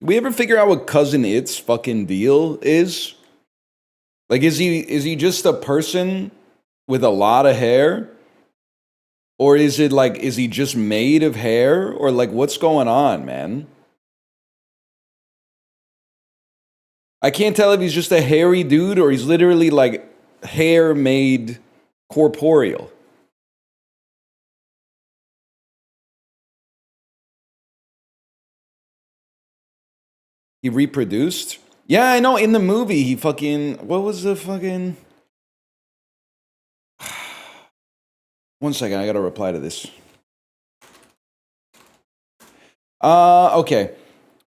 We ever figure out what Cousin It's fucking deal is? Like, is he just a person with a lot of hair? Or is it like, is he just made of hair? Or like, what's going on, man? I can't tell if he's just a hairy dude or he's literally like hair made corporeal. He reproduced? Yeah, I know. In the movie, he fucking. What was the fucking. One second, I gotta reply to this. Okay.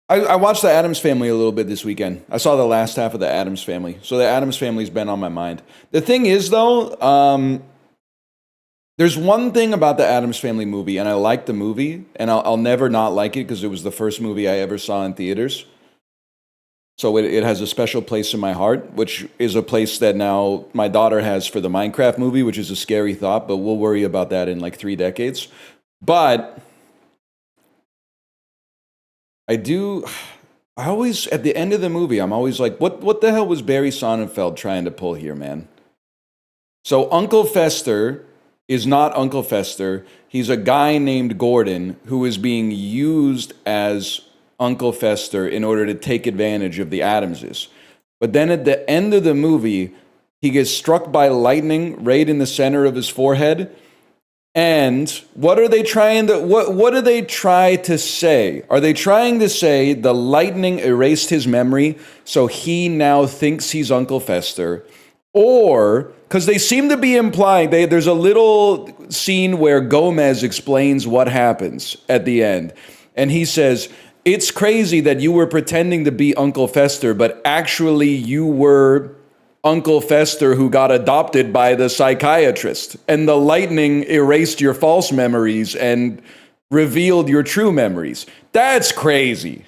I watched The Addams Family a little bit this weekend. I saw the last half of The Addams Family. So The Addams Family's been on my mind. The thing is, though, there's one thing about The Addams Family movie, and I like the movie, and I'll never not like it because it was the first movie I ever saw in theaters. So it has a special place in my heart, which is a place that now my daughter has for the Minecraft movie, which is a scary thought, but we'll worry about that in like 3 decades. But I always, at the end of the movie, I'm always like, what the hell was Barry Sonnenfeld trying to pull here, man? So Uncle Fester is not Uncle Fester. He's a guy named Gordon who is being used as Uncle Fester in order to take advantage of the Addamses. But then at the end of the movie, he gets struck by lightning right in the center of his forehead. And what are they trying to what do they try to say? Are they trying to say the lightning erased his memory, so he now thinks he's Uncle Fester? Or, because they seem to be implying, there's a little scene where Gomez explains what happens at the end. And he says, it's crazy that you were pretending to be Uncle Fester, but actually you were Uncle Fester who got adopted by the psychiatrist. And the lightning erased your false memories and revealed your true memories. That's crazy.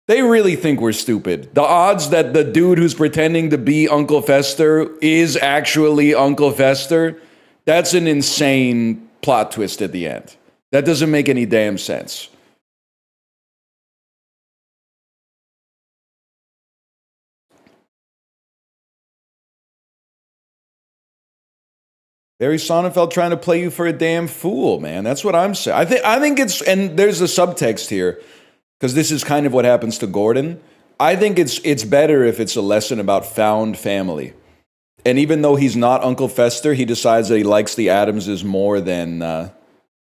They really think we're stupid. The odds that the dude who's pretending to be Uncle Fester is actually Uncle Fester, that's an insane plot twist at the end. That doesn't make any damn sense. Barry Sonnenfeld trying to play you for a damn fool, man. That's what I'm saying. I think it's, and there's a subtext here, because this is kind of what happens to Gordon. I think it's better if it's a lesson about found family. And even though he's not Uncle Fester, he decides that he likes the Addamses more than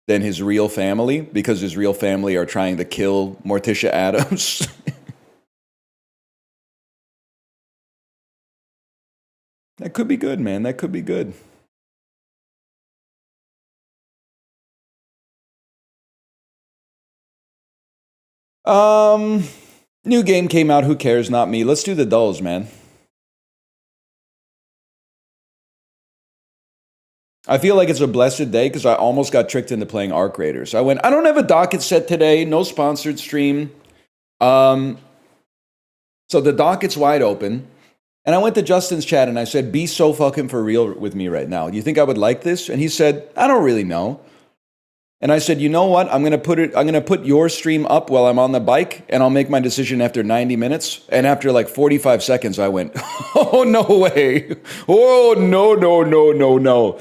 his real family, because his real family are trying to kill Morticia Addams. That could be good, man. That could be good. New game came out. Who cares? Not me. Let's do the dulls, man. I feel like it's a blessed day because I almost got tricked into playing Arc Raiders. I went, I don't have a docket set today. No sponsored stream. So the docket's wide open. And I went to Justin's chat and I said, be so fucking for real with me right now. Do you think I would like this? And he said, I don't really know. And I said, you know what? I'm gonna put your stream up while I'm on the bike, and I'll make my decision after 90 minutes. And after like 45 seconds, I went, oh, no way. Oh, no.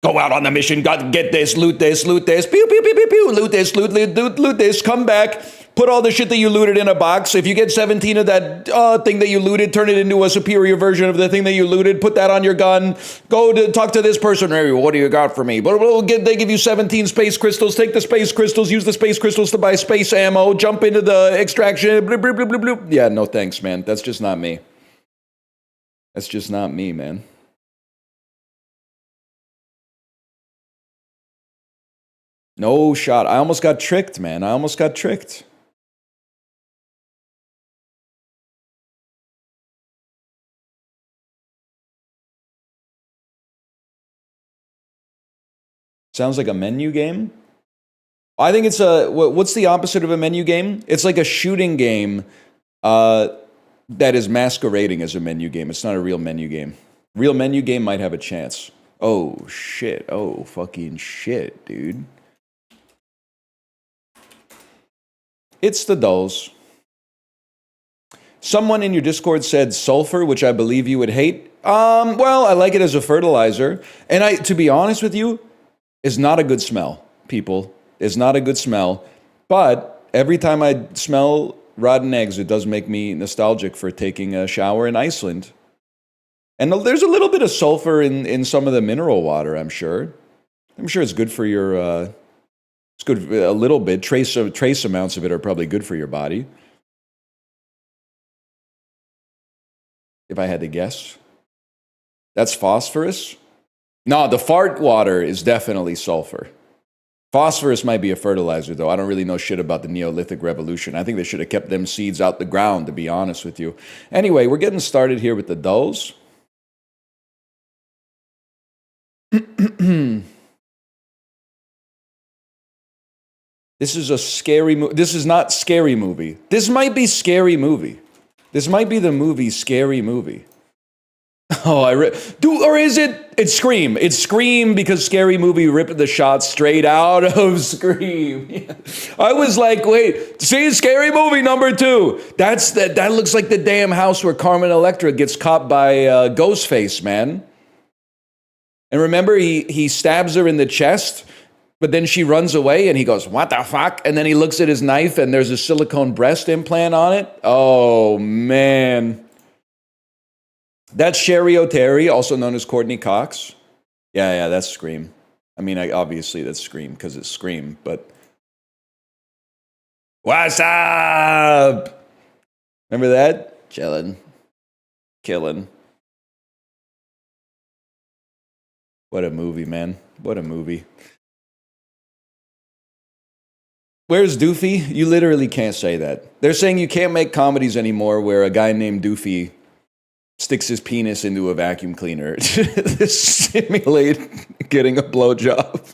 Go out on the mission, get this, loot this, pew, pew, pew, pew, pew, loot this, loot this, come back, put all the shit that you looted in a box. If you get 17 of that thing that you looted, turn it into a superior version of the thing that you looted, put that on your gun, go to talk to this person, hey, what do you got for me? They give you 17 space crystals, take the space crystals, use the space crystals to buy space ammo, jump into the extraction, blah, blah, blah, blah, blah. Yeah, no thanks, man. That's just not me. That's just not me, man. No shot. I almost got tricked, man. I almost got tricked. Sounds like a menu game. I think it's what's the opposite of a menu game? It's like a shooting game that is masquerading as a menu game. It's not a real menu game. Real menu game might have a chance. Oh, shit. Oh, fucking shit, dude. It's the dulls. Someone in your Discord said sulfur, which I believe you would hate. Well, I like it as a fertilizer. And to be honest with you, it's not a good smell, people. It's not a good smell. But every time I smell rotten eggs, it does make me nostalgic for taking a shower in Iceland. And there's a little bit of sulfur in some of the mineral water, I'm sure. I'm sure it's good for your, it's good a little bit. Trace amounts of it are probably good for your body. If I had to guess. That's phosphorus? No, the fart water is definitely sulfur. Phosphorus might be a fertilizer, though. I don't really know shit about the Neolithic Revolution. I think they should have kept them seeds out the ground, to be honest with you. Anyway, we're getting started here with the dulls. This is a scary movie. This is not Scary Movie. This might be Scary Movie. This might be the movie Scary Movie. Oh, or is it? It's Scream. It's Scream because Scary Movie ripped the shot straight out of Scream. Yeah. I was like, wait, see Scary Movie #2. That looks like the damn house where Carmen Electra gets caught by Ghostface, man. And remember, he stabs her in the chest, but then she runs away and he goes, what the fuck? And then he looks at his knife and there's a silicone breast implant on it. Oh, man. That's Sherry O'Terry, also known as Courtney Cox. Yeah, that's Scream. I mean, obviously that's Scream because it's Scream, but... What's up? Remember that? Chillin'. Killin'. What a movie, man. What a movie. Where's Doofy? You literally can't say that. They're saying you can't make comedies anymore where a guy named Doofy sticks his penis into a vacuum cleaner to simulate getting a blowjob.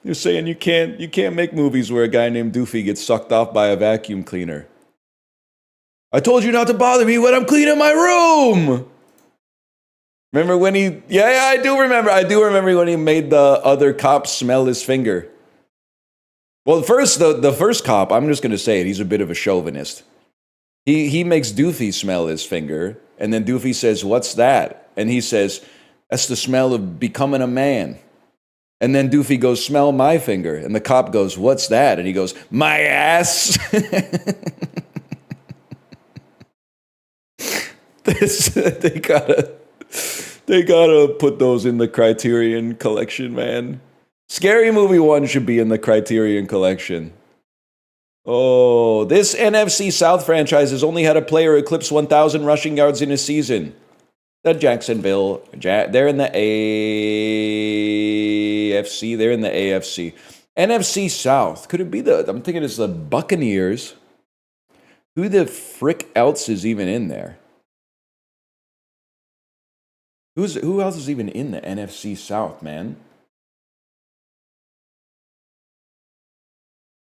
You're saying you can't make movies where a guy named Doofy gets sucked off by a vacuum cleaner. I told you not to bother me when I'm cleaning my room. Remember when he? Yeah, I do remember. I do remember when he made the other cop smell his finger. Well, the first cop, I'm just going to say it. He's a bit of a chauvinist. He makes Doofy smell his finger, and then Doofy says, "What's that?" And he says, "That's the smell of becoming a man." And then Doofy goes, "Smell my finger." And the cop goes, "What's that?" And he goes, "My ass." They gotta put those in the Criterion collection, man. Scary Movie 1 should be in the Criterion collection. Oh, this NFC South franchise has only had a player eclipse 1,000 rushing yards in a season. The Jacksonville, they're in the AFC. They're in the AFC. NFC South, could it be I'm thinking it's the Buccaneers. Who the frick else is even in there? Who else is even in the NFC South, man?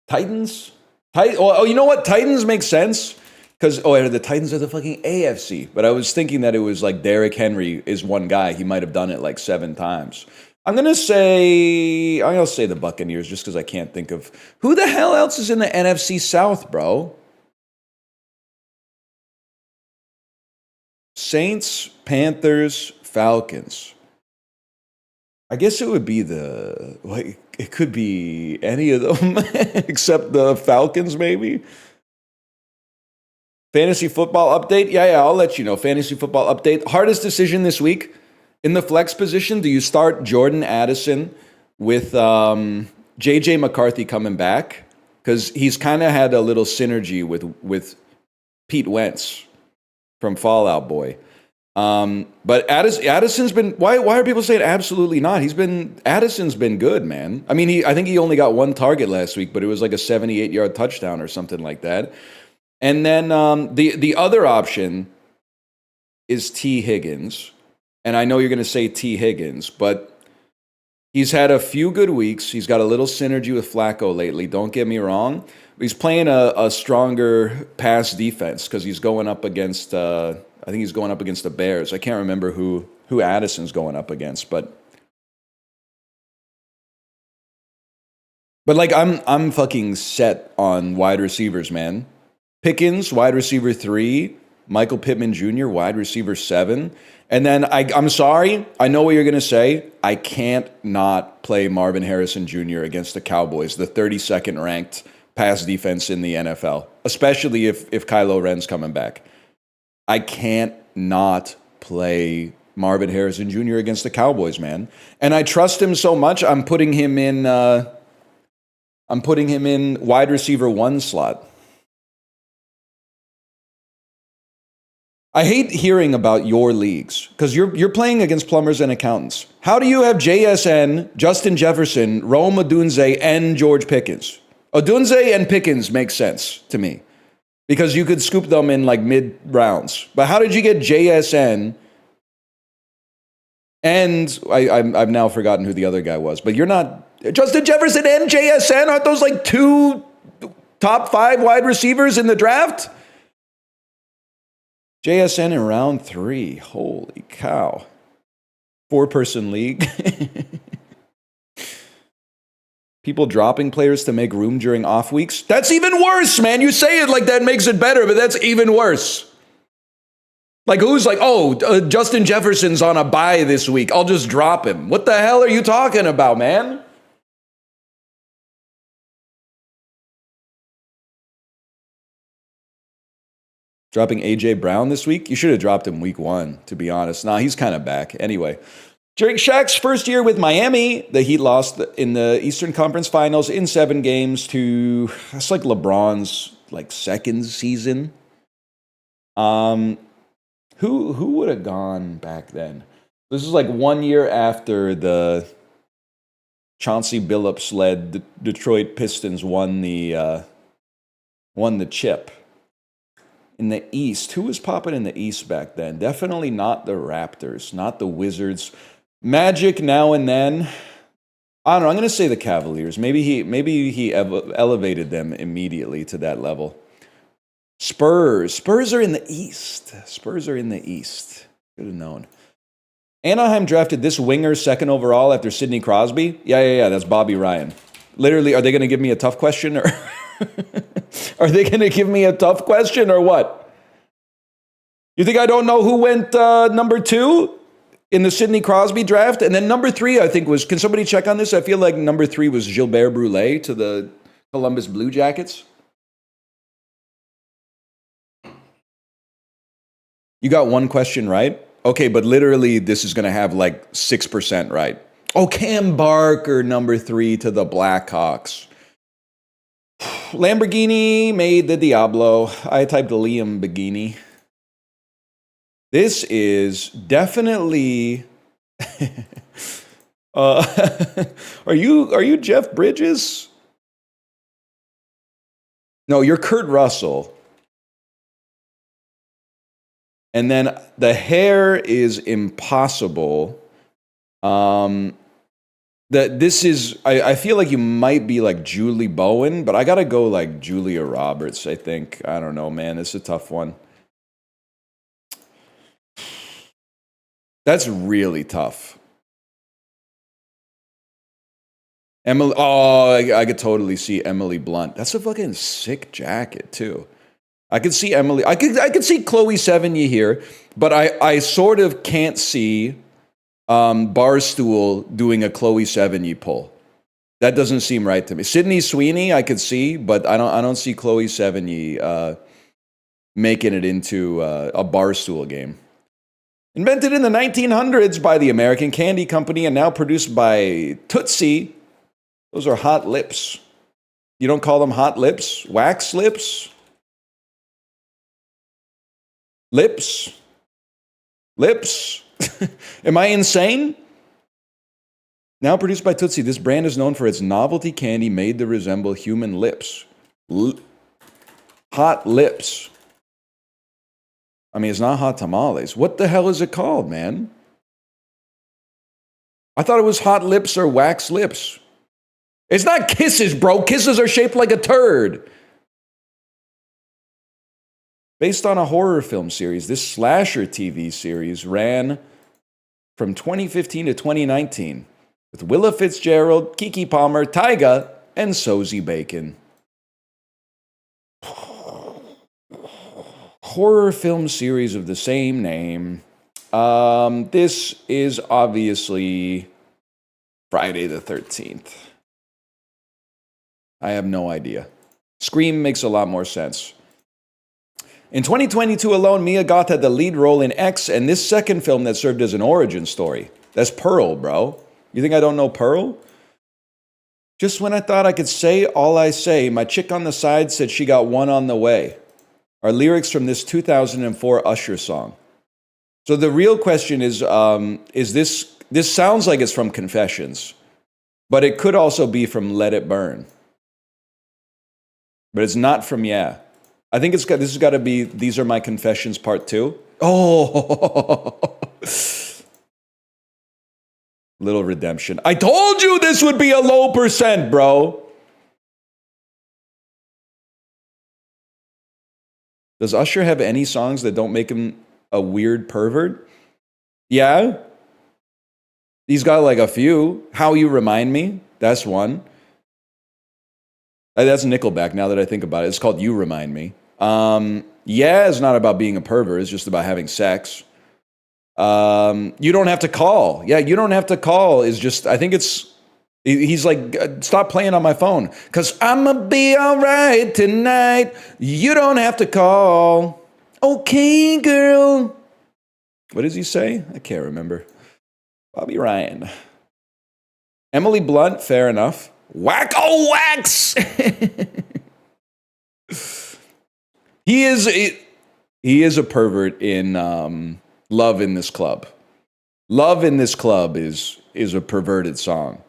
Titans? Oh, you know what? Titans make sense. Because, the Titans are the fucking AFC. But I was thinking that it was like Derrick Henry is one guy. He might have done it like 7 times. I'm going to say the Buccaneers just because I can't think of... Who the hell else is in the NFC South, bro? Saints, Panthers, Falcons. I guess it would be it could be any of them except the Falcons, maybe. Fantasy football update? Yeah, I'll let you know. Fantasy football update. Hardest decision this week. In the flex position, do you start Jordan Addison with J.J. McCarthy coming back? Because he's kind of had a little synergy with Pete Wentz from Fallout Boy. But Addison's been... Why are people saying absolutely not? Addison's been good, man. I mean, I think he only got 1 target last week, but it was like a 78-yard touchdown or something like that. And then the other option is T. Higgins. And I know you're going to say T. Higgins, but he's had a few good weeks. He's got a little synergy with Flacco lately. Don't get me wrong. He's playing a stronger pass defense because he's going up against... I think he's going up against the Bears. I can't remember who Addison's going up against, but But like I'm fucking set on wide receivers, man. Pickens, wide receiver 3, Michael Pittman Jr., wide receiver 7. And then I'm sorry, I know what you're going to say. I can't not play Marvin Harrison Jr. against the Cowboys, the 32nd ranked pass defense in the NFL, especially if Kylo Ren's coming back. I can't not play Marvin Harrison Jr. against the Cowboys, man. And I trust him so much, I'm putting him in wide receiver 1 slot. I hate hearing about your leagues because you're playing against plumbers and accountants. How do you have JSN, Justin Jefferson, Rome Odunze, and George Pickens? Odunze and Pickens make sense to me because you could scoop them in like mid rounds. But how did you get JSN? And I've now forgotten who the other guy was. But you're not Justin Jefferson and JSN. Aren't those like 2 top 5 wide receivers in the draft? JSN in round 3. Holy cow. 4-person league. People dropping players to make room during off weeks. That's even worse, man. You say it like that makes it better, but that's even worse. Like who's like, Justin Jefferson's on a bye this week. I'll just drop him. What the hell are you talking about, man? Dropping A.J. Brown this week? You should have dropped him week 1, to be honest. Nah, he's kind of back. Anyway, during Shaq's first year with Miami, the Heat lost in the Eastern Conference Finals in 7 games to, that's like LeBron's like second season. Who would have gone back then? This is like 1 year after the Chauncey Billups-led Detroit Pistons won the chip. In the East, who was popping in the East back then? Definitely not the Raptors, not the Wizards. Magic now and then. I don't know. I'm going to say the Cavaliers. Maybe he elevated them immediately to that level. Spurs are in the East. Should have known. Anaheim drafted this winger 2nd overall after Sidney Crosby. Yeah. That's Bobby Ryan. Literally, are they going to give me a tough question or? Are they going to give me a tough question or what? You think I don't know who went number 2 in the Sidney Crosby draft? And then number 3, I think was, can somebody check on this? I feel like number 3 was Gilbert Brulé to the Columbus Blue Jackets. You got one question right? Okay, but literally this is going to have like 6% right. Oh, Cam Barker, number 3 to the Blackhawks. Lamborghini made the Diablo. I typed Liam Bigini. This is definitely. Are you Jeff Bridges? No, you're Kurt Russell. And then the hair is impossible. This is, I feel like you might be like Julie Bowen, but I gotta go like Julia Roberts, I think. I don't know, man. It's a tough one. That's really tough. Emily, I could totally see Emily Blunt. That's a fucking sick jacket, too. I could see Emily, I could see Chloe Sevigny here, but I sort of can't see Barstool doing a Chloe Sevigny pull. That doesn't seem right to me. Sydney Sweeney, I could see, but I don't see Chloe Sevigny making it into a Barstool game. Invented in the 1900s by the American Candy Company and now produced by Tootsie. Those are hot lips. You don't call them hot lips? Wax lips? Lips? Am I insane? Now produced by Tootsie, this brand is known for its novelty candy made to resemble human lips. Hot lips. I mean, it's not hot tamales. What the hell is it called, man? I thought it was hot lips or wax lips. It's not kisses, bro. Kisses are shaped like a turd. Based on a horror film series, this slasher TV series ran from 2015 to 2019 with Willa Fitzgerald, Keke Palmer, Tyga, and Sosie Bacon. Horror film series of the same name. This is obviously Friday the 13th. I have no idea. Scream makes a lot more sense. In 2022 alone, Mia Goth had the lead role in X and this second film that served as an origin story. That's Pearl, bro. You think I don't know Pearl? Just when I thought I could say all I say, my chick on the side said she got one on the way. Are lyrics from this 2004 Usher song. So the real question is this sounds like it's from Confessions, but it could also be from Let It Burn. But it's not from Yeah. I think this has got to be These Are My Confessions Part 2. Oh, little redemption. I told you this would be a low percent, bro. Does Usher have any songs that don't make him a weird pervert? Yeah. He's got like a few. How You Remind Me. That's one. That's Nickelback now that I think about it. It's called You Remind Me. Yeah, it's not about being a pervert. It's just about having sex. You Don't Have to Call. Yeah, You Don't Have to Call is just, I think he's like, stop playing on my phone. Because I'ma be all right tonight. You don't have to call. Okay, girl. What does he say? I can't remember. Bobby Ryan. Emily Blunt, fair enough. Wacko Wax! He is a pervert in Love in This Club. Love in This Club is a perverted song.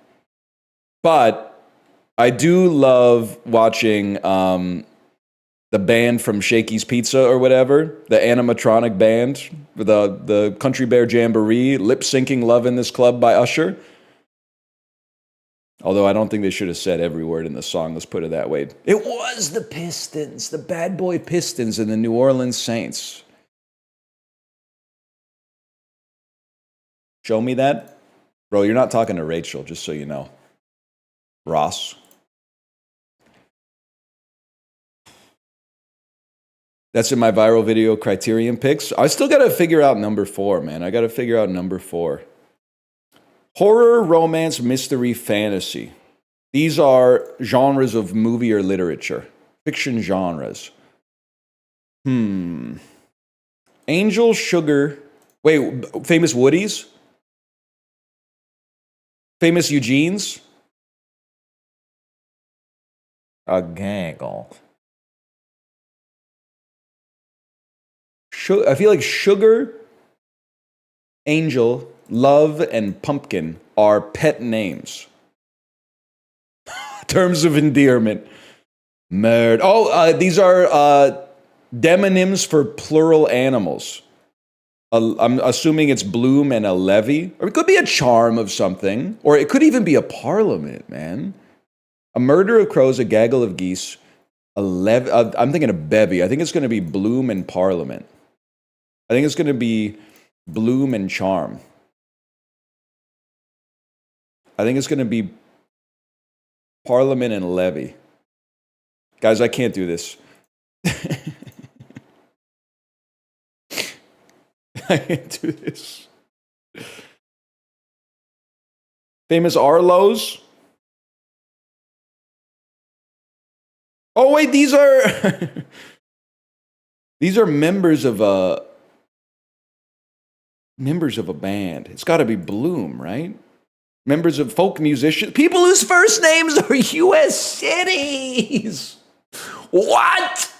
But I do love watching the band from Shakey's Pizza or whatever, the animatronic band, the Country Bear Jamboree, lip-syncing Love in This Club by Usher. Although I don't think they should have said every word in the song, let's put it that way. It was the Pistons, the bad boy Pistons and the New Orleans Saints. Show me that? Bro, you're not talking to Rachel, just so you know. Ross. That's in my viral video criterion picks. I still got to figure out number 4, man. I got to figure out number 4. Horror, romance, mystery, fantasy. These are genres of movie or literature. Fiction genres. Angel, Sugar. Wait, famous Woodies? Famous Eugenes? A gaggle. I feel like Sugar, Angel, Love, and Pumpkin are pet names. Terms of endearment. Merd. Oh, these are demonyms for plural animals. I'm assuming it's Bloom and a levy. Or it could be a charm of something. Or it could even be a parliament, man. A murder of crows, a gaggle of geese, I'm thinking of bevy. I think it's going to be Bloom and parliament. I think it's going to be Bloom and charm. I think it's going to be Parliament and Levy. Guys, I can't do this. I can't do this. Famous Arlos. Oh wait, these are these are members of a band. It's got to be Bloom, right? Members of folk musicians, people whose first names are U.S. cities. What?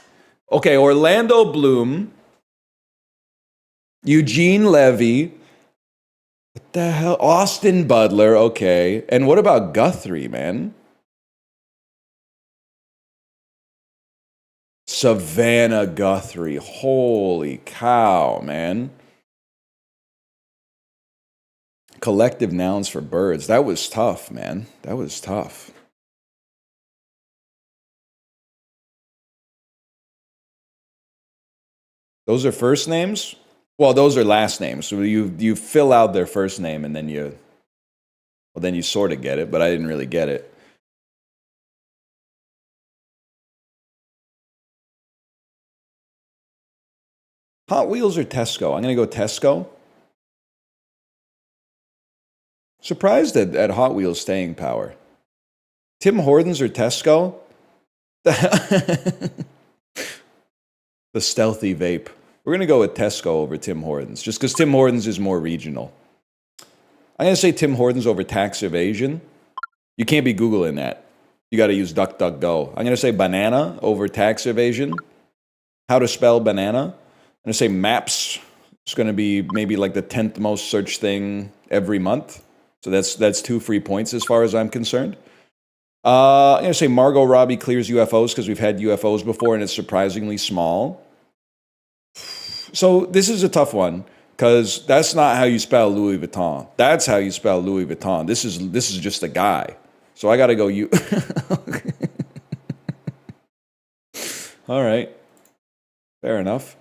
Okay, Orlando Bloom, Eugene Levy, what the hell? Austin Butler, okay. And what about Guthrie, man? Savannah Guthrie, holy cow, man. Collective nouns for birds. That was tough, man. That was tough. Those are first names? Well, those are last names. So you fill out their first name and then you sort of get it, but I didn't really get it. Hot Wheels or Tesco? I'm going to go Tesco. Surprised at Hot Wheels staying power. Tim Hortons or Tesco? The stealthy vape. We're going to go with Tesco over Tim Hortons, just because Tim Hortons is more regional. I'm going to say Tim Hortons over tax evasion. You can't be Googling that. You got to use DuckDuckGo. I'm going to say banana over tax evasion. How to spell banana. I'm going to say maps. It's going to be maybe like the 10th most searched thing every month. So that's 2 free points as far as I'm concerned. I'm going to say Margot Robbie clears UFOs because we've had UFOs before and it's surprisingly small. So this is a tough one because that's not how you spell Louis Vuitton. That's how you spell Louis Vuitton. This is just a guy. So I got to go you. All right. Fair enough.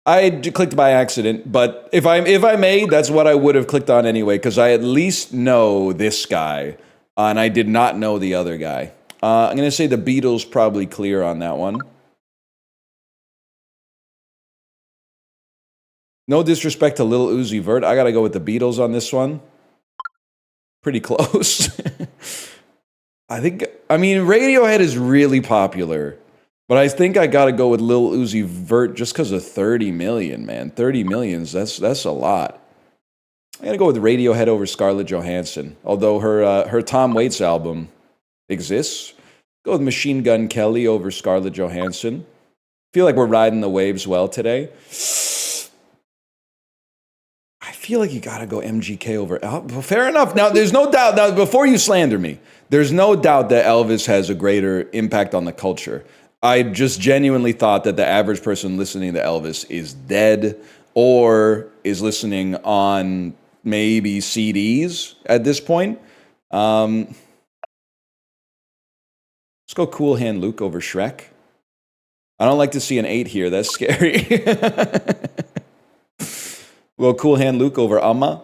I clicked by accident, but if I may, that's what I would have clicked on anyway, because I at least know this guy, and I did not know the other guy. I'm going to say the Beatles probably clear on that one. No disrespect to Lil Uzi Vert. I got to go with the Beatles on this one. Pretty close. I mean, Radiohead is really popular. But I think I gotta go with Lil Uzi Vert just because of 30 million, man. 30 millions, that's a lot. I gotta go with Radiohead over Scarlett Johansson. Although her Tom Waits album exists. Go with Machine Gun Kelly over Scarlett Johansson. Feel like we're riding the waves well today. I feel like you gotta go MGK over... fair enough. Now, there's no doubt... Now, before you slander me, there's no doubt that Elvis has a greater impact on the culture. I just genuinely thought that the average person listening to Elvis is dead or is listening on maybe CDs at this point. Let's go Cool Hand Luke over Shrek. I don't like to see an 8 here. That's scary. We'll go Cool Hand Luke over Amma.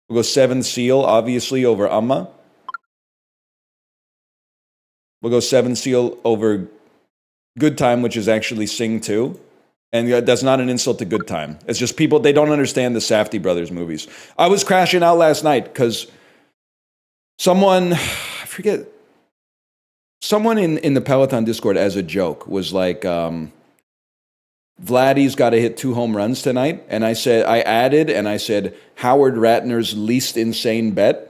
We'll go 7 Seal, obviously, over Amma. We'll go 7 Seal over Good Time, which is actually Sing 2. And that's not an insult to Good Time. It's just people, they don't understand the Safdie brothers movies. I was crashing out last night because someone, I forget, someone in the Peloton Discord as a joke was like, Vladdy's got to hit 2 home runs tonight. And I said, Howard Ratner's least insane bet.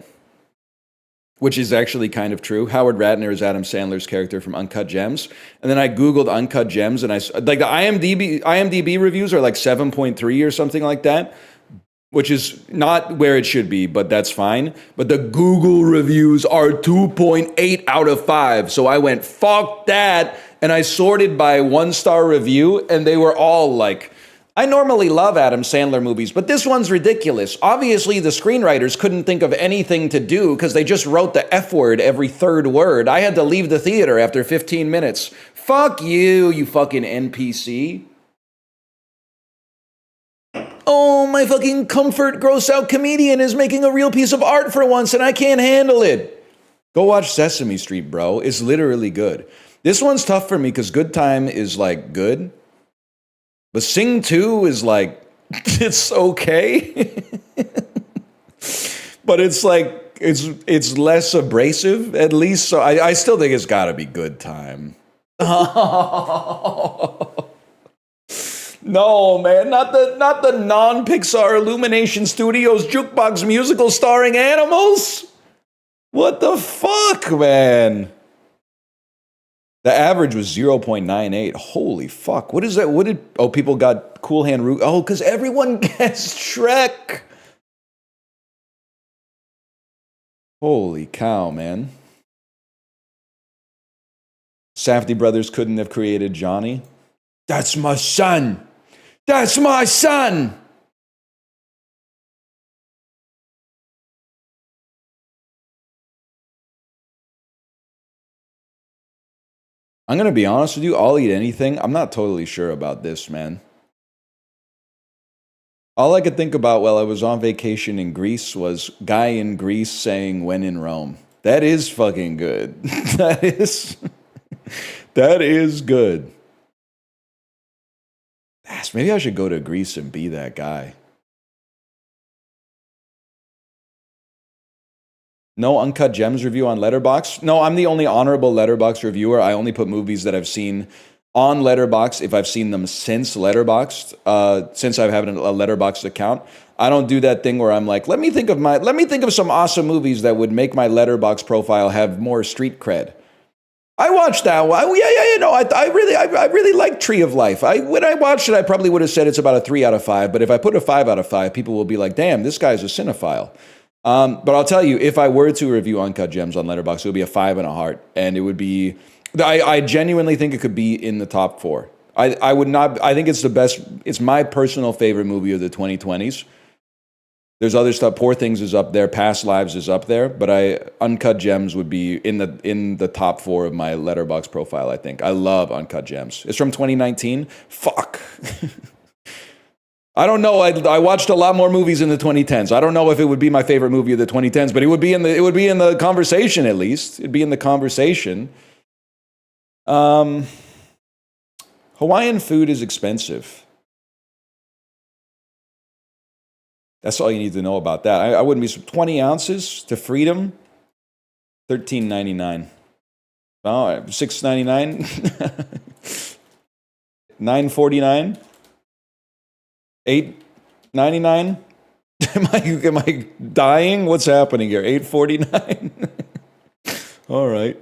Which is actually kind of true. Howard Ratner is Adam Sandler's character from Uncut Gems. And then I Googled Uncut Gems, and like the IMDb reviews are like 7.3 or something like that, which is not where it should be, but that's fine. But the Google reviews are 2.8 out of 5. So I went, fuck that. And I sorted by 1-star review, and they were all like, I normally love Adam Sandler movies, but this one's ridiculous. Obviously, the screenwriters couldn't think of anything to do because they just wrote the F word every 3rd word. I had to leave the theater after 15 minutes. Fuck you, you fucking NPC. Oh, my fucking comfort gross out comedian is making a real piece of art for once and I can't handle it. Go watch Sesame Street, bro. It's literally good. This one's tough for me because Good Time is like good. But Sing 2 is like, it's okay. But it's like, it's less abrasive, at least. So I still think it's got to be Good Time. No, man, not the non-Pixar Illumination Studios jukebox musical starring animals. What the fuck, man? The average was 0.98. Holy fuck. What is that? People got Cool Hand Luke. Oh, because everyone guessed Shrek. Holy cow, man. Safdie brothers couldn't have created Johnny. That's my son. That's my son. I'm going to be honest with you. I'll eat anything. I'm not totally sure about this, man. All I could think about while I was on vacation in Greece was guy in Greece saying when in Rome. That is fucking good. That is good. Maybe I should go to Greece and be that guy. No Uncut Gems review on Letterboxd? No, I'm the only honorable Letterboxd reviewer. I only put movies that I've seen on Letterboxd if I've seen them since Letterboxd, since I've had a Letterboxd account. I don't do that thing where I'm like, let me think of some awesome movies that would make my Letterboxd profile have more street cred. I watched that one. I really like Tree of Life. When I watched it, I probably would have said it's about a 3 out of 5. But if I put a 5 out of 5, people will be like, damn, this guy's a cinephile. But I'll tell you, if I were to review Uncut Gems on Letterboxd, it would be a 5 and a heart. And it would be, I genuinely think it could be in the top 4. I would not, I think it's the best, it's my personal favorite movie of the 2020s. There's other stuff. Poor Things is up there. Past Lives is up there. But Uncut Gems would be in the top 4 of my Letterboxd profile, I think. I love Uncut Gems. It's from 2019. Fuck. I don't know. I watched a lot more movies in the 2010s. I don't know if it would be my favorite movie of the 2010s, but it would be in the conversation at least. It'd be in the conversation. Hawaiian food is expensive. That's all you need to know about that. I wouldn't be 20 ounces to freedom, $13.99. Oh, $6.99, $9.49, $8.99. Am I dying? What's happening here? $8.49. All right.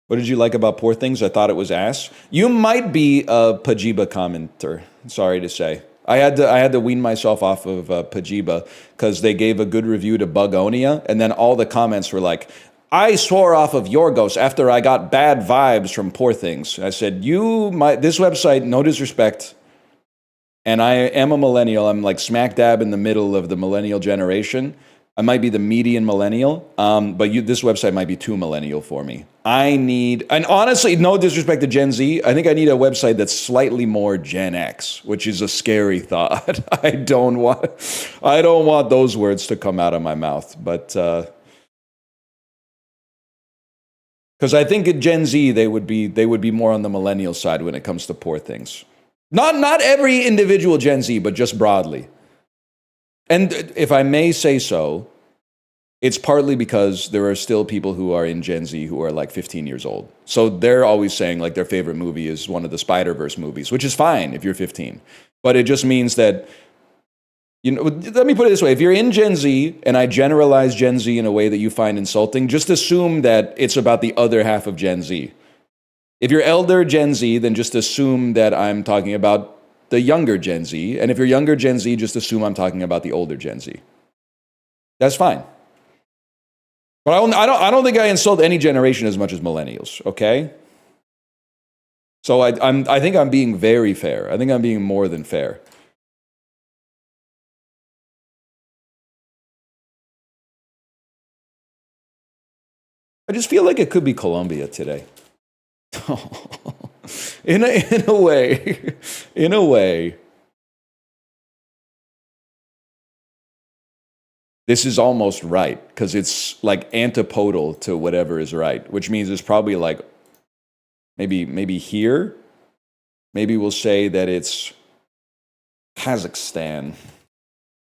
What did you like about Poor Things? I thought it was ass. You might be a Pajiba commenter. Sorry to say. I had to wean myself off of Pajiba because they gave a good review to Bugonia, and then all the comments were like, I swore off of Yorgos after I got bad vibes from Poor Things. I said, this website, no disrespect, and I am a millennial. I'm like smack dab in the middle of the millennial generation. I might be the median millennial, but this website might be too millennial for me. And honestly, no disrespect to Gen Z, I think I need a website that's slightly more Gen X, which is a scary thought. I don't want those words to come out of my mouth, but because I think at Gen Z they would be more on the millennial side when it comes to Poor Things. Not every individual Gen Z, but just broadly. And if I may say so, it's partly because there are still people who are in Gen Z who are like 15 years old. So they're always saying like their favorite movie is one of the Spider-Verse movies, which is fine if you're 15. But it just means that, let me put it this way. If you're in Gen Z, and I generalize Gen Z in a way that you find insulting, just assume that it's about the other half of Gen Z. If you're elder Gen Z, then just assume that I'm talking about the younger Gen Z, and if you're younger Gen Z, just assume I'm talking about the older Gen Z. That's fine. But I don't think I insult any generation as much as millennials, okay? So I think I'm being very fair. I think I'm being more than fair. I just feel like it could be Colombia today. In a way. This is almost right, because it's like antipodal to whatever is right, which means it's probably like maybe here. Maybe we'll say that it's Kazakhstan.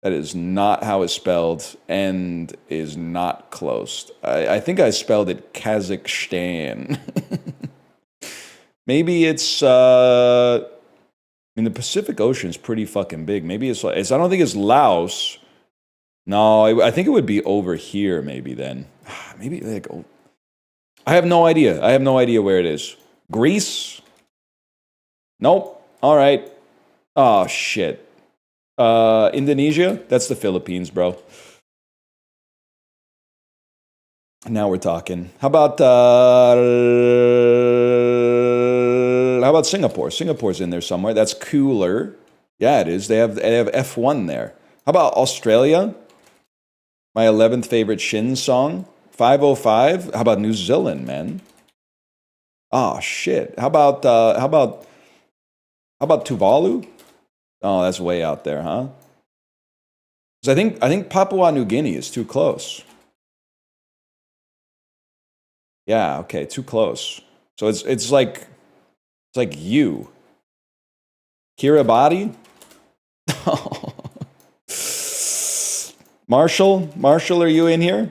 That is not how it's spelled and is not close. I think I spelled it Kazakhstan. Maybe it's, the Pacific Ocean's pretty fucking big. Maybe I don't think it's Laos. No, I think it would be over here maybe then. Maybe like, I have no idea. I have no idea where it is. Greece? Nope. All right. Oh, shit. Indonesia? That's the Philippines, bro. Now we're talking. How about Singapore? Singapore's in there somewhere. That's cooler. Yeah, it is. They have F1 there. How about Australia? My 11th favorite Shin song. 505. How about New Zealand, man? Oh shit. How about Tuvalu? Oh, that's way out there, huh? Because I think Papua New Guinea is too close. Yeah, okay, too close. So it's like It's like you. Kiribati? Marshall, are you in here?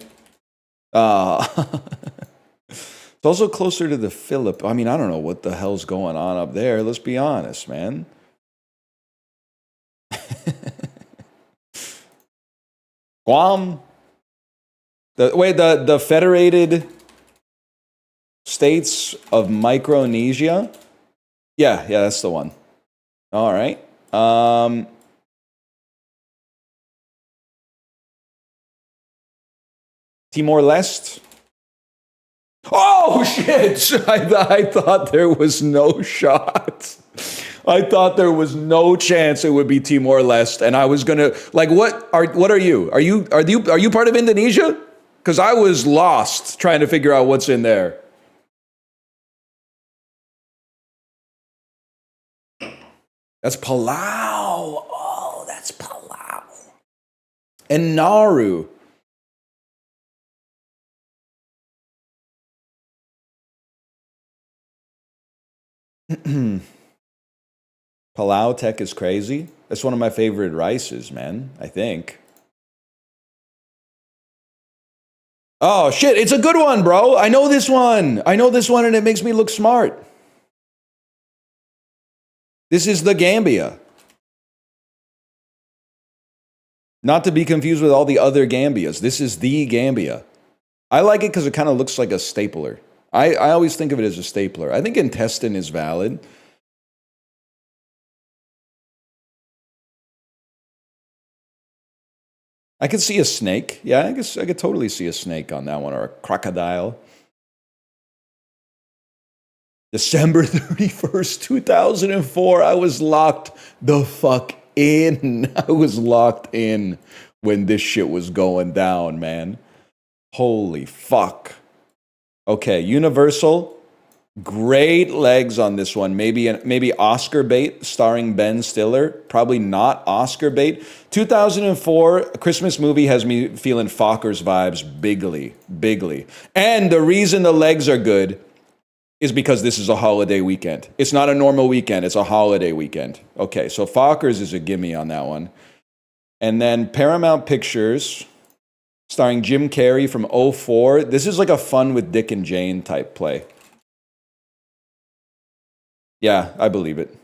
It's also closer to the Philippines. I mean, I don't know what the hell's going on up there. Let's be honest, man. Guam? The Federated States of Micronesia? Yeah, that's the one. All right. Timor-Leste? Oh, shit! I thought there was no shot. I thought there was no chance it would be Timor-Leste, and I was gonna like, what are you? Are you part of Indonesia? Because I was lost trying to figure out what's in there. That's Palau. Oh, that's Palau. And Nauru. Palau tech is crazy. That's one of my favorite rices, man, I think. Oh, shit, it's a good one, bro. I know this one, and it makes me look smart. This is the Gambia. Not to be confused with all the other Gambias. This is the Gambia. I like it because it kind of looks like a stapler. I always think of it as a stapler. I think intestine is valid. I could see a snake. Yeah, I guess I could totally see a snake on that one, or a crocodile. December 31st, 2004, I was locked the fuck in. I was locked in when this shit was going down, man. Holy fuck. Okay, Universal. Great legs on this one. Maybe Oscar bait starring Ben Stiller. Probably not Oscar bait. 2004, a Christmas movie has me feeling Fockers vibes bigly. And the reason the legs are good is because this is a holiday weekend. It's not a normal weekend. It's a holiday weekend. Okay, so Fockers is a gimme on that one. And then Paramount Pictures, starring Jim Carrey from 2004. This is like a fun with Dick and Jane type play. Yeah, I believe it.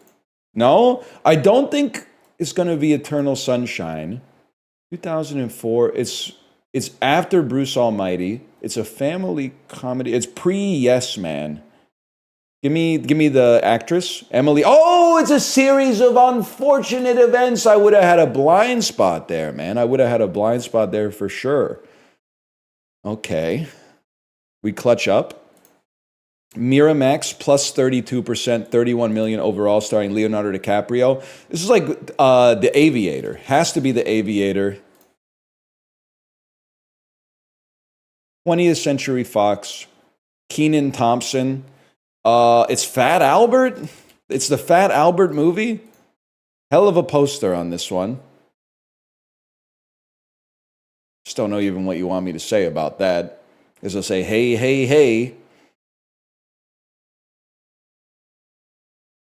No, I don't think it's going to be Eternal Sunshine. 2004. It's after Bruce Almighty. It's a family comedy. It's pre-Yes Man. Give me the actress, Emily. Oh, it's a series of unfortunate events. I would have had a blind spot there, man. I would have had a blind spot there for sure. Okay. We clutch up. Miramax plus 32%, 31 million overall, starring Leonardo DiCaprio. This is like The Aviator. Has to be The Aviator. 20th Century Fox. Kenan Thompson. It's Fat Albert. It's the Fat Albert movie. Hell of a poster on this one. Just don't know even what you want me to say about that. As I say, hey.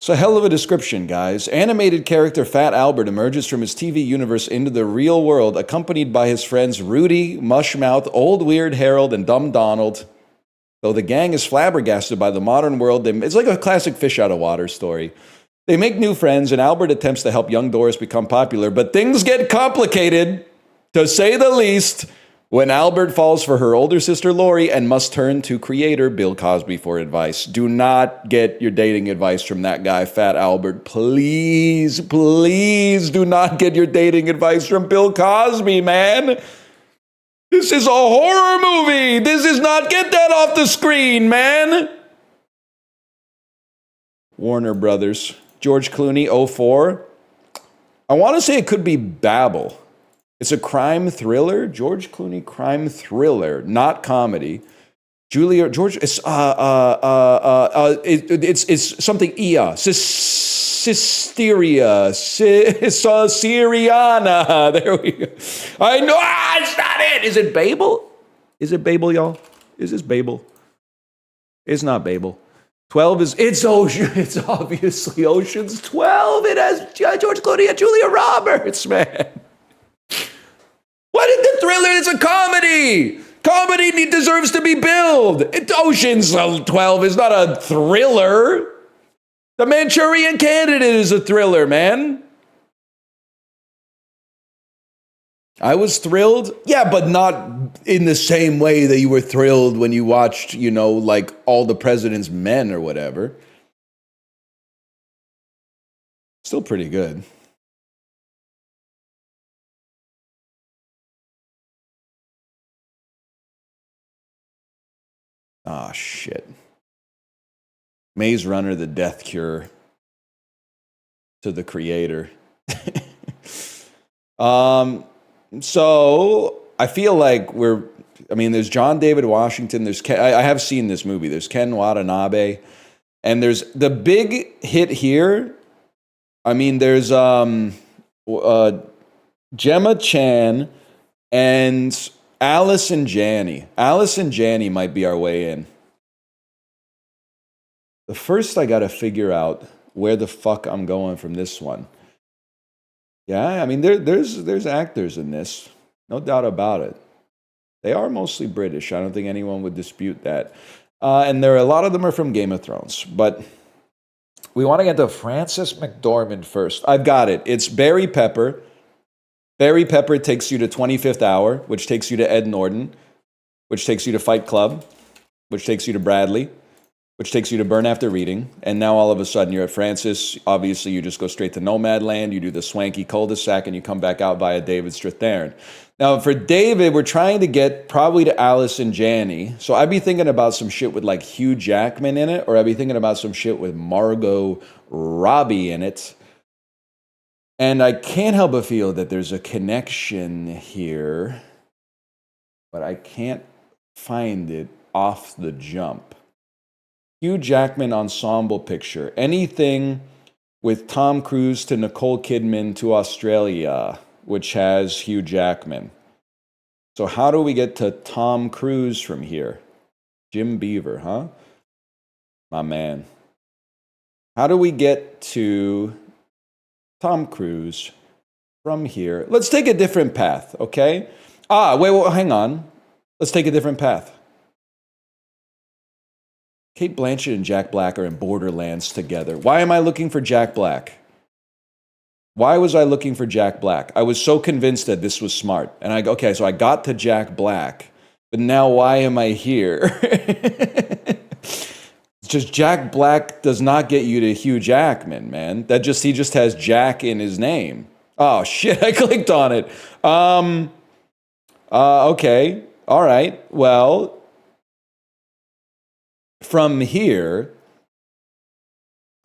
It's a hell of a description, guys. Animated character Fat Albert emerges from his TV universe into the real world, accompanied by his friends Rudy, Mushmouth, Old Weird Harold, and Dumb Donald. Though the gang is flabbergasted by the modern world, it's like a classic fish out of water story. They make new friends, and Albert attempts to help young Doris become popular, but things get complicated, to say the least, when Albert falls for her older sister Lori and must turn to creator Bill Cosby for advice. Do not get your dating advice from that guy, Fat Albert. Please do not get your dating advice from Bill Cosby, man. This is a horror movie. This is not, get that off the screen, man. Warner Brothers. George Clooney, 2004. I want to say it could be Babel. It's a crime thriller. George Clooney crime thriller, not comedy. It's something Cysteria, Syriana. There we go. I know, it's not it. Is it Babel? Is it Babel, y'all? Is this Babel? It's not Babel. 12 is, it's obviously Ocean's 12. It has George Clooney and Julia Roberts, man. What is the Thriller? It's a comedy. Comedy deserves to be billed. Ocean's 12 is not a thriller. The Manchurian Candidate is a thriller, man. I was thrilled. Yeah, but not in the same way that you were thrilled when you watched, like All the President's Men or whatever. Still pretty good. Ah, shit. Maze Runner, the death cure to the creator. So I feel like there's John David Washington. There's I have seen this movie. There's Ken Watanabe. And there's the big hit here. There's Gemma Chan and Allison Janney. Allison Janney might be our way in. The first I got to figure out where the fuck I'm going from this one. Yeah, there's actors in this. No doubt about it. They are mostly British. I don't think anyone would dispute that. And a lot of them are from Game of Thrones. But we want to get to Frances McDormand first. I've got it. It's Barry Pepper. Barry Pepper takes you to 25th Hour, which takes you to Ed Norton, which takes you to Fight Club, which takes you to Bradley, which takes you to Burn After Reading. And now all of a sudden you're at Francis. Obviously, you just go straight to Nomadland. You do the swanky cul-de-sac and you come back out via David Strathairn. Now, for David, we're trying to get probably to Allison Janney. So I'd be thinking about some shit with like Hugh Jackman in it, or I'd be thinking about some shit with Margot Robbie in it. And I can't help but feel that there's a connection here, but I can't find it off the jump. Hugh Jackman ensemble picture. Anything with Tom Cruise to Nicole Kidman to Australia, which has Hugh Jackman. So how do we get to Tom Cruise from here? Jim Beaver, huh? My man. How do we get to Tom Cruise from here? Let's take a different path, okay? Wait, hang on. Let's take a different path. Cate Blanchett and Jack Black are in Borderlands together. Why am I looking for Jack Black? Why was I looking for Jack Black? I was so convinced that this was smart. And so I got to Jack Black, but now why am I here? It's just Jack Black does not get you to Hugh Jackman, man. He just has Jack in his name. Oh shit, I clicked on it. Okay. All right. Well, from here,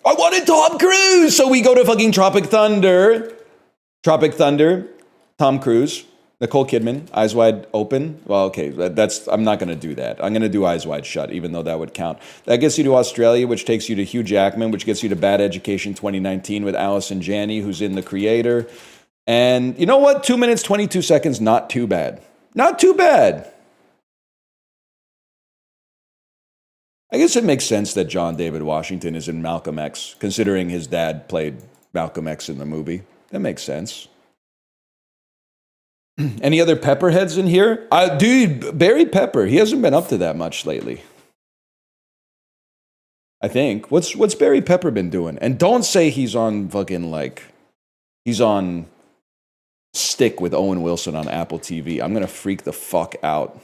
I wanted Tom Cruise, so we go to fucking Tropic Thunder, Tom Cruise, Nicole Kidman, Eyes Wide Open. Well, okay, I'm not going to do that. I'm going to do Eyes Wide Shut, even though that would count. That gets you to Australia, which takes you to Hugh Jackman, which gets you to Bad Education 2019 with Allison Janney, who's in The Creator. And you know what? 2 minutes, 22 seconds, not too bad. Not too bad. I guess it makes sense that John David Washington is in Malcolm X, considering his dad played Malcolm X in the movie. That makes sense. Any other Pepperheads in here? Dude, Barry Pepper, he hasn't been up to that much lately. I think. What's Barry Pepper been doing? And don't say he's on fucking he's on Stick with Owen Wilson on Apple TV. I'm going to freak the fuck out.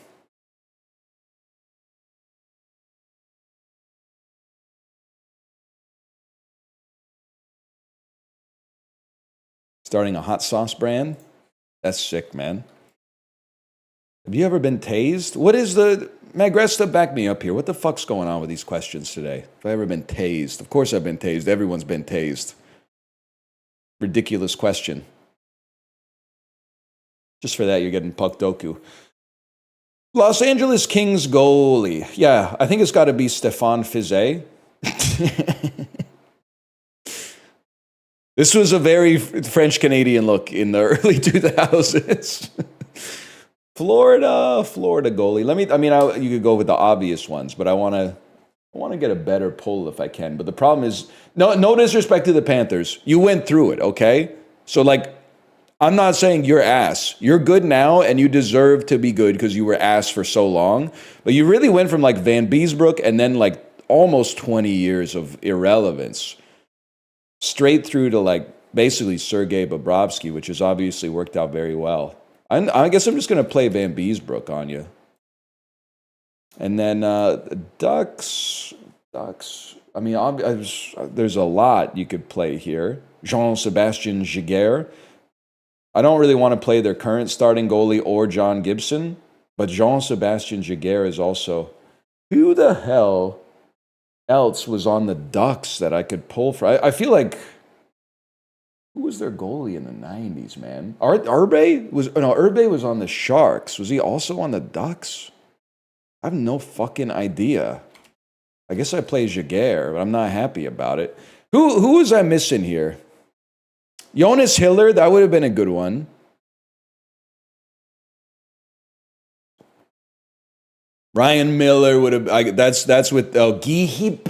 Starting a hot sauce brand? That's sick, man. Have you ever been tased? What is Magresta, back me up here. What the fuck's going on with these questions today? Have I ever been tased? Of course I've been tased. Everyone's been tased. Ridiculous question. Just for that, you're getting Puck Doku. Los Angeles Kings goalie. Yeah, I think it's got to be Stéphane Fizet. This was a very French-Canadian look in the early 2000s. Florida goalie. You could go with the obvious ones, but I want to I want to get a better pull if I can, but the problem is, no disrespect to the Panthers. You went through it, okay? So, like, I'm not saying you're ass. You're good now, and you deserve to be good because you were ass for so long. But you really went from, like, Van Beesbrook and then, like, almost 20 years of irrelevance straight through to, like, basically Sergei Bobrovsky, which has obviously worked out very well. I guess I'm just going to play Van Beesbrook on you. And then Ducks. I mean, there's a lot you could play here. Jean-Sebastien Giguère. I don't really want to play their current starting goalie or John Gibson, but Jean-Sebastien Giguère is also... Who the hell else was on the Ducks that I could pull for? I feel like... Who was their goalie in the 90s, man? Urbe was on the Sharks. Was he also on the Ducks? I have no fucking idea. I guess I play Giguère, but I'm not happy about it. Who was I missing here? Jonas Hiller, that would have been a good one. Ryan Miller would have. That's with Guy Hebert,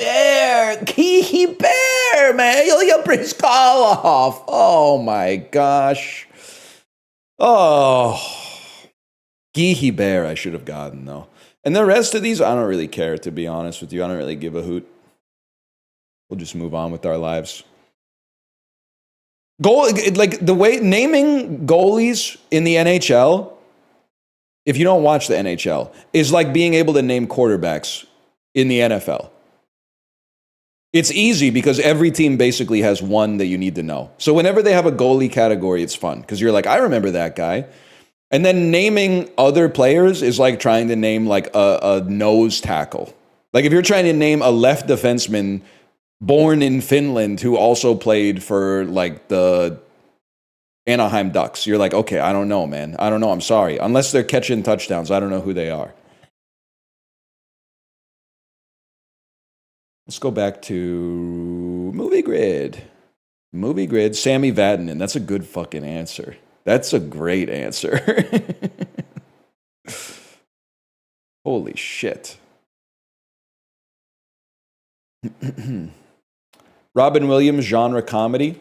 man. Ilya Bryzgalov. Oh my gosh. Oh, Guy Hebert, I should have gotten though. And the rest of these, I don't really care, to be honest with you. I don't really give a hoot. We'll just move on with our lives. Like the way naming goalies in the NHL, if you don't watch the NHL, is like being able to name quarterbacks in the NFL. It's easy because every team basically has one that you need to know. So whenever they have a goalie category, it's fun because you're like, I remember that guy. And then naming other players is like trying to name like a nose tackle. Like if you're trying to name a left defenseman born in Finland who also played for like the Anaheim Ducks, you're like, okay, I don't know, man. I don't know. I'm sorry. Unless they're catching touchdowns, I don't know who they are. Let's go back to Movie Grid. Movie Grid, Sammy Vatanen. That's a good fucking answer. That's a great answer. Holy shit. Robin Williams, genre comedy.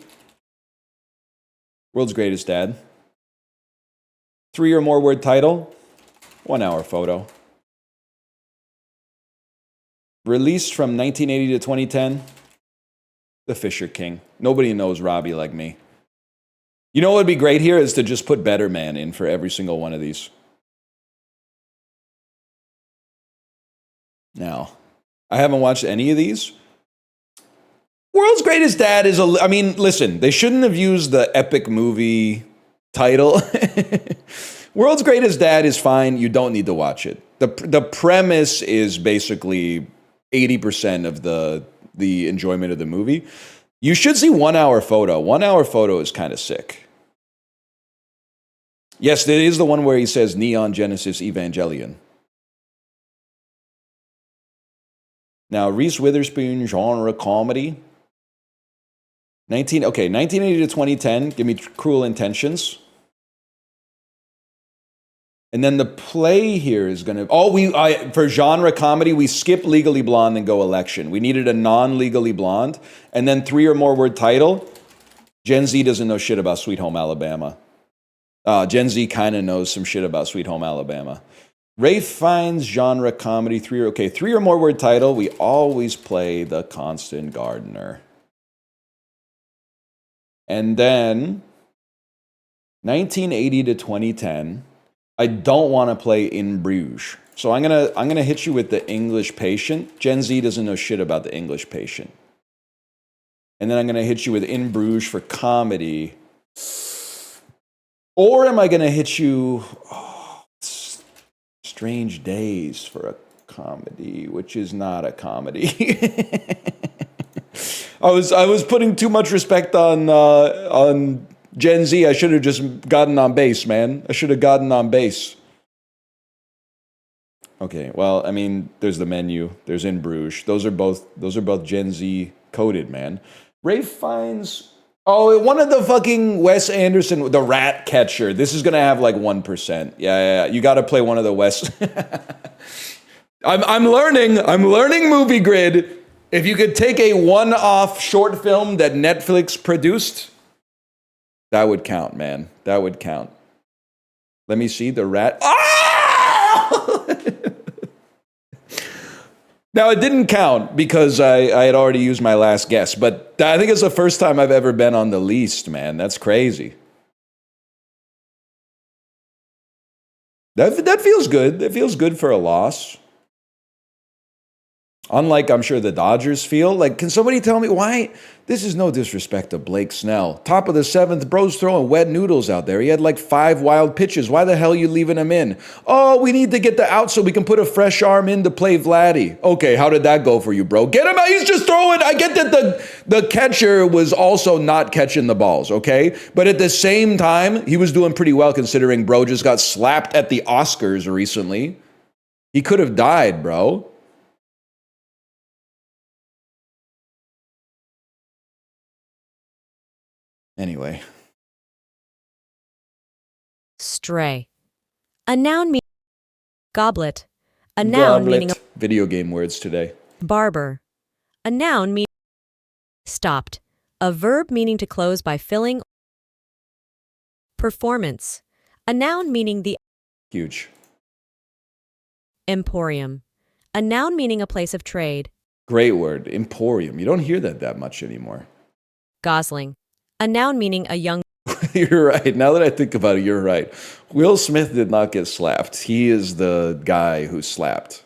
World's Greatest Dad. 3 or more word title. 1 hour photo. Released from 1980 to 2010. The Fisher King. Nobody knows Robbie like me. You know what would be great here is to just put Better Man in for every single one of these. Now, I haven't watched any of these. World's Greatest Dad is I mean, listen, they shouldn't have used the epic movie title. World's Greatest Dad is fine. You don't need to watch it. The premise is basically 80% of the enjoyment of the movie. You should see 1 hour photo. 1 hour photo is kind of sick. Yes, it is the one where he says Neon Genesis Evangelion. Now, Reese Witherspoon, genre comedy. 1980 to 2010, give me Cruel Intentions. And then the play here is going to... for genre comedy, we skip Legally Blonde and go Election. We needed a non-Legally Blonde. And then 3 or more word title. Gen Z doesn't know shit about Sweet Home Alabama. Gen Z kind of knows some shit about Sweet Home Alabama. Rafe Fiennes, genre comedy. 3 or more word title. We always play The Constant Gardener. And then 1980 to 2010... I don't want to play In Bruges. So I'm gonna hit you with The English Patient. Gen Z doesn't know shit about The English Patient. And then I'm gonna hit you with In Bruges for comedy. Or am I gonna hit you Strange Days for a comedy, which is not a comedy. I was putting too much respect on Gen Z. I should have just gotten on base, man. I should have gotten on base. Okay, well, I mean, there's the menu. There's In Bruges. Those are both Gen Z coded, man. Rafe Fiennes. Oh, one of the fucking Wes Anderson, the Rat Catcher. This is gonna have like 1%. Yeah. You got to play one of the Wes. I'm learning. I'm learning movie grid. If you could take a one-off short film that Netflix produced, that would count, man. That would count. Let me see the rat. Ah! Now, it didn't count because I had already used my last guess, but I think it's the first time I've ever been on the least, man. That's crazy. That feels good. That feels good for a loss. Unlike, I'm sure, the Dodgers feel. Like, can somebody tell me why? This is no disrespect to Blake Snell. Top of the seventh, bro's throwing wet noodles out there. He had like 5 wild pitches. Why the hell are you leaving him in? Oh, we need to get the out so we can put a fresh arm in to play Vladdy. Okay, how did that go for you, bro? Get him out. He's just throwing. I get that the catcher was also not catching the balls, okay? But at the same time, he was doing pretty well considering bro just got slapped at the Oscars recently. He could have died, bro. Anyway. Stray. A noun meaning goblet. A noun meaning a video game words today. barber. A noun meaning stopped. A verb meaning to close by filling. Performance. A noun meaning the Huge. emporium. A noun meaning a place of trade. Great word. Emporium. You don't hear that much anymore. Gosling. A noun meaning a young. You're right. Now that I think about it, you're right. Will Smith did not get slapped. He is the guy who slapped.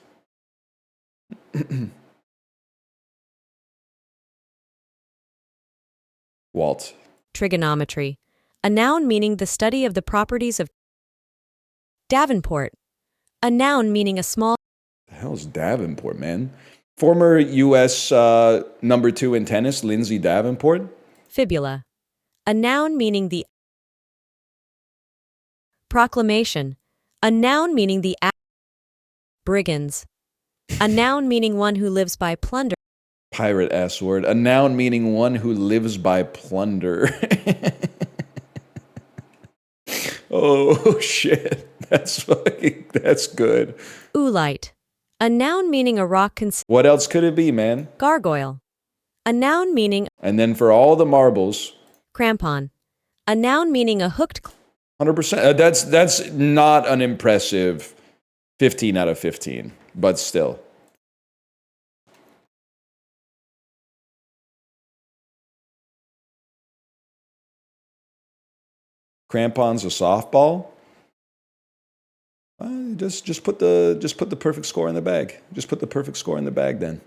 Walt. Trigonometry. A noun meaning the study of the properties of. Davenport. A noun meaning a small. The hell is Davenport, man? Former U.S. number 2 in tennis, Lindsay Davenport. Fibula. A noun meaning the. Proclamation. A noun meaning the. Brigands. A noun meaning one who lives by plunder. Pirate ass word. A noun meaning one who lives by plunder. Oh, shit. That's good. Oolite. A noun meaning a rock. What else could it be, man? Gargoyle. A noun meaning. And then for all the marbles. Crampon. A noun meaning a hooked. 100%. That's not an impressive 15 out of 15, but still. Crampon's a softball. Just put the perfect score in the bag. Just put the perfect score in the bag then.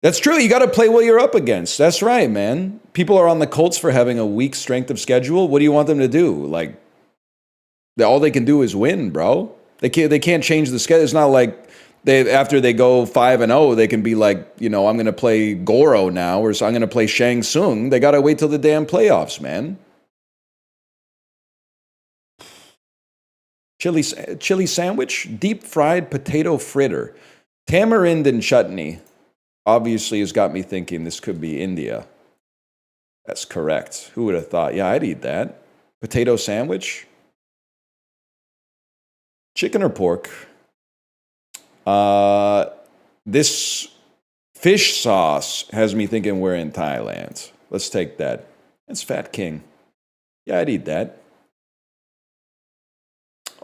That's true. You got to play what you're up against. That's right, man. People are on the Colts for having a weak strength of schedule. What do you want them to do? Like, all they can do is win, bro. They can't change the schedule. It's not like after they go 5-0, they can be like, I'm going to play Goro now, or so I'm going to play Shang Tsung. They got to wait till the damn playoffs, man. Chili sandwich, deep fried potato fritter, tamarind and chutney. Obviously has got me thinking this could be India. That's correct. Who would have thought? Yeah, I'd eat that. Potato sandwich? Chicken or pork? This fish sauce has me thinking we're in Thailand. Let's take that. It's Fat King. Yeah, I'd eat that.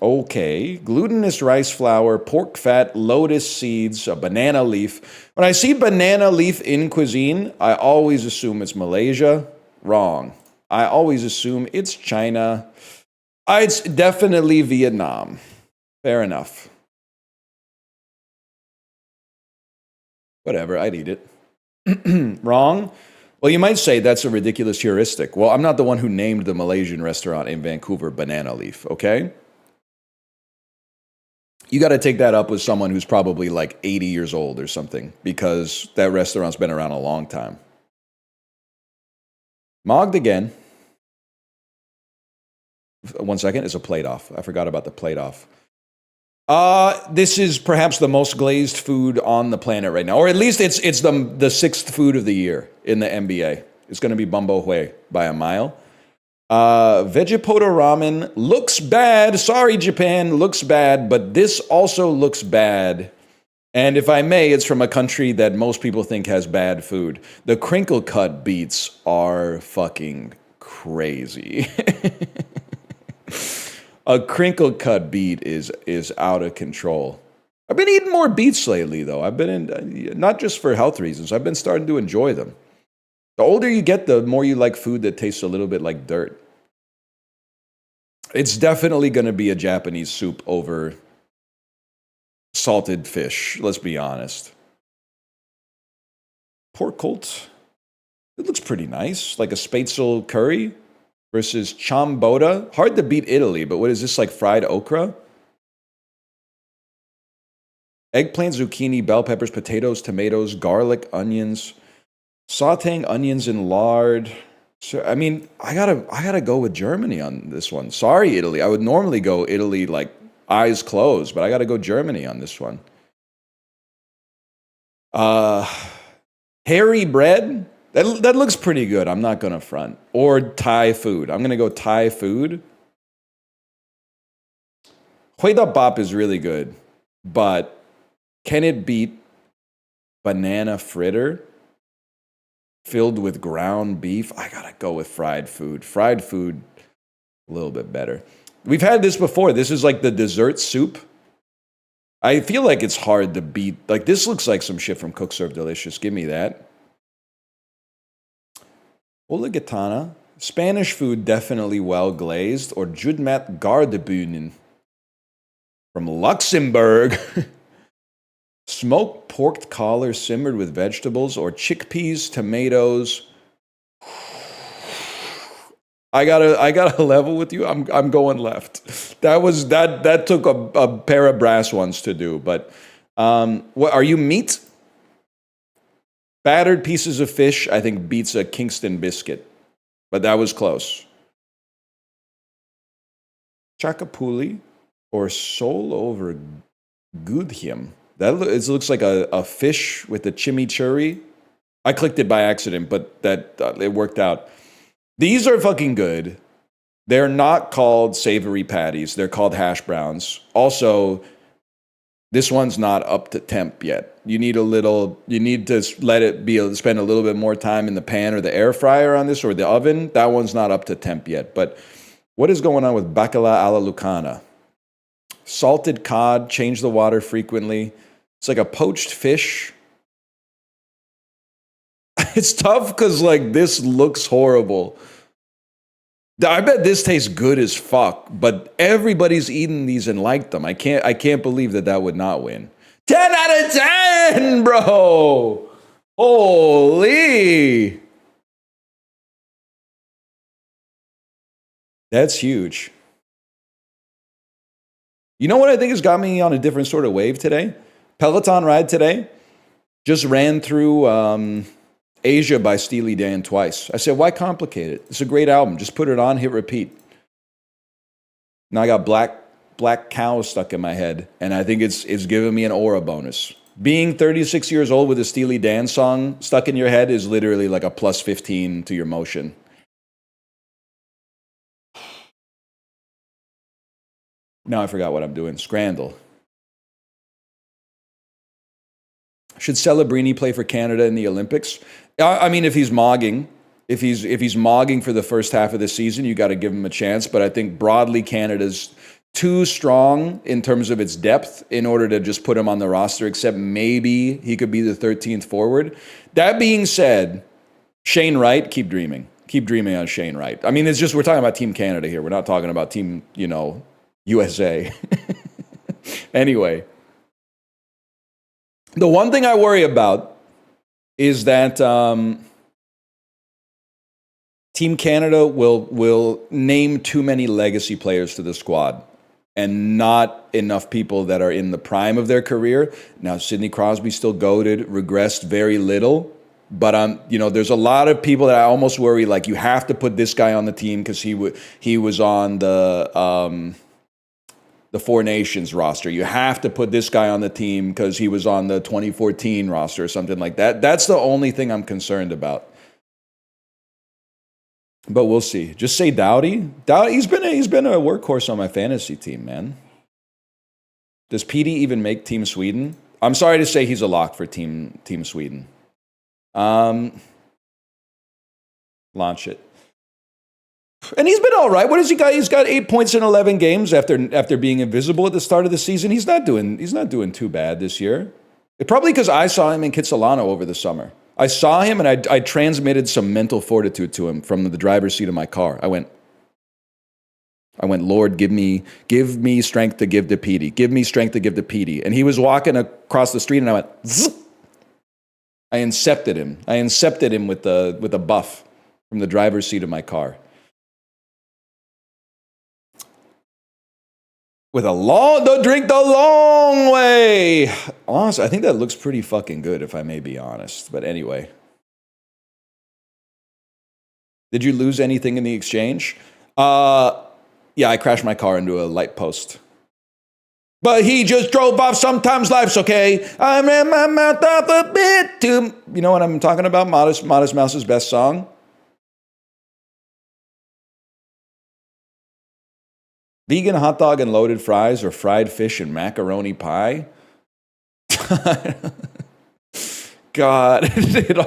Okay, glutinous rice flour, pork fat, lotus seeds, a banana leaf. When I see banana leaf in cuisine, I always assume it's Malaysia. Wrong. I always assume it's China. It's definitely Vietnam. Fair enough. Whatever, I'd eat it. Wrong? Well, you might say that's a ridiculous heuristic. Well, I'm not the one who named the Malaysian restaurant in Vancouver Banana Leaf, okay? You got to take that up with someone who's probably like 80 years old or something, because that restaurant's been around a long time. Mogged again. 1 second, it's a plate off. I forgot about the plate off. This is perhaps the most glazed food on the planet right now, or at least it's the 6th food of the year in the NBA. It's going to be Bumbo Hue by a mile. Vegepoto ramen looks bad. Sorry, Japan, looks bad, but this also looks bad. And if I may, it's from a country that most people think has bad food. The crinkle cut beets are fucking crazy. A crinkle cut beet is out of control. I've been eating more beets lately, though. I've been not just for health reasons. I've been starting to enjoy them. The older you get, the more you like food that tastes a little bit like dirt. It's definitely going to be a Japanese soup over salted fish, let's be honest. Pork colt. It looks pretty nice. Like a spätzle curry versus chamboda. Hard to beat Italy, but what is this, like fried okra? Eggplant, zucchini, bell peppers, potatoes, tomatoes, garlic, onions. Sauteing onions in lard. So, I mean, I gotta go with Germany on this one. Sorry, Italy. I would normally go Italy like eyes closed, but I gotta go Germany on this one. Hairy bread. That looks pretty good. I'm not gonna front. Or Thai food. I'm gonna go Thai food. Hoi da bop is really good, but can it beat banana fritter filled with ground beef? I gotta go with fried food. Fried food, a little bit better. We've had this before. This is like the dessert soup. I feel like it's hard to beat. Like, this looks like some shit from Cook Serve Delicious. Give me that. Oligatana. Spanish food, definitely well glazed. Or Judmat Gardebühnen from Luxembourg. Smoked pork collar simmered with vegetables or chickpeas, tomatoes. I gotta level with you. I'm going left. That took a pair of brass ones to do. But what are you, meat? Battered pieces of fish, I think, beats a Kingston biscuit, but that was close. Chakapuli or sole over gudhiem. It looks like a fish with a chimichurri. I clicked it by accident, but that it worked out. These are fucking good. They're not called savory patties. They're called hash browns. Also, this one's not up to temp yet. You need to let it spend a little bit more time in the pan or the air fryer on this or the oven. That one's not up to temp yet. But what is going on with bacala alla lucana? Salted cod, change the water frequently. It's like a poached fish. It's tough because like this looks horrible. I bet this tastes good as fuck, but everybody's eaten these and liked them. I can't believe that would not win. 10 out of 10, bro! Holy! That's huge. You know what I think has got me on a different sort of wave today? Peloton ride today. Just ran through Asia by Steely Dan twice. I said, why complicate it? It's a great album. Just put it on, hit repeat. Now I got Black Cow stuck in my head, and I think it's giving me an aura bonus. Being 36 years old with a Steely Dan song stuck in your head is literally like a plus 15 to your motion. Now I forgot what I'm doing. Scrandle. Should Celebrini play for Canada in the Olympics? I mean, if he's mogging for the first half of the season, you got to give him a chance. But I think broadly, Canada's too strong in terms of its depth in order to just put him on the roster, except maybe he could be the 13th forward. That being said, Shane Wright, keep dreaming. Keep dreaming on Shane Wright. I mean, it's just, we're talking about Team Canada here. We're not talking about Team, USA. Anyway, the one thing I worry about is that Team Canada will name too many legacy players to the squad and not enough people that are in the prime of their career. Now, Sidney Crosby still goated, regressed very little. But there's a lot of people that I almost worry, like, you have to put this guy on the team because he was on the Four Nations roster. You have to put this guy on the team because he was on the 2014 roster or something like that. That's the only thing I'm concerned about. But we'll see. Just say Dowdy. Dowdy, he's been a workhorse on my fantasy team, man. Does PD even make Team Sweden? I'm sorry to say he's a lock for Team Sweden. Launch it. And he's been all right. What has he got? He's got 8 points in 11 games after being invisible at the start of the season. He's not doing too bad this year. Probably because I saw him in Kitsilano over the summer. I saw him and I transmitted some mental fortitude to him from the driver's seat of my car. I went, Lord, give me strength to give to Petey. Give me strength to give to Petey. And he was walking across the street and I went, zzz. I incepted him. I incepted him with a buff from the driver's seat of my car. Drink the long way. Honestly, I think that looks pretty fucking good, if I may be honest. But anyway. Did you lose anything in the exchange? Yeah, I crashed my car into a light post. But he just drove off. Sometimes life's okay. I ran my mouth off a bit too. You know what I'm talking about? Modest Mouse's best song. Vegan hot dog and loaded fries or fried fish and macaroni pie? God, it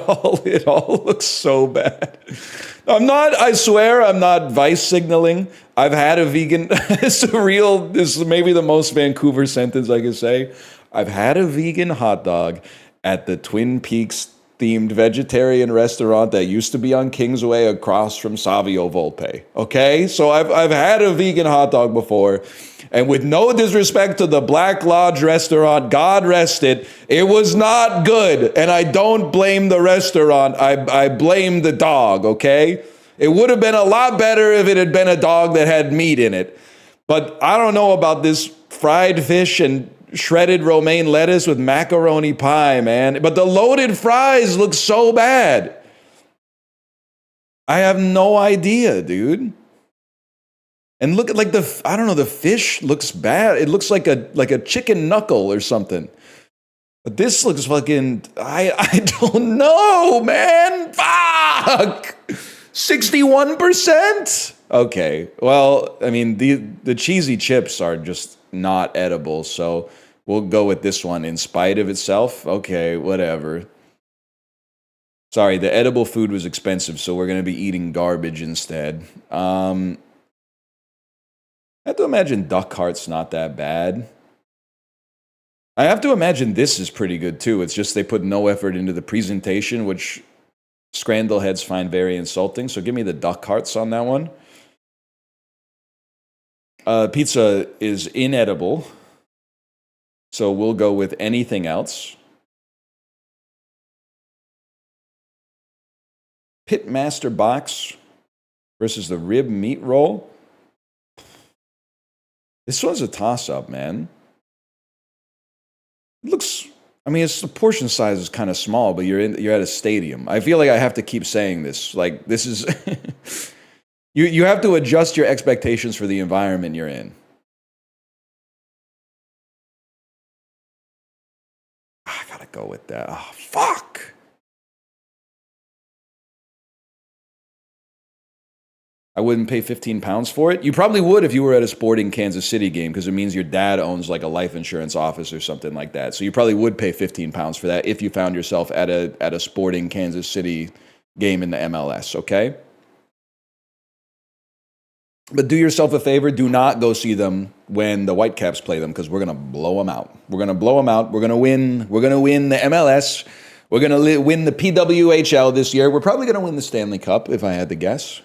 all looks so bad. I swear I'm not vice signaling. I've had a vegan, this is maybe the most Vancouver sentence I can say. I've had a vegan hot dog at the Twin Peaks themed vegetarian restaurant that used to be on Kingsway across from Savio Volpe. Okay? So I've had a vegan hot dog before, and with no disrespect to the Black Lodge restaurant, God rest it, it was not good. And I don't blame the restaurant, I blame the dog, okay? It would have been a lot better if it had been a dog that had meat in it. But I don't know about this fried fish and shredded romaine lettuce with macaroni pie, man. But the loaded fries look so bad. I have no idea, dude. And look at the fish looks bad. It looks like a chicken knuckle or something. But this looks fucking, I don't know, man. Fuck. 61%? Okay. Well, I mean, the cheesy chips are just not edible, so we'll go with this one in spite of itself. Okay, whatever. Sorry, the edible food was expensive, so we're going to be eating garbage instead. I have to imagine duck heart's not that bad. I have to imagine this is pretty good too. It's just they put no effort into the presentation, which Scrandle heads find very insulting. So give me the duck hearts on that one. Pizza is inedible, so we'll go with anything else. Pitmaster box versus the rib meat roll. This one's a toss-up, man. It looks, I mean, the portion size is kind of small, but you're at a stadium. I feel like I have to keep saying this. Like, this is... You have to adjust your expectations for the environment you're in. I gotta go with that. Oh, fuck. I wouldn't pay 15 pounds for it. You probably would if you were at a Sporting Kansas City game, because it means your dad owns like a life insurance office or something like that. So you probably would pay 15 pounds for that if you found yourself at a Sporting Kansas City game in the MLS, okay? But do yourself a favor, do not go see them when the Whitecaps play them, because we're going to blow them out. We're going to blow them out. We're going to win. We're going to win the MLS. We're going to win the PWHL this year. We're probably going to win the Stanley Cup, if I had to guess.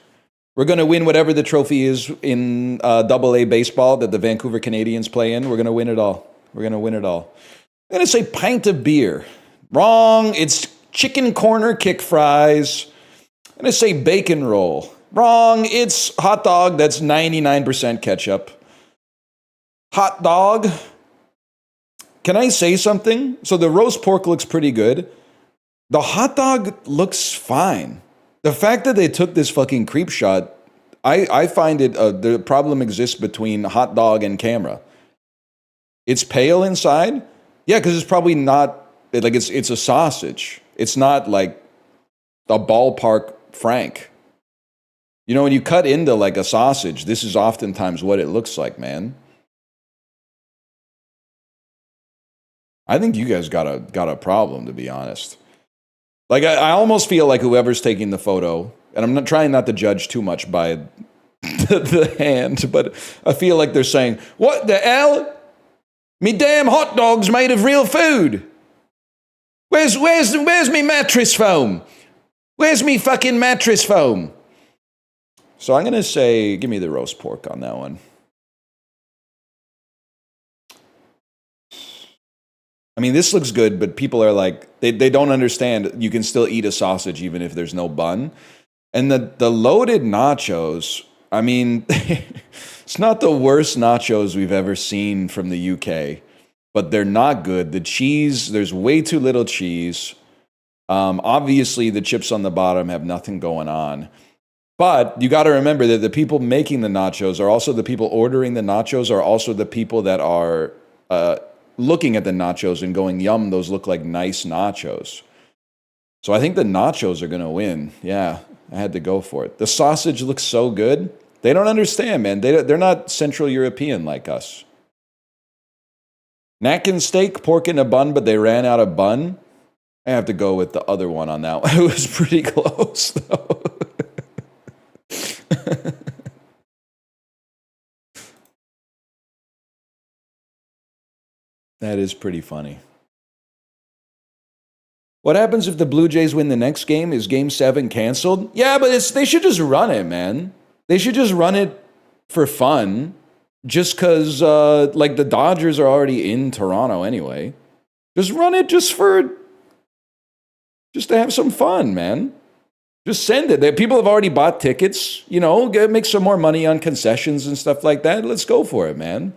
We're going to win whatever the trophy is in AA baseball that the Vancouver Canadians play in. We're going to win it all. We're going to win it all. I'm going to say pint of beer. Wrong. It's chicken corner kick fries. I'm going to say bacon roll. Wrong. It's hot dog that's 99% ketchup. Hot dog. Can I say something? So the roast pork looks pretty good. The hot dog looks fine. The fact that they took this fucking creep shot, I find it, the problem exists between hot dog and camera. It's pale inside. Yeah, because it's probably not, like it's a sausage. It's not like a ballpark Frank. You know, when you cut into like a sausage, this is oftentimes what it looks like, man. I think you guys got a problem, to be honest. Like, I almost feel like whoever's taking the photo, and I'm not trying not to judge too much by the hand, but I feel like they're saying, "What the hell? Me damn hot dog's made of real food. Where's me mattress foam? Where's me fucking mattress foam?" So I'm gonna say, give me the roast pork on that one. I mean, this looks good, but people are like, they don't understand you can still eat a sausage even if there's no bun. And the loaded nachos, I mean, it's not the worst nachos we've ever seen from the UK, but they're not good. The cheese, there's way too little cheese. Obviously, the chips on the bottom have nothing going on. But you got to remember that the people making the nachos are also the people ordering the nachos, are also the people that are looking at the nachos and going, "Yum, those look like nice nachos." So I think the nachos are going to win. Yeah, I had to go for it. The sausage looks so good. They don't understand, man. They're not Central European like us. Natkin steak, pork in a bun, but they ran out of bun. I have to go with the other one on that one. It was pretty close, though. That is pretty funny. What happens if the Blue Jays win the next game? Is Game 7 canceled? Yeah, but they should just run it, man. They should just run it for fun. Just because, like, the Dodgers are already in Toronto anyway. Just run it just to have some fun, man. Just send it. People have already bought tickets. You know, make some more money on concessions and stuff like that. Let's go for it, man.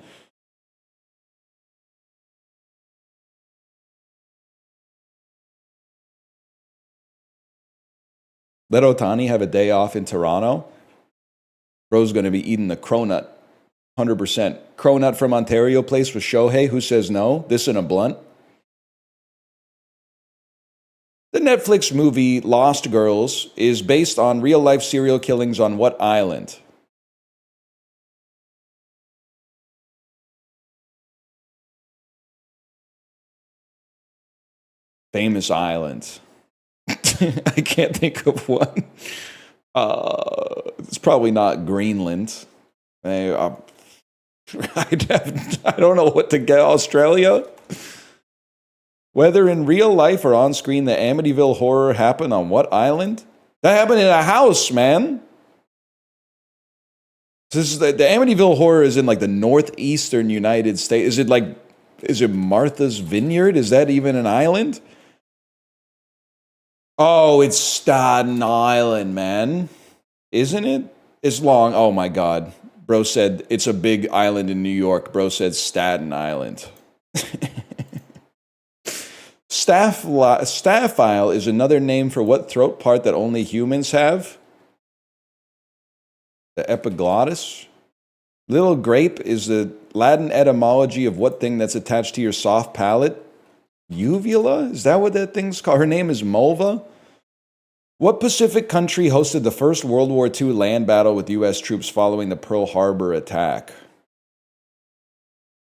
Let Otani have a day off in Toronto. Bro's going to be eating the cronut. 100%. Cronut from Ontario place with Shohei. Who says no? This in a blunt. The Netflix movie Lost Girls is based on real-life serial killings on what island? Famous island. I can't think of one. It's probably not Greenland. I don't know what to get. Australia? Whether in real life or on screen, the Amityville horror happened on what island? That happened in a house, man. This is the Amityville horror is in like the northeastern United States. Is it Martha's Vineyard? Is that even an island? Oh, it's Staten Island, man. Isn't it? It's long. Oh my God. Bro said it's a big island in New York. Bro said Staten Island. Staphyle is another name for what throat part that only humans have? The epiglottis. Little grape is the Latin etymology of what thing that's attached to your soft palate? Uvula? Is that what that thing's called? Her name is Mulva? What Pacific country hosted the first World War II land battle with U.S. troops following the Pearl Harbor attack?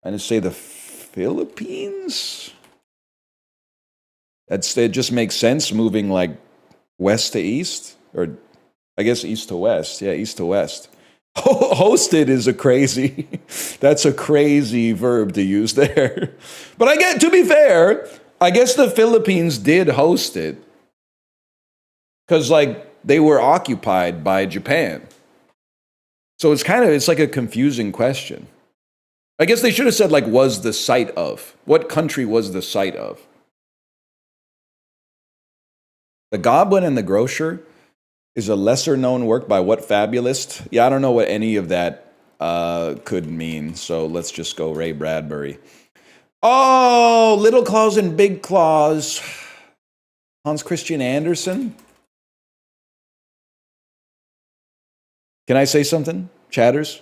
I didn't say the Philippines? It just makes sense moving like west to east, or I guess east to west. Yeah, east to west. Hosted is that's a crazy verb to use there. But to be fair, I guess the Philippines did host it. Because they were occupied by Japan. So it's like a confusing question. I guess they should have said was the site of. What country was the site of? The Goblin and the Grocer is a lesser known work by what fabulist? Yeah, I don't know what any of that could mean. So let's just go Ray Bradbury. Oh, Little Claus and Big Claus. Hans Christian Andersen. Can I say something, chatters?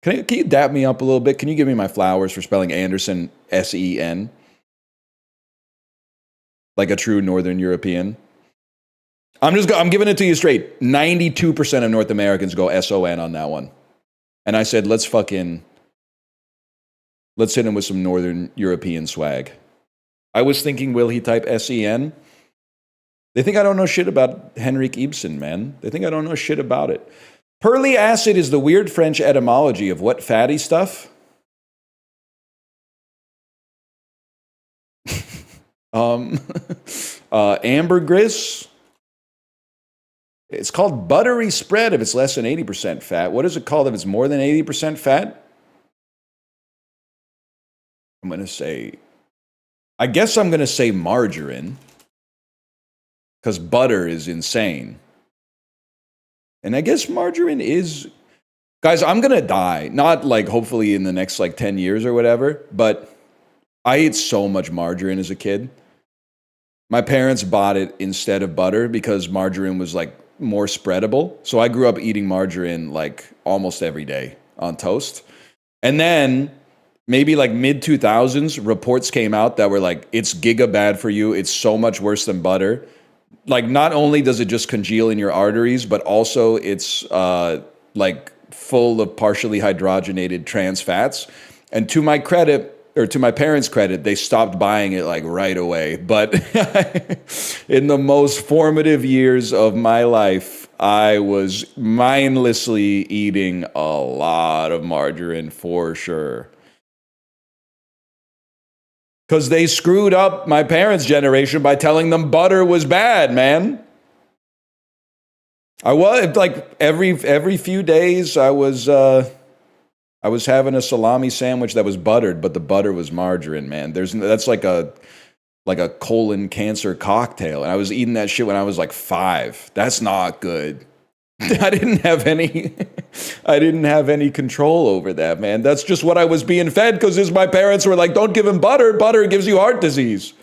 Can you dap me up a little bit? Can you give me my flowers for spelling Anderson S-E-N? Like a true Northern European. I'm giving it to you straight. 92% of North Americans go SON on that one. And I said, let's hit him with some Northern European swag. I was thinking, will he type SEN? They think I don't know shit about Henrik Ibsen, man. They think I don't know shit about it. Pearly acid is the weird French etymology of what fatty stuff? Ambergris. It's called buttery spread if it's less than 80% fat. What is it called if it's more than 80% fat? I guess I'm going to say margarine. Because butter is insane. And I guess margarine is... Guys, I'm going to die. Not like hopefully in the next like 10 years or whatever. But I ate so much margarine as a kid. My parents bought it instead of butter because margarine was like more spreadable. So I grew up eating margarine like almost every day on toast. And then maybe like mid 2000s, reports came out that were like, it's giga bad for you. It's so much worse than butter. Like not only does it just congeal in your arteries, but also it's like full of partially hydrogenated trans fats. And to my credit, or to my parents' credit, they stopped buying it like right away. But in the most formative years of my life, I was mindlessly eating a lot of margarine for sure. Because they screwed up my parents' generation by telling them butter was bad, man. I was like every few days I was having a salami sandwich that was buttered, but the butter was margarine, man. That's like a colon cancer cocktail. And I was eating that shit when I was like 5. That's not good. I didn't have any control over that, man. That's just what I was being fed because my parents were like, don't give him butter. Butter gives you heart disease.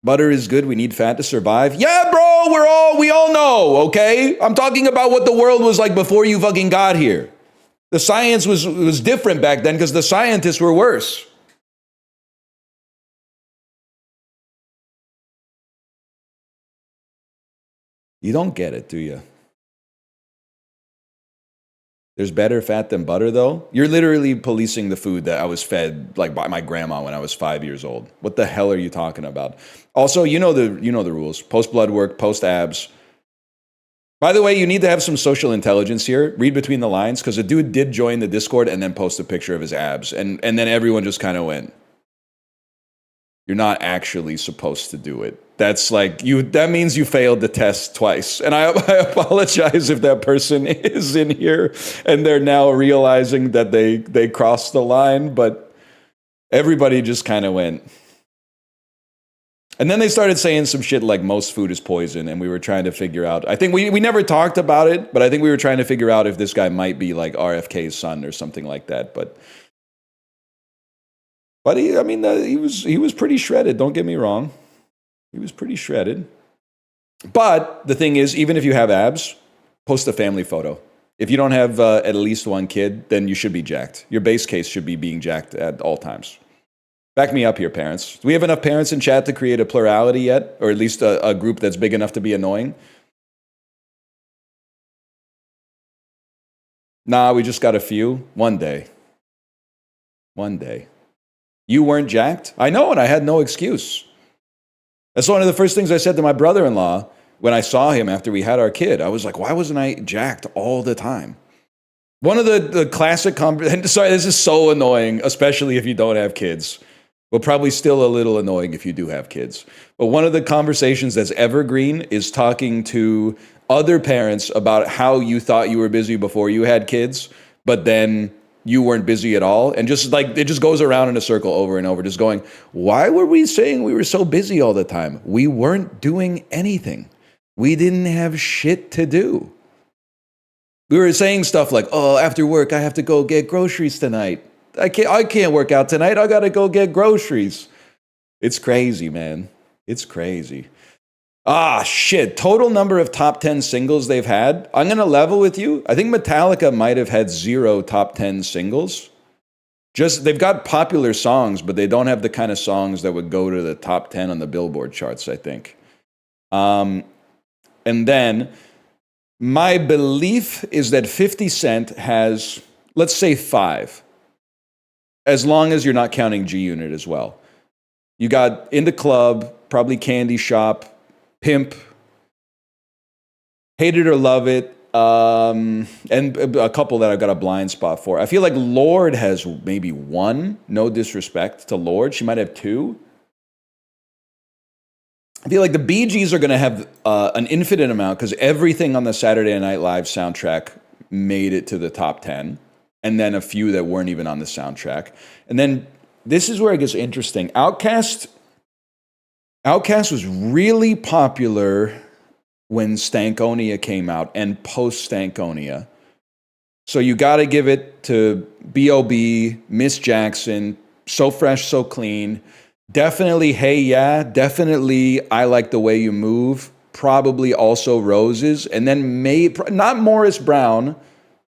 Butter is good. We need fat to survive. Yeah, bro, we all know, okay? I'm talking about what the world was like before you fucking got here. The science was different back then because the scientists were worse. You don't get it, do you? There's better fat than butter, though. You're literally policing the food that I was fed like by my grandma when I was 5 years old. What the hell are you talking about? Also, you know the rules. Post blood work, post abs. By the way, you need to have some social intelligence here. Read between the lines because a dude did join the Discord and then post a picture of his abs, and then everyone just kind of went, "You're not actually supposed to do it." That's like that means you failed the test twice. And I apologize if that person is in here and they're now realizing that they crossed the line, but everybody just kind of went. And then they started saying some shit like most food is poison, and we were trying to figure out, I think we never talked about it, but I think we were trying to figure out if this guy might be like RFK's son or something like that, but he was pretty shredded, don't get me wrong. He was pretty shredded. But the thing is, even if you have abs, post a family photo. If you don't have at least one kid, then you should be jacked. Your base case should be being jacked at all times. Back me up here, parents. Do we have enough parents in chat to create a plurality yet? Or at least a group that's big enough to be annoying? Nah, we just got a few. One day. You weren't jacked? I know, and I had no excuse. That's one of the first things I said to my brother-in-law when I saw him after we had our kid. I was like, why wasn't I jacked all the time? One of the classic sorry, this is so annoying, especially if you don't have kids. Well, probably still a little annoying if you do have kids. But one of the conversations that's evergreen is talking to other parents about how you thought you were busy before you had kids, but then you weren't busy at all. And just like, it just goes around in a circle over and over, just going, why were we saying we were so busy all the time? We weren't doing anything. We didn't have shit to do. We were saying stuff like, oh, after work, I have to go get groceries tonight. I can't work out tonight. I got to go get groceries. It's crazy, man. It's crazy. Ah, shit. Total number of top 10 singles they've had. I'm going to level with you. I think Metallica might have had 0 top 10 singles. Just they've got popular songs, but they don't have the kind of songs that would go to the top 10 on the Billboard charts, I think. And then my belief is that 50 Cent has, let's say 5, as long as you're not counting G Unit as well. You got In the Club, probably Candy Shop, Pimp, Hate It or Love It, and a couple that I've got a blind spot for. I feel like Lorde has maybe 1. No disrespect to Lorde. She might have 2. I feel like the Bee Gees are going to have an infinite amount because everything on the Saturday Night Live soundtrack made it to the top 10. And then a few that weren't even on the soundtrack. And then this is where it gets interesting. Outkast was really popular when Stankonia came out and post Stankonia. So you got to give it to B.O.B., Miss Jackson, So Fresh, So Clean. Definitely Hey Ya. Definitely I Like the Way You Move. Probably also Roses. And then not Morris Brown.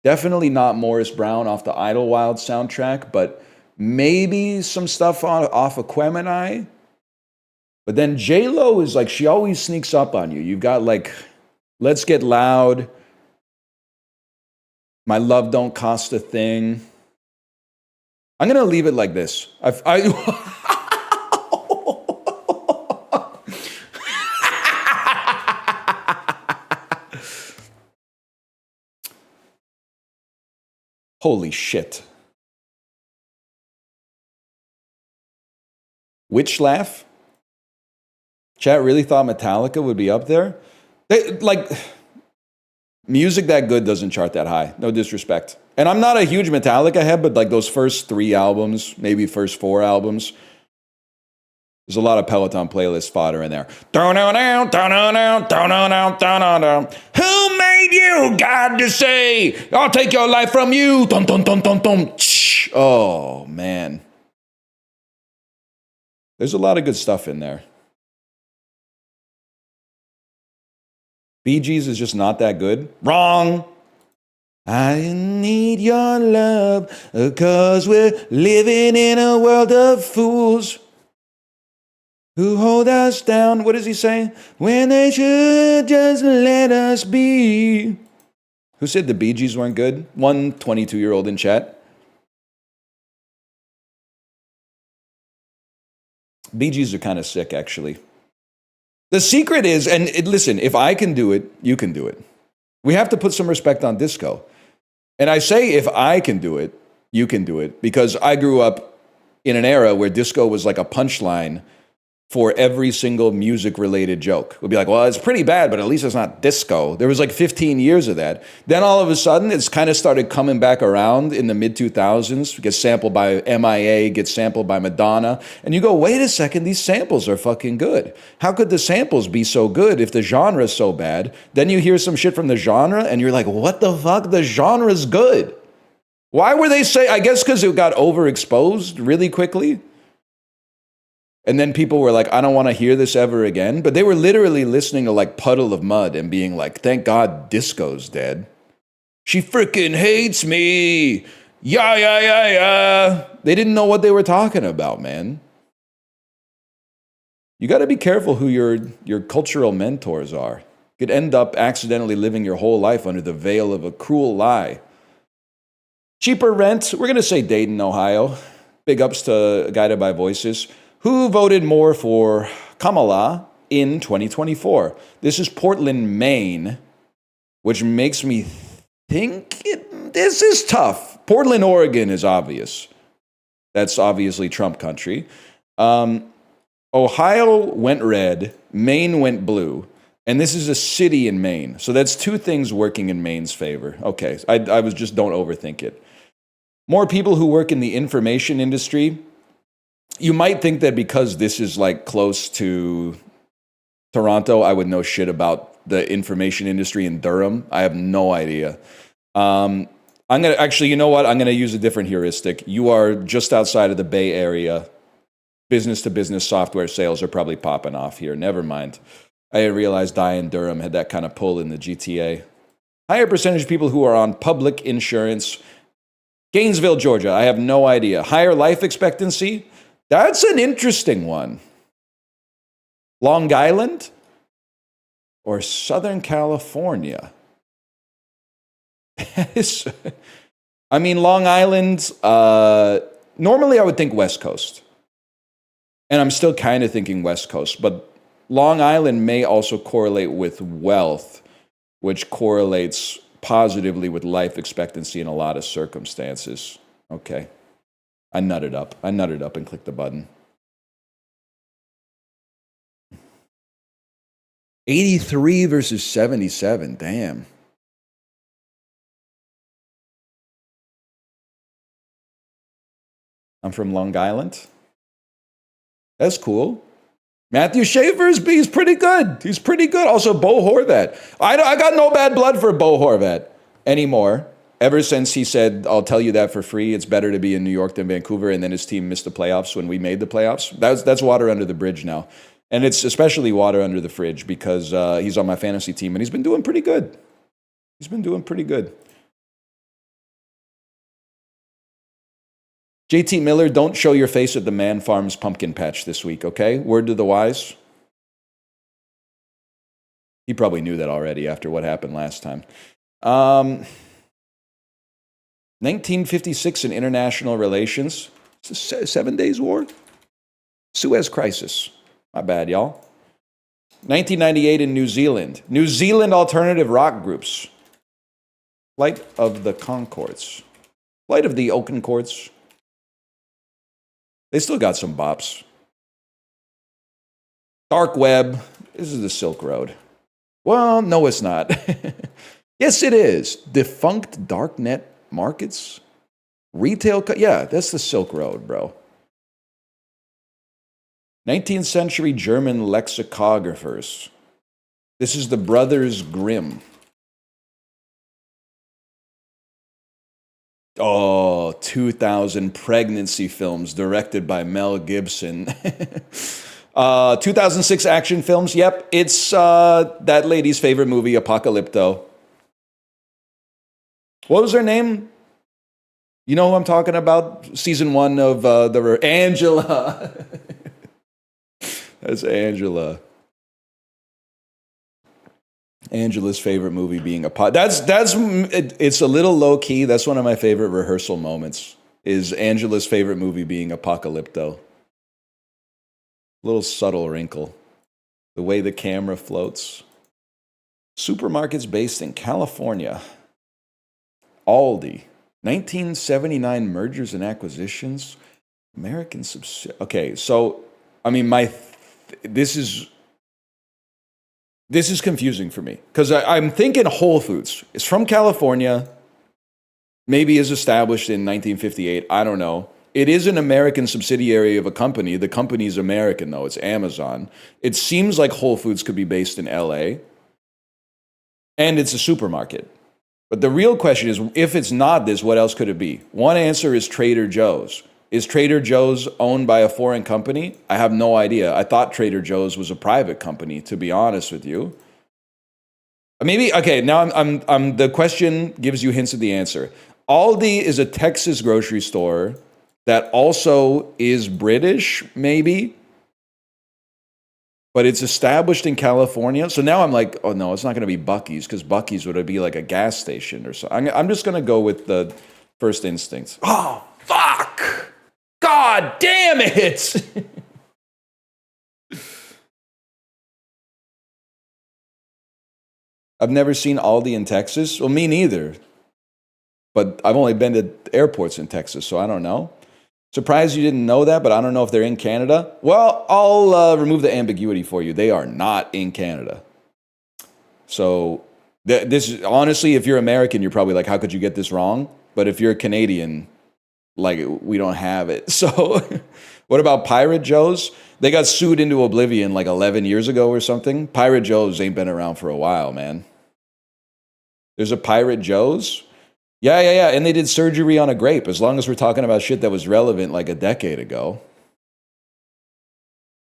Definitely not Morris Brown off the Idlewild soundtrack, but maybe some stuff off of Quemini. But then J-Lo is like, she always sneaks up on you. You've got like, Let's Get Loud, My Love Don't Cost a Thing. I'm going to leave it like this. Holy shit. Witch Laugh? Chat really thought Metallica would be up there? Music that good doesn't chart that high. No disrespect. And I'm not a huge Metallica head, but like those first 3 albums, maybe first 4 albums, there's a lot of Peloton playlist fodder in there. Who made you? God to say, I'll take your life from you. Dun, dun, dun, dun, dun. Oh, man. There's a lot of good stuff in there. Bee Gees is just not that good. Wrong. I need your love, 'cause we're living in a world of fools who hold us down. What does he say? When they should just let us be. Who said the Bee Gees weren't good? One 22-year-old in chat. Bee Gees are kind of sick, actually. The secret is, listen, if I can do it, you can do it. We have to put some respect on disco. And I say if I can do it, you can do it, because I grew up in an era where disco was like a punchline for every single music-related joke. We'd be like, well, it's pretty bad, but at least it's not disco. There was like 15 years of that. Then all of a sudden, it's kind of started coming back around in the mid-2000s. Gets sampled by MIA, gets sampled by Madonna. And you go, wait a second, these samples are fucking good. How could the samples be so good if the genre is so bad? Then you hear some shit from the genre, and you're like, what the fuck? The genre's good. Why were they say? I guess because it got overexposed really quickly. And then people were like, I don't want to hear this ever again. But they were literally listening to like Puddle of Mud and being like, thank God disco's dead. She freaking hates me. Yeah, yeah, yeah, yeah. They didn't know what they were talking about, man. You got to be careful who your cultural mentors are. You could end up accidentally living your whole life under the veil of a cruel lie. Cheaper rent. We're going to say Dayton, Ohio. Big ups to Guided by Voices. Who voted more for Kamala in 2024? This is Portland, Maine, which makes me think this is tough. Portland, Oregon is obvious. That's obviously Trump country. Ohio went red, Maine went blue, and this is a city in Maine. So that's 2 things working in Maine's favor. Okay, I was just don't overthink it. More people who work in the information industry. You might think that because this is like close to Toronto, I would know shit about the information industry in Durham. I have no idea. I'm going to actually, you know what? I'm going to use a different heuristic. You are just outside of the Bay Area. Business to business software sales are probably popping off here. Never mind. I didn't realize Diane Durham had that kind of pull in the GTA. Higher percentage of people who are on public insurance. Gainesville, Georgia. I have no idea. Higher life expectancy? That's an interesting one. Long Island or Southern California? I mean, Long Island, normally I would think West Coast. And I'm still kind of thinking West Coast, but Long Island may also correlate with wealth, which correlates positively with life expectancy in a lot of circumstances. Okay. I nutted up and clicked the button. 83 versus 77. Damn. I'm from Long Island. That's cool. Matthew Schaefer's he's pretty good. He's pretty good. Also, Bo Horvat. I got no bad blood for Bo Horvat anymore. Ever since he said, I'll tell you that for free, it's better to be in New York than Vancouver, and then his team missed the playoffs when we made the playoffs. That's water under the bridge now. And it's especially water under the fridge because he's on my fantasy team, and he's been doing pretty good. He's been doing pretty good. JT Miller, don't show your face at the Man Farms pumpkin patch this week, okay? Word to the wise. He probably knew that already after what happened last time. 1956 in international relations. It's a 7 Days War. Suez Crisis. My bad, y'all. 1998 in New Zealand. New Zealand alternative rock groups. Flight of the Conchords. Flight of the Oakenchords. They still got some bops. Dark web. This is the Silk Road. Well, no, it's not. Yes, it is. Defunct darknet markets. Retail. Yeah, that's the Silk Road, bro. 19th century German lexicographers. This is the Brothers Grimm. Oh, 2000 pregnancy films directed by Mel Gibson. 2006 action films. Yep, it's that lady's favorite movie, Apocalypto. What was her name? You know who I'm talking about? Season 1 of Angela. That's Angela. Angela's favorite movie being it's a little low key. That's one of my favorite rehearsal moments. Is Angela's favorite movie being Apocalypto? Little subtle wrinkle. The way the camera floats. Supermarkets based in California. Aldi. 1979 mergers and acquisitions. American subsidiary. Okay, so I mean this is confusing for me because I'm thinking Whole Foods. It's from California, maybe is established in 1958. I don't know. It is an American subsidiary of a company. The company's American, though. It's Amazon. It seems like Whole Foods could be based in LA. And it's a supermarket. But the real question is, if it's not this, what else could it be? One answer is Trader Joe's. Is Trader Joe's owned by a foreign company? I have no idea. I thought Trader Joe's was a private company, to be honest with you. Maybe, okay, now I'm the question gives you hints of the answer. Aldi is a Texas grocery store that also is British, maybe, but it's established in California. So now I'm like, oh no, it's not going to be Buc-ee's because Buc-ee's would be like a gas station or something. I'm just going to go with the first instinct. Oh, fuck! God damn it! I've never seen Aldi in Texas. Well, me neither. But I've only been to airports in Texas, so I don't know. Surprised you didn't know that, but I don't know if they're in Canada. Well, I'll remove the ambiguity for you. They are not in Canada. So this is, honestly, if you're American, you're probably like, how could you get this wrong? But if you're Canadian, like, we don't have it. So what about Pirate Joe's? They got sued into oblivion like 11 years ago or something. Pirate Joe's ain't been around for a while, man. There's a Pirate Joe's? Yeah. And they did surgery on a grape, as long as we're talking about shit that was relevant like a decade ago.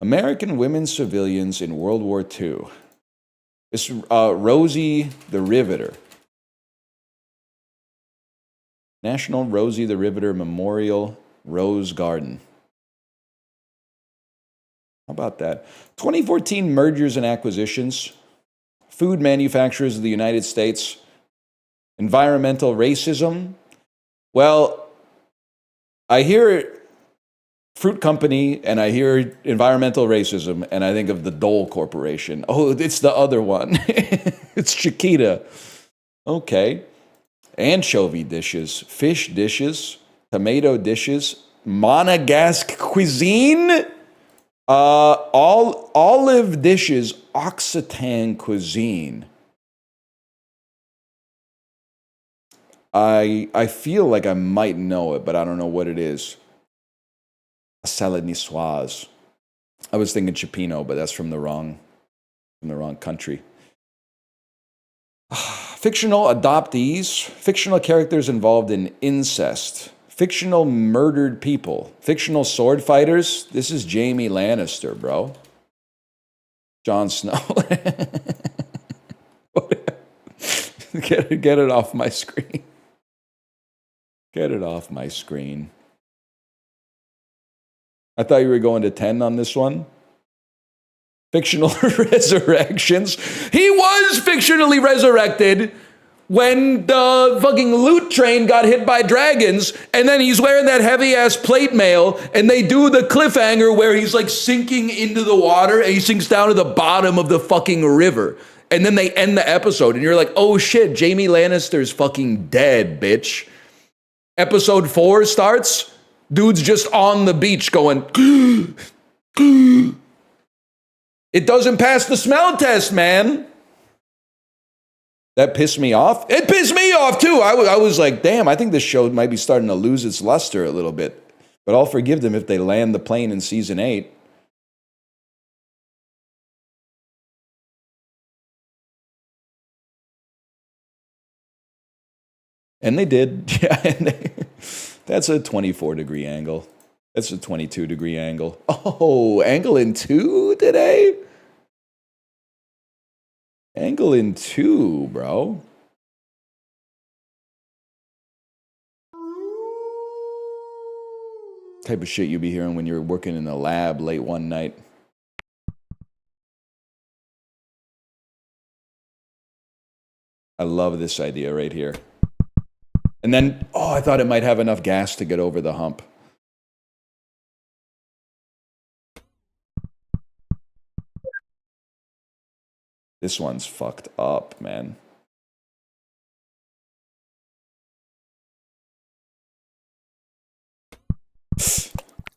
American women civilians in World War II. It's Rosie the Riveter. National Rosie the Riveter Memorial Rose Garden. How about that? 2014 mergers and acquisitions. Food manufacturers of the United States. Environmental racism. Well, I hear fruit company and I hear environmental racism and I think of the Dole Corporation. Oh, it's the other one. It's Chiquita. Okay. Anchovy dishes, fish dishes, tomato dishes, Monegasque cuisine, all olive dishes, Occitan cuisine. I feel like I might know it, but I don't know what it is. Salad niçoise. I was thinking Cioppino, but that's from the wrong country. Fictional adoptees, fictional characters involved in incest, fictional murdered people, fictional sword fighters. This is Jaime Lannister, bro. Jon Snow. Get it off my screen. Get it off my screen. I thought you were going to 10 on this one. Fictional resurrections. He was fictionally resurrected when the fucking loot train got hit by dragons, and then he's wearing that heavy-ass plate mail, and they do the cliffhanger where he's like sinking into the water, and he sinks down to the bottom of the fucking river. And then they end the episode, and you're like, oh shit, Jaime Lannister's fucking dead, bitch. Episode 4 starts, dude's just on the beach going, it doesn't pass the smell test, man. That pissed me off. It pissed me off, too. I was like, damn, I think this show might be starting to lose its luster a little bit. But I'll forgive them if they land the plane in season 8. And they did. Yeah, that's a 24-degree angle. That's a 22-degree angle. Oh, angle in 2 today? Angle in 2, bro. Type of shit you be hearing when you're working in the lab late one night. I love this idea right here. And then, oh, I thought it might have enough gas to get over the hump. This one's fucked up, man.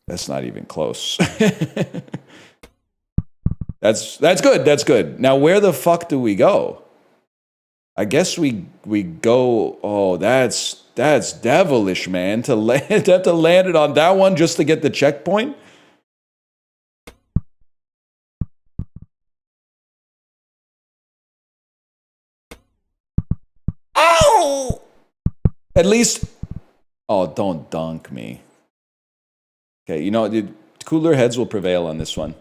That's not even close. That's good. That's good. Now, where the fuck do we go? I guess we go. Oh, that's devilish, man. To have to land it on that one just to get the checkpoint. Ow! At least. Oh, don't dunk me. Okay, you know, dude, cooler heads will prevail on this one.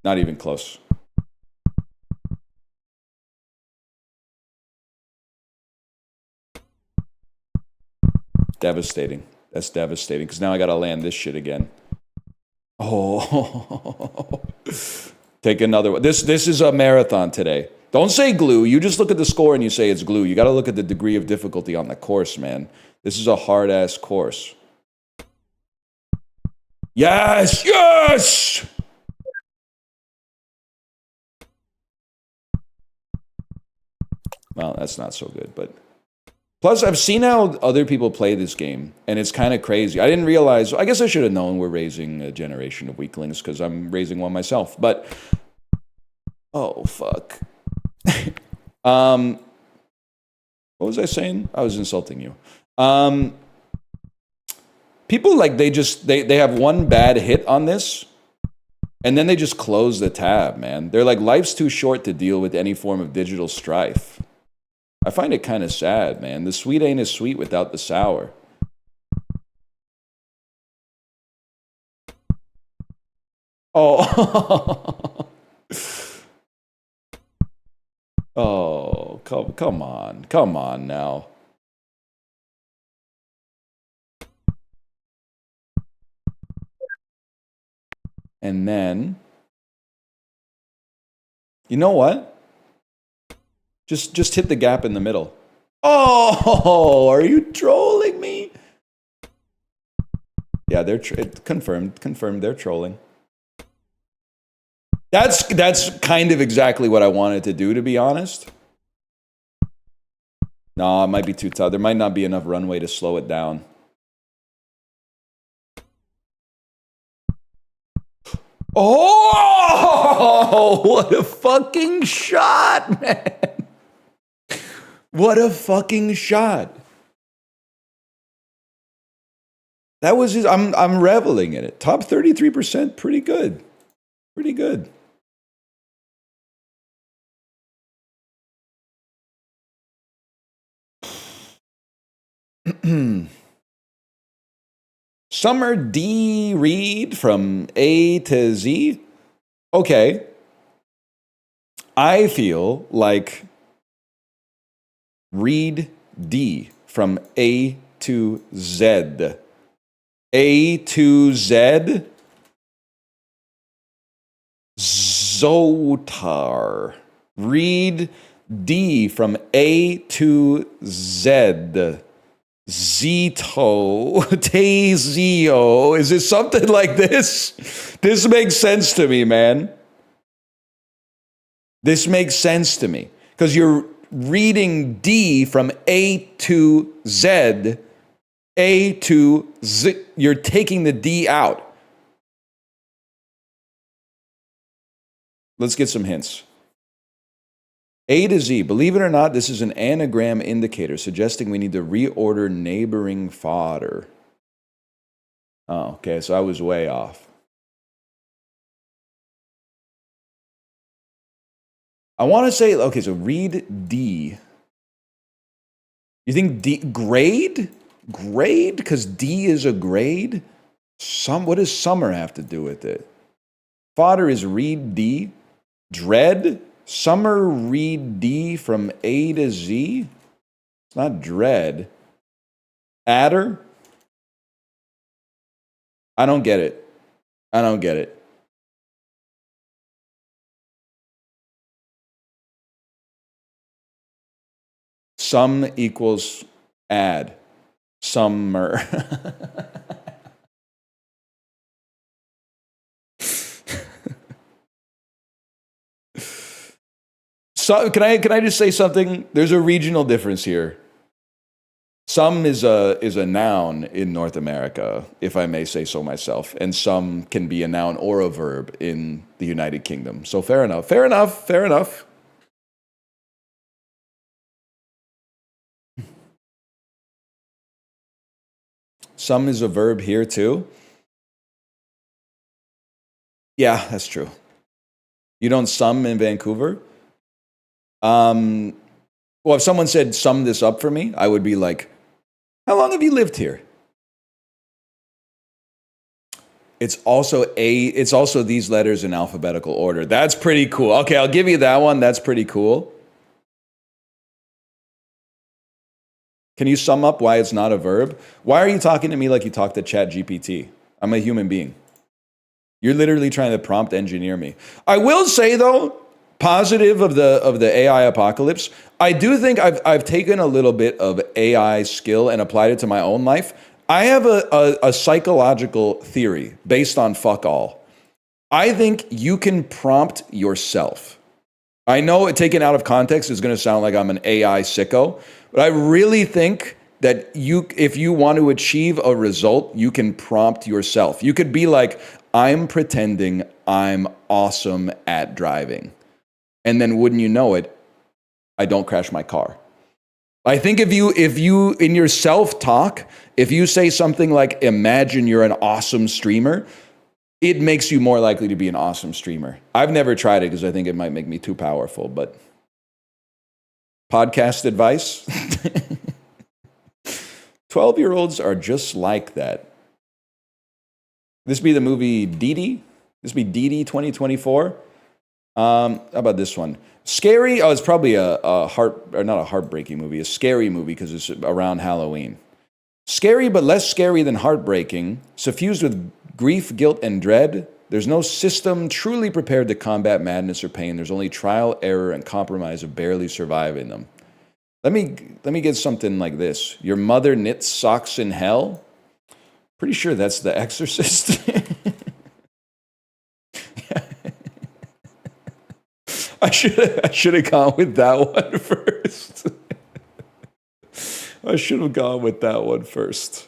Not even close. Devastating. That's devastating, because now I gotta land this shit again. Oh. Take another one. This is a marathon today. Don't say glue. You just look at the score and you say it's glue. You gotta look at the degree of difficulty on the course, man. This is a hard-ass course. Yes! Yes! Well, that's not so good, but... Plus, I've seen how other people play this game, and it's kind of crazy. I didn't realize... I guess I should have known we're raising a generation of weaklings, because I'm raising one myself, but... Oh, fuck. What was I saying? I was insulting you. People, like, they have one bad hit on this, and then they just close the tab, man. They're like, life's too short to deal with any form of digital strife. I find it kind of sad, man. The sweet ain't as sweet without the sour. Oh. Oh, come on. Come on now. And then, you know what? Just hit the gap in the middle. Oh, are you trolling me? Yeah, it confirmed they're trolling. That's kind of exactly what I wanted to do, to be honest. No, it might be too tough. There might not be enough runway to slow it down. Oh, what a fucking shot, man. What a fucking shot. That was just, I'm reveling in it. Top 33%, pretty good. Pretty good. Summer D Reed from A to Z. Okay. I feel like Reed D from A to Z. A to Z. Zotar. Reed D from A to Z. Zito. Tezio. Is it something like this? This makes sense to me, man. This makes sense to me. Because you're reading D from A to Z. A to Z. You're taking the D out. Let's get some hints. A to Z. Believe it or not, this is an anagram indicator suggesting we need to reorder neighboring fodder. Oh, okay, so I was way off. I want to say, okay, so read D. You think D, grade? Grade? Because D is a grade? What does summer have to do with it? Fodder is read D. Dread? Summer read D from A to Z? It's not dread. Adder? I don't get it. I don't get it. Sum equals add. Summer. So, can I just say something? There's a regional difference here. Some is a noun in North America, if I may say so myself, and some can be a noun or a verb in the United Kingdom. So fair enough. Fair enough. Fair enough. Some is a verb here too. Yeah, that's true. You don't sum in Vancouver? Well, if someone said sum this up for me, I would be like, how long have you lived here? It's also these letters in alphabetical order. That's pretty cool. Okay, I'll give you that one. That's pretty cool. Can you sum up why it's not a verb? Why are you talking to me like you talk to ChatGPT? I'm a human being. You're literally trying to prompt engineer me. I will say though, positive of the AI apocalypse, I do think I've taken a little bit of AI skill and applied it to my own life. I have a psychological theory based on fuck all. I think you can prompt yourself. I know it taken out of context is going to sound like I'm an AI sicko, but I really think that if you want to achieve a result, you can prompt yourself. You could be like, I'm pretending I'm awesome at driving. And then wouldn't you know it, I don't crash my car. I think if you in your self-talk, if you say something like, imagine you're an awesome streamer, it makes you more likely to be an awesome streamer. I've never tried it because I think it might make me too powerful, but podcast advice? 12-year-olds are just like that. This be the movie Dee Dee? This be Dee Dee 2024? How about this one? Scary. Oh, it's probably not a heartbreaking movie, a scary movie because it's around Halloween. Scary, but less scary than heartbreaking, suffused with grief, guilt, and dread. There's no system truly prepared to combat madness or pain. There's only trial, error, and compromise of barely surviving them. Let me get something like this. Your mother knits socks in hell? Pretty sure that's The Exorcist. I should have gone with that one first. I should have gone with that one first.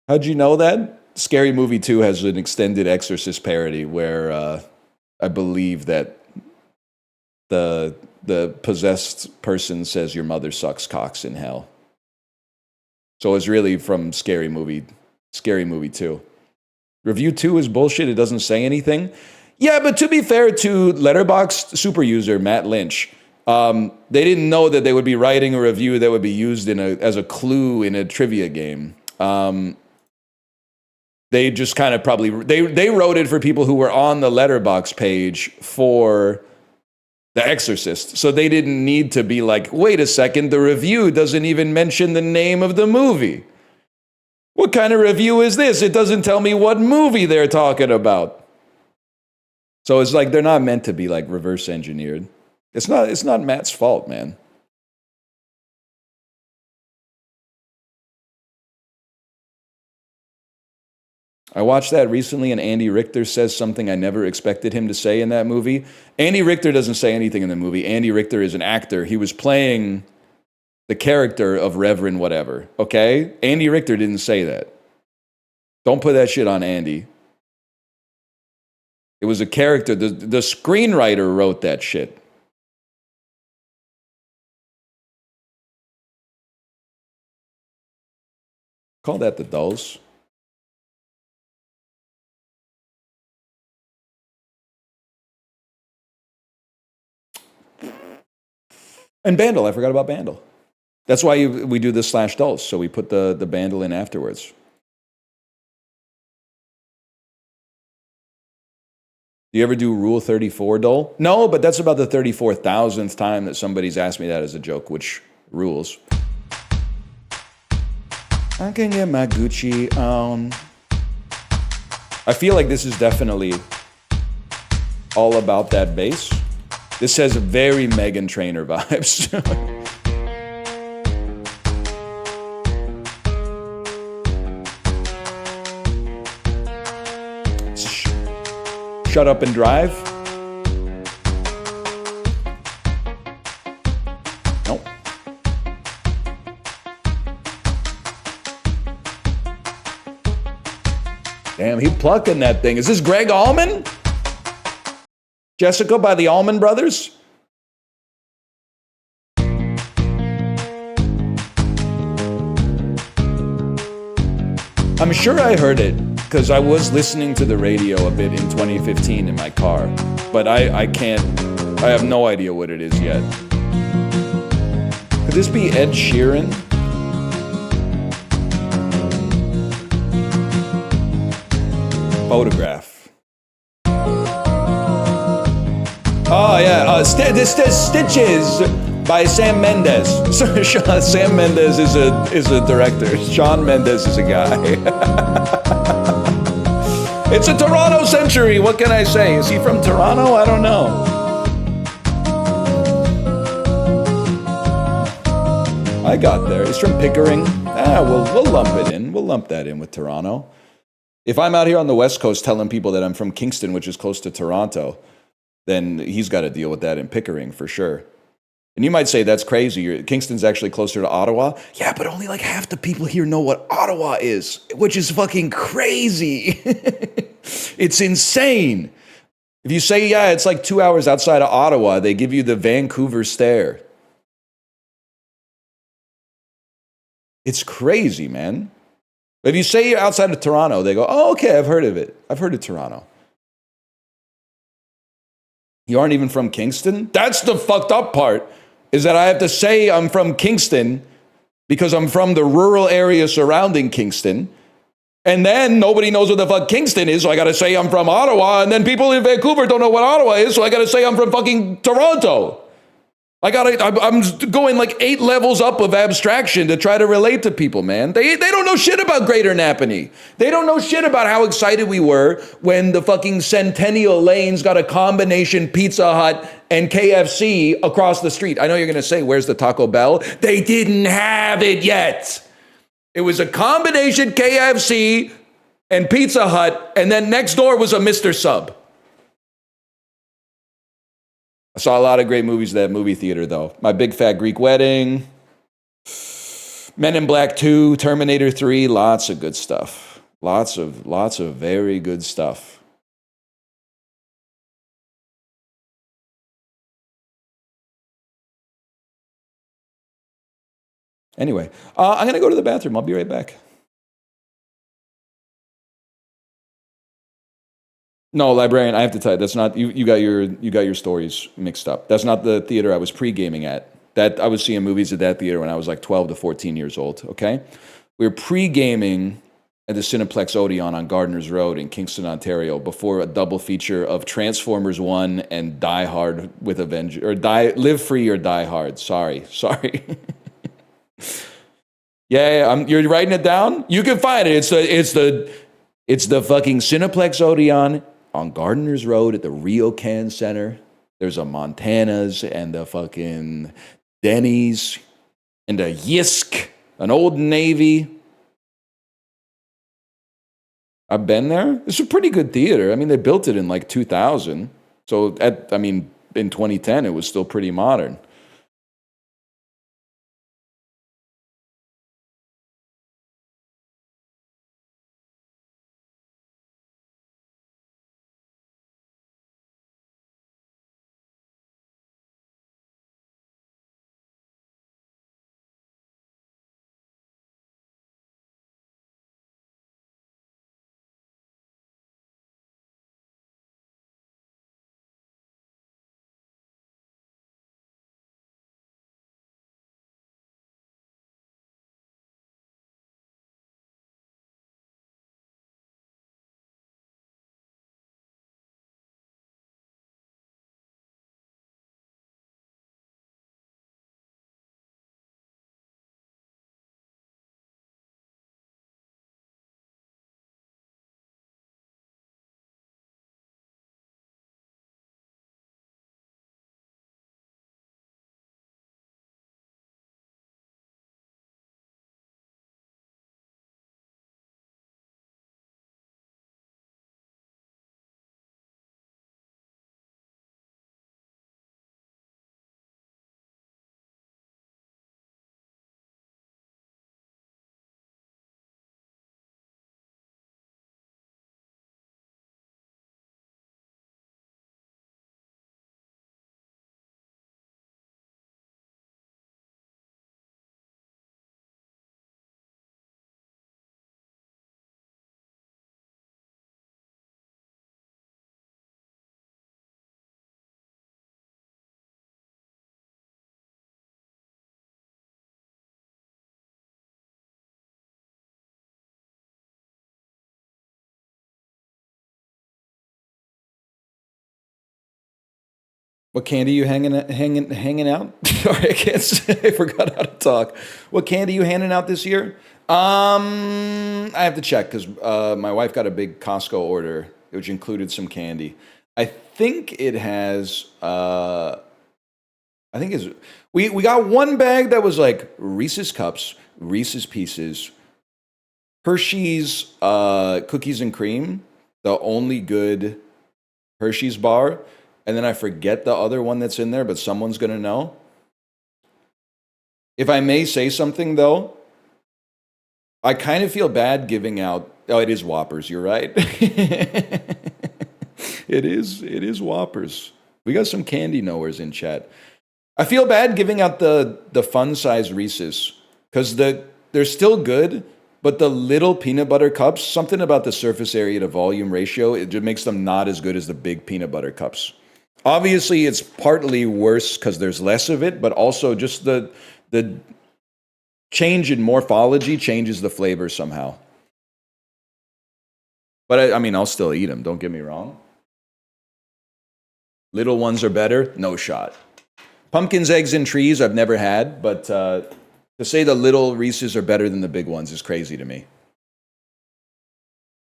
How'd you know that? Scary Movie 2 has an extended Exorcist parody where I believe that the possessed person says your mother sucks cocks in hell. So it's really from Scary Movie 2. Review 2 is bullshit. It doesn't say anything. Yeah, but to be fair to Letterboxd super user Matt Lynch, they didn't know that they would be writing a review that would be used as a clue in a trivia game. They just kind of probably they wrote it for people who were on the Letterboxd page for The Exorcist, so they didn't need to be like, wait a second, the review doesn't even mention the name of the movie. What kind of review is this? It doesn't tell me what movie they're talking about. So it's like they're not meant to be like reverse engineered. It's not Matt's fault, man. I watched that recently and Andy Richter says something I never expected him to say in that movie. Andy Richter doesn't say anything in the movie. Andy Richter is an actor. He was playing the character of Reverend whatever, okay? Andy Richter didn't say that. Don't put that shit on Andy. It was a character. The screenwriter wrote that shit. Call that the Dulls. And Bandle, I forgot about Bandle. That's why we do the /Dulls, so we put the Bandle in afterwards. Do you ever do Rule 34, Dole? No, but that's about the 34,000th time that somebody's asked me that as a joke, which rules. I can get my Gucci on. I feel like this is definitely all about that bass. This has very Meghan Trainor vibes. Shut Up and Drive. Nope. Damn, he plucking that thing. Is this Greg Allman? Jessica by the Allman Brothers? I'm sure I heard it because I was listening to the radio a bit in 2015 in my car, but I have no idea what it is yet. Could this be Ed Sheeran? Photograph. Oh yeah, Stitches by Sam Mendes. Sam Mendes is a director. Shawn Mendes is a guy. It's a Toronto century. What can I say? Is he from Toronto? I don't know. I got there. He's from Pickering. We'll lump it in. We'll lump that in with Toronto. If I'm out here on the West Coast telling people that I'm from Kingston, which is close to Toronto, then he's got to deal with that in Pickering for sure. And you might say that's crazy. Kingston's actually closer to Ottawa. Yeah, but only like half the people here know what Ottawa is, which is fucking crazy. It's insane. If you say, yeah, it's like 2 hours outside of Ottawa, they give you the Vancouver stare. It's crazy, man. But if you say you're outside of Toronto, they go, oh, okay, I've heard of it. I've heard of Toronto. You aren't even from Kingston? That's the fucked up part, is that I have to say I'm from Kingston because I'm from the rural area surrounding Kingston. And then nobody knows what the fuck Kingston is, so I gotta say I'm from Ottawa. And then people in Vancouver don't know what Ottawa is, so I gotta say I'm from fucking Toronto. I'm going like 8 levels up of abstraction to try to relate to people, man. They don't know shit about Greater Napanee. They don't know shit about how excited we were when the fucking Centennial Lanes got a combination Pizza Hut and KFC across the street. I know you're gonna say, where's the Taco Bell? They didn't have it yet. It was a combination KFC and Pizza Hut, and then next door was a Mr. Sub. I saw a lot of great movies at that movie theater, though. My Big Fat Greek Wedding, Men in Black 2, Terminator 3, lots of good stuff. Lots of very good stuff. Anyway, I'm going to go to the bathroom. I'll be right back. No, Librarian, I have to tell you, that's not you got your stories mixed up. That's not the theater I was pre-gaming at. That I was seeing movies at that theater when I was like 12 to 14 years old, okay? We were pre-gaming at the Cineplex Odeon on Gardner's Road in Kingston, Ontario, before a double feature of Transformers 1 and Die Hard with a Vengeance, or Live Free or Die Hard. Sorry. Yeah, you're writing it down? You can find it. It's the fucking Cineplex Odeon on Gardner's Road at the RioCan Center. There's a Montana's and the fucking Denny's and a Yisk, an Old Navy. I've been there. It's a pretty good theater. I mean, they built it in like 2000. So in 2010, it was still pretty modern. What candy you hanging out? Sorry, I can't say. I forgot how to talk. What candy you handing out this year? I have to check because my wife got a big Costco order, which included some candy. I think it has. I think it's we got one bag that was like Reese's Cups, Reese's Pieces, Hershey's cookies and cream, the only good Hershey's bar. And then I forget the other one that's in there, but someone's going to know. If I may say something, though, I kind of feel bad giving out. Oh, it is Whoppers. You're right. It is Whoppers. We got some candy knowers in chat. I feel bad giving out the fun size Reese's because they're still good, but the little peanut butter cups, something about the surface area to volume ratio, it just makes them not as good as the big peanut butter cups. Obviously, it's partly worse because there's less of it, but also just the change in morphology changes the flavor somehow. But I mean, I'll still eat them. Don't get me wrong. Little ones are better. No shot. Pumpkins, eggs, and trees I've never had, but to say the little Reese's are better than the big ones is crazy to me.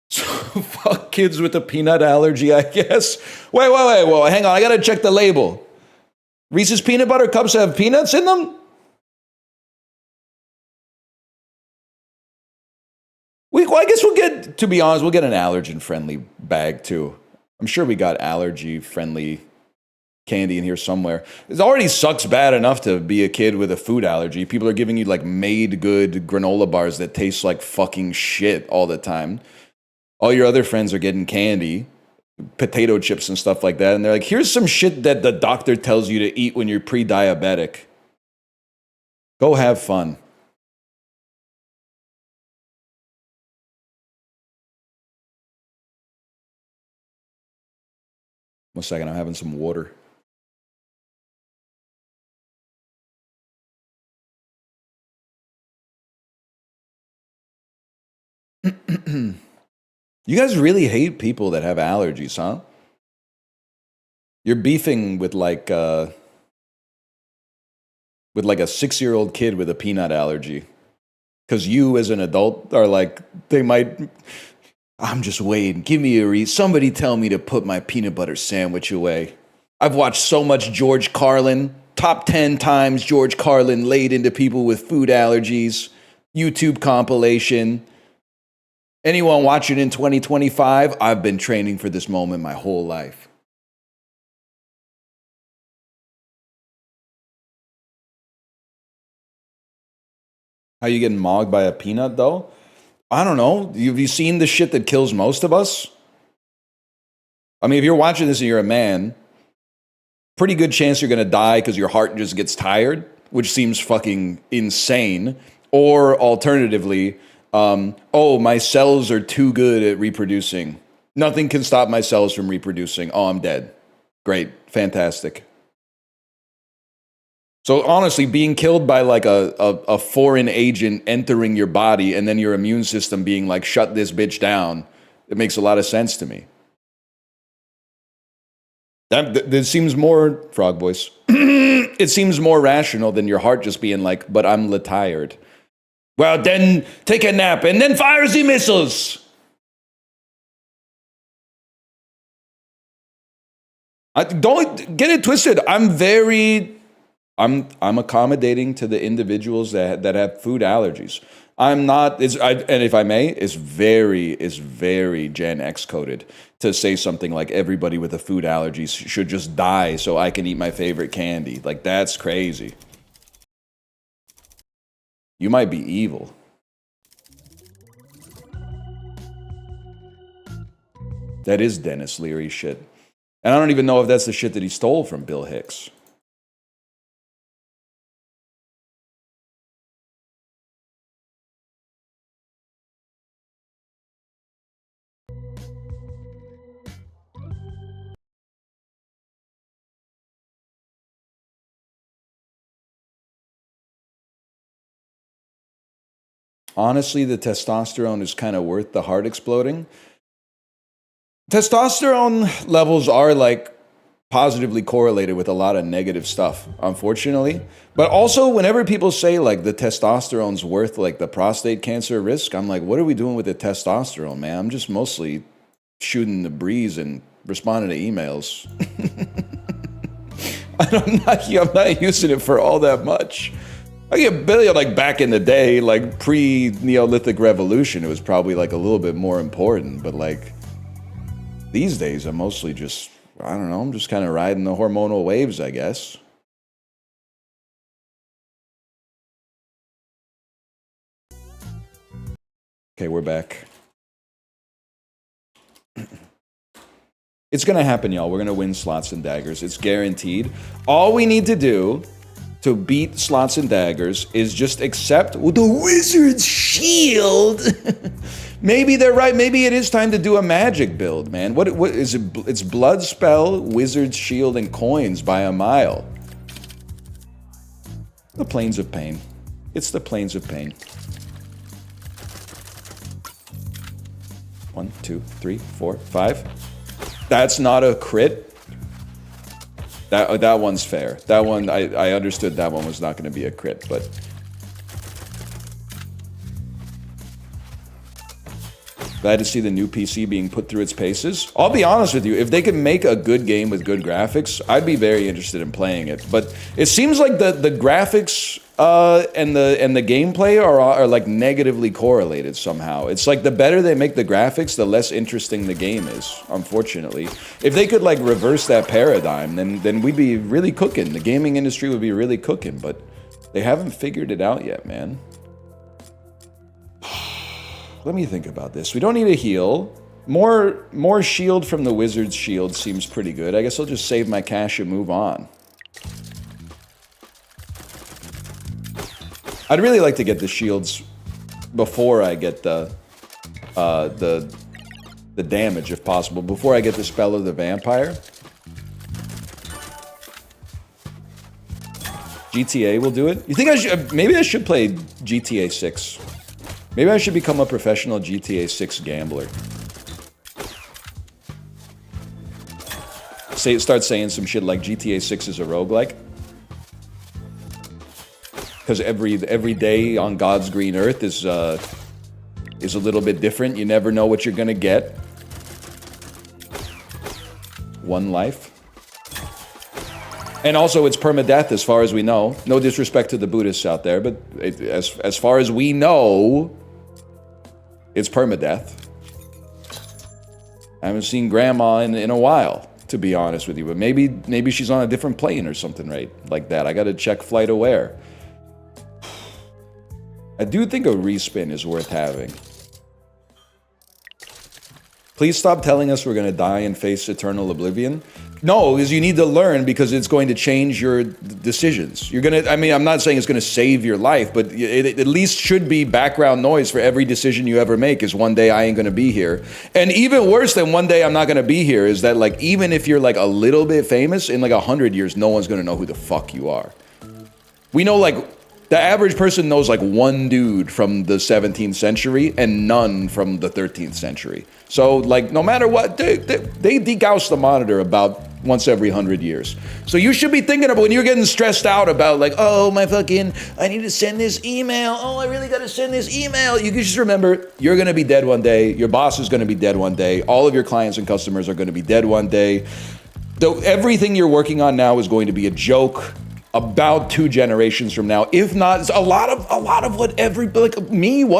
So fuck kids with a peanut allergy, I guess. Wait, hang on. I gotta check the label. Reese's peanut butter cups have peanuts in them? Well, I guess we'll get, to be honest, we'll get an allergen-friendly bag too. I'm sure we got allergy-friendly candy in here somewhere. It already sucks bad enough to be a kid with a food allergy. People are giving you like made good granola bars that taste like fucking shit all the time. All your other friends are getting candy, potato chips and stuff like that. And they're like, here's some shit that the doctor tells you to eat when you're pre-diabetic. Go have fun. One second, I'm having some water. You guys really hate people that have allergies, huh? You're beefing with like a 6-year-old kid with a peanut allergy. Because you as an adult are like, they might, I'm just waiting. Give me a reason. Somebody tell me to put my peanut butter sandwich away. I've watched so much George Carlin. Top 10 times George Carlin laid into people with food allergies. YouTube compilation. Anyone watching in 2025? I've been training for this moment my whole life. How you getting mogged by a peanut, though? I don't know. Have you seen the shit that kills most of us? I mean, if you're watching this and you're a man, pretty good chance you're going to die because your heart just gets tired, which seems fucking insane. Or alternatively, my cells are too good at reproducing. Nothing can stop my cells from reproducing. Oh, I'm dead. Great. Fantastic. So honestly, being killed by like a foreign agent entering your body and then your immune system being like, shut this bitch down, it makes a lot of sense to me. That seems more, frog voice, it seems more rational than your heart just being like, but I'm tired. Well, then take a nap and then fire the missiles. Don't get it twisted. I'm accommodating to the individuals that have food allergies. I'm not, and if I may, it's very Gen X coded to say something like everybody with a food allergy should just die so I can eat my favorite candy. Like, that's crazy. You might be evil. That is Dennis Leary shit. And I don't even know if that's the shit that he stole from Bill Hicks. Honestly, the testosterone is kind of worth the heart exploding. Testosterone levels are like positively correlated with a lot of negative stuff, unfortunately. But also, whenever people say like the testosterone's worth like the prostate cancer risk, I'm like, what are we doing with the testosterone, man? I'm just mostly shooting the breeze and responding to emails. I'm not using it for all that much. I get Billy like back in the day, like pre-Neolithic revolution, it was probably like a little bit more important. But like these days, I'm mostly just, I don't know, I'm just kind of riding the hormonal waves, I guess. Okay, we're back. It's going to happen, y'all. We're going to win slots and daggers. It's guaranteed. All we need to do to beat slots and daggers is just accept the wizard's shield. Maybe they're right. Maybe it is time to do a magic build, man. What is it? It's blood spell, wizard's shield, and coins by a mile. The plains of pain. It's the plains of pain. 1, 2, 3, 4, 5. That's not a crit. That one's fair. That one, I understood that one was not going to be a crit, but... Glad to see the new PC being put through its paces. I'll be honest with you, if they can make a good game with good graphics, I'd be very interested in playing it. But it seems like the graphics and the gameplay are like negatively correlated somehow. It's like the better they make the graphics, the less interesting the game is, unfortunately. If they could like reverse that paradigm, then we'd be really cooking. The gaming industry would be really cooking, but they haven't figured it out yet, man. Let me think about this. We don't need a heal. More shield from the wizard's shield seems pretty good. I guess I'll just save my cash and move on. I'd really like to get the shields before I get the damage, if possible. Before I get the spell of the vampire. GTA will do it. You think I should? Maybe I should play GTA 6. Maybe I should become a professional GTA 6 gambler. Start saying some shit like GTA 6 is a roguelike. Because every day on God's green earth is a little bit different. You never know what you're gonna get. One life. And also, it's permadeath as far as we know. No disrespect to the Buddhists out there, but as far as we know, it's permadeath. I haven't seen Grandma in a while, to be honest with you. But maybe she's on a different plane or something, right? Like that. I gotta check Flight Aware. I do think a respin is worth having. Please stop telling us we're gonna die and face eternal oblivion. No, because you need to learn, because it's going to change your decisions. You're gonna, I mean, I'm not saying it's gonna save your life, but it at least should be background noise for every decision you ever make is one day I ain't gonna be here. And even worse than one day I'm not gonna be here is that, like, even if you're like a little bit famous, in like 100 years, no one's gonna know who the fuck you are. We know, like, the average person knows like one dude from the 17th century and none from the 13th century. So, like, no matter what, they degauss the monitor about once every 100 years. So you should be thinking about when you're getting stressed out about, like, oh, I need to send this email. Oh, I really got to send this email. You can just remember, you're going to be dead one day. Your boss is going to be dead one day. All of your clients and customers are going to be dead one day. Everything you're working on now is going to be a joke about 2 generations from now. If not, a lot of what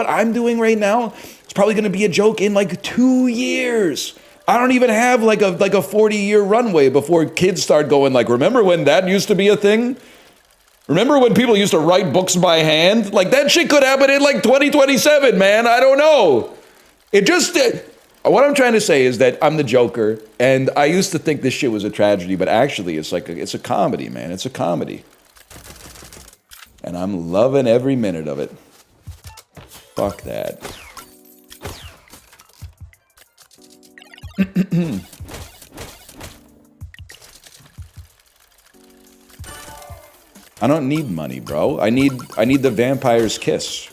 I'm doing right now, it's probably going to be a joke in like 2 years. I don't even have like a 40-year runway before kids start going like, remember when that used to be a thing? Remember when people used to write books by hand? Like, that shit could happen in like 2027, man. I don't know. What I'm trying to say is that I'm the Joker, and I used to think this shit was a tragedy, but actually it's a comedy, man. It's a comedy. And I'm loving every minute of it. Fuck that. I don't need money, bro. I need the vampire's kiss.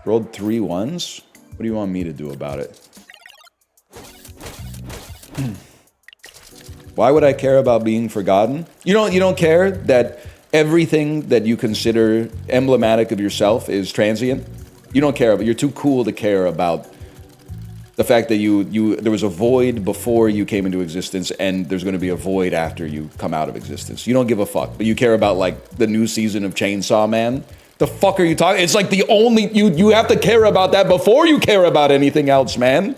Rolled 3 ones? What do you want me to do about it? Why would I care about being forgotten? You don't care that everything that you consider emblematic of yourself is transient? You don't care, but you're too cool to care about the fact that there was a void before you came into existence, and there's going to be a void after you come out of existence. You don't give a fuck, but you care about like the new season of Chainsaw Man. The fuck are you talking? It's like the only you have to care about that before you care about anything else, man.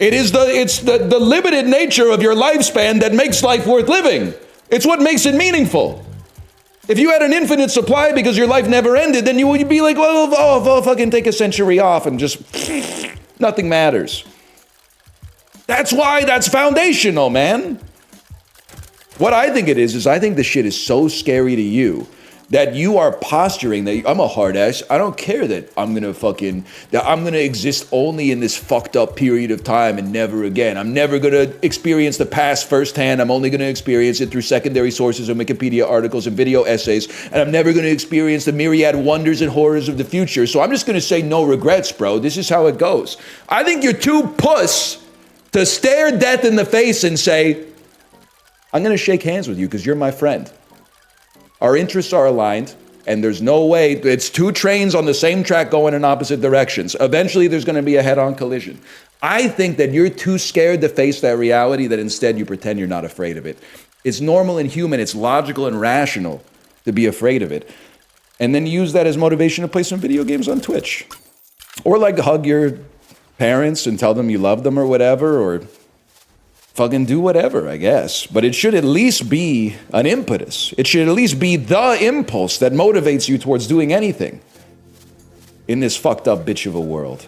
It's the limited nature of your lifespan that makes life worth living. It's what makes it meaningful. If you had an infinite supply because your life never ended, then you would be like, well, fucking take a century off and just nothing matters. That's why that's foundational, man. What I think it is I think the shit is so scary to you that you are posturing that I'm a hard ass. I don't care that I'm gonna exist only in this fucked up period of time and never again. I'm never gonna experience the past firsthand. I'm only gonna experience it through secondary sources and Wikipedia articles and video essays. And I'm never gonna experience the myriad wonders and horrors of the future. So I'm just gonna say no regrets, bro. This is how it goes. I think you're too puss to stare death in the face and say, I'm gonna shake hands with you because you're my friend. Our interests are aligned, and there's no way, it's two trains on the same track going in opposite directions. Eventually, there's going to be a head-on collision. I think that you're too scared to face that reality that instead you pretend you're not afraid of it. It's normal and human, it's logical and rational to be afraid of it. And then use that as motivation to play some video games on Twitch. Or like hug your parents and tell them you love them or whatever, or fucking do whatever, I guess. But it should at least be an impetus. It should at least be the impulse that motivates you towards doing anything in this fucked up bitch of a world.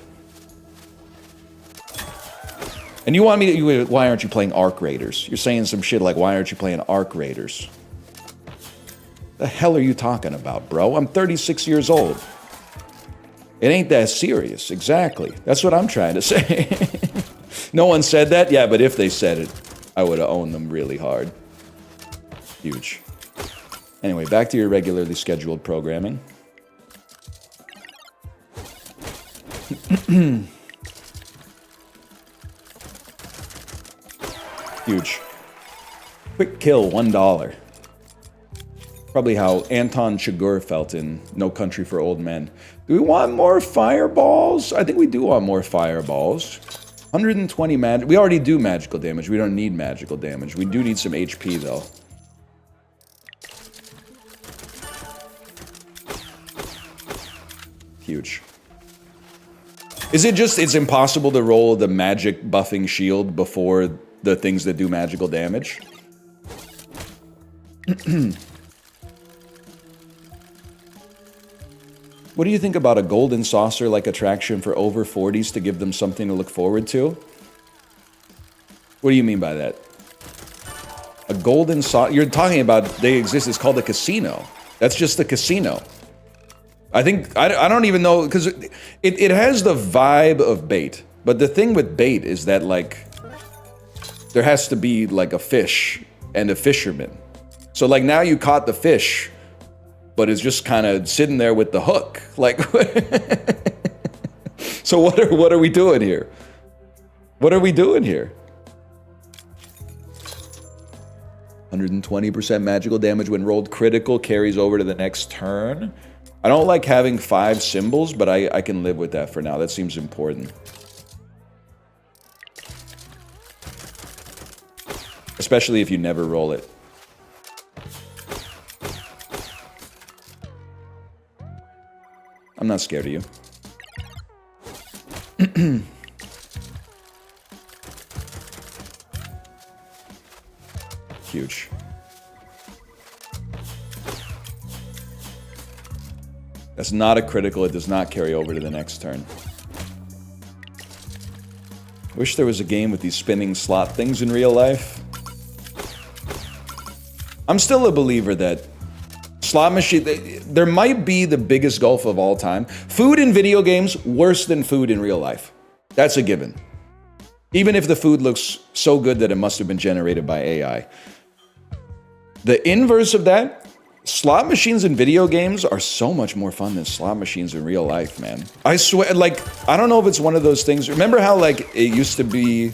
And you want me to, why aren't you playing Arc Raiders? You're saying some shit like, why aren't you playing Arc Raiders? The hell are you talking about, bro? I'm 36 years old. It ain't that serious, exactly. That's what I'm trying to say. No one said that? Yeah, but if they said it, I would have owned them really hard. Huge. Anyway, back to your regularly scheduled programming. Huge. Quick kill, $1. Probably how Anton Chigurh felt in No Country for Old Men. Do we want more fireballs? I think we do want more fireballs. 120 magic. We already do magical damage. We don't need magical damage. We do need some HP, though. Huge. Is it just, it's impossible to roll the magic buffing shield before the things that do magical damage? What do you think about a golden saucer-like attraction for over 40s to give them something to look forward to? What do you mean by that? A golden saucer? You're talking about, they exist, it's called a casino. That's just a casino. I think, I don't even know, because it has the vibe of bait. But the thing with bait is that, like, there has to be, like, a fish and a fisherman. So, like, now you caught the fish, but it's just kind of sitting there with the hook. Like, so what are we doing here? What are we doing here? 120% magical damage when rolled critical carries over to the next turn. I don't like having 5 symbols, but I can live with that for now. That seems important. Especially if you never roll it. I'm not scared of you. Huge. That's not a critical. It does not carry over to the next turn. Wish there was a game with these spinning slot things in real life. I'm still a believer that slot machine, there might be the biggest gulf of all time. Food in video games, worse than food in real life. That's a given. Even if the food looks so good that it must have been generated by AI. The inverse of that, slot machines in video games are so much more fun than slot machines in real life, man. I swear, like, I don't know if it's one of those things. Remember how, like, it used to be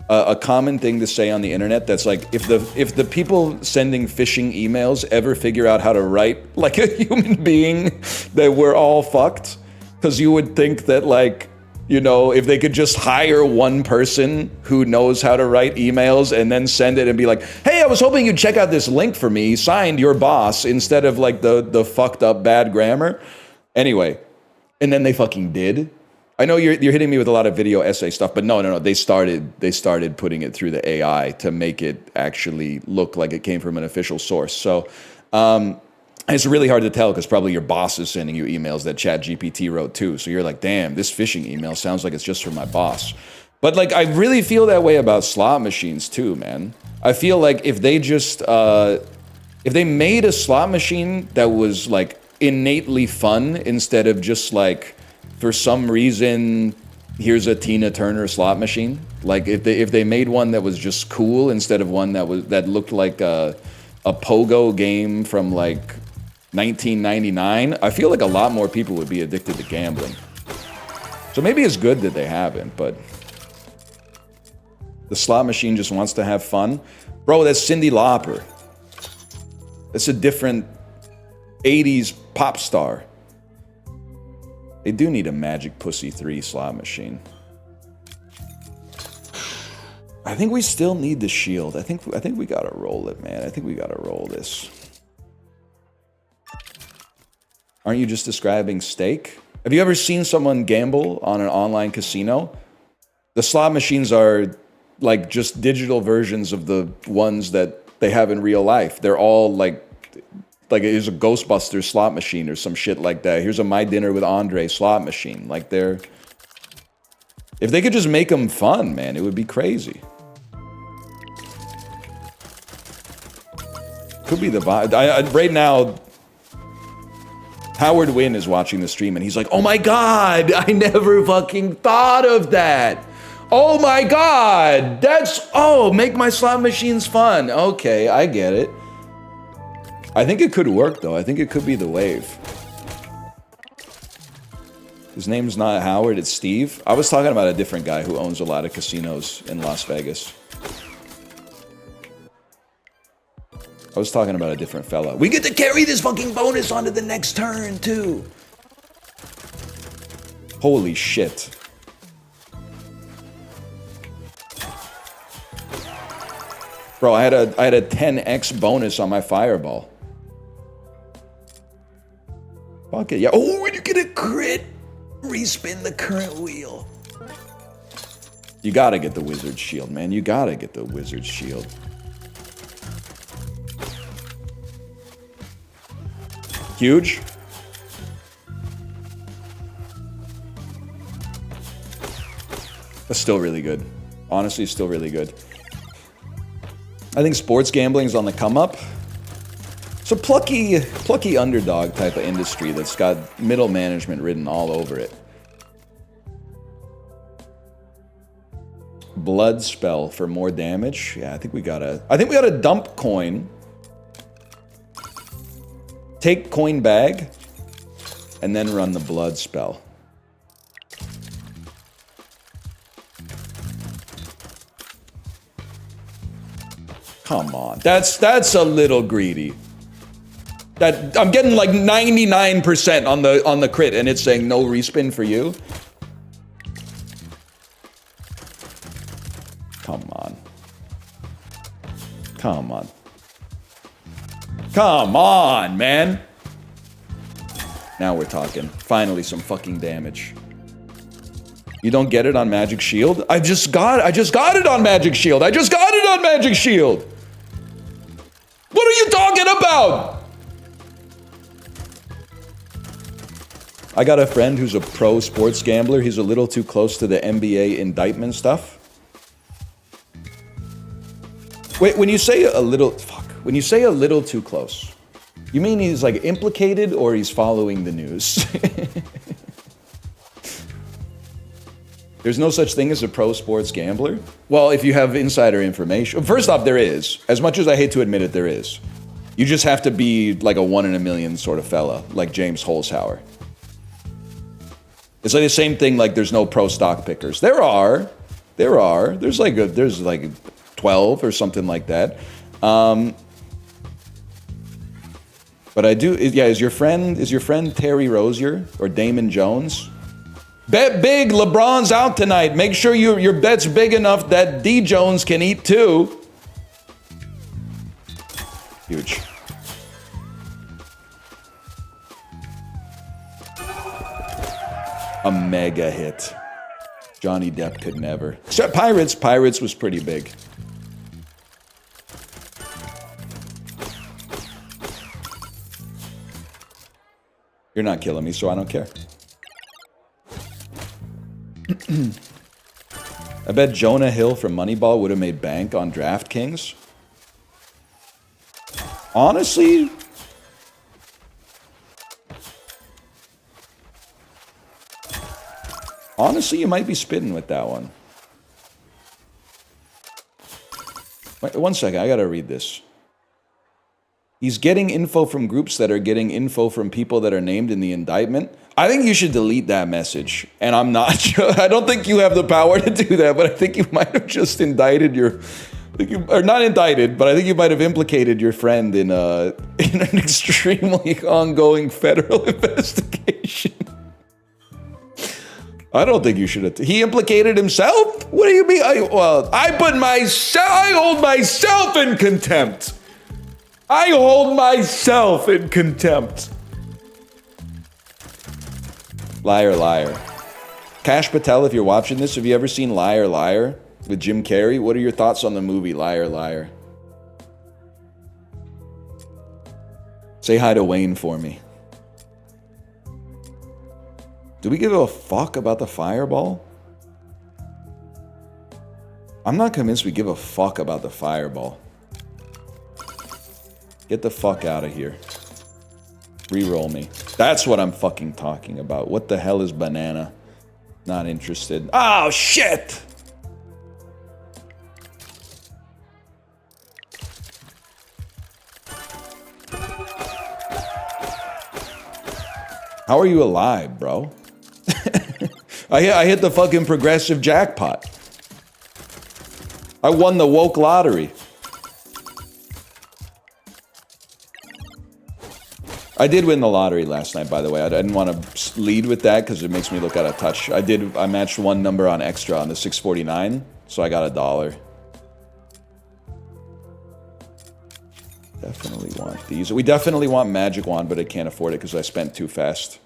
a common thing to say on the internet that's like, if the people sending phishing emails ever figure out how to write like a human being, that we're all fucked. Because you would think that, like, you know, if they could just hire one person who knows how to write emails and then send it and be like, hey, I was hoping you'd check out this link for me, signed your boss, instead of like the fucked up bad grammar. Anyway, and then they fucking did. I know you're hitting me with a lot of video essay stuff, but no. They started putting it through the AI to make it actually look like it came from an official source. So it's really hard to tell because probably your boss is sending you emails that ChatGPT wrote too. So you're like, damn, this phishing email sounds like it's just from my boss. But like, I really feel that way about slot machines too, man. I feel like if they just If they made a slot machine that was like innately fun instead of just like, for some reason, here's a Tina Turner slot machine. Like if they made one that was just cool instead of one that looked like a pogo game from like 1999, I feel like a lot more people would be addicted to gambling. So maybe it's good that they haven't, but the slot machine just wants to have fun. Bro, that's Cyndi Lauper. That's a different 80s pop star. They do need a Magic Pussy 3 slot machine. I think we still need the shield. I think we gotta roll it, man. I think we gotta roll this. Aren't you just describing steak? Have you ever seen someone gamble on an online casino? The slot machines are like just digital versions of the ones that they have in real life. They're all like here's a Ghostbusters slot machine or some shit like that. Here's a My Dinner with Andre slot machine. Like they're... If they could just make them fun, man, it would be crazy. Could be the vibe. Right now, Howard Wynn is watching the stream and he's like, oh my god, I never fucking thought of that. Oh my god, that's... Oh, make my slot machines fun. Okay, I get it. I think it could work, though. I think it could be the wave. His name's not Howard, it's Steve. I was talking about a different guy who owns a lot of casinos in Las Vegas. I was talking about a different fella. We get to carry this fucking bonus onto the next turn, too. Holy shit. Bro, I had a 10x bonus on my fireball. Fuck it, yeah. Oh, when you get a crit, respin the current wheel. You gotta get the wizard shield, man. You gotta get the wizard shield. Huge. That's still really good. Honestly, still really good. I think sports gambling is on the come up. It's a plucky underdog type of industry that's got middle management written all over it. Blood spell for more damage. Yeah, I think we gotta dump coin. Take coin bag, and then run the blood spell. Come on, that's a little greedy. That I'm getting like 99% on the crit, and it's saying no respin for you. Come on. Come on. Come on, man. Now we're talking. Finally, some fucking damage. You don't get it on Magic Shield? I just got it on Magic Shield. I just got it on Magic Shield. What are you talking about? I got a friend who's a pro sports gambler. He's a little too close to the NBA indictment stuff. Wait, when you say a little... Fuck. When you say a little too close, you mean he's like implicated or he's following the news? There's no such thing as a pro sports gambler? Well, if you have insider information... First off, there is. As much as I hate to admit it, there is. You just have to be like a 1 in a million sort of fella, like James Holzhauer. It's like the same thing like there's no pro stock pickers. There are. There's like 12 or something like that. But I do, yeah, is your friend Terry Rozier or Damon Jones? Bet big, LeBron's out tonight. Make sure your bet's big enough that D Jones can eat too. Huge. A mega hit. Johnny Depp could never. Except Pirates was pretty big. You're not killing me, so I don't care. I bet Jonah Hill from Moneyball would have made bank on DraftKings. Honestly, you might be spitting with that one. Wait, 1 second, I gotta read this. He's getting info from groups that are getting info from people that are named in the indictment. I think you should delete that message. And I'm not sure. I don't think you have the power to do that, but I think you might have just indicted your... or not indicted, but I think you might have implicated your friend in an extremely ongoing federal investigation. I don't think you should have... He implicated himself? What do you mean? I hold myself in contempt. I hold myself in contempt. Liar, liar. Cash Patel, if you're watching this, have you ever seen Liar, Liar with Jim Carrey? What are your thoughts on the movie Liar, Liar? Say hi to Wayne for me. Do we give a fuck about the fireball? I'm not convinced we give a fuck about the fireball. Get the fuck out of here. Reroll me. That's what I'm fucking talking about. What the hell is banana? Not interested. Oh, shit! How are you alive, bro? I hit the fucking progressive jackpot. I won the woke lottery. I did win the lottery last night, by the way. I didn't want to lead with that because it makes me look out of touch. I matched one number on extra on the 649, so I got $1. Definitely want these. We definitely want Magic Wand, but I can't afford it because I spent too fast.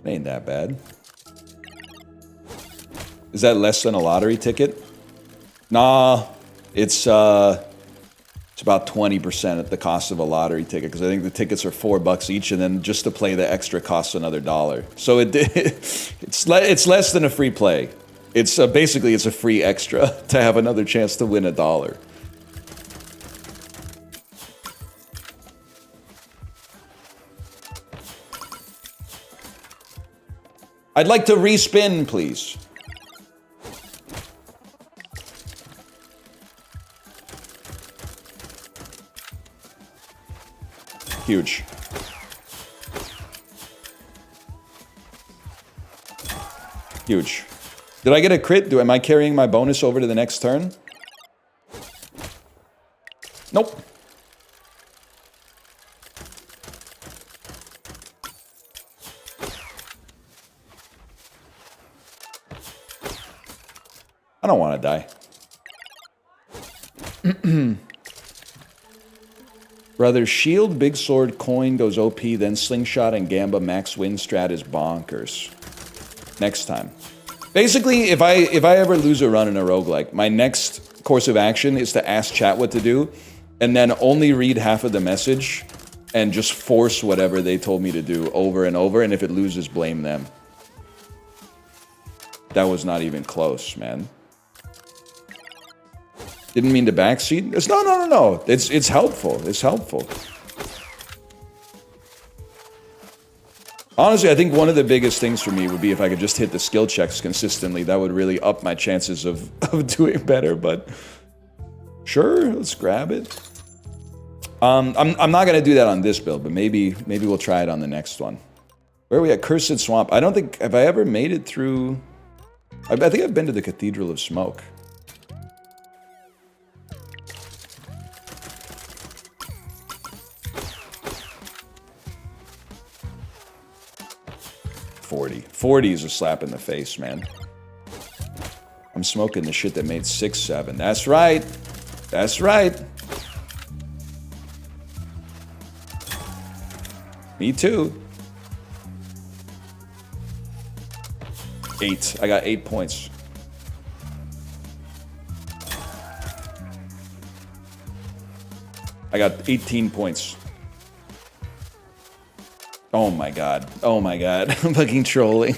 It ain't that bad. Is that less than a lottery ticket? Nah. It's about 20% at the cost of a lottery ticket because I think the tickets are $4 each, and then just to play the extra costs another $1. So it's less than a free play. It's basically it's a free extra to have another chance to win $1. I'd like to respin, please. Huge. Huge. Did I get a crit? Am I carrying my bonus over to the next turn? Nope. I don't want to die. Brother, shield, big sword, coin goes OP, then slingshot and gamba max win strat is bonkers. Next time. Basically, if I ever lose a run in a roguelike, my next course of action is to ask chat what to do, and then only read half of the message, and just force whatever they told me to do over and over, and if it loses, blame them. That was not even close, man. Didn't mean to backseat. No. It's helpful. It's helpful. Honestly, I think one of the biggest things for me would be if I could just hit the skill checks consistently. That would really up my chances of doing better, but sure, let's grab it. I'm not gonna do that on this build, but maybe we'll try it on the next one. Where are we at? Cursed Swamp. I don't think, have I ever made it through? I think I've been to the Cathedral of Smoke. $40 is a slap in the face, man. I'm smoking the shit that made 6-7. That's right. That's right. Me too. 8. I got 8 points. I got 18 points. Oh my god. Oh my god. I'm fucking trolling.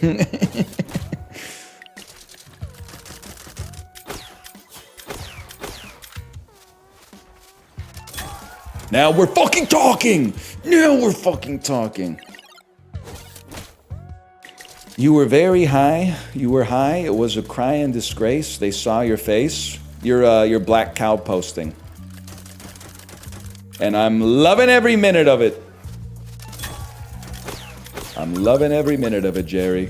Now we're fucking talking! Now we're fucking talking. You were very high. You were high. It was a cry and disgrace. They saw your face. Your black cow posting. And I'm loving every minute of it. I'm loving every minute of it, Jerry.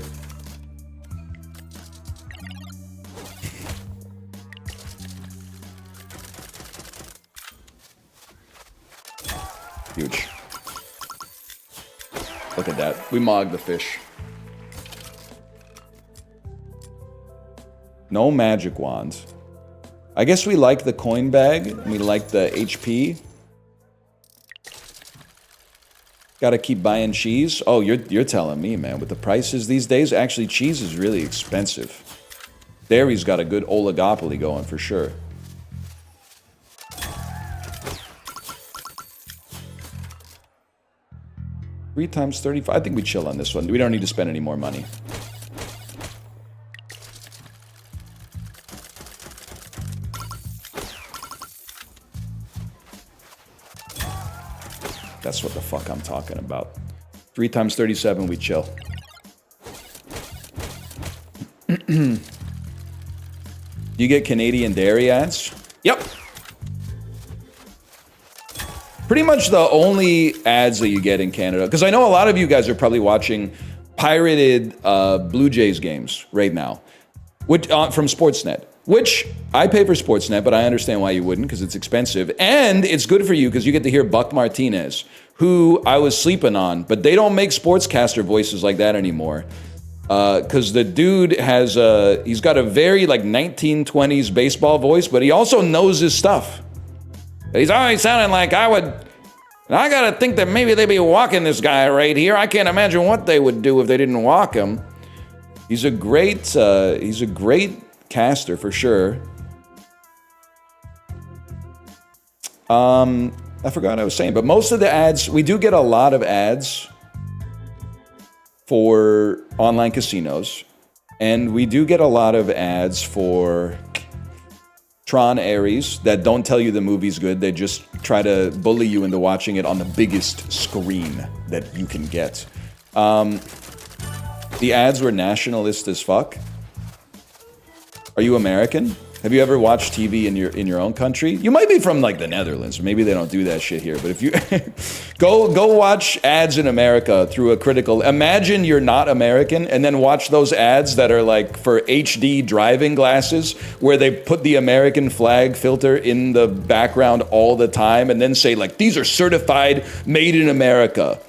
Huge. Look at that. We mogged the fish. No magic wands. I guess we like the coin bag. We like the HP. Gotta keep buying cheese. Oh, you're telling me, man. With the prices these days, actually, cheese is really expensive. Dairy's got a good oligopoly going for sure. Three times 35. I think we chill on this one. We don't need to spend any more money. That's what the fuck I'm talking about. 3 times 37, we chill. Do you get Canadian dairy ads? Yep. Pretty much the only ads that you get in Canada. Because I know a lot of you guys are probably watching pirated Blue Jays games right now. Which, from Sportsnet. Which, I pay for Sportsnet, but I understand why you wouldn't, because it's expensive. And it's good for you, because you get to hear Buck Martinez, who I was sleeping on. But they don't make sportscaster voices like that anymore. Because the dude has he's got a very, like, 1920s baseball voice, but he also knows his stuff. He's always sounding like I gotta think that maybe they'd be walking this guy right here. I can't imagine what they would do if they didn't walk him. He's a great caster for sure. I forgot what I was saying, but most of the ads, we do get a lot of ads for online casinos, and we do get a lot of ads for Tron Ares that don't tell you the movie's good. They just try to bully you into watching it on the biggest screen that you can get. The ads were nationalist as fuck. Are you American? Have you ever watched TV in your own country? You might be from like the Netherlands, or maybe they don't do that shit here. But if you go watch ads in America through a critical, imagine you're not American, and then watch those ads that are like for HD driving glasses, where they put the American flag filter in the background all the time, and then say like, these are certified, made in America.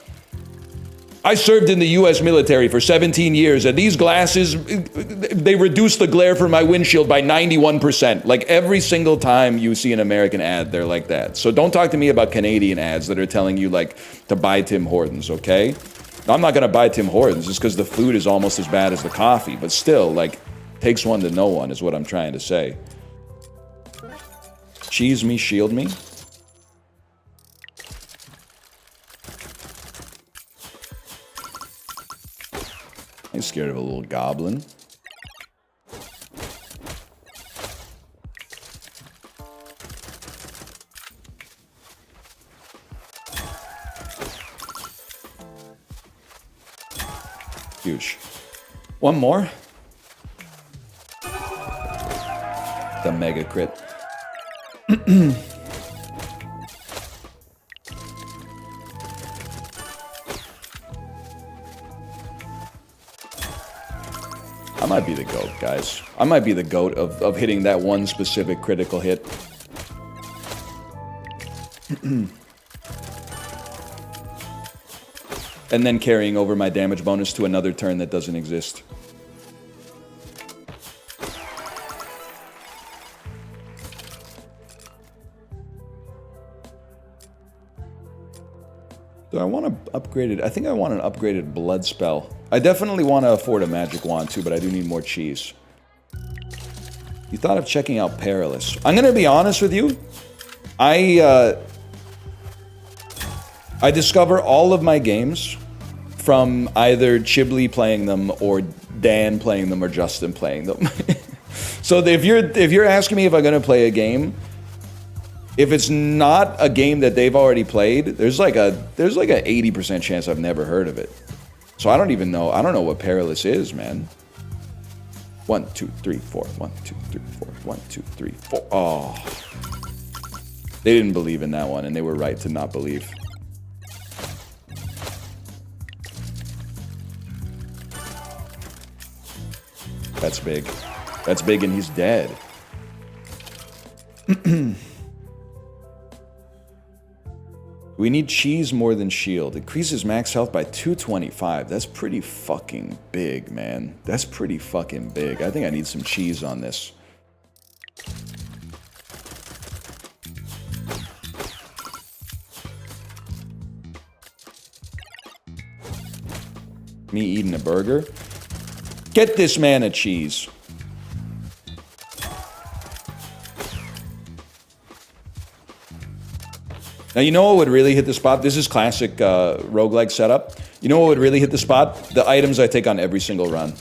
I served in the U.S. military for 17 years, and these glasses, they reduce the glare from my windshield by 91%. Like, every single time you see an American ad, they're like that. So don't talk to me about Canadian ads that are telling you, like, to buy Tim Hortons, okay? I'm not going to buy Tim Hortons just because the food is almost as bad as the coffee. But still, like, takes one to know one is what I'm trying to say. Cheese me, shield me. I'm scared of a little goblin. Huge. One more. The mega crit. I might be the GOAT, guys. I might be the GOAT of hitting that one specific critical hit. And then carrying over my damage bonus to another turn that doesn't exist. Do I want to upgrade it? I think I want an upgraded blood spell. I definitely want to afford a magic wand too, but I do need more cheese. You thought of checking out Perilous. I'm going to be honest with you. I discover all of my games from either Chiblee playing them or Dan playing them or Justin playing them. So if you're asking me if I'm going to play a game, If it's not a game that they've already played, there's like a 80% chance I've never heard of it. So I don't even know. I don't know what Perilous is, man. 1, 2, 3, 4. 1, 2, 3, 4. 1, 2, 3, 4. Oh. They didn't believe in that one, and they were right to not believe. That's big. That's big, and he's dead. We need cheese more than shield. Increases max health by 225. That's pretty fucking big, man. That's pretty fucking big. I think I need some cheese on this. Me eating a burger? Get this man a cheese. Now, you know what would really hit the spot? This is classic roguelike setup. You know what would really hit the spot? The items I take on every single run.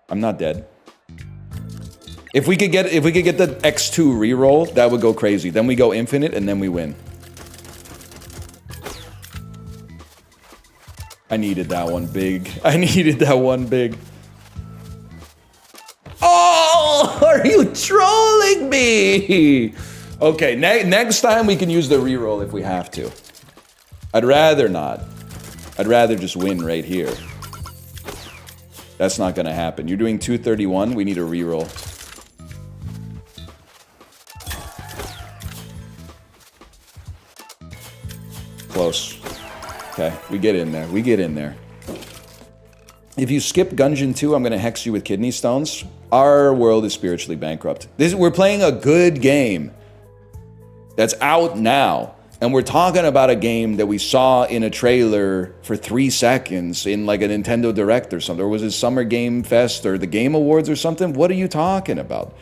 I'm not dead. If we could get the X2 reroll, that would go crazy. Then we go infinite and then we win. I needed that one big. I needed that one big. Oh, are you trolling me? Okay, next time we can use the reroll if we have to. I'd rather not. I'd rather just win right here. That's not gonna happen. You're doing 231, we need a reroll. Close. Okay, we get in there. We get in there. If you skip Gungeon 2, I'm going to hex you with kidney stones. Our world is spiritually bankrupt. We're playing a good game that's out now. And we're talking about a game that we saw in a trailer for 3 seconds in like a Nintendo Direct or something. Or was it Summer Game Fest or the Game Awards or something? What are you talking about?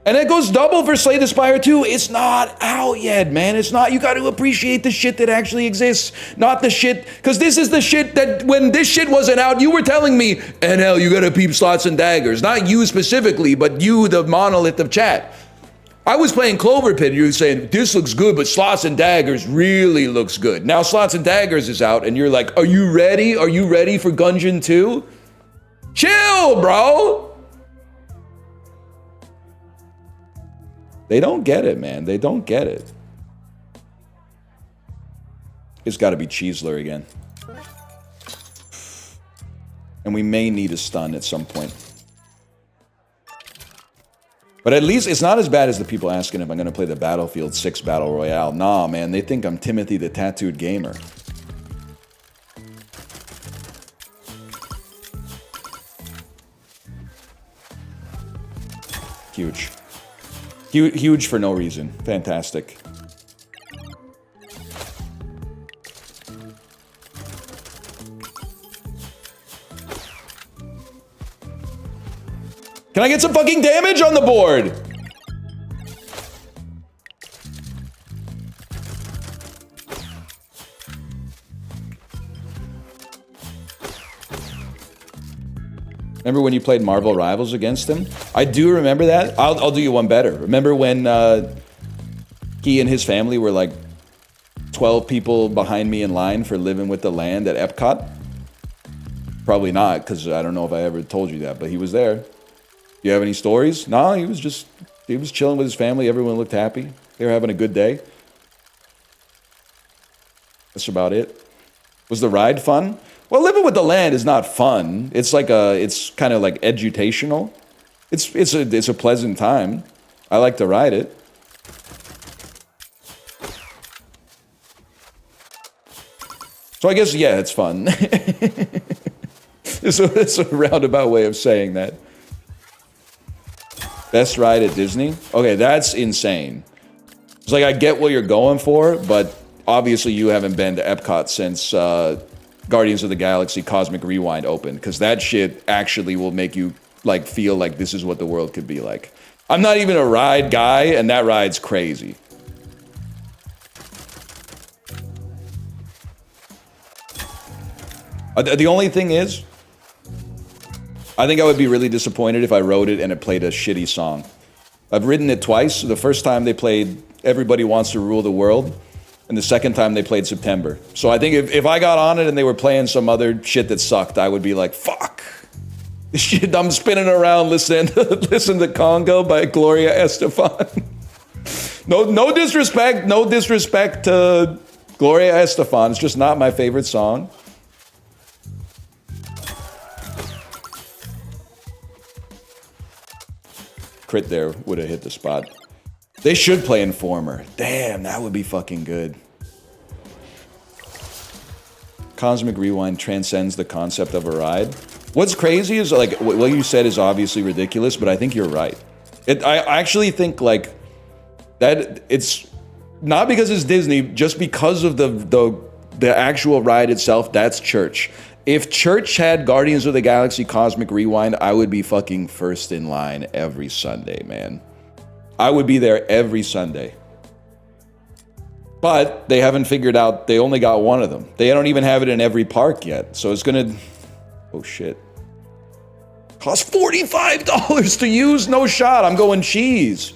And it goes double for Slay the Spire 2. It's not out yet, man. It's not. You got to appreciate the shit that actually exists, not the shit. Because this is the shit that when this shit wasn't out, you were telling me, NL, you got to peep Slots and Daggers. Not you specifically, but you, the monolith of chat. I was playing Clover Pit, and you were saying, this looks good, but Slots and Daggers really looks good. Now Slots and Daggers is out, and you're like, are you ready? Are you ready for Gungeon 2? Chill, bro! They don't get it, man. They don't get it. It's got to be Cheesler again. And we may need a stun at some point. But at least it's not as bad as the people asking if I'm going to play the Battlefield 6 Battle Royale. Nah, man. They think I'm Timothy the Tattooed Gamer. Huge. Huge for no reason. Fantastic. Can I get some fucking damage on the board? Remember when you played Marvel Rivals against him? I do remember that. I'll do you one better. Remember when he and his family were like 12 people behind me in line for living with the land at Epcot? Probably not, because I don't know if I ever told you that, but he was there. Do you have any stories? No, he was chilling with his family. Everyone looked happy. They were having a good day. That's about it. Was the ride fun? Well, living with the land is not fun. It's like it's kind of like edutational. It's a pleasant time. I like to ride it. So I guess, yeah, it's fun. It's a roundabout way of saying that. Best ride at Disney? Okay, that's insane. It's like, I get what you're going for, but obviously you haven't been to Epcot since Guardians of the Galaxy Cosmic Rewind opened, because that shit actually will make you like feel like this is what the world could be like. I'm not even a ride guy, and that ride's crazy. The only thing is, I think I would be really disappointed if I wrote it and it played a shitty song. I've written it twice. The first time they played Everybody Wants to Rule the World, and the second time they played September. So I think if I got on it and they were playing some other shit that sucked, I would be like, fuck. This shit, I'm spinning around listening to Congo by Gloria Estefan. No disrespect to Gloria Estefan. It's just not my favorite song. Crit there would have hit the spot. They should play Informer. Damn, that would be fucking good. Cosmic Rewind transcends the concept of a ride. What's crazy is, like, what you said is obviously ridiculous, but I think you're right. I actually think, like, that it's not because it's Disney, just because of the actual ride itself. That's Church. If Church had Guardians of the Galaxy Cosmic Rewind, I would be fucking first in line every Sunday, man. I would be there every Sunday. But they haven't figured out, they only got one of them. They don't even have it in every park yet. So it's gonna, oh shit. Cost $45 to use? No shot, I'm going cheese.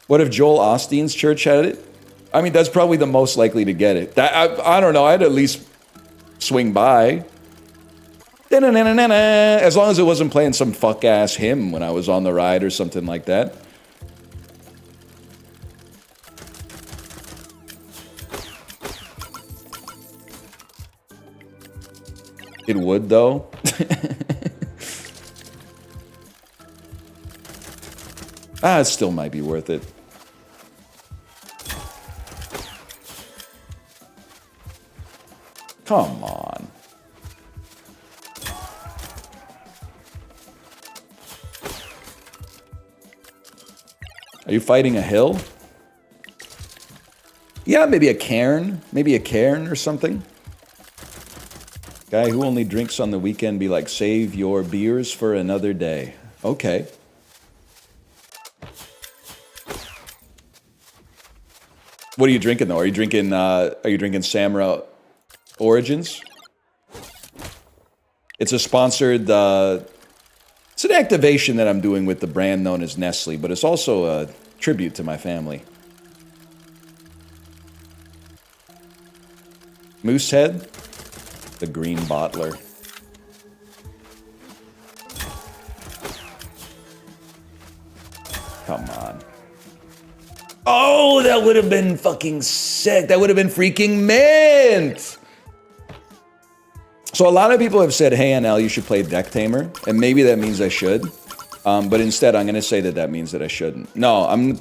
What if Joel Osteen's Church had it? I mean, that's probably the most likely to get it. I don't know, I'd at least swing by. As long as it wasn't playing some fuck-ass hymn when I was on the ride or something like that. It would, though. It still might be worth it. Come on. Are you fighting a hill? Yeah, maybe a cairn. Maybe a cairn or something. Guy who only drinks on the weekend be like, save your beers for another day. Okay. What are you drinking though? Are you drinking Samra Origins? It's a sponsored, it's an activation that I'm doing with the brand known as Nestle, but it's also a tribute to my family. Moosehead, the green bottler. Come on. Oh, that would have been fucking sick. That would have been freaking mint. So a lot of people have said, hey, NL, you should play Decktamer. And maybe that means I should. But instead, I'm going to say that means that I shouldn't. No, I'm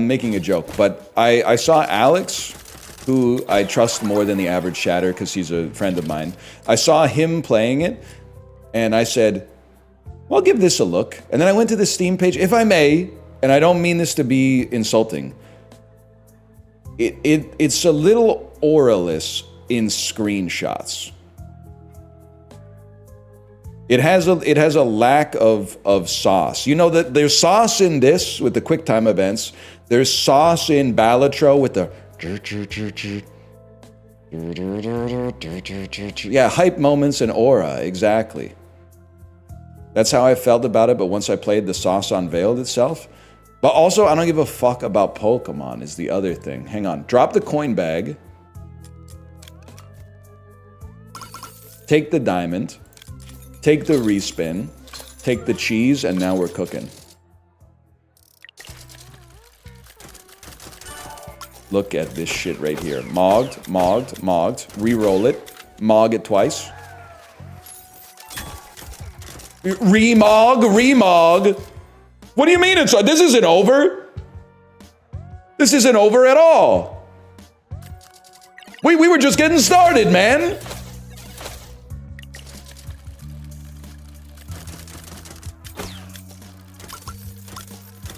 making a joke. But I saw Alex, who I trust more than the average chatter because he's a friend of mine. I saw him playing it. And I said, well, I'll give this a look. And then I went to the Steam page, if I may. And I don't mean this to be insulting. It's a little auraless in screenshots. It has a lack of sauce. You know that there's sauce in this with the QuickTime events. There's sauce in Balatro with the yeah, hype moments and aura, exactly. That's how I felt about it, but once I played, the sauce unveiled itself. But also, I don't give a fuck about Pokemon is the other thing. Hang on. Drop the coin bag. Take the diamond. Take the respin. Take the cheese, and now we're cooking. Look at this shit right here. Mogged, mogged, mogged. Reroll it. Mog it twice. Remog, remog. What do you mean this isn't over? This isn't over at all. We were just getting started, man.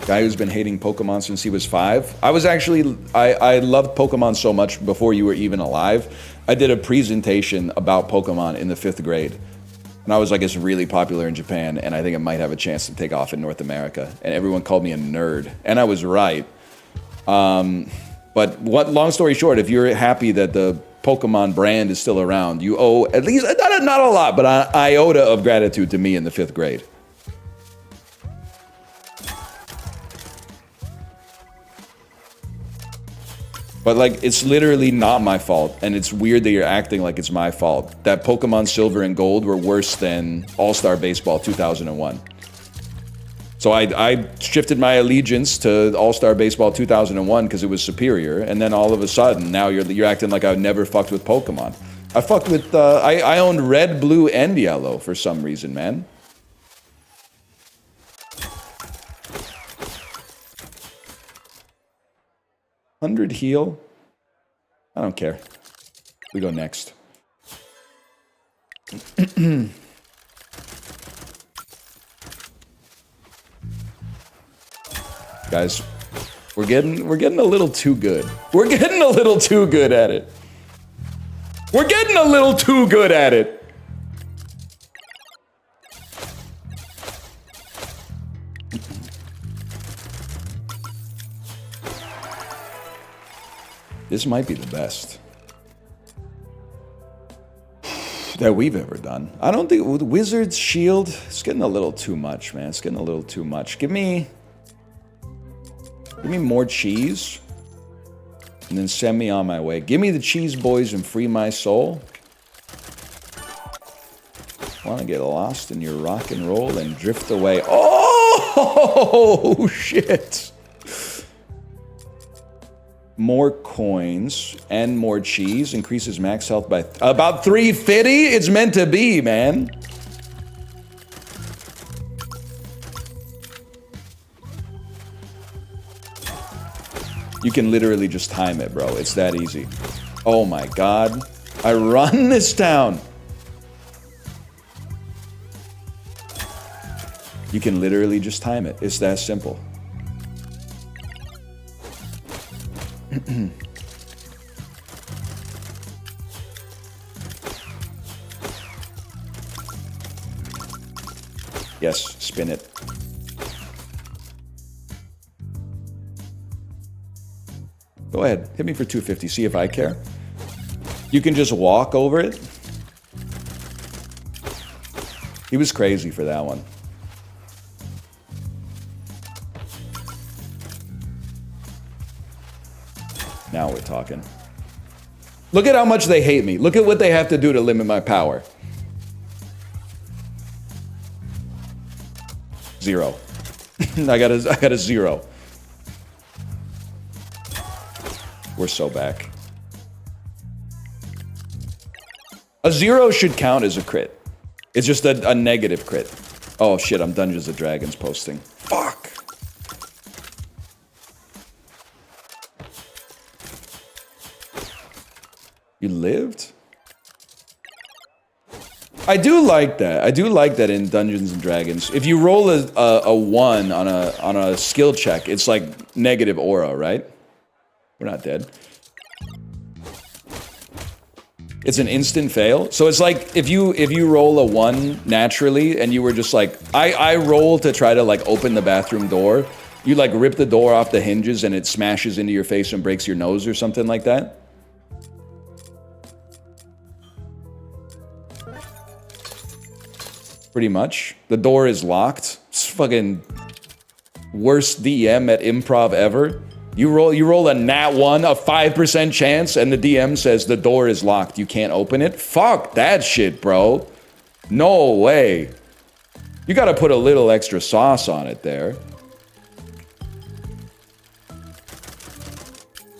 Guy who's been hating Pokemon since he was 5. I loved Pokemon so much before you were even alive. I did a presentation about Pokemon in the 5th grade. And I was like, it's really popular in Japan, and I think it might have a chance to take off in North America. And everyone called me a nerd. And I was right. But long story short, if you're happy that the Pokemon brand is still around, you owe at least, not a lot, but an iota of gratitude to me in the 5th grade. But, like, it's literally not my fault, and it's weird that you're acting like it's my fault. That Pokemon Silver and Gold were worse than All-Star Baseball 2001. So I shifted my allegiance to All-Star Baseball 2001 because it was superior, and then all of a sudden, now you're acting like I never fucked with Pokemon. I fucked with, I owned Red, Blue, and Yellow for some reason, man. $100 heal? I don't care. We go next. Guys, we're getting a little too good. We're getting a little too good at it. We're getting a little too good at it. This might be the best that we've ever done. I don't think with Wizard's Shield, it's getting a little too much, man. It's getting a little too much. Give me more cheese, and then send me on my way. Give me the cheese, boys, and free my soul. Want to get lost in your rock and roll and drift away. Oh, shit. More coins and more cheese increases max health by about 350. It's meant to be, man. You can literally just time it, bro. It's that easy. Oh my god. I run this town. You can literally just time it. It's that simple. Yes, spin it. Go ahead, hit me for 250, see if I care. You can just walk over it. He was crazy for that one. Now we're talking. Look at how much they hate me. Look at what they have to do to limit my power. 0. I got a 0. We're so back. A 0 should count as a crit. It's just a negative crit. Oh shit, I'm Dungeons & Dragons posting. Fuck. You lived? I do like that. I do like that in Dungeons & Dragons. If you roll a 1 on a skill check, it's like negative aura, right? We're not dead. It's an instant fail. So it's like if you roll a 1 naturally and you were just like, I roll to try to like open the bathroom door. You like rip the door off the hinges and it smashes into your face and breaks your nose or something like that. Pretty much. The door is locked. It's fucking worst DM at improv ever. You roll a nat 1, a 5% chance, and the DM says the door is locked. You can't open it? Fuck that shit, bro. No way. You gotta put a little extra sauce on it there.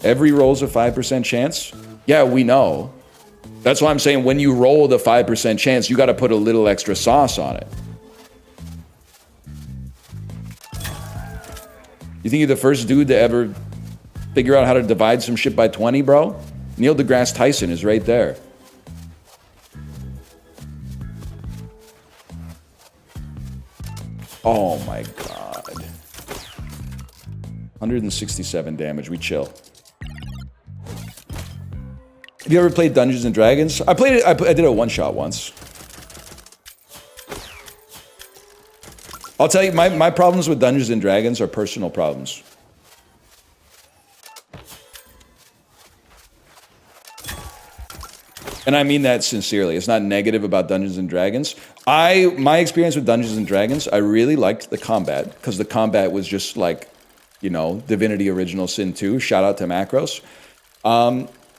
Every roll's a 5% chance? Yeah, we know. That's why I'm saying when you roll the 5% chance, you gotta put a little extra sauce on it. You think you're the first dude to ever figure out how to divide some shit by 20, bro? Neil deGrasse Tyson is right there. Oh my god. 167 damage, we chill. Have you ever played Dungeons & Dragons? I played it, I did a one-shot once. I'll tell you, my problems with Dungeons & Dragons are personal problems. And I mean that sincerely. It's not negative about Dungeons and Dragons. My experience with Dungeons and Dragons, I really liked the combat because the combat was just like, you know, Divinity Original Sin 2. Shout out to Macros.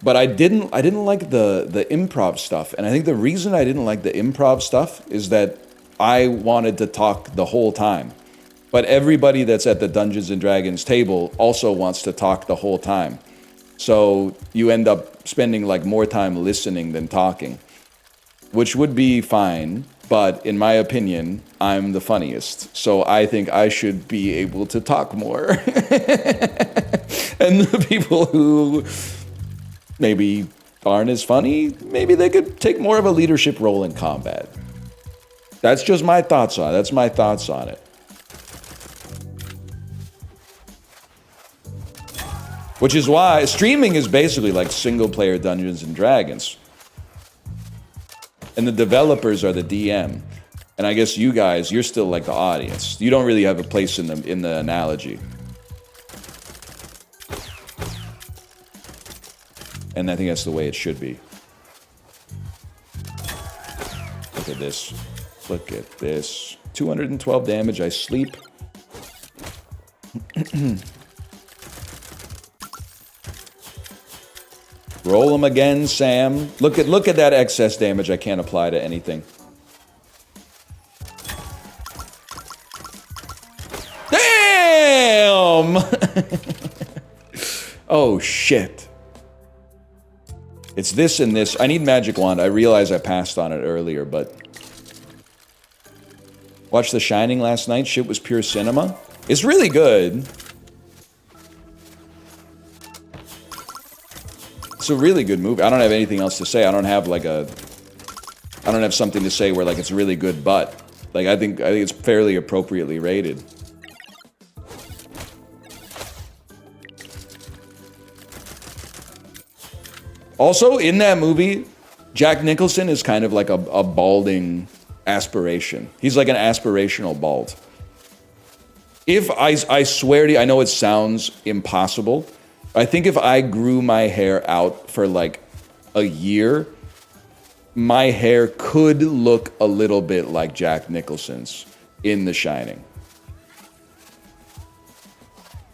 But I didn't like the improv stuff. And I think the reason I didn't like the improv stuff is that I wanted to talk the whole time. But everybody that's at the Dungeons and Dragons table also wants to talk the whole time. So you end up spending like more time listening than talking, which would be fine. But in my opinion, I'm the funniest. So I think I should be able to talk more. And the people who maybe aren't as funny, maybe they could take more of a leadership role in combat. That's just my thoughts on it. That's my thoughts on it. Which is why streaming is basically like single-player Dungeons and Dragons. And the developers are the DM. And I guess you guys, you're still like the audience. You don't really have a place in the analogy. And I think that's the way it should be. Look at this. Look at this. 212 damage, I sleep. Roll them again, Sam. Look at that excess damage I can't apply to anything. Damn! Oh, shit. It's this and this. I need Magic Wand. I realize I passed on it earlier, but... Watched The Shining last night. Shit was pure cinema. It's really good. It's a really good movie. I don't have anything else to say. I don't have something to say where like it's really good, but like I think it's fairly appropriately rated. Also, in that movie, Jack Nicholson is kind of like a balding aspiration. He's like an aspirational bald. If I swear to you, I know it sounds impossible. I think if I grew my hair out for like a year, my hair could look a little bit like Jack Nicholson's in The Shining.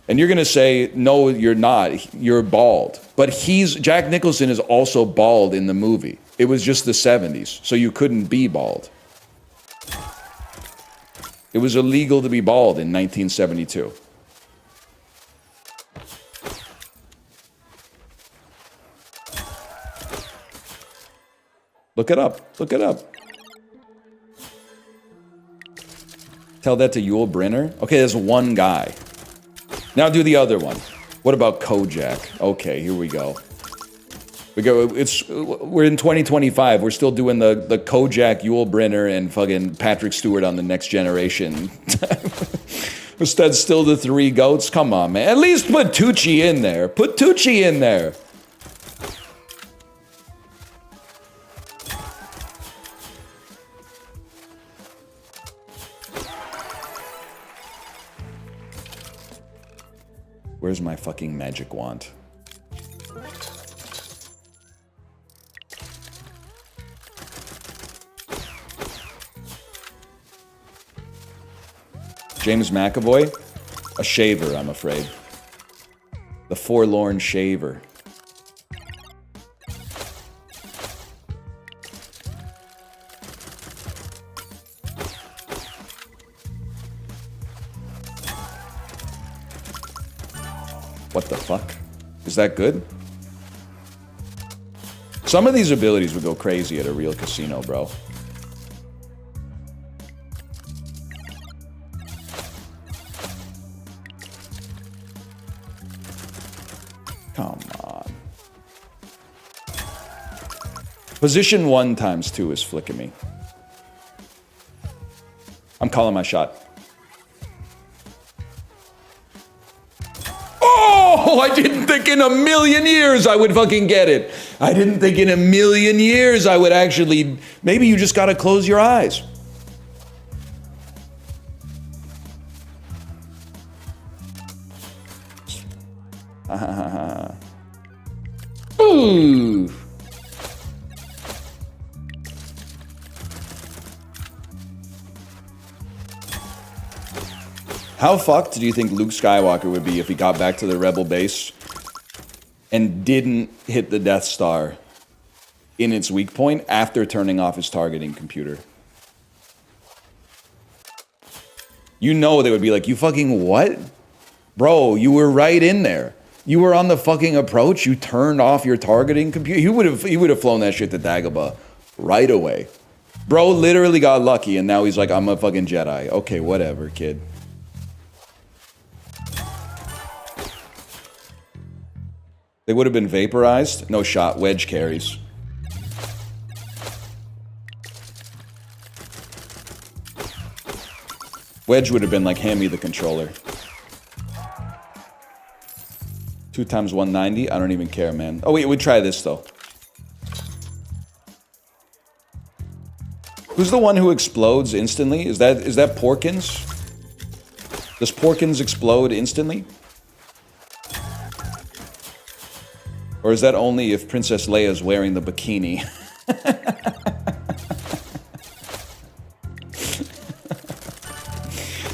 And you're gonna say, no, you're not, you're bald. But Jack Nicholson is also bald in the movie. It was just the 70s, so you couldn't be bald. It was illegal to be bald in 1972. Look it up. Look it up. Tell that to Yul Brynner. Okay, there's one guy. Now do the other one. What about Kojak? Okay, here we go. We're in 2025. We're still doing the Kojak, Yul Brynner, and fucking Patrick Stewart on The Next Generation. Instead, still the three goats. Come on, man. At least put Tucci in there. Put Tucci in there. Where's my fucking magic wand? James McAvoy? A shaver, I'm afraid. The forlorn shaver. What the fuck? Is that good? Some of these abilities would go crazy at a real casino, bro. Come on. Position 1 times 2 is flicking me. I'm calling my shot. Oh, I didn't think in a million years I would fucking get it. I didn't think in a million years I would actually... Maybe you just gotta close your eyes. Ooh. How fucked do you think Luke Skywalker would be if he got back to the Rebel base and didn't hit the Death Star in its weak point after turning off his targeting computer? You know they would be like, you fucking what? Bro, you were right in there. You were on the fucking approach. You turned off your targeting computer. He would have flown that shit to Dagobah right away. Bro literally got lucky, and now he's like, I'm a fucking Jedi. Okay, whatever, kid. They would have been vaporized. No shot. Wedge carries. Wedge would have been like, hand me the controller. 2 times 190? I don't even care, man. Oh, wait, we try this, though. Who's the one who explodes instantly? Is that Porkins? Does Porkins explode instantly? Or is that only if Princess Leia's wearing the bikini?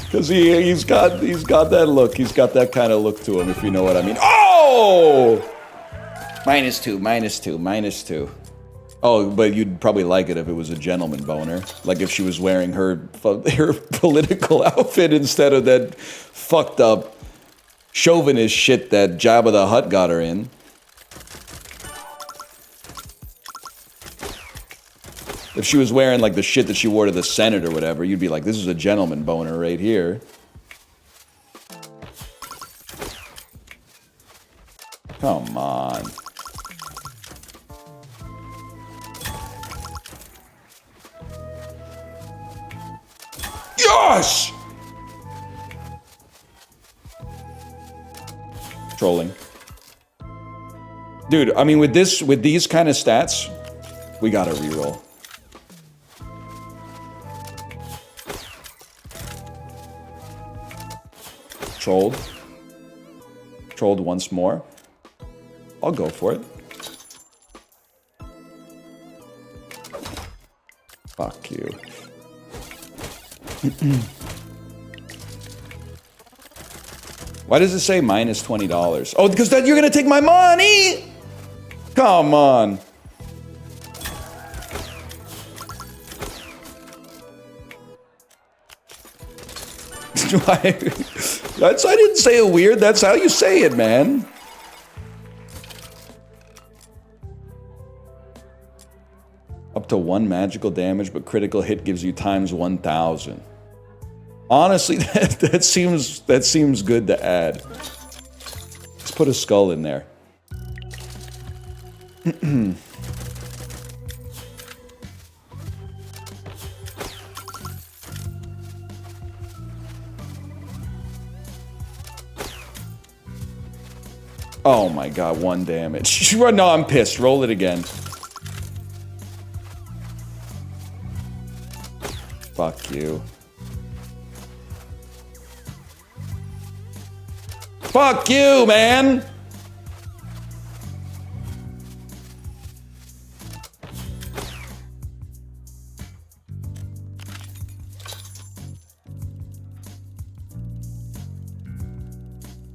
Because he's got that look. He's got that kind of look to him, if you know what I mean. Oh! -2, -2, -2. Oh, but you'd probably like it if it was a gentleman boner. Like if she was wearing her political outfit instead of that fucked up chauvinist shit that Jabba the Hutt got her in. If she was wearing like the shit that she wore to the Senate or whatever, you'd be like, this is a gentleman boner right here. Come on. Yes! Trolling. Dude, I mean, with these kind of stats, we gotta reroll. Trolled. Trolled once more. I'll go for it. Fuck you. Why does it say -$20? Oh, because then you're gonna take my money! Come on. I didn't say it weird. That's how you say it, man. Up to 1 magical damage, but critical hit gives you times 1,000. Honestly, that seems good to add. Let's put a skull in there. Oh my god, 1 damage. No, I'm pissed. Roll it again. Fuck you. Fuck you, man!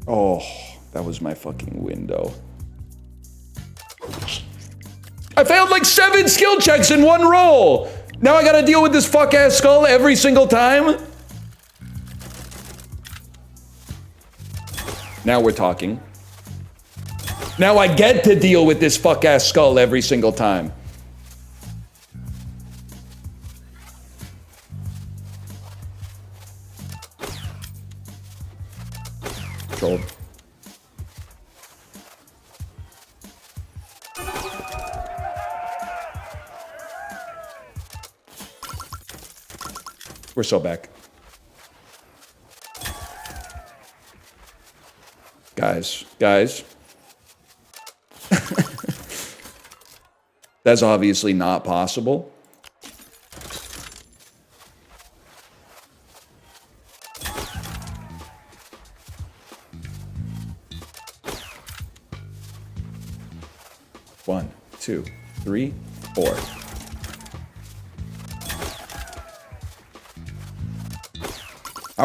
Oh, that was my fucking window. I failed like 7 skill checks in 1 roll! Now I gotta deal with this fuck-ass skull every single time? Now we're talking. Now I get to deal with this fuck-ass skull every single time. Trolled. We're so back. Guys. That's obviously not possible. One, 2, 3, 4.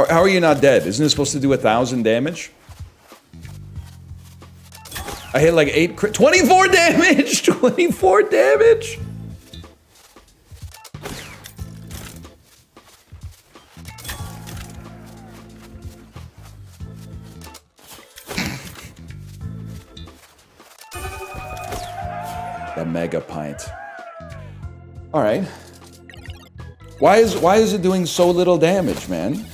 How are you not dead? Isn't it supposed to do 1,000 damage? I hit like 8 crit. 24 damage! 24 damage! The mega pint. All right. Why is it doing so little damage, man?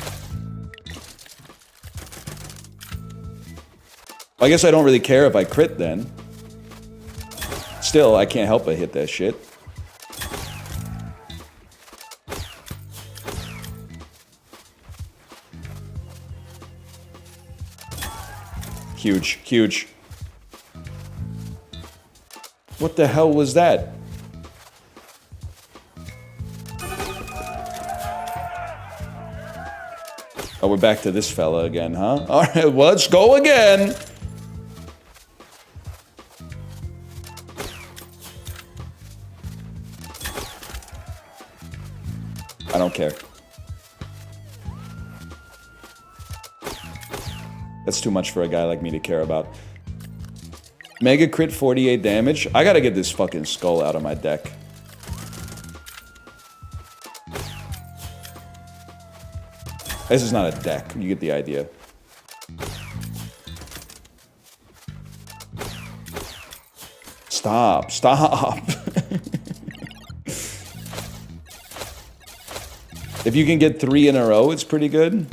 I guess I don't really care if I crit then. Still, I can't help but hit that shit. Huge, huge. What the hell was that? Oh, we're back to this fella again, huh? All right, let's go again. I don't care. That's too much for a guy like me to care about. Mega crit 48 damage. I gotta get this fucking skull out of my deck. This is not a deck. You get the idea. Stop. Stop. If you can get 3 in a row, it's pretty good.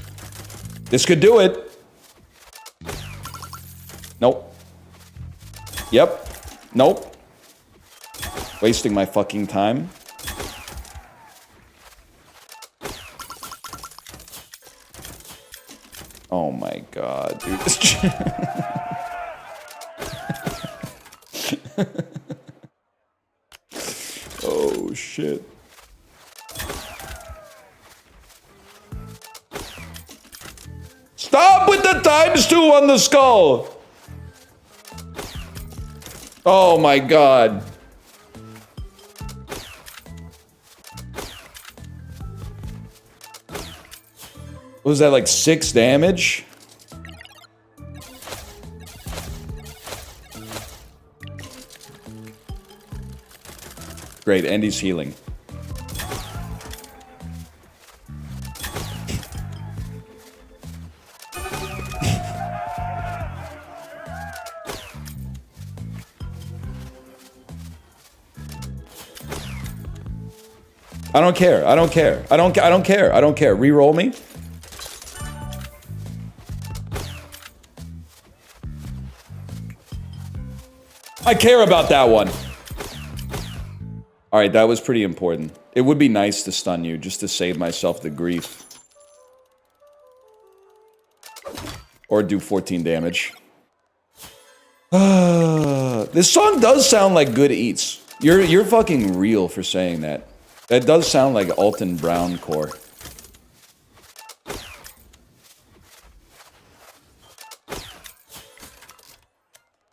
This could do it. Nope. Yep. Nope. Wasting my fucking time. Oh my god, dude. This oh shit. Stop with the ×2 on the skull! Oh my god. What was that, like 6 damage? Great, and he's healing. I don't care. I don't care. I don't care. I don't care. Reroll me. I care about that one. All right, that was pretty important. It would be nice to stun you just to save myself the grief. Or do 14 damage. This song does sound like Good Eats. You're fucking real for saying that. That does sound like Alton Brown core.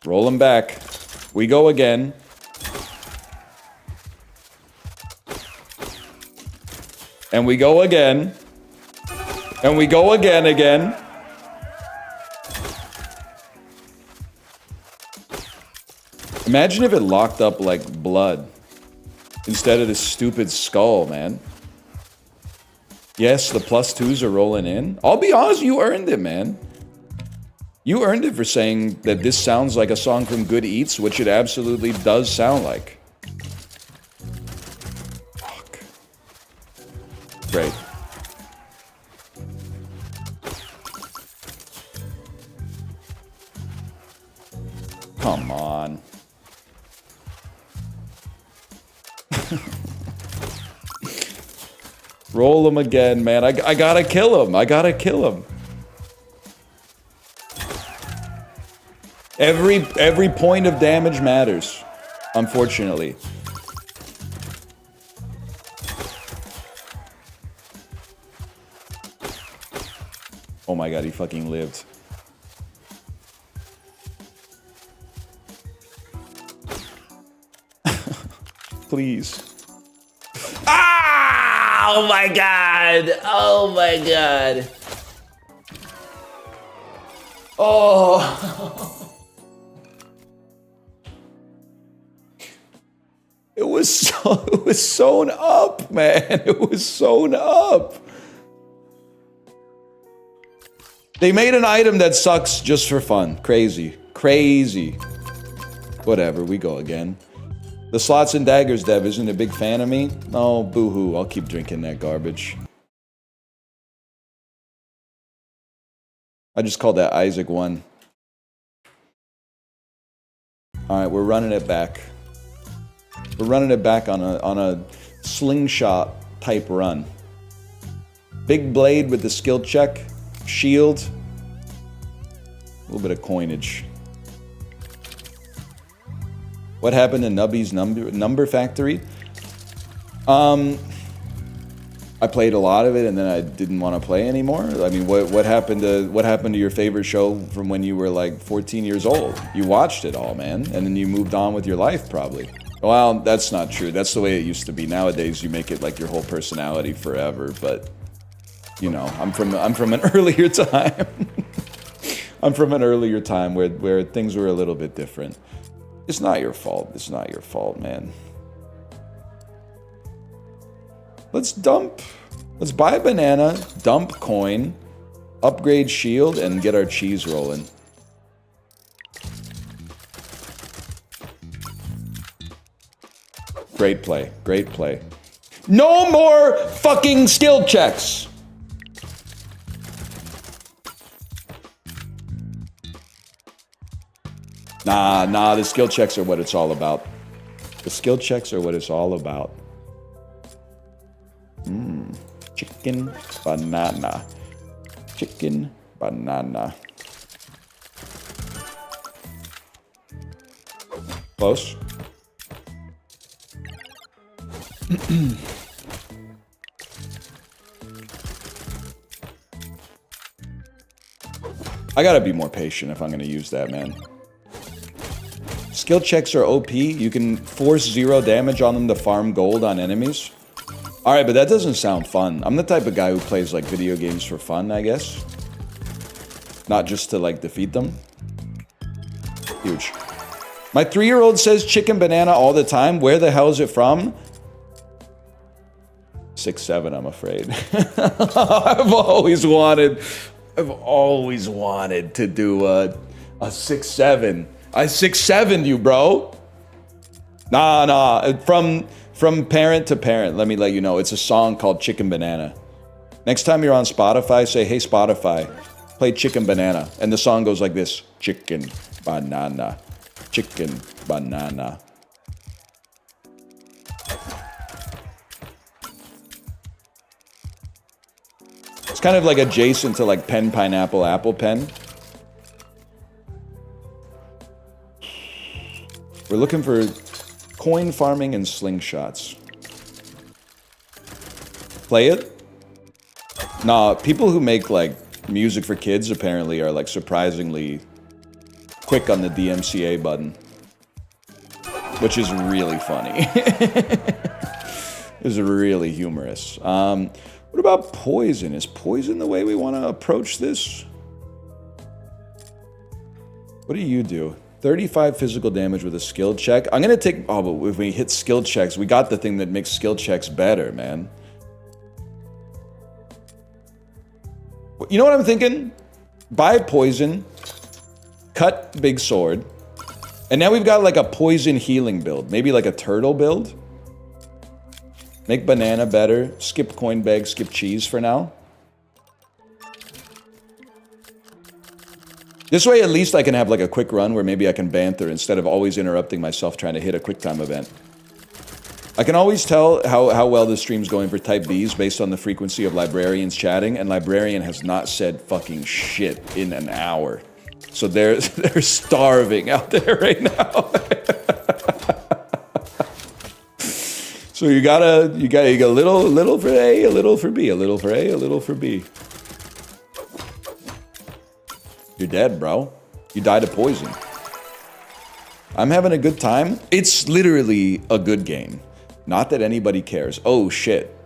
Roll him back. We go again. And we go again. And we go again. Imagine if it locked up like blood. Instead of this stupid skull, man. Yes, the +2s are rolling in. I'll be honest, you earned it, man. You earned it for saying that this sounds like a song from Good Eats, which it absolutely does sound like. Fuck. Great. Come on. Roll him again, man. I gotta kill him. I gotta kill him. Every point of damage matters, unfortunately. Oh my god, he fucking lived. Please. Ah! Oh my god! Oh my god! Oh. It was sewn up, man. It was sewn up. They made an item that sucks just for fun. Crazy. Crazy. Whatever, we go again. The slots and daggers dev isn't a big fan of me. Oh, boo-hoo. I'll keep drinking that garbage. I just called that Isaac 1. Alright, we're running it back. We're running it back on a slingshot type run. Big blade with the skill check. Shield. A little bit of coinage. What happened to Nubby's number factory? I played a lot of it and then I didn't want to play anymore. I mean, what happened to your favorite show from when you were like 14 years old? You watched it all, man, and then you moved on with your life probably. Well, that's not true. That's the way it used to be. Nowadays, you make it like your whole personality forever. But you know, I'm from an earlier time. I'm from an earlier time where things were a little bit different. It's not your fault. It's not your fault, man. Let's buy a banana, dump coin, upgrade shield, and get our cheese rolling. Great play. Great play. No more fucking skill checks! Nah, the skill checks are what it's all about. The skill checks are what it's all about. Chicken banana. Chicken banana. Close. I gotta be more patient if I'm gonna use that, man. Skill checks are OP. You can force 0 damage on them to farm gold on enemies. Alright, but that doesn't sound fun. I'm the type of guy who plays like video games for fun, I guess. Not just to like defeat them. Huge. My 3-year-old says chicken banana all the time. Where the hell is it from? 6'7", I'm afraid. I've always wanted to do a 6'7". I 6'7'd you, bro. Nah. From parent to parent, let me let you know. It's a song called Chicken Banana. Next time you're on Spotify, say, hey, Spotify, play Chicken Banana. And the song goes like this. Chicken banana. Chicken banana. It's kind of like adjacent to like pen, pineapple, apple pen. We're looking for coin farming and slingshots. Play it? Nah, people who make like music for kids apparently are like surprisingly quick on the DMCA button. Which is really funny. It's really humorous. What about poison? Is poison the way we want to approach this? What do you do? 35 physical damage with a skill check. I'm gonna take... Oh, but if we hit skill checks, we got the thing that makes skill checks better, man. You know what I'm thinking? Buy poison, cut big sword, and now we've got like a poison healing build. Maybe like a turtle build. Make banana better. Skip coin bag, skip cheese for now. This way, at least I can have like a quick run where maybe I can banter instead of always interrupting myself trying to hit a quick time event. I can always tell how well the stream's going for Type Bs based on the frequency of librarians chatting, and librarian has not said fucking shit in an hour. So they're starving out there right now. So you got a little for A, a little for B, a little for A, a little for B. You're dead, bro. You died of poison. I'm having a good time. It's literally a good game. Not that anybody cares. Oh, shit.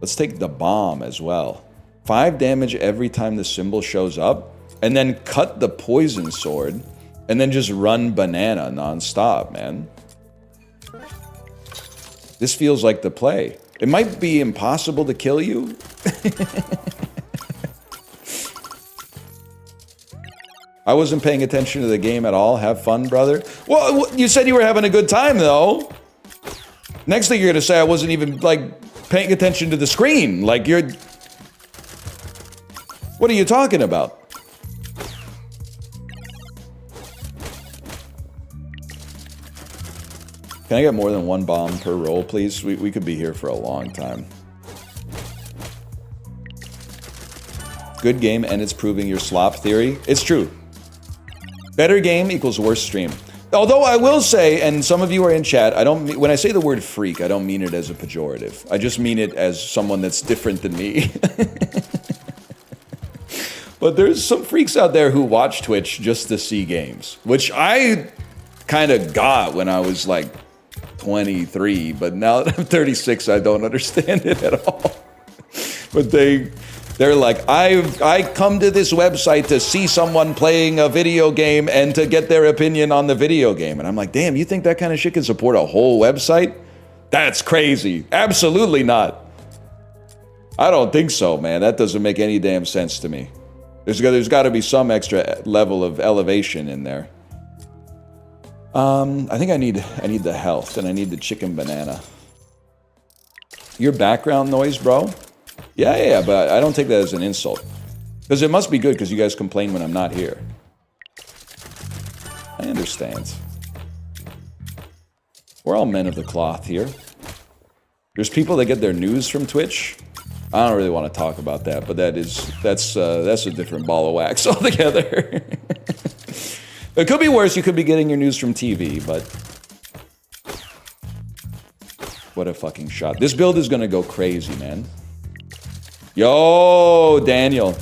Let's take the bomb as well. 5 damage every time the symbol shows up, and then cut the poison sword, and then just run banana nonstop, man. This feels like the play. It might be impossible to kill you. I wasn't paying attention to the game at all. Have fun, brother. Well, you said you were having a good time, though. Next thing you're gonna say, I wasn't even, like, paying attention to the screen. Like, you're... What are you talking about? Can I get more than 1 bomb per roll, please? We could be here for a long time. Good game, and it's proving your slop theory. It's true. Better game equals worse stream. Although I will say, and some of you are in chat, I don't. When I say the word freak, I don't mean it as a pejorative. I just mean it as someone that's different than me. But there's some freaks out there who watch Twitch just to see games, which I kind of got when I was like 23, but now that I'm 36, I don't understand it at all. But they're like, I come to this website to see someone playing a video game and to get their opinion on the video game. And I'm like, damn, you think that kind of shit can support a whole website? That's crazy. Absolutely not. I don't think so, man. That doesn't make any damn sense to me. There's got to be some extra level of elevation in there. I think I need the health, and I need the chicken banana. Your background noise, bro? Yeah, but I don't take that as an insult. Because it must be good, because you guys complain when I'm not here. I understand. We're all men of the cloth here. There's people that get their news from Twitch. I don't really want to talk about that, but that's a different ball of wax altogether. It could be worse. You could be getting your news from TV, but what a fucking shot. This build is gonna go crazy, man. Yo, Daniel.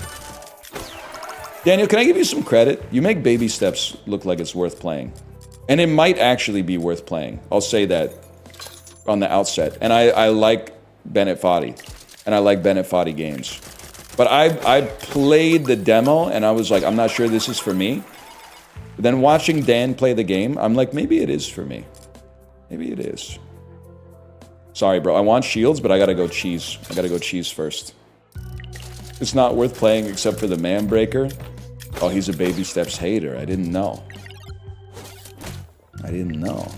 Daniel, can I give you some credit? You make baby steps look like it's worth playing. And it might actually be worth playing. I'll say that on the outset. And I like Bennett Foddy. And I like Bennett Foddy games. But I played the demo and I was like, I'm not sure this is for me. But then watching Dan play the game, I'm like, maybe it is for me. Maybe it is. Sorry, bro. I want shields, but I gotta go cheese. I gotta go cheese first. It's not worth playing except for the man breaker. Oh, he's a baby steps hater. I didn't know. I didn't know.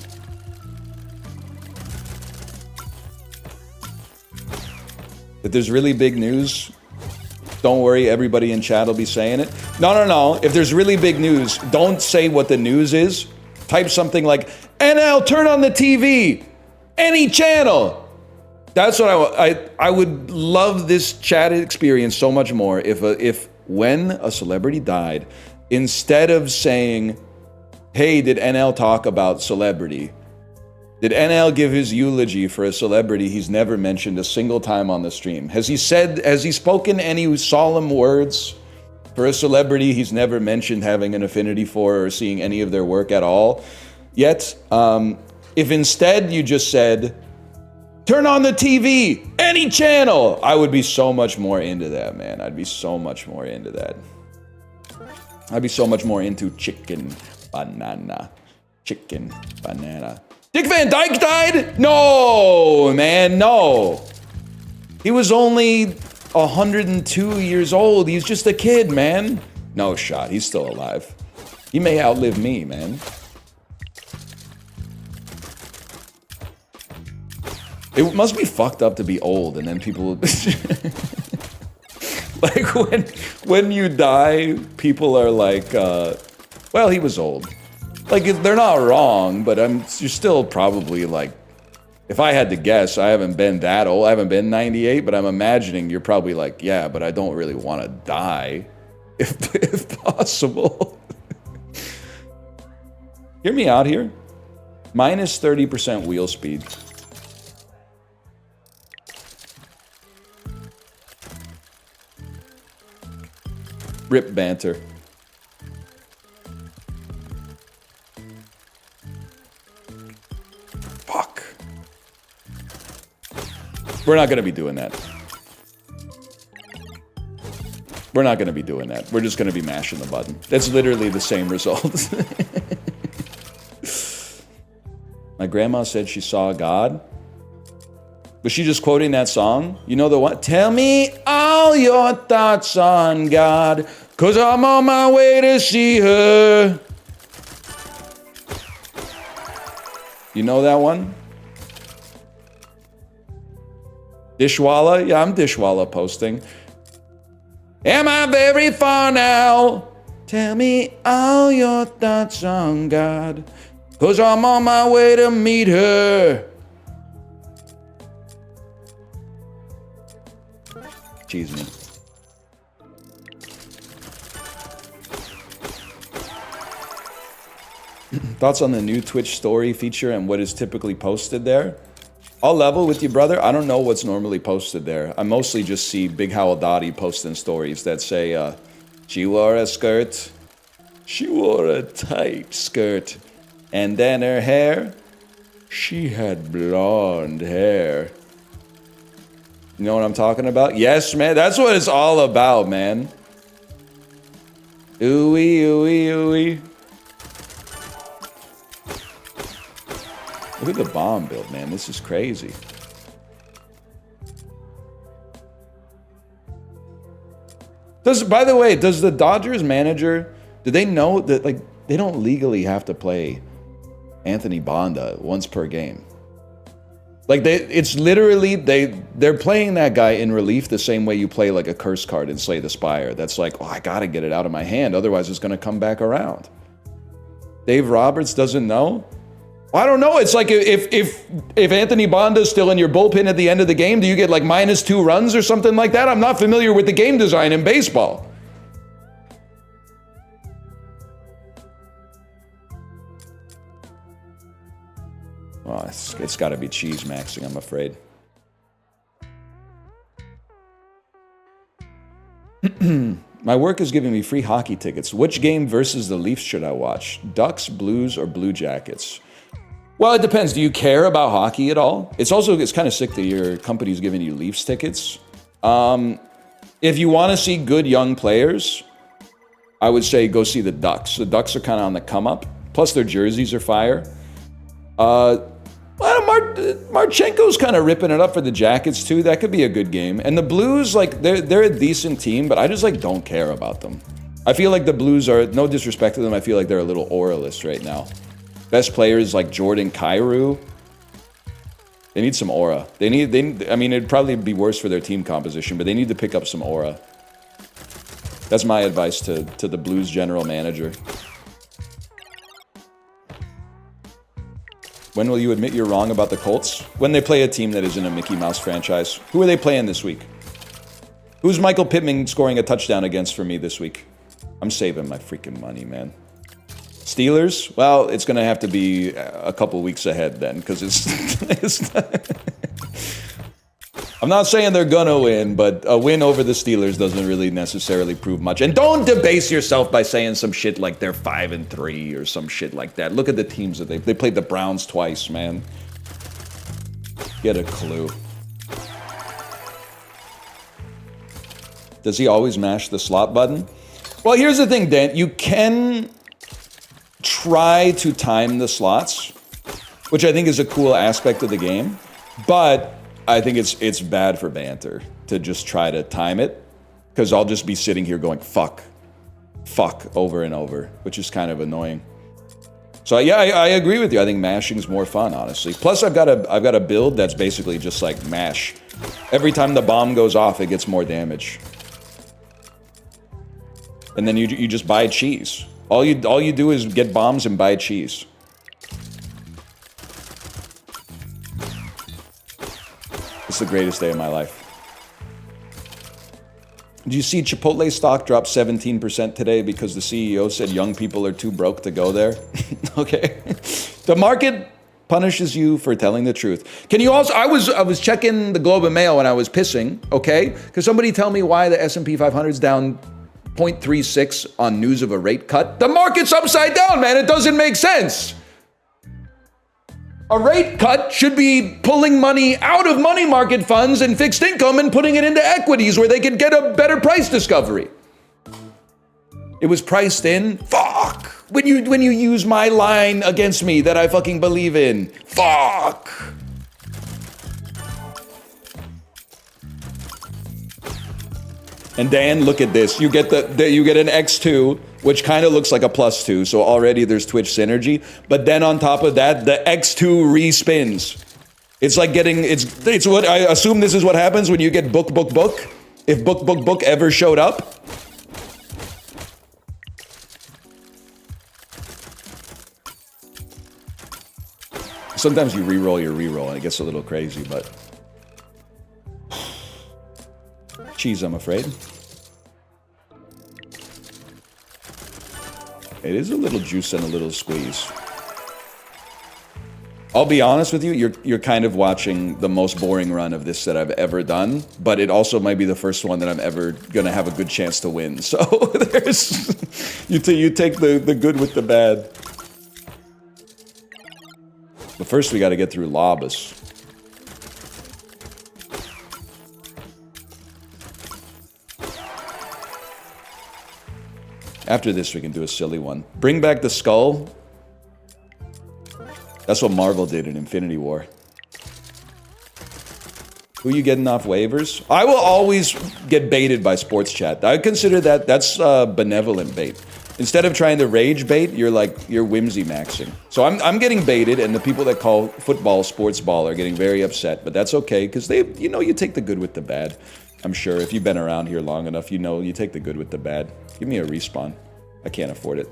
If there's really big news, don't worry, everybody in chat will be saying it. No. If there's really big news, don't say what the news is. Type something like, NL, turn on the TV. Any channel. That's what I would love this chat experience so much more if when a celebrity died, instead of saying, hey, did NL talk about celebrity? Did NL give his eulogy for a celebrity he's never mentioned a single time on the stream? Has he spoken any solemn words for a celebrity he's never mentioned having an affinity for or seeing any of their work at all? Yet, if instead you just said, turn on the TV, any channel, I would be so much more into that, man. I'd be so much more into that. I'd be so much more into chicken banana. Chicken banana. Dick Van Dyke died? No, man, no. He was only 102 years old. He's just a kid, man. No shot. He's still alive. He may outlive me, man. It must be fucked up to be old, and then people... like, when you die, people are like, well, he was old. Like, they're not wrong, but you're still probably like, if I had to guess, I haven't been that old. I haven't been 98, but I'm imagining you're probably like, yeah, but I don't really want to die, if possible. Hear me out here. Minus 30% wheel speed. Rip banter. Fuck. We're not gonna be doing that. We're not going to be doing that. We're just going to be mashing the button. That's literally the same result. My grandma said she saw God. Was she just quoting that song? You know the one? Tell me all your thoughts on God, 'cause I'm on my way to see her. You know that one? Dishwalla? Yeah, I'm Dishwalla posting. Am I very far now? Tell me all your thoughts on God, 'cause I'm on my way to meet her. Cheese me. Thoughts on the new Twitch story feature and what is typically posted there? I'll level with you, brother. I don't know what's normally posted there. I mostly just see Big Howl Dottie posting stories that say, she wore a skirt. She wore a tight skirt. And then her hair, she had blonde hair. You know what I'm talking about? Yes, man. That's what it's all about, man. Ooey, ooey, ooey. Look at the bomb build, man. This is crazy. By the way, does the Dodgers manager, do they know that, like, they don't legally have to play Anthony Bonda once per game? Like, it's literally, they're playing that guy in relief the same way you play, like, a curse card in Slay the Spire. That's like, oh, I gotta get it out of my hand, otherwise it's gonna come back around. Dave Roberts doesn't know? I don't know. It's like if Anthony Bonda's still in your bullpen at the end of the game, do you get like -2 runs or something like that? I'm not familiar with the game design in baseball. Oh, it's got to be cheese maxing, I'm afraid. My work is giving me free hockey tickets. Which game versus the Leafs should I watch? Ducks, Blues, or Blue Jackets? Well, it depends. Do you care about hockey at all? It's kind of sick that your company's giving you Leafs tickets. If you want to see good young players, I would say go see the Ducks. The Ducks are kind of on the come up. Plus, their jerseys are fire. Marchenko's kind of ripping it up for the Jackets too. That could be a good game. And the Blues, like they're a decent team, but I just like don't care about them. I feel like the Blues are, no disrespect to them, I feel like they're a little auralist right now. Best players like Jordan Kyrou. They need some aura. I mean, it'd probably be worse for their team composition, but they need to pick up some aura. That's my advice to the Blues general manager. When will you admit you're wrong about the Colts? When they play a team that isn't a Mickey Mouse franchise. Who are they playing this week? Who's Michael Pittman scoring a touchdown against for me this week? I'm saving my freaking money, man. Steelers? Well, it's going to have to be a couple weeks ahead then, because it's not, I'm not saying they're going to win, but a win over the Steelers doesn't really necessarily prove much. And don't debase yourself by saying some shit like they're 5-3 or some shit like that. Look at the teams that they played the Browns twice, man. Get a clue. Does he always mash the slot button? Well, here's the thing, Dan. You can try to time the slots, which I think is a cool aspect of the game, but I think it's bad for banter to just try to time it, because I'll just be sitting here going fuck over and over, which is kind of annoying. So yeah, I agree with you. I think mashing's more fun, honestly. Plus, I've got a build that's basically just like mash. Every time the bomb goes off, it gets more damage, and then you just buy cheese. All you do is get bombs and buy cheese. It's the greatest day of my life. Do you see Chipotle stock drop 17% today because the CEO said young people are too broke to go there? Okay. The market punishes you for telling the truth. Can you also, I was checking the Globe and Mail when I was pissing, okay? Could somebody tell me why the S&P 500 is down 0.36 on news of a rate cut? The market's upside down, man. It doesn't make sense. A rate cut should be pulling money out of money market funds and fixed income and putting it into equities where they could get a better price discovery. It was priced in. Fuck. When you use my line against me that I fucking believe in. Fuck. And Dan, look at this. You get you get an X2, which kind of looks like a +2, so already there's Twitch synergy. But then on top of that, the X2 respins. It's like getting it's what I assume this is what happens when you get book. If book ever showed up. Sometimes you re-roll your re-roll and it gets a little crazy, but cheese, I'm afraid. It is a little juice and a little squeeze. I'll be honest with you, you're kind of watching the most boring run of this that I've ever done, but it also might be the first one that I'm ever gonna have a good chance to win. So there's you take the good with the bad. But first we gotta get through Lobus. After this, we can do a silly one. Bring back the skull. That's what Marvel did in Infinity War. Who you getting off waivers? I will always get baited by sports chat. I consider that's benevolent bait. Instead of trying to rage bait, you're whimsy maxing. So I'm getting baited, and the people that call football sports ball are getting very upset. But that's okay, because you take the good with the bad. I'm sure if you've been around here long enough, you take the good with the bad. Give me a respawn. I can't afford it.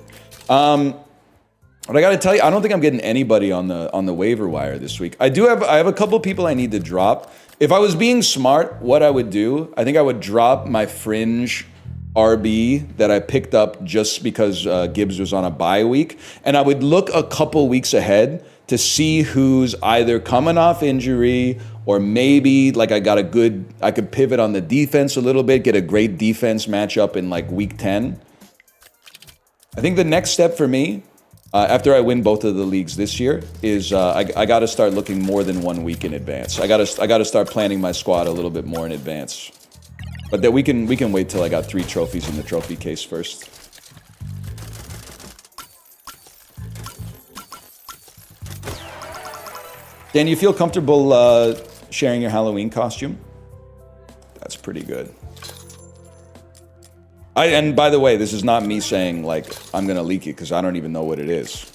But I gotta tell you, I don't think I'm getting anybody on the waiver wire this week. I have a couple people I need to drop. If I was being smart, what I would do, I think I would drop my fringe RB that I picked up just because Gibbs was on a bye week, and I would look a couple weeks ahead to see who's either coming off injury or maybe like I could pivot on the defense a little bit, get a great defense matchup in like week 10. I think the next step for me, after I win both of the leagues this year, is I got to start looking more than 1 week in advance. I got to start planning my squad a little bit more in advance. But that we can wait till I got 3 trophies in the trophy case first. Dan, you feel comfortable sharing your Halloween costume? That's pretty good. And by the way, this is not me saying like I'm gonna leak it because I don't even know what it is.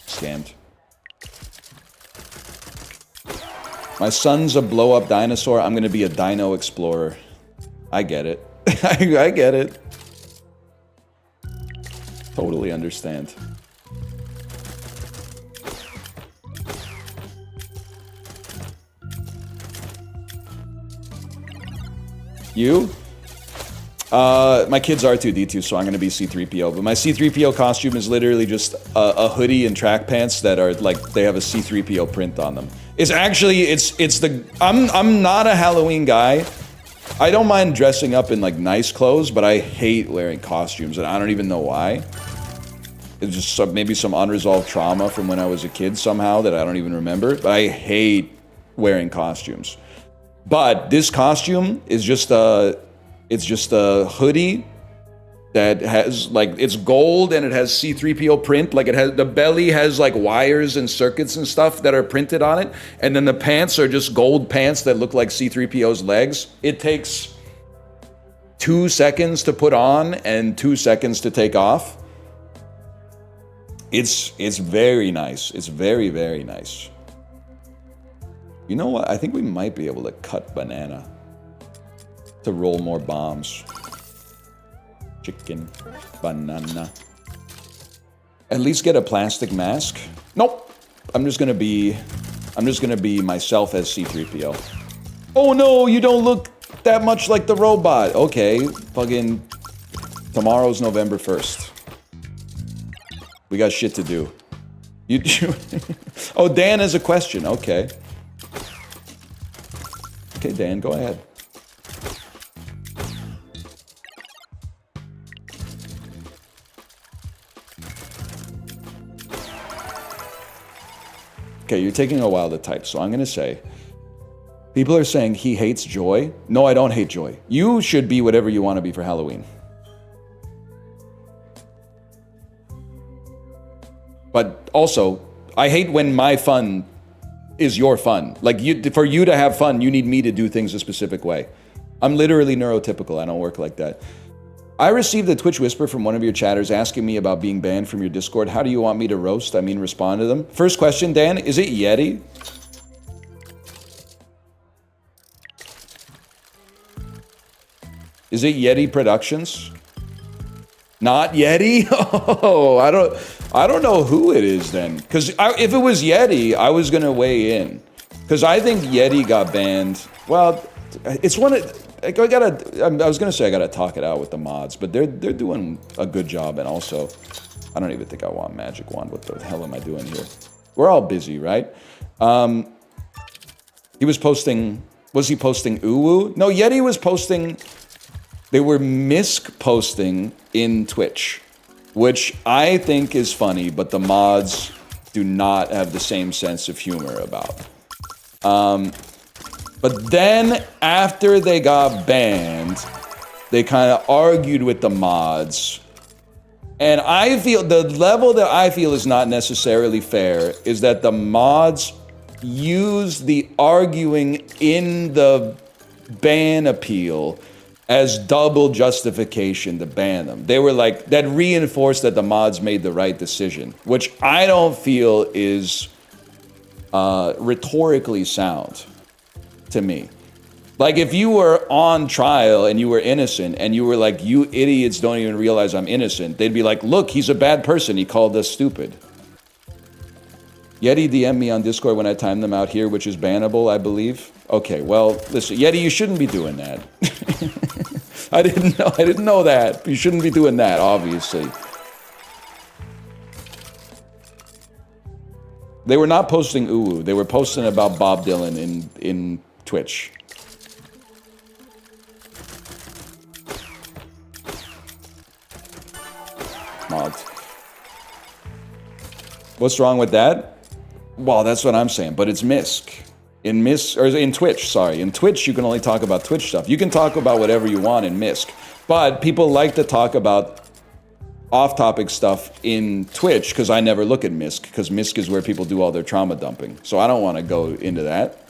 Scammed. My son's a blow-up dinosaur. I'm gonna be a dino explorer. I get it. I get it. Totally understand. You? My kid's R2-D2, so I'm going to be C-3PO. But my C-3PO costume is literally just a hoodie and track pants that are like, they have a C-3PO print on them. It's actually, I'm not a Halloween guy. I don't mind dressing up in like nice clothes, but I hate wearing costumes, and I don't even know why. It's just maybe some unresolved trauma from when I was a kid somehow that I don't even remember, but I hate wearing costumes. But this costume is just a hoodie that has like, it's gold and it has C-3PO print. Like the belly has like wires and circuits and stuff that are printed on it. And then the pants are just gold pants that look like C-3PO's legs. It takes 2 seconds to put on and 2 seconds to take off. It's very nice. It's very, very nice. You know what? I think we might be able to cut banana to roll more bombs. Chicken, banana. At least get a plastic mask. Nope. I'm just gonna be myself as C-3PO. Oh no, you don't look that much like the robot. Okay, fucking tomorrow's November 1st. We got shit to do. Oh, Dan has a question. Okay. Okay, Dan, go ahead. Okay, you're taking a while to type, so I'm going to say, People are saying he hates Joy. No, I don't hate Joy. You should be whatever you want to be for Halloween. But also, I hate when my fun is your fun. Like, for you to have fun, you need me to do things a specific way. I'm literally neurotypical. I don't work like that. I received a Twitch whisper from one of your chatters asking me about being banned from your Discord. How do you want me to roast? I mean, respond to them. First question, Dan, is it Yeti? Is it Yeti Productions? Not Yeti? Oh, I don't know who it is then. Because if it was Yeti, I was going to weigh in. Because I think Yeti got banned. Well, it's one of... I was going to say I got to talk it out with the mods, but they're doing a good job. And also, I don't even think I want Magic Wand. What the hell am I doing here? We're all busy, right? He was posting... Was he posting Uwu? No, Yeti was posting... They were misc posting in Twitch, which I think is funny, but the mods do not have the same sense of humor about. But then after they got banned, they kind of argued with the mods. And I feel the level that I feel is not necessarily fair is that the mods use the arguing in the ban appeal as double justification to ban them. They were like, that reinforced that the mods made the right decision, which I don't feel is rhetorically sound to me. Like, if you were on trial and you were innocent and you were like, you idiots don't even realize I'm innocent, they'd be like, look, he's a bad person, he called us stupid. Yeti DM me on Discord when I time them out here, which is bannable, I believe. Okay, well, listen, Yeti, you shouldn't be doing that. I didn't know that. You shouldn't be doing that, obviously. They were not posting Uwu. They were posting about Bob Dylan in Twitch. Mods. What's wrong with that? Well, that's what I'm saying, but it's MISC. In Twitch, sorry. In Twitch, you can only talk about Twitch stuff. You can talk about whatever you want in MISC. But people like to talk about off-topic stuff in Twitch, because I never look at MISC, because MISC is where people do all their trauma dumping. So I don't want to go into that.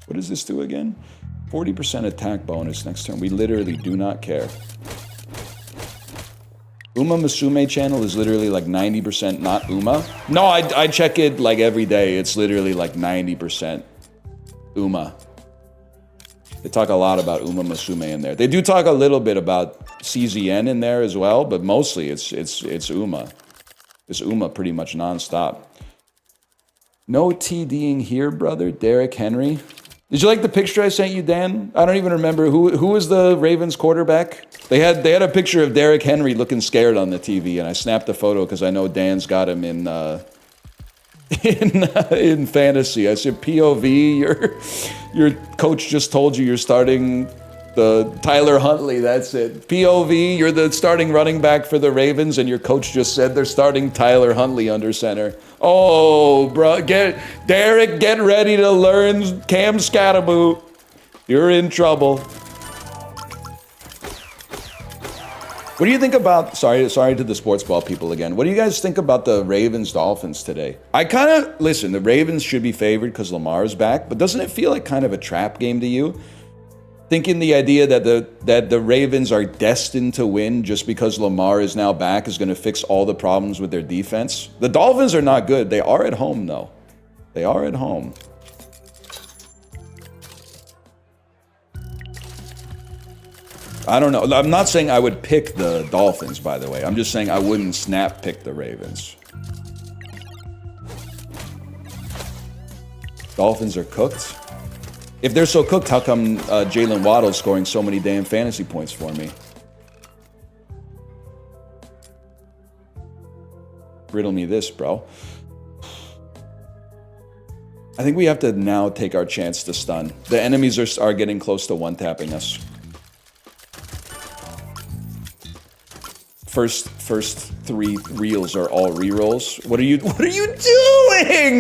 What does this do again? 40% attack bonus next turn. We literally do not care. Uma Musume channel is literally like 90% not Uma. No, I check it like every day. It's literally like 90% Uma. They talk a lot about Uma Musume in there. They do talk a little bit about CZN in there as well, but mostly it's Uma. It's Uma pretty much nonstop. No TDing here, brother. Derrick Henry. Did you like the picture I sent you, Dan? I don't even remember who was the Ravens quarterback. They had a picture of Derrick Henry looking scared on the TV, and I snapped the photo because I know Dan's got him in fantasy. I said, POV, your coach just told you you're starting the Tyler Huntley. That's it. POV, you're the starting running back for the Ravens, and your coach just said they're starting Tyler Huntley under center. Oh, bro, get ready to learn Cam Scataboo. You're in trouble. What do you think about, sorry to the sports ball people again. What do you guys think about the Ravens-Dolphins today? Listen, the Ravens should be favored because Lamar is back, but doesn't it feel like kind of a trap game to you? Thinking the idea that the Ravens are destined to win just because Lamar is now back is going to fix all the problems with their defense. The Dolphins are not good. They are at home, though. They are at home. I don't know. I'm not saying I would pick the Dolphins, by the way. I'm just saying I wouldn't snap pick the Ravens. Dolphins are cooked. If they're so cooked, how come Jalen Waddle's scoring so many damn fantasy points for me? Riddle me this, bro. I think we have to now take our chance to stun. The enemies are getting close to one-tapping us. First 3 reels are all rerolls. What are you doing?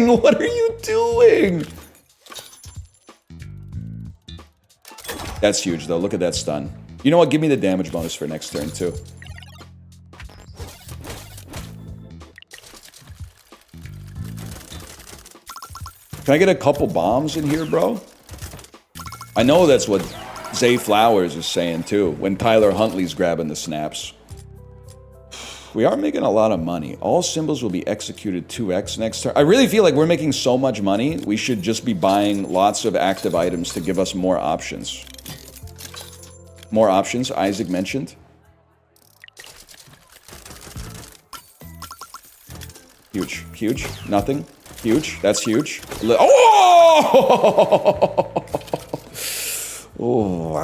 What are you doing? That's huge though. Look at that stun. You know what? Give me the damage bonus for next turn too. Can I get a couple bombs in here, bro? I know that's what Zay Flowers is saying too, when Tyler Huntley's grabbing the snaps. We are making a lot of money. All symbols will be executed 2x next turn. I really feel like we're making so much money, we should just be buying lots of active items to give us more options. More options, Isaac mentioned. Huge, huge, nothing. Huge, that's huge. Oh! Oh.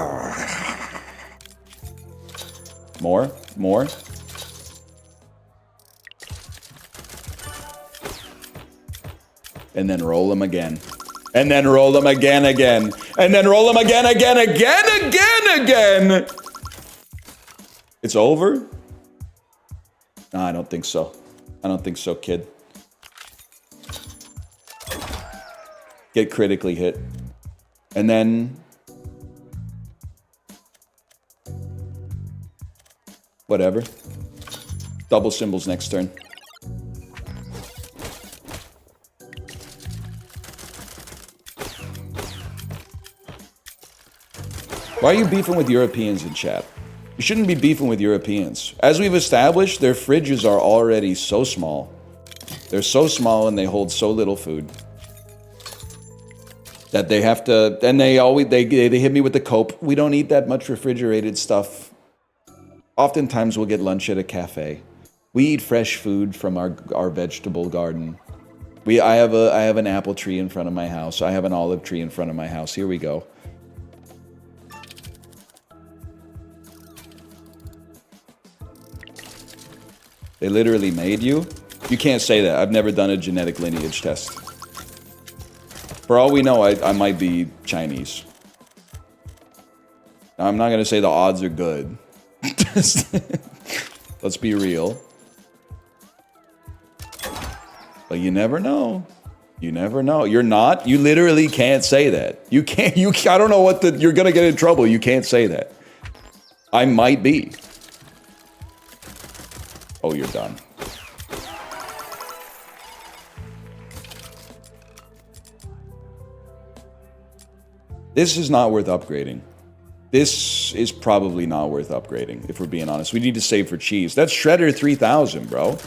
More, more. And then roll them again. And then roll them again. And then roll them again. It's over? No, I don't think so. I don't think so, kid. Get critically hit. And then... whatever. Double symbols next turn. Why are you beefing with Europeans in chat? You shouldn't be beefing with Europeans. As we've established, their fridges are already so small. They're so small and they hold so little food. That they have to, and they hit me with the cope. We don't eat that much refrigerated stuff. Oftentimes we'll get lunch at a cafe. We eat fresh food from our vegetable garden. I have an apple tree in front of my house. I have an olive tree in front of my house. Here we go. They literally made you? You can't say that. I've never done a genetic lineage test. For all we know, I might be Chinese. I'm not gonna say the odds are good. Let's be real. But you never know. You never know. You're not. You literally can't say that. You can't. I don't know what the. You're gonna get in trouble. You can't say that. I might be. Oh, you're done. This is not worth upgrading. This is probably not worth upgrading, if we're being honest. We need to save for cheese. That's Shredder 3000, bro.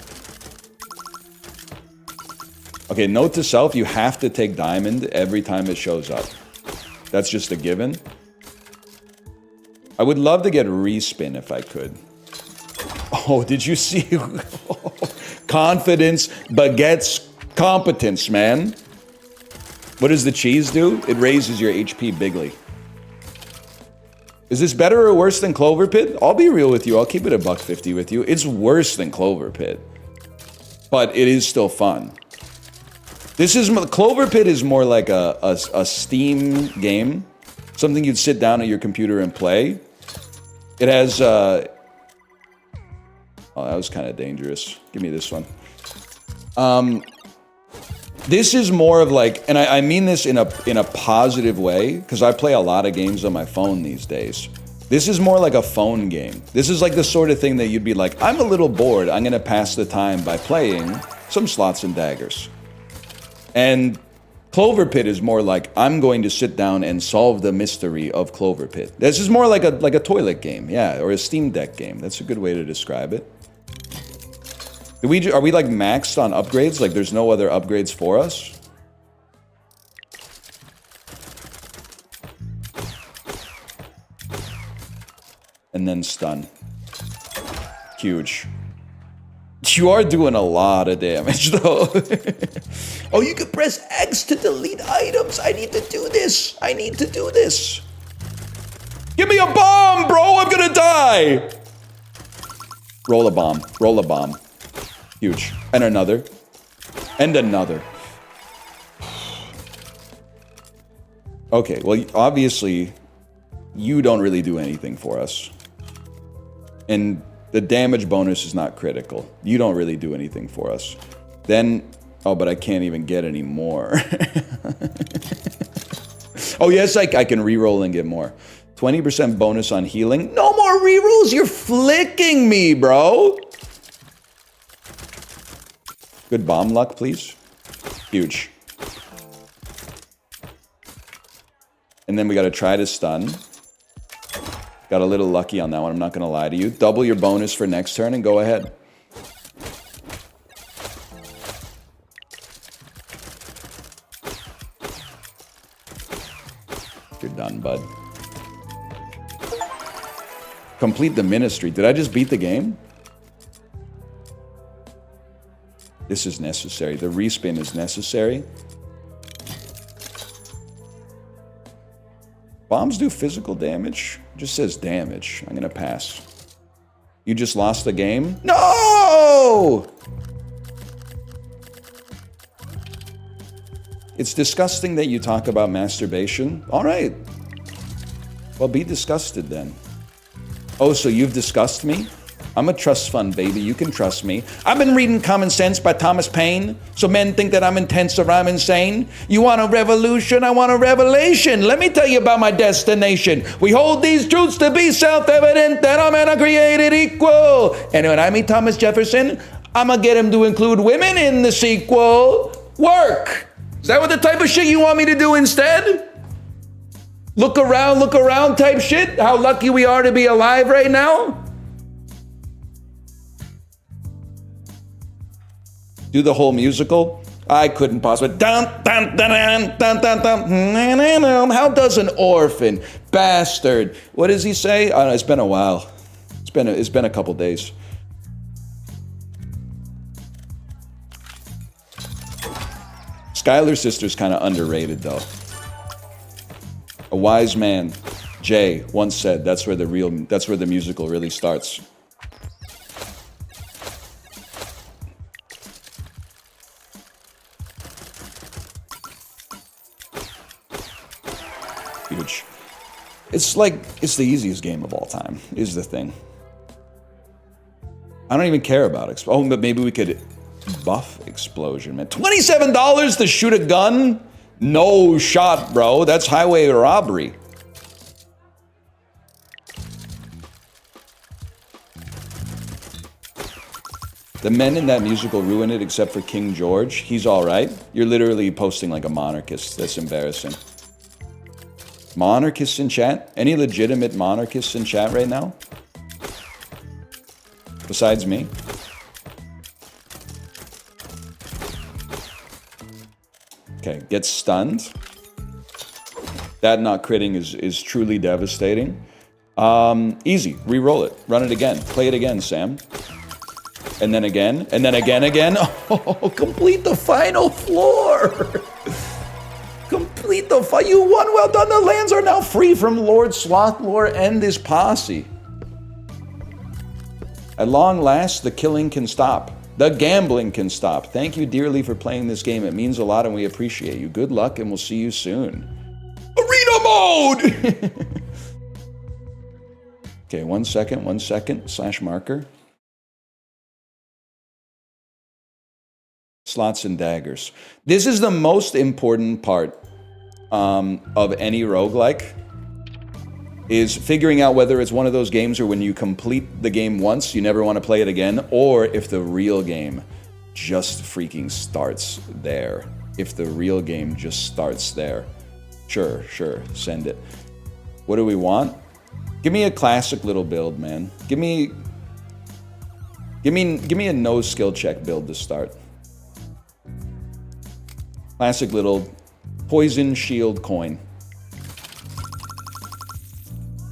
Okay, note to self, you have to take diamond every time it shows up. That's just a given. I would love to get respin if I could. Oh, did you see? Confidence begets competence, man. What does the cheese do? It raises your HP bigly. Is this better or worse than Clover Pit? I'll be real with you. I'll keep it $1.50 with you. It's worse than Clover Pit. But it is still fun. Clover Pit is more like a Steam game. Something you'd sit down at your computer and play. It has... oh, that was kind of dangerous. Give me this one. This is more of like, and I mean this in a positive way, because I play a lot of games on my phone these days. This is more like a phone game. This is like the sort of thing that you'd be like, I'm a little bored. I'm going to pass the time by playing some slots and daggers. And Clover Pit is more like, I'm going to sit down and solve the mystery of Clover Pit. This is more like a toilet game, yeah, or a Steam Deck game. That's a good way to describe it. Are we like maxed on upgrades? Like there's no other upgrades for us? And then stun. Huge. You are doing a lot of damage though. Oh, you can press X to delete items. I need to do this. I need to do this. Give me a bomb, bro. I'm gonna die. Roll a bomb. Roll a bomb. Huge. And another. And another. Okay, well, obviously, you don't really do anything for us. And The damage bonus is not critical. You don't really do anything for us. Then, oh, but I can't even get any more. Oh, yes, I can reroll and get more. 20% bonus on healing. No more rerolls. You're flicking me, bro. Good bomb luck, please. Huge. And then we got to try to stun. Got a little lucky on that one, I'm not going to lie to you. Double your bonus for next turn and go ahead. You're done, bud. Complete the ministry. Did I just beat the game? This is necessary. The respin is necessary. Bombs do physical damage. It just says damage. I'm gonna pass. You just lost the game? No! It's disgusting that you talk about masturbation. All right. Well, be disgusted then. Oh, so you've discussed me? I'm a trust fund, baby. You can trust me. I've been reading Common Sense by Thomas Paine, so men think that I'm intense or I'm insane. You want a revolution? I want a revelation. Let me tell you about my destination. We hold these truths to be self-evident, that all men are created equal. And when I meet Thomas Jefferson, I'ma get him to include women in the sequel. Work! Is that what the type of shit you want me to do instead? Look around type shit? How lucky we are to be alive right now? Do the whole musical? I couldn't possibly. How does an orphan bastard? What does he say? I don't know, it's been a while. It's been a couple days. Skylar's sister's kind of underrated though. A wise man, Jay, once said, that's where the musical really starts. Huge. It's like, it's the easiest game of all time, is the thing. I don't even care about it. Oh, but maybe we could buff explosion, man. $27 to shoot a gun? No shot, bro. That's highway robbery. The men in that musical ruin it except for King George. He's all right. You're literally posting like a monarchist. That's embarrassing. Monarchists in chat? Any legitimate monarchists in chat right now? Besides me? Okay, gets stunned. That not critting is truly devastating. Easy, re-roll it. Run it again. Play it again, Sam. And then again, and then again. Oh, complete the final floor! Complete the fight. You won. Well done. The lands are now free from Lord Slothlore and his posse. At long last, the killing can stop. The gambling can stop. Thank you dearly for playing this game. It means a lot and we appreciate you. Good luck and we'll see you soon. Arena mode! Okay, 1 second, slash marker. Slots and daggers. This is the most important part of any roguelike, is figuring out whether it's one of those games or when you complete the game once, you never want to play it again, or if the real game just freaking starts there. If the real game just starts there. Sure, send it. What do we want? Give me a classic little build, man. Give me a no skill check build to start. Classic little poison shield coin.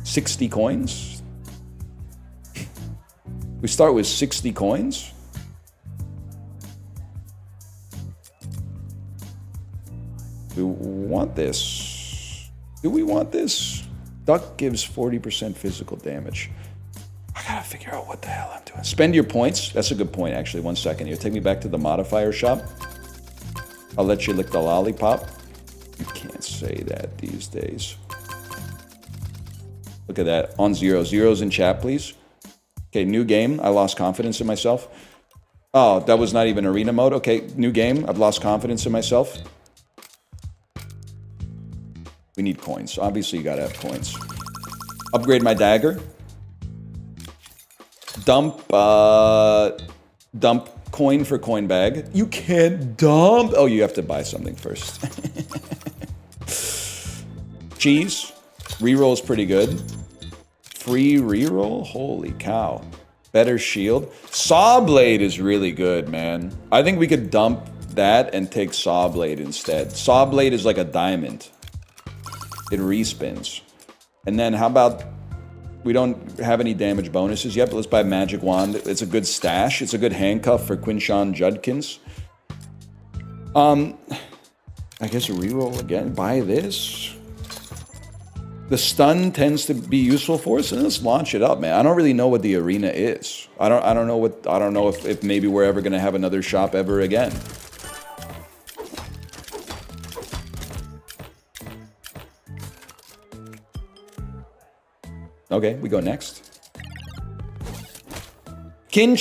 60 coins? We start with 60 coins? Do we want this? Do we want this? Duck gives 40% physical damage. I gotta figure out what the hell I'm doing. Spend your points. That's a good point, actually. 1 second here. Take me back to the modifier shop. I'll let you lick the lollipop. You can't say that these days. Look at that. On zero. Zeros in chat, please. Okay, new game. I lost confidence in myself. Oh, that was not even arena mode. Okay, new game. I've lost confidence in myself. We need coins. Obviously, you gotta have coins. Upgrade my dagger. Dump coin for coin bag. You can't dump. Oh, you have to buy something first. Cheese. Reroll is pretty good. Free reroll? Holy cow. Better shield. Saw blade is really good, man. I think we could dump that and take saw blade instead. Saw blade is like a diamond. It respins. And then how about... We don't have any damage bonuses yet, but let's buy magic wand. It's a good stash. It's a good handcuff for Quinshawn Judkins. I guess reroll again. Buy this. The stun tends to be useful for us, and let's launch it up, man. I don't really know what the arena is. I don't know if maybe we're ever gonna have another shop ever again. Okay, we go next. Quinshawn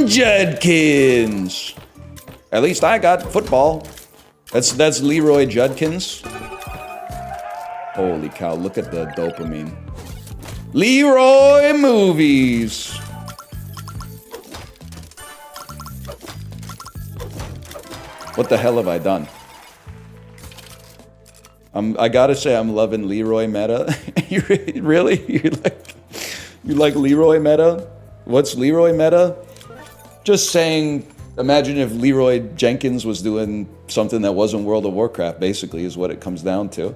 Judkins. At least I got football. That's Leroy Judkins. Holy cow, look at the dopamine. Leroy movies. What the hell have I done? I gotta say, I'm loving Leroy meta. Really? You like Leroy meta? What's Leroy meta? Just saying, imagine if Leroy Jenkins was doing something that wasn't World of Warcraft, basically, is what it comes down to.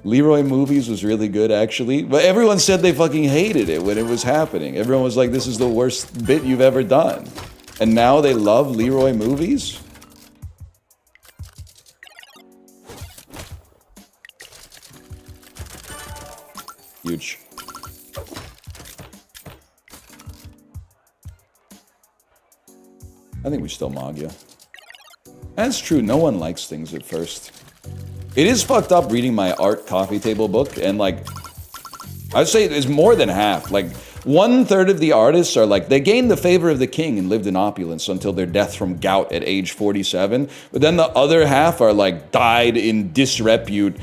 Leroy movies was really good, actually. But everyone said they fucking hated it when it was happening. Everyone was like, this is the worst bit you've ever done. And now they love Leroy movies? Huge. I think we still mog you. That's true, no one likes things at first. It is fucked up reading my art coffee table book, and like, I'd say it's more than half. Like, 1/3 of the artists are like, they gained the favor of the king and lived in opulence until their death from gout at age 47. But then the other half are like, died in disrepute.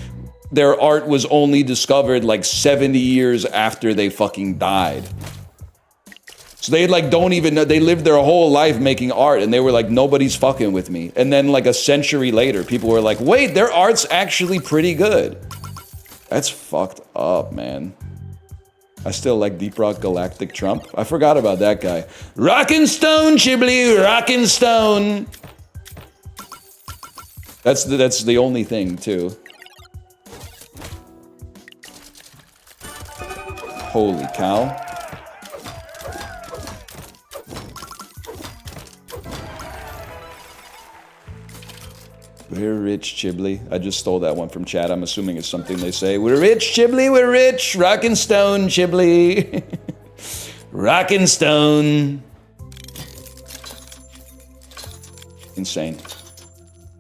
Their art was only discovered like 70 years after they fucking died. So they like don't even know, they lived their whole life making art and they were like, nobody's fucking with me. And then like a century later, people were like, wait, their art's actually pretty good. That's fucked up, man. I still like Deep Rock Galactic Trump. I forgot about that guy. Rockin' Stone, Chibli, Rockin' Stone. That's the only thing, too. Holy cow. We're rich, Chibli. I just stole that one from chat. I'm assuming it's something they say. We're rich, Chibli, we're rich. Rockin' Stone, Chibli. Rockin' Stone. Insane.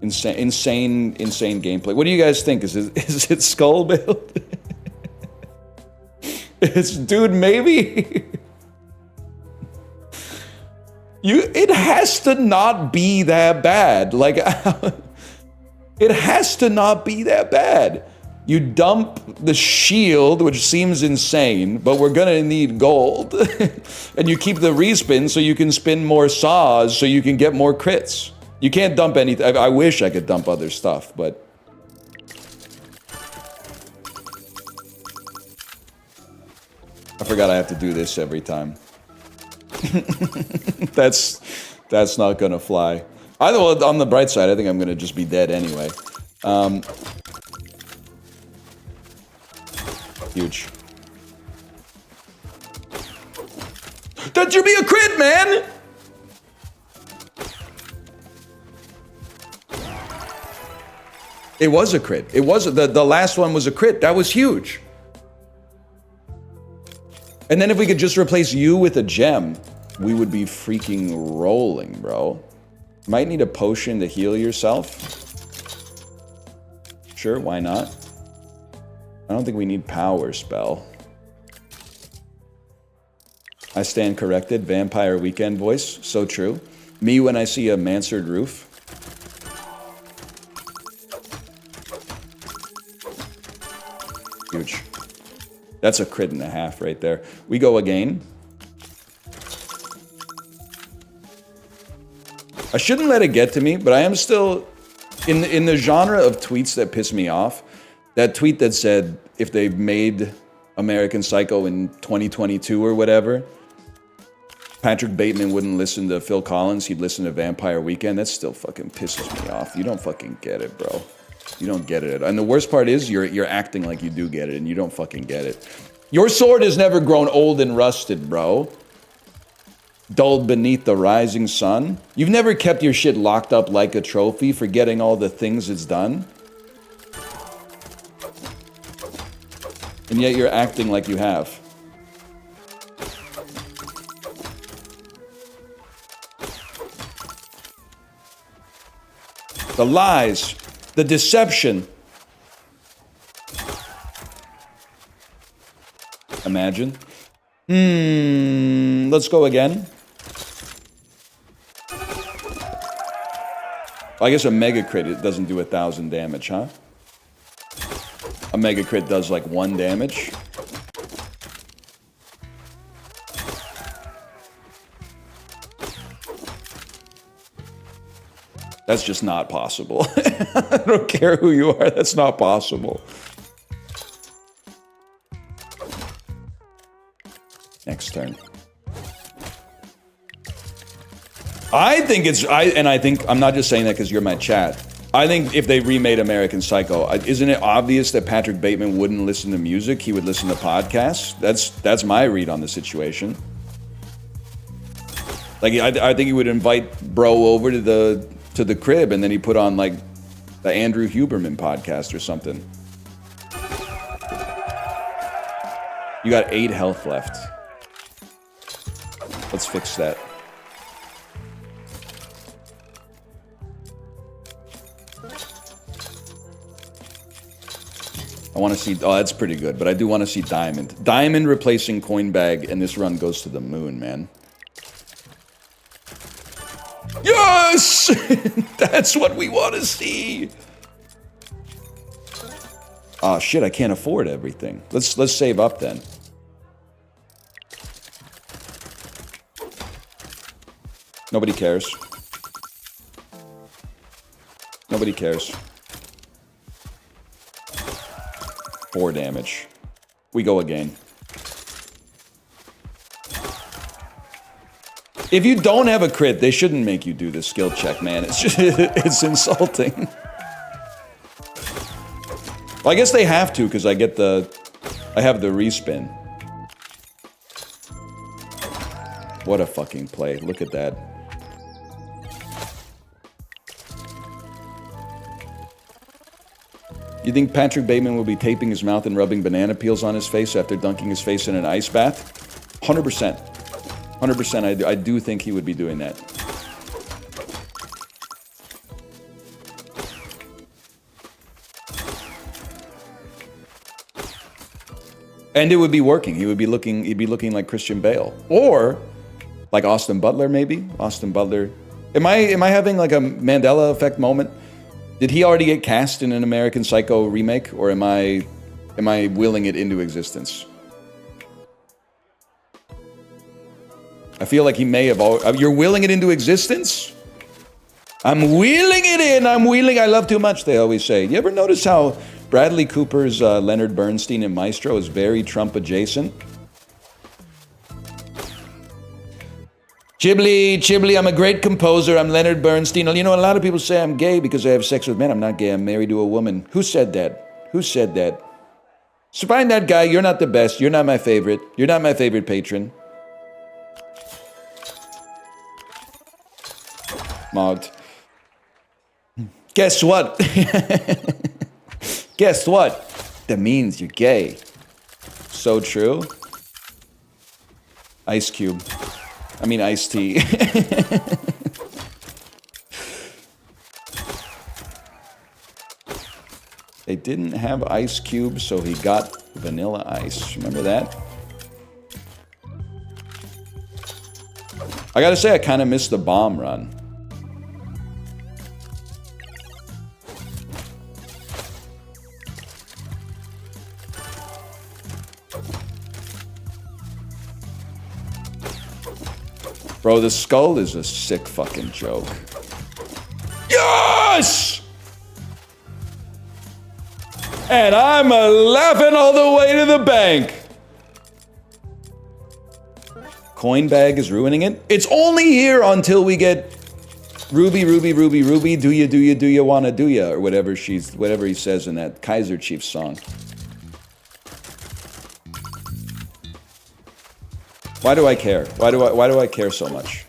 Insane gameplay. What do you guys think? Is it skull build? Dude, maybe. It has to not be that bad. Like, it has to not be that bad. You dump the shield, which seems insane, but we're gonna need gold. And you keep the respin so you can spin more saws so you can get more crits. You can't dump anything. I wish I could dump other stuff, but... I forgot I have to do this every time. That's not gonna fly. Well, on the bright side, I think I'm gonna just be dead anyway. Huge. That should be a crit, man! It was a crit. It was the last one was a crit. That was huge. And then if we could just replace you with a gem, we would be freaking rolling, bro. Might need a potion to heal yourself. Sure, why not? I don't think we need power spell. I stand corrected. Vampire Weekend voice. So true. Me when I see a mansard roof. Huge. That's a crit and a half right there. We go again. I shouldn't let it get to me, but I am still in the genre of tweets that piss me off. That tweet that said if they made American Psycho in 2022 or whatever, Patrick Bateman wouldn't listen to Phil Collins, he'd listen to Vampire Weekend. That still fucking pisses me off. You don't fucking get it, bro. You don't get it. And the worst part is you're acting like you do get it and you don't fucking get it. Your sword has never grown old and rusted, bro. Dulled beneath the rising sun. You've never kept your shit locked up like a trophy, forgetting all the things it's done. And yet you're acting like you have. The lies, the deception. Imagine. Let's go again. I guess a mega crit, it doesn't do 1,000 damage, huh? A mega crit does like 1 damage. That's just not possible. I don't care who you are, that's not possible. Next turn. I think it's, I'm not just saying that because you're my chat. I think if they remade American Psycho, isn't it obvious that Patrick Bateman wouldn't listen to music? He would listen to podcasts. That's my read on the situation. Like, I think he would invite bro over to the crib, and then he put on like the Andrew Huberman podcast or something. You got 8 health left. Let's fix that. I want to see... Oh, that's pretty good, but I do want to see Diamond. Diamond replacing Coinbag, and this run goes to the moon, man. Yes! That's what we want to see! Oh, shit, I can't afford everything. Let's save up, then. Nobody cares. Nobody cares. 4 damage. We go again. If you don't have a crit, they shouldn't make you do this skill check, man. It's just, it's insulting. Well, I guess they have to, because I have the respin. What a fucking play. Look at that. You think Patrick Bateman will be taping his mouth and rubbing banana peels on his face after dunking his face in an ice bath? 100%. 100%, I do think he would be doing that. And it would be working. He'd be looking like Christian Bale. Or like Austin Butler, maybe? Austin Butler. Am I having like a Mandela effect moment? Did he already get cast in an American Psycho remake, or am I willing it into existence? I feel like he may have. You're willing it into existence? I'm wheeling it in. I love too much, they always say. You ever notice how Bradley Cooper's Leonard Bernstein in Maestro is very Trump adjacent? Chibli, I'm a great composer. I'm Leonard Bernstein. You know, a lot of people say I'm gay because I have sex with men. I'm not gay. I'm married to a woman. Who said that? Who said that? So find that guy. You're not the best. You're not my favorite. You're not my favorite patron. Mogged. Guess what? Guess what? That means you're gay. So true. Ice Cube. I mean, iced tea. They didn't have Ice Cube, so he got Vanilla Ice. Remember that? I gotta say, I kind of missed the bomb run. Bro, the skull is a sick fucking joke. Yes! And I'm laughing all the way to the bank. Coin bag is ruining it. It's only here until we get Ruby, Ruby, Ruby, Ruby, do you wanna do ya, or whatever he says in that Kaiser Chiefs song. Why do I care? Why do I care so much?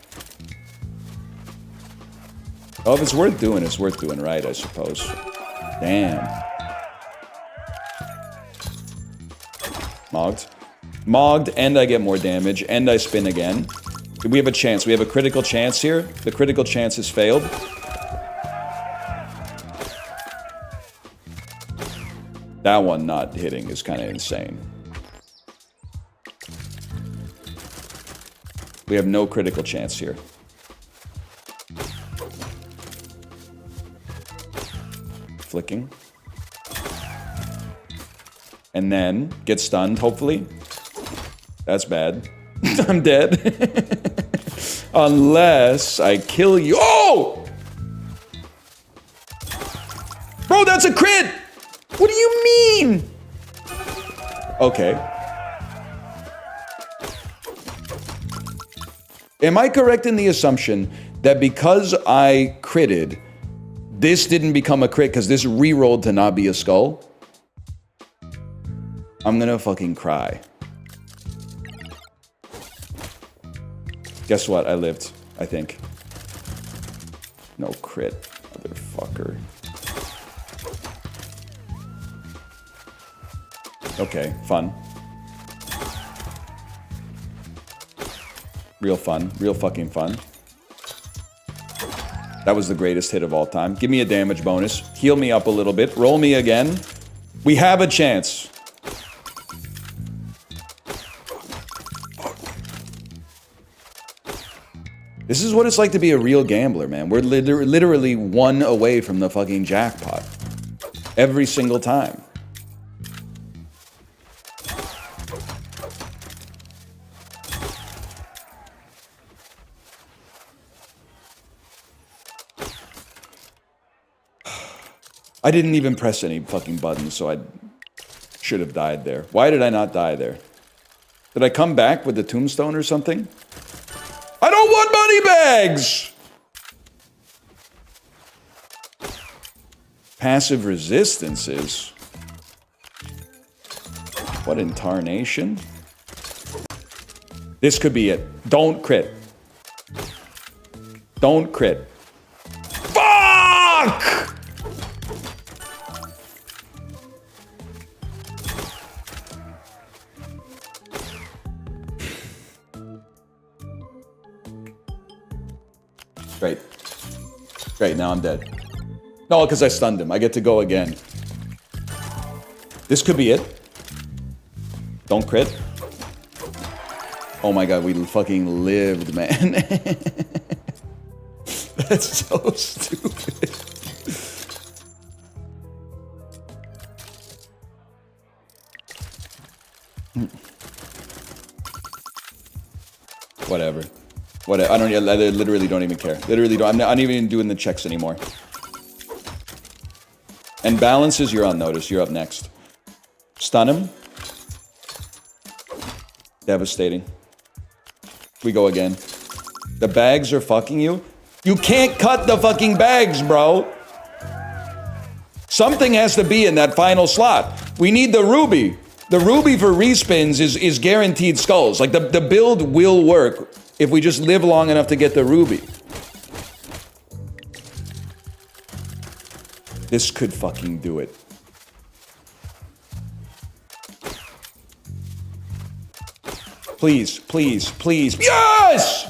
Oh, if it's worth doing, it's worth doing right, I suppose. Damn. Mogged. Mogged, and I get more damage, and I spin again. We have a chance. We have a critical chance here. The critical chance has failed. That one not hitting is kind of insane. We have no critical chance here. Flicking. And then get stunned, hopefully. That's bad. I'm dead. Unless I kill you. Oh! Bro, that's a crit! What do you mean? Okay. Am I correct in the assumption that because I critted, this didn't become a crit because this re-rolled to not be a skull? I'm gonna fucking cry. Guess what? I lived, I think. No crit, motherfucker. Okay, fun. Real fun. Real fucking fun. That was the greatest hit of all time. Give me a damage bonus. Heal me up a little bit. Roll me again. We have a chance. This is what it's like to be a real gambler, man. We're literally one away from the fucking jackpot. Every single time. I didn't even press any fucking buttons, so I should have died there. Why did I not die there? Did I come back with the tombstone or something? I don't want money bags! Passive resistances? What in tarnation? This could be it. Don't crit. Don't crit. Fuck! Great. Great, now I'm dead. No, because I stunned him. I get to go again. This could be it. Don't crit. Oh my god, we fucking lived, man. That's so stupid. Whatever. Whatever. I literally don't even care. Literally don't. I'm not even doing the checks anymore. And balances, you're on notice. You're up next. Stun him. Devastating. We go again. The bags are fucking you. You can't cut the fucking bags, bro. Something has to be in that final slot. We need the ruby. The ruby for respins is guaranteed skulls. Like the build will work if we just live long enough to get the ruby. This could fucking do it. Please, please, please. Yes!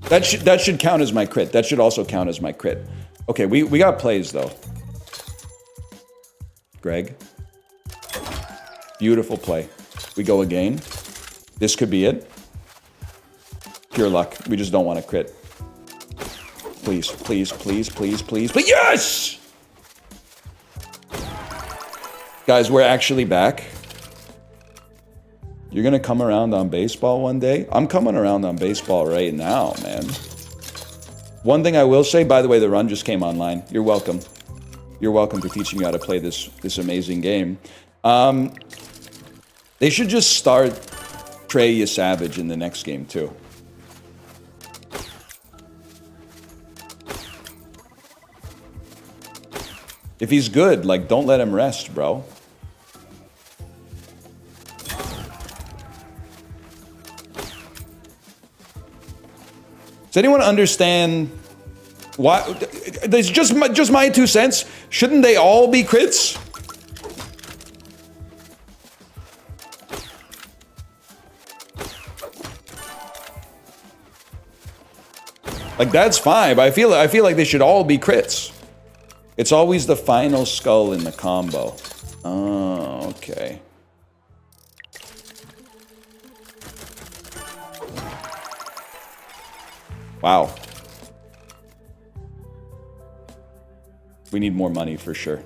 That should count as my crit. That should also count as my crit. Okay, we got plays though. Greg. Beautiful play. We go again. This could be it. Pure luck. We just don't want to crit. Please, please, please, please, please, please. Yes! Guys, we're actually back. You're going to come around on baseball one day? I'm coming around on baseball right now, man. One thing I will say, by the way, the run just came online. You're welcome. You're welcome for teaching you how to play this amazing game. They should just start Trey Yesavage in the next game, too. If he's good, like, don't let him rest, bro. Does anyone understand why? There's just my 2 cents. Shouldn't they all be crits? Like, that's fine, but I feel like they should all be crits. It's always the final skull in the combo. Oh, okay. Wow. We need more money for sure.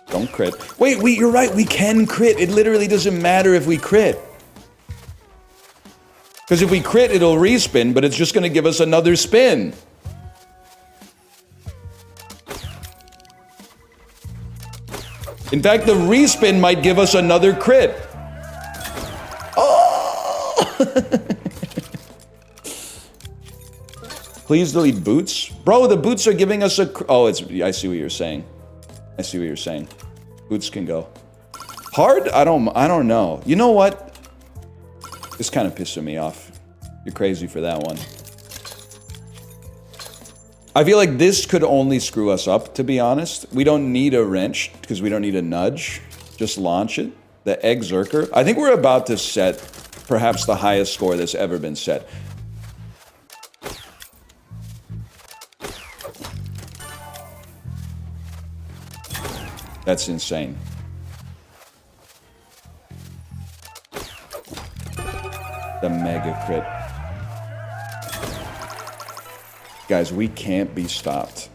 Don't crit. Wait, you're right. We can crit. It literally doesn't matter if we crit. Because if we crit, it'll respin, but it's just going to give us another spin. In fact, the respin might give us another crit. Oh! Please delete boots. Bro, the boots are giving us a... Oh, I see what you're saying. I see what you're saying. Boots can go. Hard? I don't know. You know what? This kind of pissing me off. You're crazy for that one. I feel like this could only screw us up, to be honest. We don't need a wrench, because we don't need a nudge. Just launch it. The Egg Zerker. I think we're about to set perhaps the highest score that's ever been set. That's insane. The mega crit. Guys, we can't be stopped.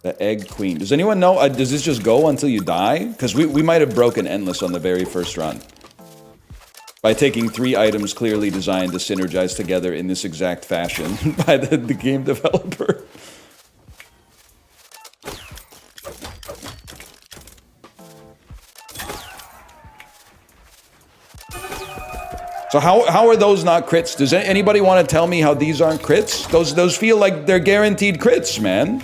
The Egg Queen. Does anyone know? Does this just go until you die? Because we might have broken Endless on the very first run. By taking 3 items clearly designed to synergize together in this exact fashion by the game developer. So how are those not crits? Does anybody want to tell me how these aren't crits? Those feel like they're guaranteed crits, man.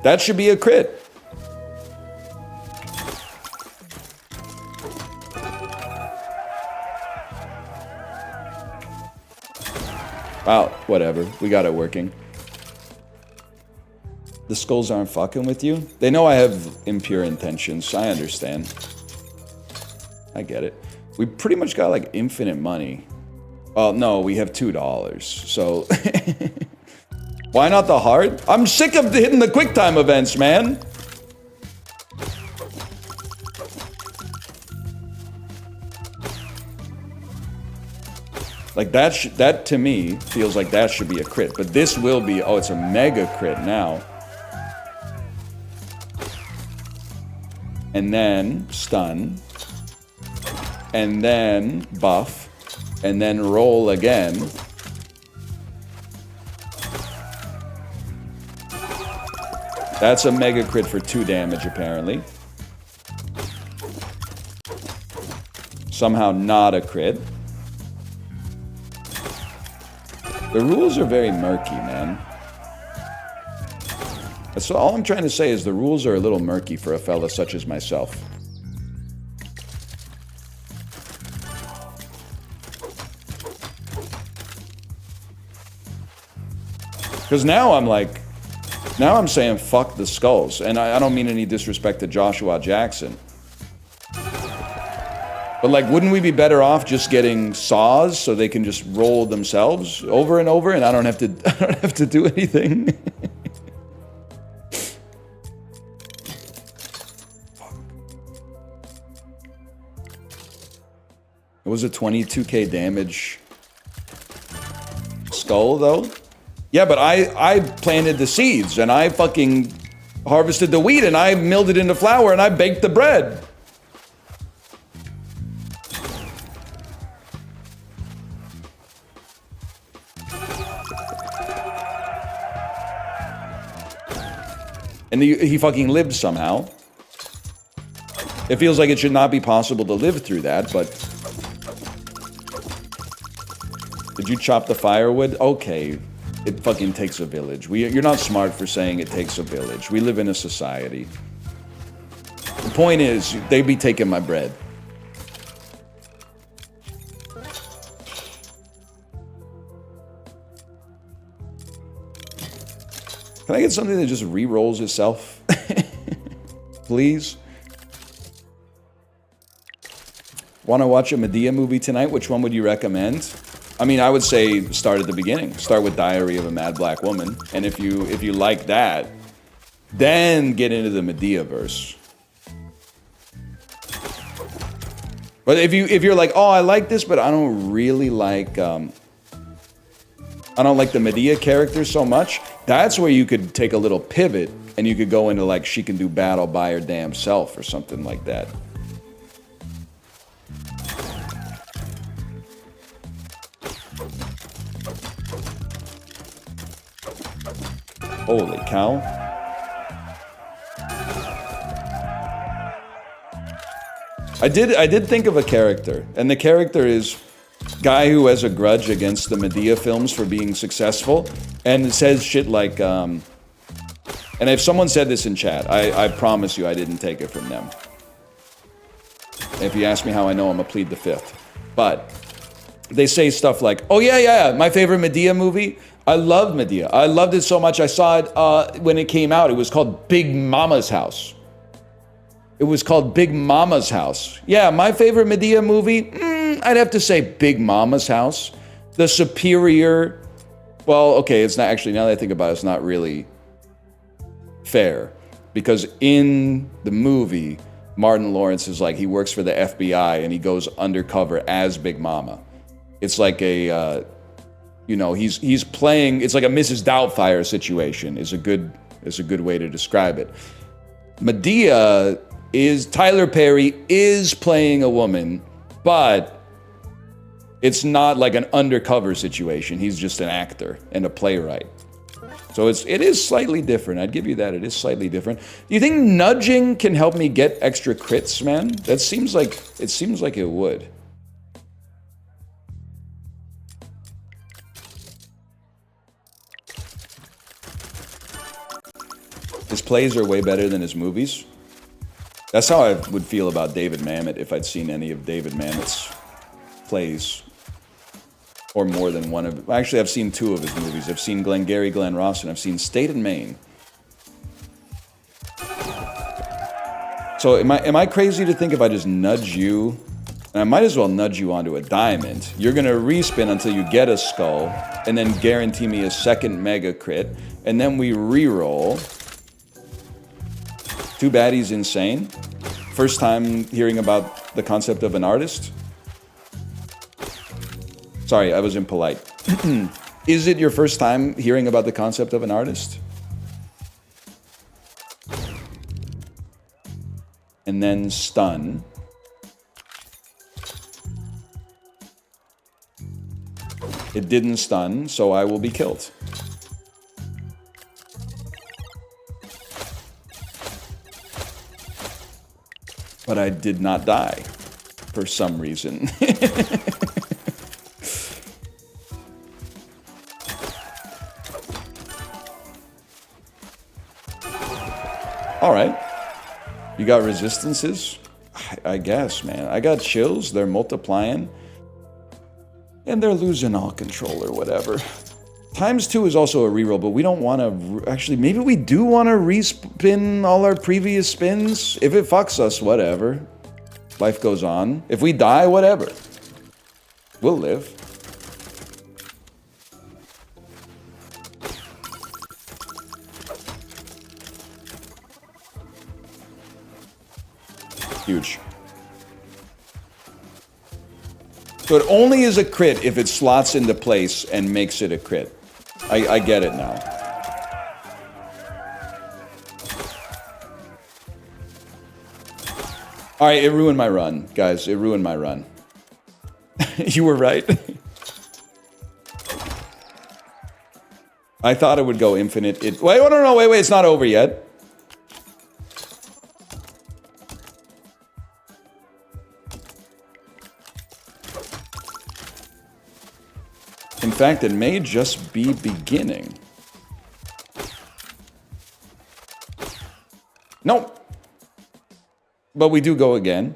That should be a crit. Wow, whatever. We got it working. The skulls aren't fucking with you? They know I have impure intentions. I understand. I get it. We pretty much got like infinite money. Well, no, we have $2. So... Why not the hard? I'm sick of hitting the quick time events, man. Like that to me feels like that should be a crit, but this will be, oh, it's a mega crit now. And then stun. And then buff. And then roll again. That's a mega crit for 2 damage, apparently. Somehow not a crit. The rules are very murky, man. That's all I'm trying to say is the rules are a little murky for a fella such as myself. Because now I'm like, now I'm saying fuck the skulls. And I don't mean any disrespect to Joshua Jackson. But like, wouldn't we be better off just getting saws so they can just roll themselves over and over and I don't have to do anything? It was a 22k damage skull though. Yeah, but I planted the seeds and I fucking harvested the wheat and I milled it into flour and I baked the bread. And he fucking lived somehow. It feels like it should not be possible to live through that, but... Did you chop the firewood? Okay. It fucking takes a village. You're not smart for saying it takes a village. We live in a society. The point is, they be taking my bread. Can I get something that just re-rolls itself? Please? Want to watch a Medea movie tonight? Which one would you recommend? I mean, I would say start at the beginning. Start with Diary of a Mad Black Woman. And if you like that, then get into the Medea verse. But if you're like, oh, I like this, but I don't really like I don't like the Medea character so much, that's where you could take a little pivot and you could go into like she can do battle by her damn self or something like that. Holy cow. I did think of a character, and the character is guy who has a grudge against the Medea films for being successful, and says shit like, and if someone said this in chat, I promise you I didn't take it from them. If you ask me how I know, I'm gonna plead the fifth. But they say stuff like, oh yeah, my favorite Medea movie, I love Medea. I loved it so much, I saw it when it came out. It was called Big Mama's House. It was called Big Mama's House. Yeah, my favorite Medea movie, I'd have to say Big Mama's House. The superior, well, okay, it's not actually, now that I think about it, it's not really fair. Because in the movie, Martin Lawrence is like, he works for the FBI and he goes undercover as Big Mama. It's like a, you know, he's playing, it's like a Mrs. Doubtfire situation is a good way to describe it. Medea is, Tyler Perry is playing a woman, but it's not like an undercover situation. He's just an actor and a playwright. So it is slightly different. I'd give you that. It is slightly different. Do you think nudging can help me get extra crits, man? That seems like it would. His plays are way better than his movies. That's how I would feel about David Mamet if I'd seen any of David Mamet's plays. Or more than one of... Actually, I've seen two of his movies. I've seen Glengarry Glen Ross and I've seen State and Maine. So am I crazy to think if I just nudge you... And I might as well nudge you onto a diamond. You're going to respin until you get a skull. And then guarantee me a second mega crit. And then we re-roll... Too bad he's insane. First time hearing about the concept of an artist. Sorry, I was impolite. Is it your first time hearing about the concept of an artist? And then stun. It didn't stun, so I will be killed. But I did not die, for some reason. All right. You got resistances? I guess, man. I got chills. They're multiplying. And they're losing all control or whatever. ×2 is also a reroll, but we don't want to... Actually, maybe we do want to respin all our previous spins. If it fucks us, whatever. Life goes on. If we die, whatever. We'll live. Huge. So it only is a crit if it slots into place and makes it a crit. I get it now. Alright, it ruined my run, guys. It ruined my run. You were right. I thought it would go infinite. Wait, no, wait, it's not over yet. In fact, it may just be beginning. Nope. But we do go again.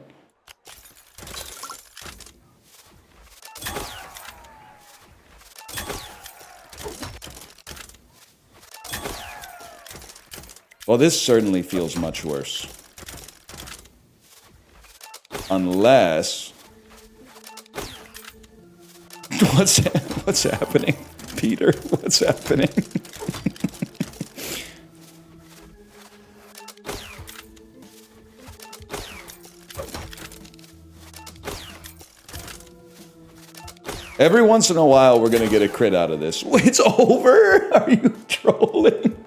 Well, this certainly feels much worse. Unless... What's happening? Peter, what's happening? Every once in a while, we're gonna get a crit out of this. It's over? Are you trolling?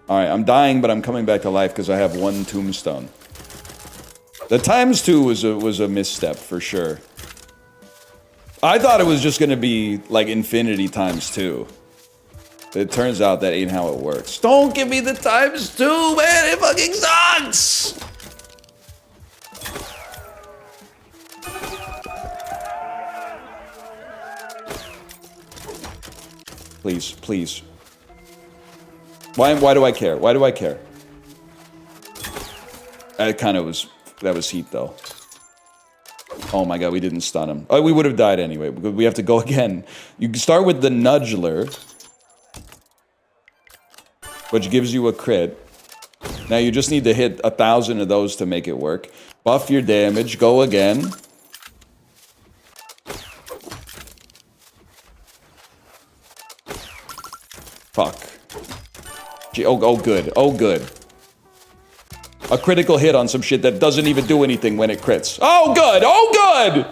Alright, I'm dying, but I'm coming back to life because I have one tombstone. The ×2 was a misstep, for sure. I thought it was just gonna be, like, infinity ×2. It turns out that ain't how it works. Don't give me the ×2, man! It fucking sucks! Please, please. Why do I care? Why do I care? That was heat, though. Oh my god, we didn't stun him. Oh, we would have died anyway, because we have to go again. You can start with the Nudgler, which gives you a crit. Now you just need to hit 1,000 of those to make it work. Buff your damage, go again. Fuck. Gee, oh good, oh good. A critical hit on some shit that doesn't even do anything when it crits. Oh good, oh good!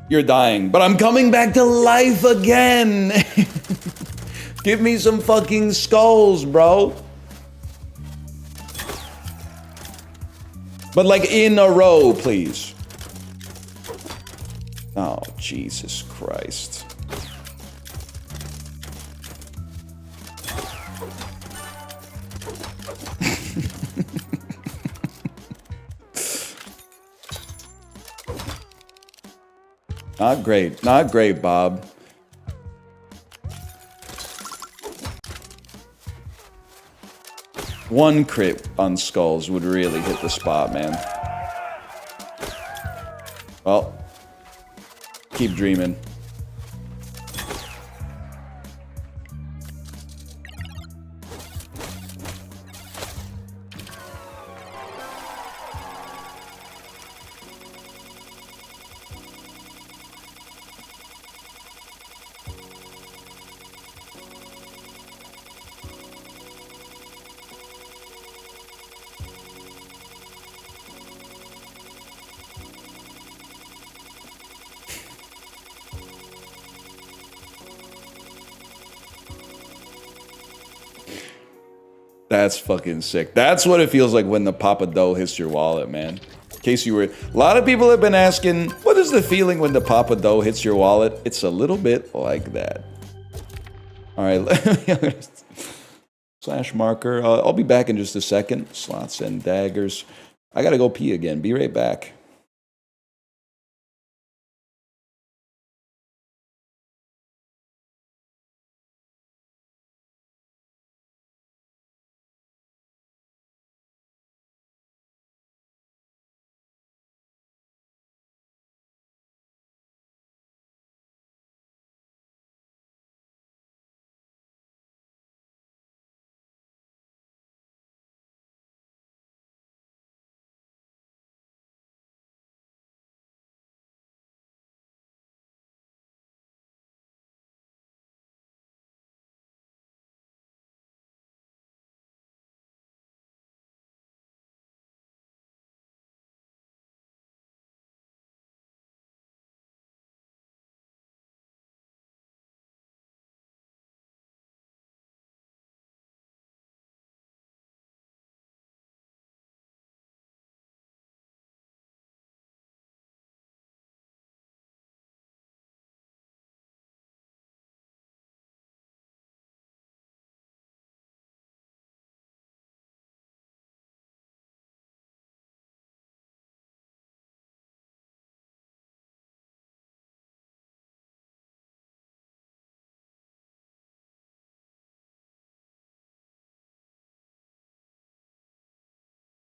You're dying, but I'm coming back to life again! Give me some fucking skulls, bro. But like in a row, please. Oh, Jesus Christ. Not great, Bob. One crit on skulls would really hit the spot, man. Well, keep dreaming. That's fucking sick. That's what it feels like when the Papa Dough hits your wallet, man. In case you were... A lot of people have been asking, what is the feeling when the Papa Dough hits your wallet? It's a little bit like that. Alright, slash marker. I'll be back in just a second. Slots and daggers. I gotta go pee again. Be right back.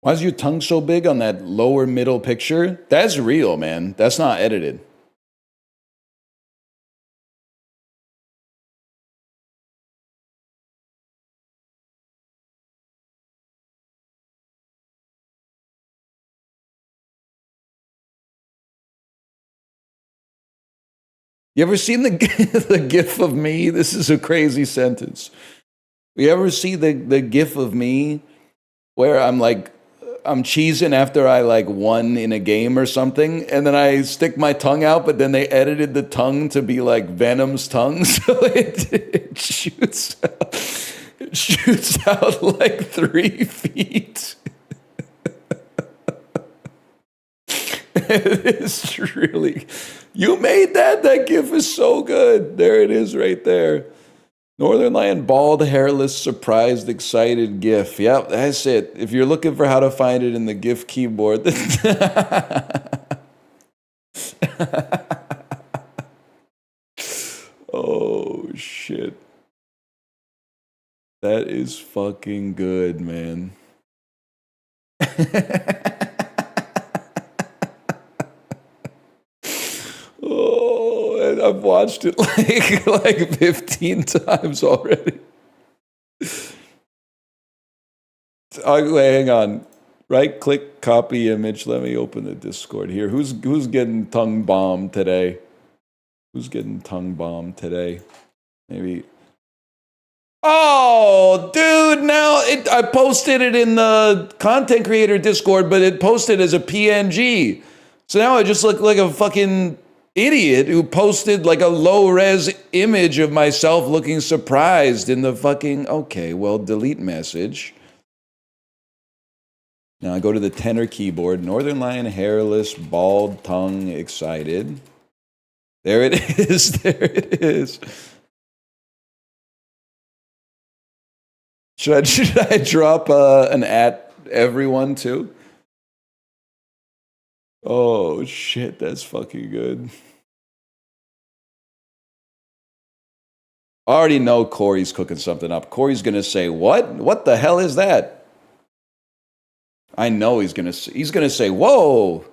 Why is your tongue so big on that lower middle picture? That's real, man. That's not edited. You ever seen the the gif of me? This is a crazy sentence. You ever see the gif of me where I'm cheesing after I like won in a game or something, and then I stick my tongue out, but then they edited the tongue to be like Venom's tongue, so it shoots out like 3 feet. It is really. You made that? That gif is so good. There it is right there. Northernlion bald, hairless, surprised, excited gif. Yep, that's it. If you're looking for how to find it in the gif keyboard. Oh, shit. That is fucking good, man. Oh, and I've watched it like 15 times already. Wait, hang on. Right click, copy image. Let me open the Discord here. Who's getting tongue bombed today? Who's getting tongue bombed today? Maybe. Oh, dude! Now I posted it in the content creator Discord, but it posted as a PNG. So now I just look like a fucking idiot who posted like a low-res image of myself looking surprised in the fucking. Okay, well, delete message. Now I go to the tenor keyboard. Northernlion, hairless, bald, tongue, excited. There it is. There it is. Should I drop an at everyone too? Oh shit, that's fucking good. I already know Corey's cooking something up. Corey's gonna say, "What? What the hell is that?" I know he's gonna say, "Whoa!"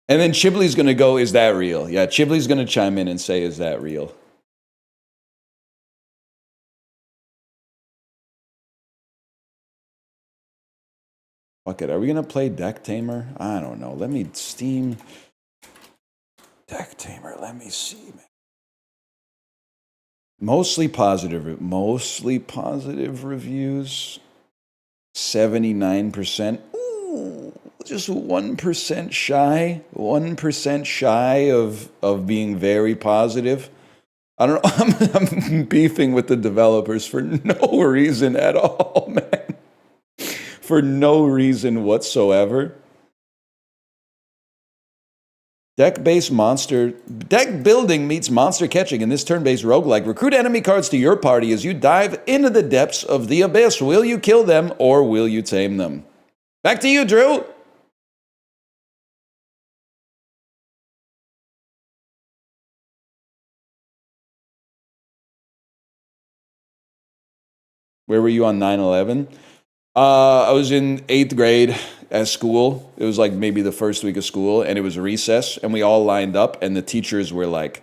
And then Chibley's gonna go, "Is that real?" Yeah, Chibley's gonna chime in and say, "Is that real?" Fuck it. Are we gonna play Decktamer? I don't know. Let me Steam Decktamer. Let me see, man. Mostly positive reviews. 79%. Ooh, just 1% shy. 1% shy of being very positive. I don't know. I'm beefing with the developers for no reason at all, man. For no reason whatsoever. Deck building meets monster catching in this turn-based roguelike. Recruit enemy cards to your party as you dive into the depths of the abyss. Will you kill them or will you tame them? Back to you, Drew. Where were you on 9/11? I was in 8th grade at school. It was like maybe the first week of school, and it was recess, and we all lined up, and the teachers were like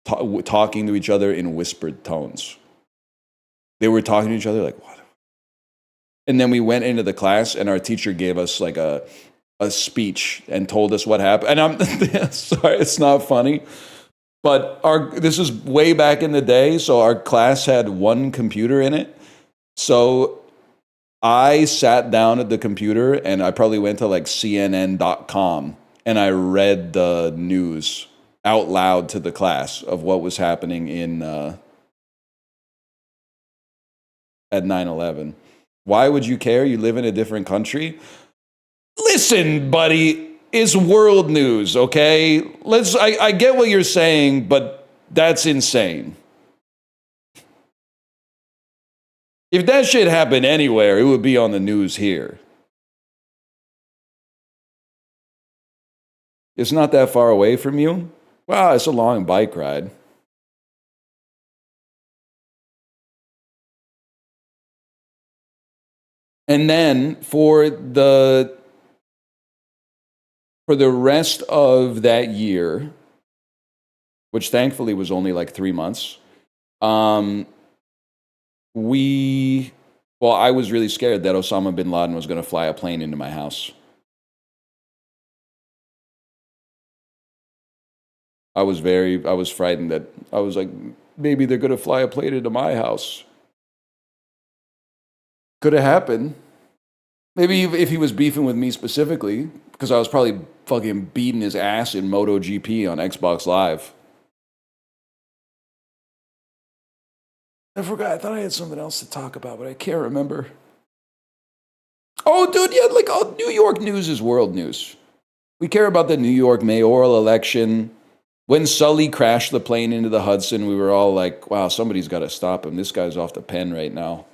talking to each other in whispered tones. They were talking to each other like, what? And then we went into the class, and our teacher gave us like a speech and told us what happened. And I'm sorry, it's not funny. But this is way back in the day, so our class had one computer in it. So I sat down at the computer and I probably went to like CNN.com and I read the news out loud to the class of what was happening at 9/11. Why would you care? You live in a different country. Listen, buddy, it's world news, okay? I get what you're saying, but that's insane. If that shit happened anywhere, it would be on the news here. It's not that far away from you? Wow, it's a long bike ride. And then for the rest of that year, which thankfully was only like 3 months, I was really scared that Osama bin Laden was going to fly a plane into my house. I was frightened that I was like, maybe they're going to fly a plane into my house. Could have happened. Maybe if he was beefing with me specifically, because I was probably fucking beating his ass in MotoGP on Xbox Live. I forgot. I thought I had something else to talk about, but I can't remember. Oh, dude, yeah, like New York news is world news. We care about the New York mayoral election. When Sully crashed the plane into the Hudson, we were all like, wow, somebody's got to stop him. This guy's off the pen right now.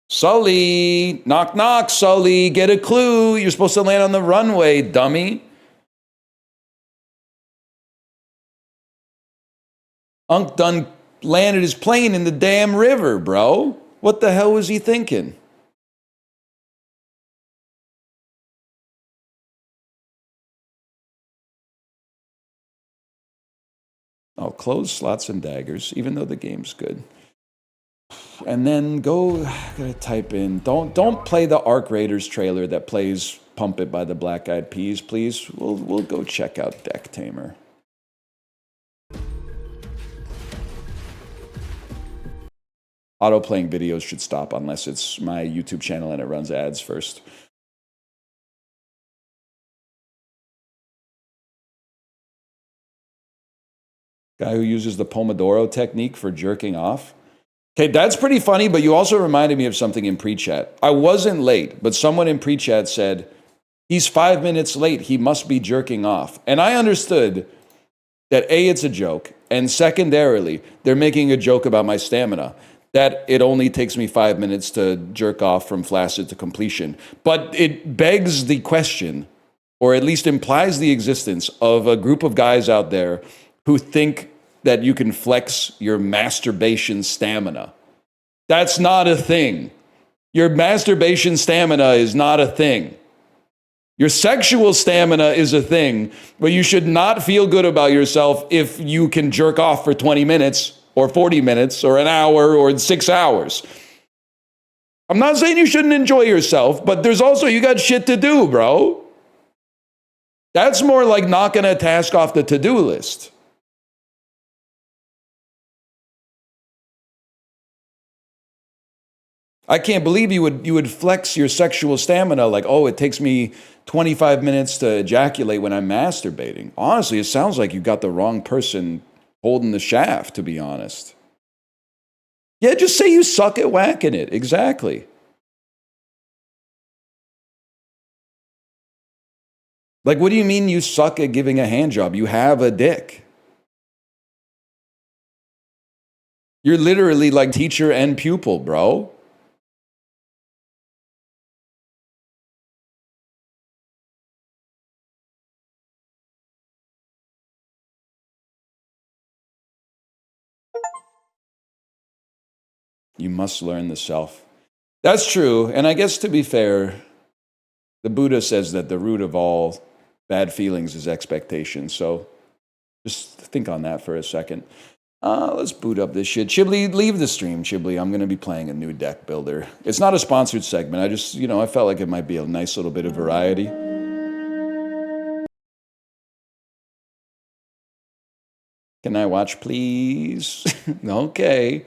Sully, knock, knock, Sully, get a clue. You're supposed to land on the runway, dummy. Unc done landed his plane in the damn river, bro. What the hell was he thinking? Oh, close slots and daggers, even though the game's good. And then gotta type in, don't play the Arc Raiders trailer that plays Pump It by the Black Eyed Peas, please. We'll go check out Decktamer. Auto-playing videos should stop unless it's my YouTube channel and it runs ads first. Guy who uses the Pomodoro technique for jerking off. Okay, that's pretty funny, but you also reminded me of something in pre-chat. I wasn't late, but someone in pre-chat said, he's 5 minutes late, he must be jerking off. And I understood that A, it's a joke, and secondarily, they're making a joke about my stamina, that it only takes me 5 minutes to jerk off from flaccid to completion. But it begs the question, or at least implies the existence of a group of guys out there who think that you can flex your masturbation stamina. That's not a thing. Your masturbation stamina is not a thing. Your sexual stamina is a thing, but you should not feel good about yourself if you can jerk off for 20 minutes or 40 minutes or an hour or 6 hours. I'm not saying you shouldn't enjoy yourself, but there's also, you got shit to do, bro. That's more like knocking a task off the to-do list. I can't believe you would flex your sexual stamina like, oh, it takes me 25 minutes to ejaculate when I'm masturbating. Honestly, it sounds like you got the wrong person holding the shaft, to be honest. Yeah, just say you suck at whacking it. Exactly. Like, what do you mean you suck at giving a hand job? You have a dick. You're literally like teacher and pupil, bro. You must learn the self. That's true. And I guess to be fair, the Buddha says that the root of all bad feelings is expectation. So just think on that for a second. Let's boot up this shit. Chibli, leave the stream, Chibli. I'm going to be playing a new deck builder. It's not a sponsored segment. I just, I felt like it might be a nice little bit of variety. Can I watch, please? Okay.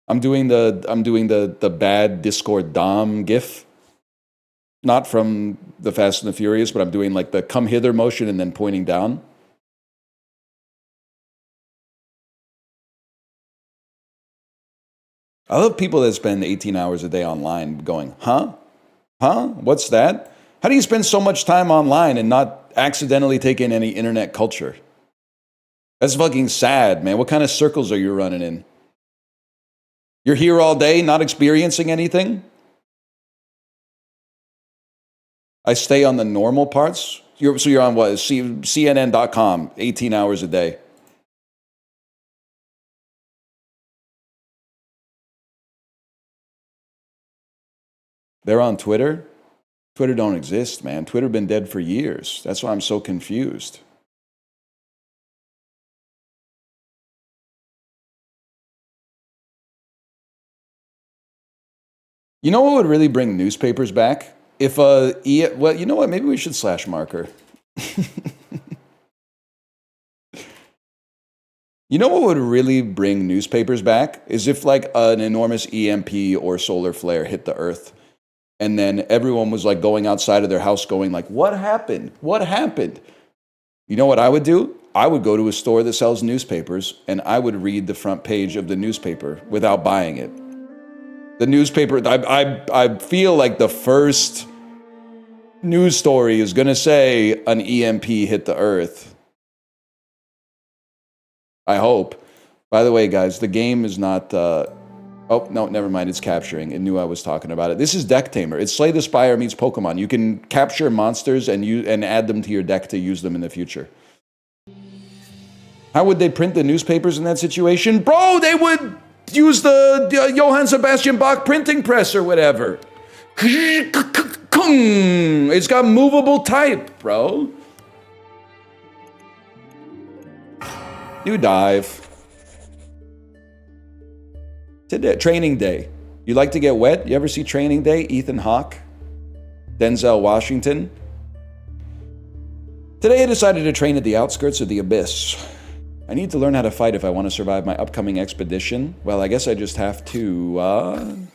I'm doing the bad Discord Dom gif. Not from the Fast and the Furious, but I'm doing like the come hither motion and then pointing down. I love people that spend 18 hours a day online going, huh? Huh? What's that? How do you spend so much time online and not accidentally take in any internet culture? That's fucking sad, man. What kind of circles are you running in? You're here all day, not experiencing anything? I stay on the normal parts. So you're on what? CNN.com, 18 hours a day. They're on Twitter? Twitter don't exist, man. Twitter been dead for years. That's why I'm so confused. You know what would really bring newspapers back? If well, you know what? Maybe we should slash marker. You know what would really bring newspapers back? Is if like an enormous EMP or solar flare hit the earth. And then everyone was like going outside of their house going like, what happened? What happened? You know what I would do? I would go to a store that sells newspapers and I would read the front page of the newspaper without buying it. The newspaper, I feel like the first news story is going to say an EMP hit the earth. I hope. By the way, guys, the game is not... oh, no, never mind. It's capturing. It knew I was talking about it. This is Decktamer. It's Slay the Spire meets Pokemon. You can capture monsters and add them to your deck to use them in the future. How would they print the newspapers in that situation? Bro, they would use the Johann Sebastian Bach printing press or whatever. It's got movable type, bro. You dive. Today, Training Day. You like to get wet? You ever see Training Day? Ethan Hawke? Denzel Washington? Today I decided to train at the outskirts of the Abyss. I need to learn how to fight if I want to survive my upcoming expedition. Well, I guess I just have to,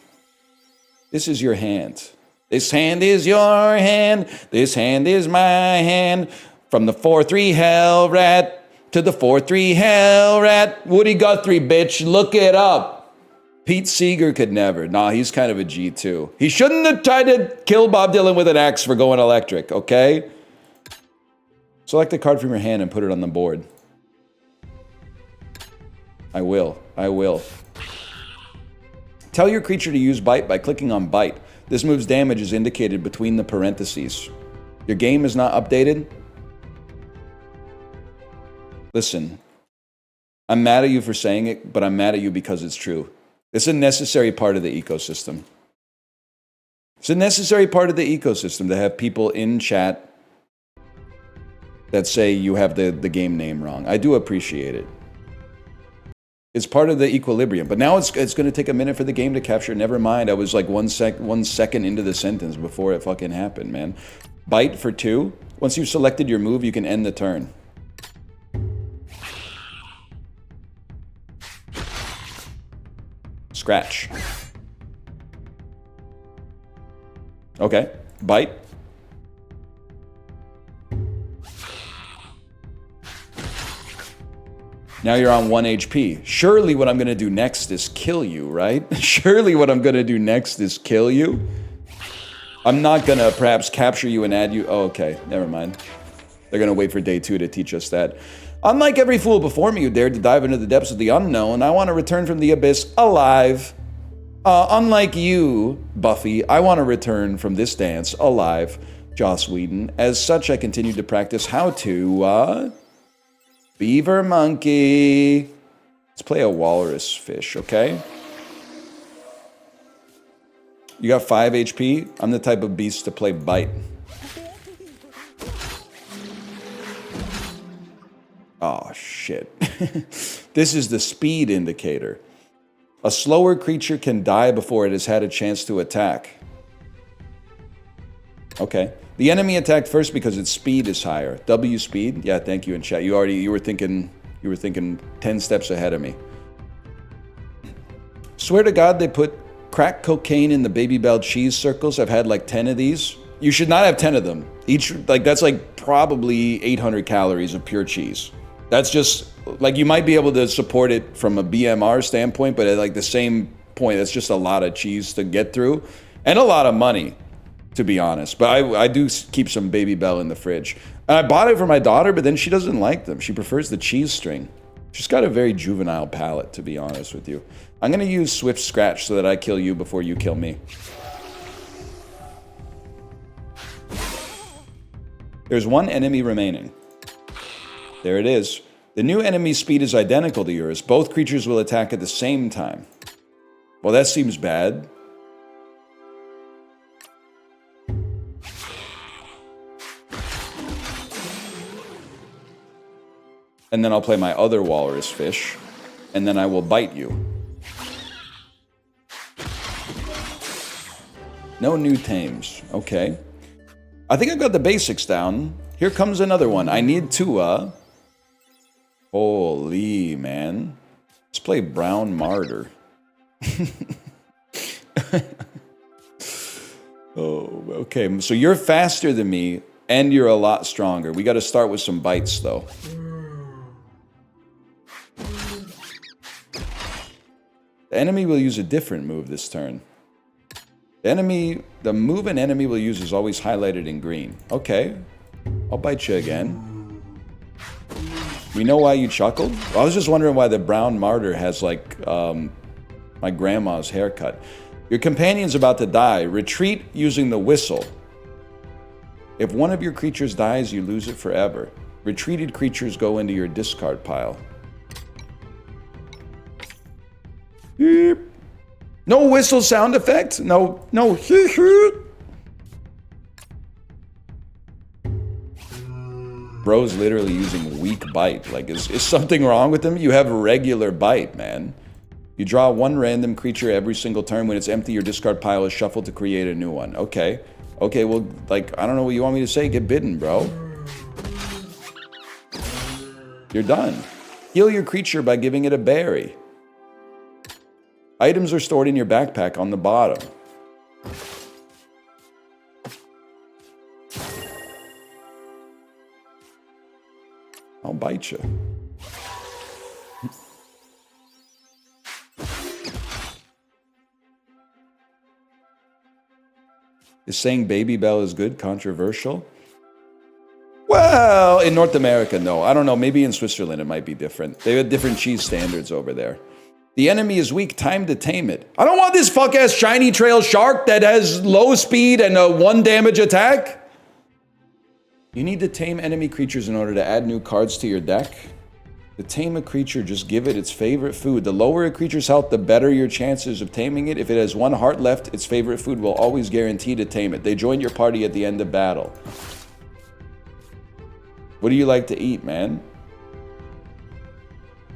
This is your hand. This hand is your hand. This hand is my hand. From the 4-3 Hell Rat to the 4-3 Hell Rat. Woody Guthrie, bitch. Look it up. Pete Seeger could never. Nah, he's kind of a G2. He shouldn't have tried to kill Bob Dylan with an axe for going electric, okay? Select a card from your hand and put it on the board. I will. I will. Tell your creature to use Bite by clicking on Bite. This move's damage is indicated between the parentheses. Your game is not updated? Listen, I'm mad at you for saying it, but I'm mad at you because it's true. It's a necessary part of the ecosystem. It's a necessary part of the ecosystem to have people in chat that say you have the game name wrong. I do appreciate it. It's part of the equilibrium. But now it's going to take a minute for the game to capture. Never mind. I was like 1 second into the sentence before it fucking happened, man. Bite for 2. Once you've selected your move, you can end the turn. Scratch. Okay. Bite. Now you're on 1 HP. Surely what I'm going to do next is kill you, right? Surely what I'm going to do next is kill you. I'm not going to perhaps capture you and add you. Oh, okay. Never mind. They're going to wait for day 2 to teach us that. Unlike every fool before me who dared to dive into the depths of the unknown, I want to return from the abyss alive. Unlike you, Buffy, I want to return from this dance alive. Joss Whedon. As such, I continue to practice how to, Beaver monkey. Let's play a walrus fish, okay? You got 5 HP. I'm the type of beast to play Bite. Oh, shit. This is the speed indicator. A slower creature can die before it has had a chance to attack. Okay. The enemy attacked first because its speed is higher. W speed? Yeah, thank you in chat. You were thinking 10 steps ahead of me. Swear to God they put crack cocaine in the Baby Bell cheese circles. I've had like 10 of these. You should not have 10 of them. Each, like, that's like probably 800 calories of pure cheese. That's just, like, you might be able to support it from a BMR standpoint, but at like the same point, that's just a lot of cheese to get through. And a lot of money, to be honest. But I do keep some Baby Bell in the fridge. And I bought it for my daughter, but then she doesn't like them. She prefers the cheese string. She's got a very juvenile palate, to be honest with you. I'm going to use Swift Scratch so that I kill you before you kill me. There's 1 enemy remaining. There it is. The new enemy's speed is identical to yours. Both creatures will attack at the same time. Well, that seems bad. And then I'll play my other walrus fish. And then I will bite you. No new tames. Okay. I think I've got the basics down. Here comes another one. I need to, Holy, man. Let's play Brown Martyr. Oh, okay. So you're faster than me, and you're a lot stronger. We got to start with some bites, though. The enemy will use a different move this turn. The move an enemy will use is always highlighted in green. Okay. I'll bite you again. We know why you chuckled? Well, I was just wondering why the Brown Martyr has, like, my grandma's haircut. Your companion's about to die. Retreat using the whistle. If one of your creatures dies, you lose it forever. Retreated creatures go into your discard pile. Beep. No whistle sound effect? No. Bro's literally using weak bite. Like, is something wrong with him? You have a regular bite, man. You draw one random creature every single turn. When it's empty, your discard pile is shuffled to create a new one. Okay. Okay, well, like, I don't know what you want me to say. Get bitten, bro. You're done. Heal your creature by giving it a berry. Items are stored in your backpack on the bottom. I'll bite you. Is saying Baby Bell is good controversial? Well, in North America, no. I don't know. Maybe in Switzerland it might be different. They have different cheese standards over there. The enemy is weak. Time to tame it. I don't want this fuck-ass shiny trail shark that has low speed and a 1 damage attack. You need to tame enemy creatures in order to add new cards to your deck. To tame a creature, just give it its favorite food. The lower a creature's health, the better your chances of taming it. If it has 1 heart left, its favorite food will always guarantee to tame it. They join your party at the end of battle. What do you like to eat, man?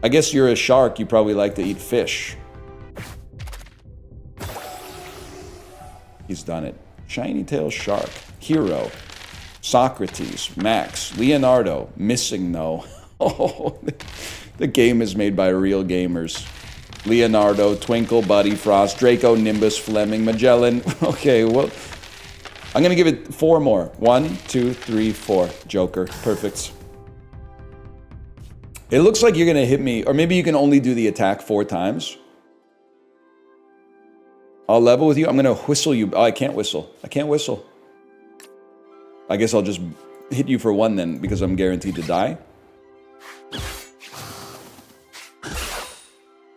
I guess you're a shark. You probably like to eat fish. He's done it. Shiny tail shark. Hero. Socrates. Max. Leonardo. Missing, though. Oh, the game is made by real gamers. Leonardo, Twinkle, Buddy, Frost, Draco, Nimbus, Fleming, Magellan. Okay, well, I'm going to give it 4 more. 1, 2, 3, 4. Joker. Perfect. It looks like you're going to hit me, or maybe you can only do the attack 4 times. I'll level with you. I'm going to whistle you. Oh, I can't whistle. I can't whistle. I guess I'll just hit you for 1 then, because I'm guaranteed to die.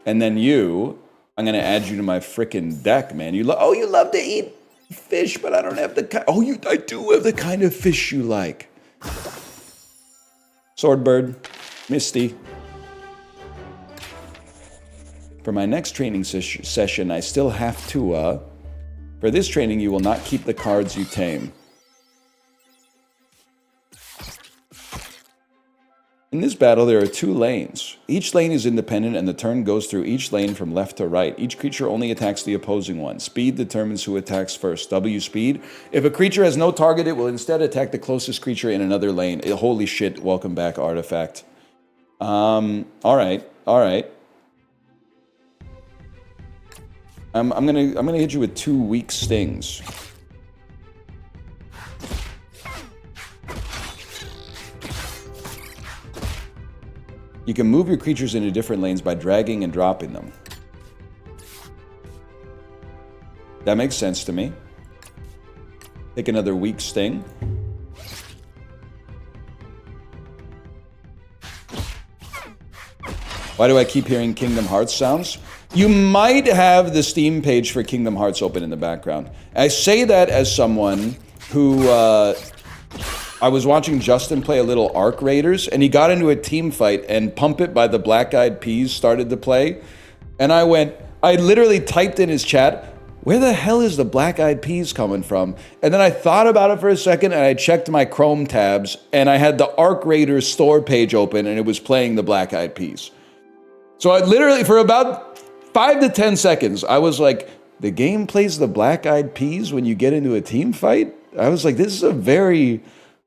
And then I'm going to add you to my frickin' deck, man. You love to eat fish, but I don't have the kind. Oh, I do have the kind of fish you like. Swordbird, Misty. For my next training session, I still have to, for this training, you will not keep the cards you tame. In this battle, there are 2 lanes. Each lane is independent, and the turn goes through each lane from left to right. Each creature only attacks the opposing one. Speed determines who attacks first. W speed. If a creature has no target, it will instead attack the closest creature in another lane. Holy shit, welcome back, Artifact. Alright. I'm gonna hit you with 2 weak stings. You can move your creatures into different lanes by dragging and dropping them. That makes sense to me. Take another weak sting. Why do I keep hearing Kingdom Hearts sounds? You might have the Steam page for Kingdom Hearts open in the background. I say that as someone who... I was watching Justin play a little Arc Raiders, and he got into a team fight, and Pump It by the Black Eyed Peas started to play. And I literally typed in his chat, where the hell is the Black Eyed Peas coming from? And then I thought about it for a second, and I checked my Chrome tabs, and I had the Arc Raiders store page open, and it was playing the Black Eyed Peas. So I literally, for about 5 to 10 seconds, I was like, the game plays the Black Eyed Peas when you get into a team fight? I was like, this is a very...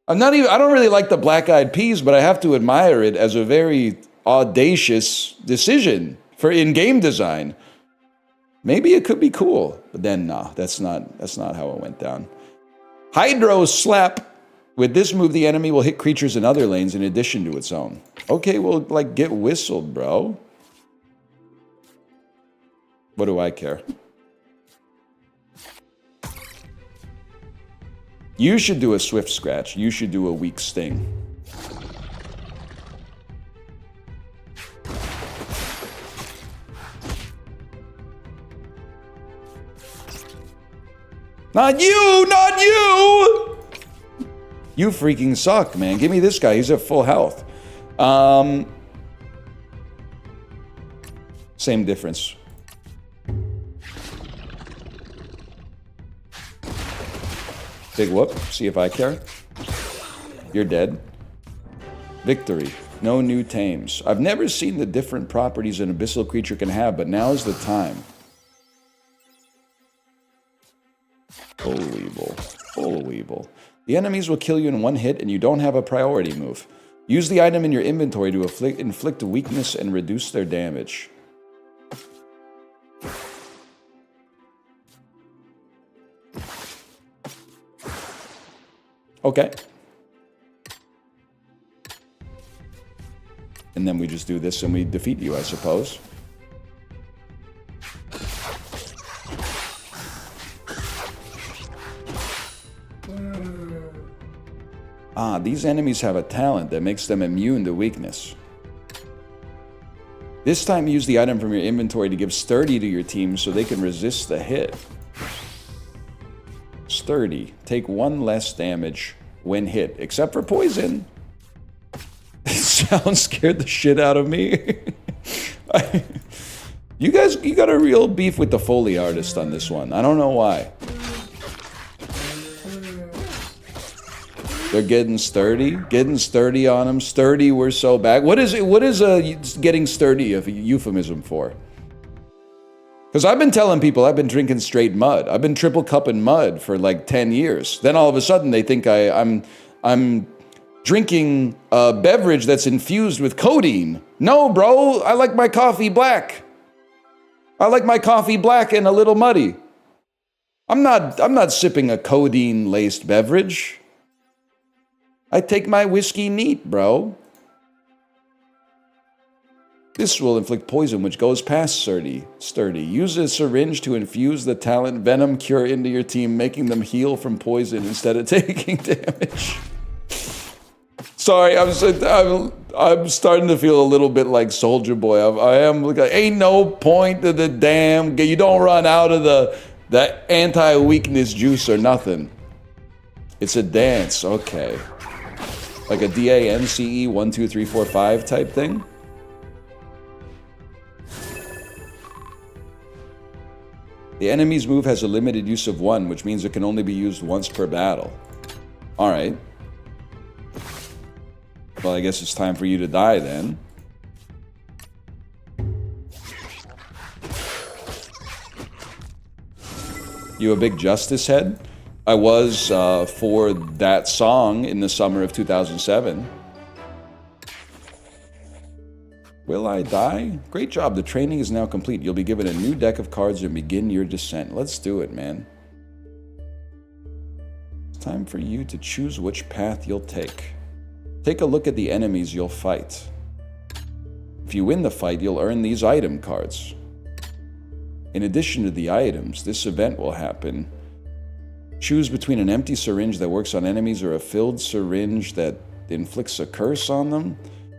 I don't really like the Black Eyed Peas, but I have to admire it as a very audacious decision for in-game design. Maybe it could be cool, but then nah, that's not how it went down. Hydro Slap. With this move, the enemy will hit creatures in other lanes in addition to its own. Okay, well, like, get whistled, bro. What do I care? You should do a Swift Scratch. You should do a Weak Sting. Not you! Not you! You freaking suck, man. Give me this guy. He's at full health. Same difference. Big whoop. See if I care. You're dead. Victory. No new tames. I've never seen the different properties an abyssal creature can have, but now is the time. Full Weevil. Full Weevil. The enemies will kill you in one hit, and you don't have a priority move. Use the item in your inventory to inflict weakness and reduce their damage. Okay. And then we just do this and we defeat you, I suppose. Ah, these enemies have a talent that makes them immune to weakness. This time use the item from your inventory to give Sturdy to your team so they can resist the hit. Sturdy. Take 1 less damage when hit, except for poison. Sound scared the shit out of me. You got a real beef with the Foley artist on this one. I don't know why. They're getting sturdy on them. Sturdy, we're so bad. What is getting sturdy a euphemism for? Because I've been telling people I've been drinking straight mud. I've been triple cupping mud for like 10 years. Then all of a sudden they think I'm drinking a beverage that's infused with codeine. No, bro, I like my coffee black. I like my coffee black and a little muddy. I'm not sipping a codeine-laced beverage. I take my whiskey neat, bro. This will inflict poison, which goes past Sturdy. Use a syringe to infuse the talent Venom Cure into your team, making them heal from poison instead of taking damage. Sorry, I'm starting to feel a little bit like Soldier Boy. I am like, ain't no point to the damn. You don't run out of the anti-weakness juice or nothing. It's a dance, okay. Like a DANCE 1, 2, 3, 4, 5 type thing. The enemy's move has a limited use of 1, which means it can only be used once per battle. Alright. Well, I guess it's time for you to die then. You a big Justice head? I was for that song in the summer of 2007. Will I die? Great job. The training is now complete. You'll be given a new deck of cards and begin your descent. Let's do it, man. It's time for you to choose which path you'll take. Take a look at the enemies you'll fight. If you win the fight, you'll earn these item cards. In addition to the items, this event will happen. Choose between an empty syringe that works on enemies or a filled syringe that inflicts a curse on them.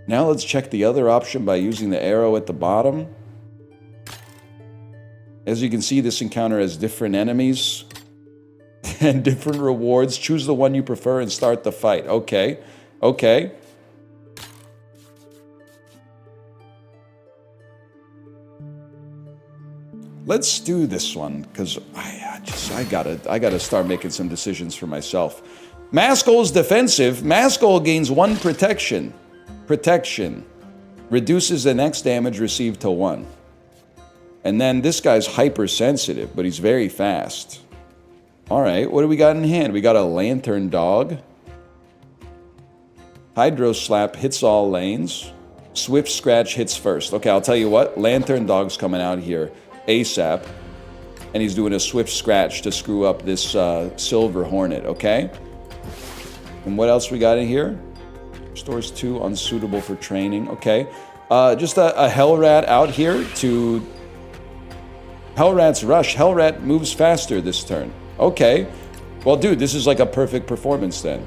Now let's check the other option by using the arrow at the bottom. As you can see, this encounter has different enemies and different rewards. Choose the one you prefer and start the fight. Okay. Okay. Let's do this one, because I gotta start making some decisions for myself. Maskell's defensive. Maskell gains 1 protection. Protection. Reduces the next damage received to 1. And then this guy's hypersensitive, but he's very fast. Alright, what do we got in hand? We got a Lantern Dog. Hydro Slap hits all lanes. Swift Scratch hits first. Okay, I'll tell you what. Lantern Dog's coming out here ASAP. And he's doing a Swift Scratch to screw up this Silver Hornet, okay? And what else we got in here? Stores 2, unsuitable for training. Okay. Just a Hellrat out here to... Hellrat's Rush. Hellrat moves faster this turn. Okay. Well, dude, this is like a perfect performance then.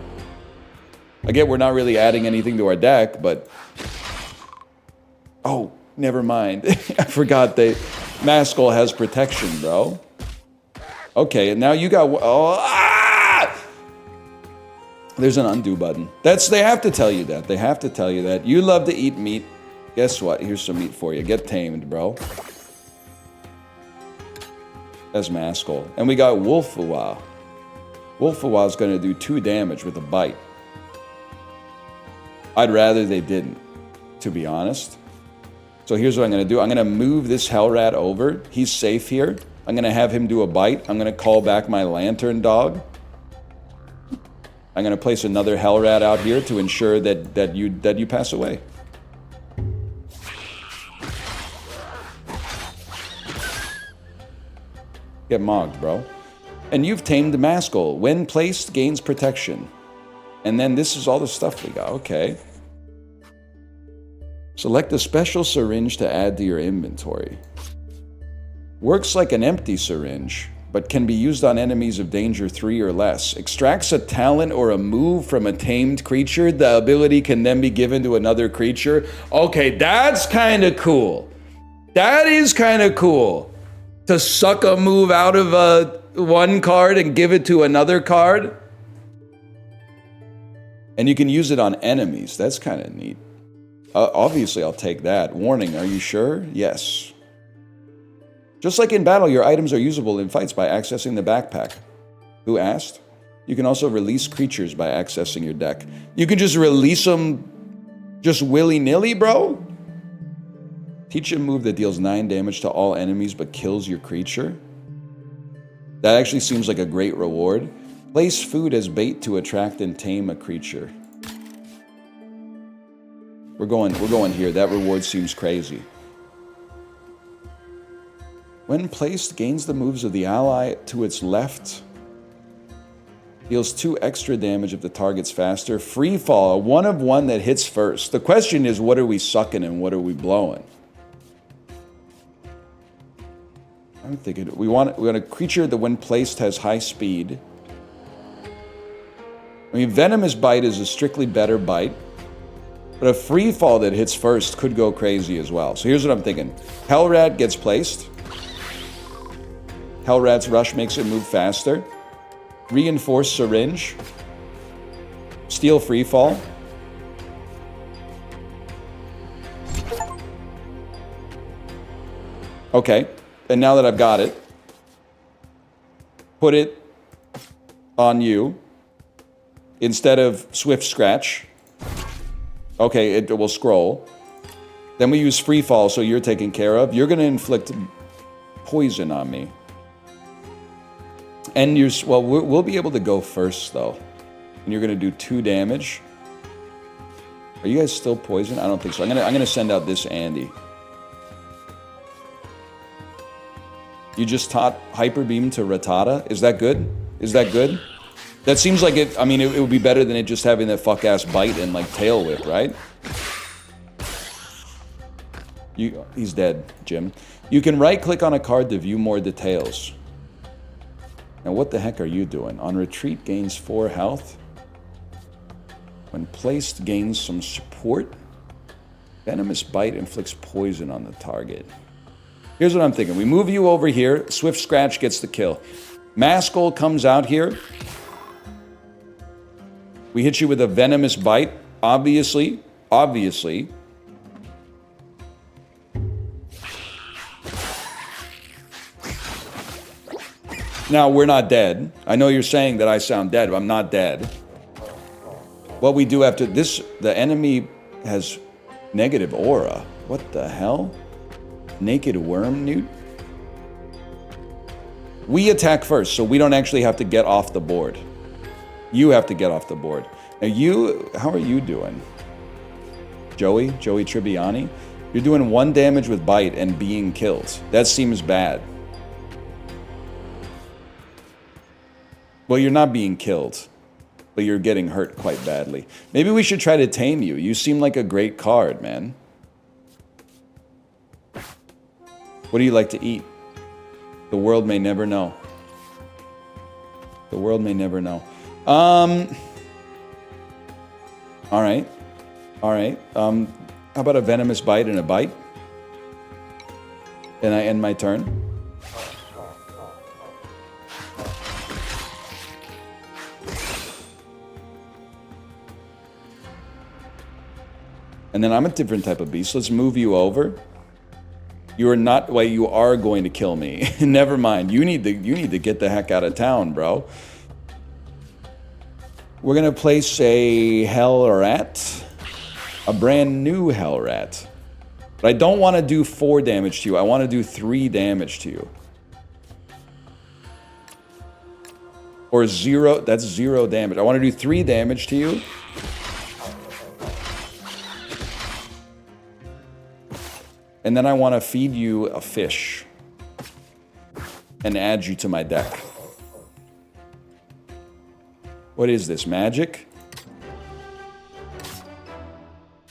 Again, we're not really adding anything to our deck, but... Oh, never mind. I forgot that Maskell has protection, bro. Okay, and now you got... Oh, ah! There's an undo button. They have to tell you that. They have to tell you that. You love to eat meat. Guess what? Here's some meat for you. Get tamed, bro. That's Maskell. And we got Wolfawa. Wolfawa's going to do 2 damage with a bite. I'd rather they didn't, to be honest. So here's what I'm going to do. I'm going to move this Hellrat over. He's safe here. I'm going to have him do a bite. I'm going to call back my Lantern Dog. I'm going to place another Hellrat out here to ensure that you pass away. Get mogged, bro. And you've tamed the Maskell. When placed, gains protection. And then this is all the stuff we got. Okay. Select a special syringe to add to your inventory. Works like an empty syringe, but can be used on enemies of danger 3 or less. Extracts a talent or a move from a tamed creature. The ability can then be given to another creature. Okay, that's kind of cool. That is kind of cool. To suck a move out of one card and give it to another card. And you can use it on enemies. That's kind of neat. Obviously, I'll take that. Warning, are you sure? Yes. Just like in battle, your items are usable in fights by accessing the backpack. Who asked? You can also release creatures by accessing your deck. You can just release them just willy-nilly, bro? Teach a move that deals 9 damage to all enemies but kills your creature. That actually seems like a great reward. Place food as bait to attract and tame a creature. We're going here. That reward seems crazy. When placed, gains the moves of the ally to its left. Deals 2 extra damage if the target's faster. Free fall, a 1 of 1 that hits first. The question is, what are we sucking and what are we blowing? I'm thinking we want a creature that when placed has high speed. I mean, Venomous Bite is a strictly better bite. But a free fall that hits first could go crazy as well. So here's what I'm thinking. Hellrat gets placed. Hellrat's Rush makes it move faster. Reinforced Syringe. Steal Free Fall. Okay. And now that I've got it, put it on you instead of Swift Scratch. Okay, it will scroll. Then we use Free Fall, so you're taken care of. You're going to inflict poison on me. And we'll be able to go first, though. And you're going to do 2 damage. Are you guys still poisoned? I don't think so. I'm gonna send out this Andy. You just taught Hyper Beam to Rattata? Is that good? Is that good? That seems like it. I mean, it would be better than it just having that fuck ass bite and like tail whip, right? He's dead, Jim. You can right click on a card to view more details. Now, what the heck are you doing? On retreat, gains 4 health. When placed, gains some support. Venomous Bite inflicts poison on the target. Here's what I'm thinking. We move you over here. Swift Scratch gets the kill. Maskell comes out here. We hit you with a Venomous Bite. Obviously. Now, we're not dead. I know you're saying that I sound dead, but I'm not dead. What we do after this, the enemy has negative aura. What the hell? Naked worm, newt? We attack first, so we don't actually have to get off the board. You have to get off the board. Now how are you doing? Joey Tribbiani? You're doing 1 damage with bite and being killed. That seems bad. Well, you're not being killed, but you're getting hurt quite badly. Maybe we should try to tame you. You seem like a great card, man. What do you like to eat? The world may never know. The world may never know. All right. How about a venomous bite and a bite? And I end my turn. And then I'm a different type of beast. Let's move you over. You are not. Well, you are going to kill me. Never mind. You need to get the heck out of town, bro. We're gonna place a hell rat, a brand new hell rat. But I don't want to do 4 damage to you. I want to do 3 damage to you. Or 0. That's 0 damage. I want to do 3 damage to you. And then I want to feed you a fish and add you to my deck. What is this, magic?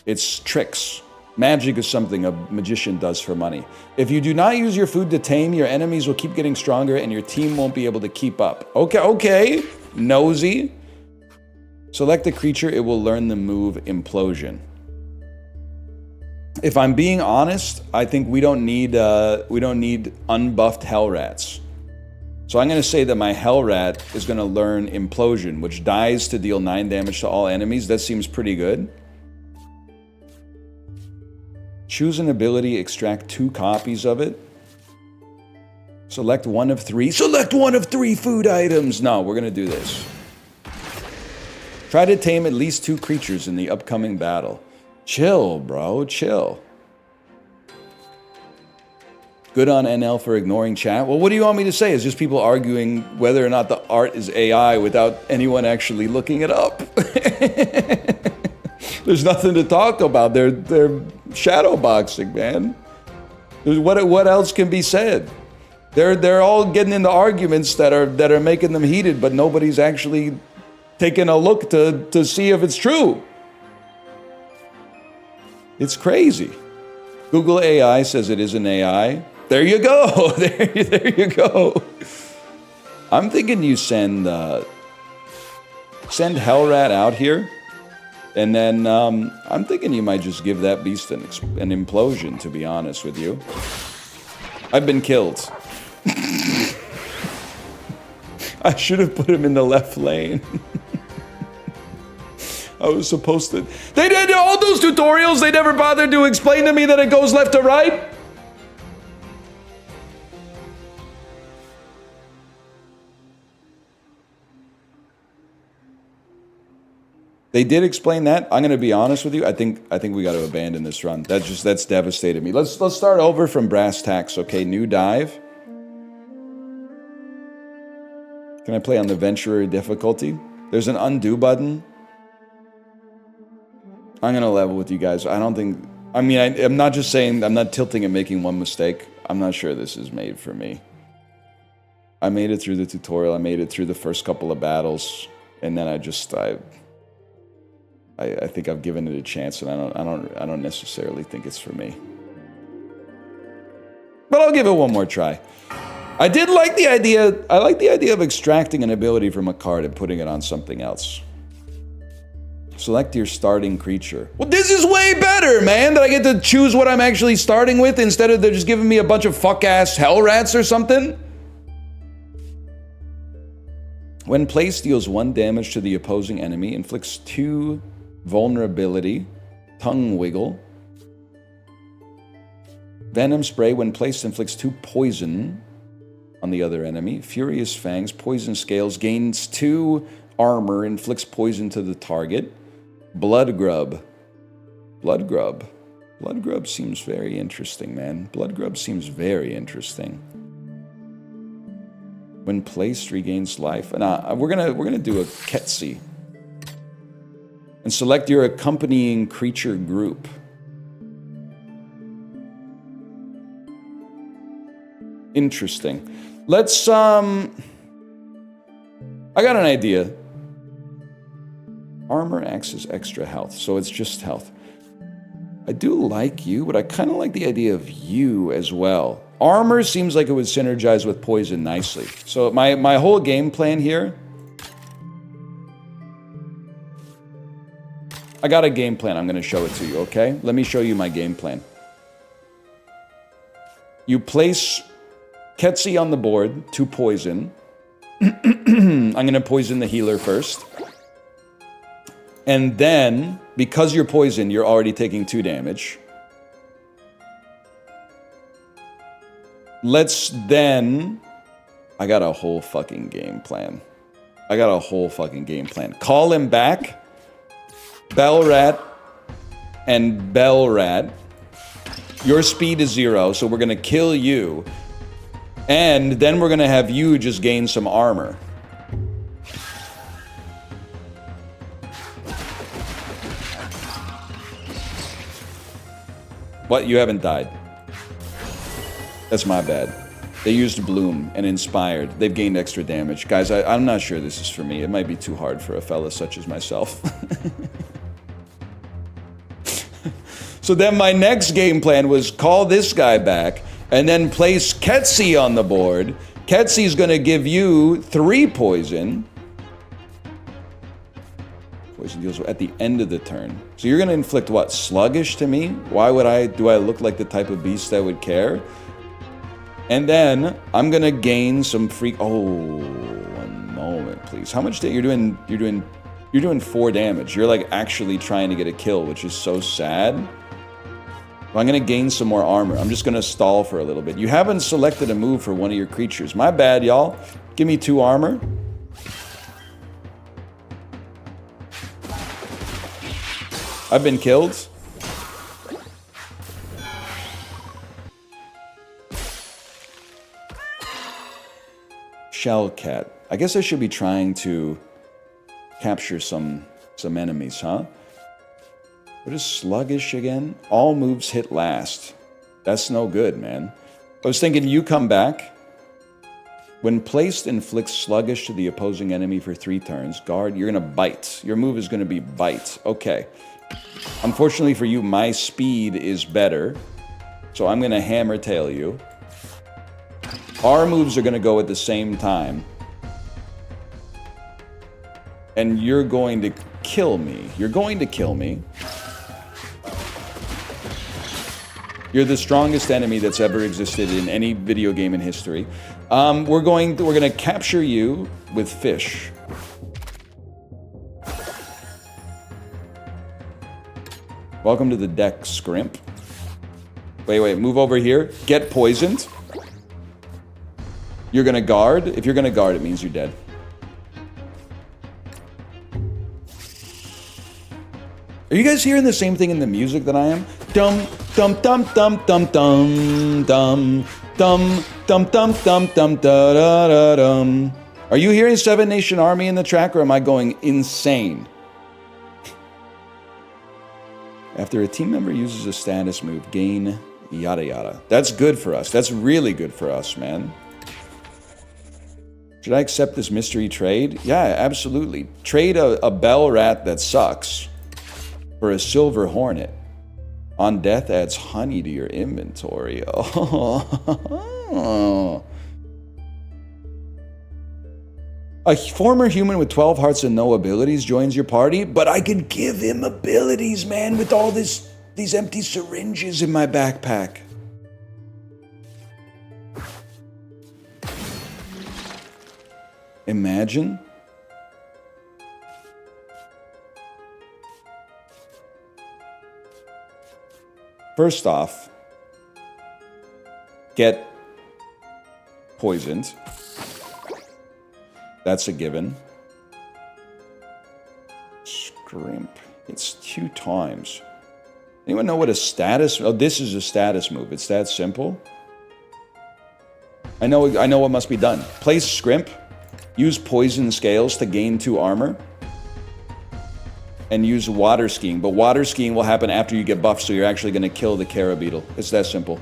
It's tricks. Magic is something a magician does for money. If you do not use your food to tame, your enemies will keep getting stronger and your team won't be able to keep up. Okay. Nosy. Select a creature, it will learn the move Implosion. If I'm being honest, I think we don't need unbuffed hell rats. So I'm going to say that my hell rat is going to learn Implosion, which dies to deal 9 damage to all enemies. That seems pretty good. Choose an ability, extract 2 copies of it. Select 1 of 3. Select 1 of 3 food items. No, we're going to do this. Try to tame at least 2 creatures in the upcoming battle. Chill, bro, chill. Good on NL for ignoring chat. Well, what do you want me to say? It's just people arguing whether or not the art is AI without anyone actually looking it up. There's nothing to talk about. They're shadowboxing, man. What else can be said? They're all getting into arguments that are making them heated, but nobody's actually taking a look to see if it's true. It's crazy. Google AI says it is an AI. There you go. There you go. I'm thinking you send Hellrat out here, and then I'm thinking you might just give that beast an implosion, to be honest with you. I've been killed. I should have put him in the left lane. I was supposed to. They did all those tutorials. They never bothered to explain to me that it goes left to right. They did explain that. I'm going to be honest with you. I think we got to abandon this run. That's devastated me. Let's start over from brass tacks. Okay, new dive. Can I play on the Venturer difficulty? There's an undo button. I'm going to level with you guys. I don't think... I mean, I'm not just saying... I'm not tilting and making one mistake. I'm not sure this is made for me. I made it through the tutorial. I made it through the first couple of battles. And then I think I've given it a chance, and I don't necessarily think it's for me. But I'll give it one more try. I did like the idea... I like the idea of extracting an ability from a card and putting it on something else. Select your starting creature. Well, this is way better, man, that I get to choose what I'm actually starting with instead of they're just giving me a bunch of fuck-ass hell rats or something. When placed, deals 1 damage to the opposing enemy, inflicts 2 vulnerability, tongue wiggle. Venom spray, when placed, inflicts 2 poison. on the other enemy. Furious Fangs, Poison Scales, gains 2 armor, inflicts poison to the target. Blood Grub. Blood Grub. Blood Grub seems very interesting, man. Blood Grub seems very interesting. When placed, regains life. Nah, we're gonna do a Ketsi. And select your accompanying creature group. Interesting. Let's I got an idea. Armor acts as extra health, so it's just health. I do like you, but I kind of like the idea of you as well. Armor seems like it would synergize with poison nicely. So my whole game plan here... I got a game plan. I'm going to show it to you, okay? Let me show you my game plan. You place Ketsi on the board to poison. I'm going to poison the healer first. And then, because you're poisoned, you're already taking 2 damage. Let's then... I got a whole fucking game plan. Call him back. Bellrat and Bellrat. Your speed is 0, so we're going to kill you. And then we're going to have you just gain some armor. What? You haven't died. That's my bad. They used Bloom and Inspired. They've gained extra damage. Guys, I'm not sure this is for me. It might be too hard for a fella such as myself. So then my next game plan was call this guy back and then place Ketsi on the board. Ketsi's going to give you 3 poison. Poison deals at the end of the turn. So you're going to inflict what? Sluggish to me? Why would do I look like the type of beast that would care? And then I'm going to gain some freak... Oh, 1 moment, please. How much you're doing 4 damage. You're like actually trying to get a kill, which is so sad. Well, I'm going to gain some more armor. I'm just going to stall for a little bit. You haven't selected a move for one of your creatures. My bad, y'all. Give me 2 armor. I've been killed. Shellcat. I guess I should be trying to capture some enemies, huh? What is sluggish again? All moves hit last. That's no good, man. I was thinking you come back. When placed, inflicts sluggish to the opposing enemy for 3 turns. Guard, you're going to bite. Your move is going to be bite. Okay. Unfortunately for you, my speed is better. So I'm going to hammer tail you. Our moves are going to go at the same time. And you're going to kill me. You're going to kill me. You're the strongest enemy that's ever existed in any video game in history. We're going to capture you with fish. Welcome to the deck, Scrimp. Wait, move over here. Get poisoned. You're gonna guard. If you're gonna guard, it means you're dead. Are you guys hearing the same thing in the music that I am? Dum dum dum dum dum dum dum dum dum dum dum dum da da da dum. Are you hearing Seven Nation Army in the track, or am I going insane? After a team member uses a status move, gain yada yada. That's good for us. That's really good for us, man. Should I accept this mystery trade? Yeah, absolutely. Trade a bell rat that sucks for a silver hornet. On death, adds honey to your inventory. Oh. A former human with 12 hearts and no abilities joins your party, but I could give him abilities, man, with all these empty syringes in my backpack. Imagine. First off, get poisoned. That's a given. Scrimp. It's 2 times. Anyone know what a status... Oh, this is a status move. It's that simple. I know what must be done. Place Scrimp. Use Poison Scales to gain 2 armor. And use Water Skiing. But Water Skiing will happen after you get buffed, so you're actually going to kill the Carabeetle. It's that simple.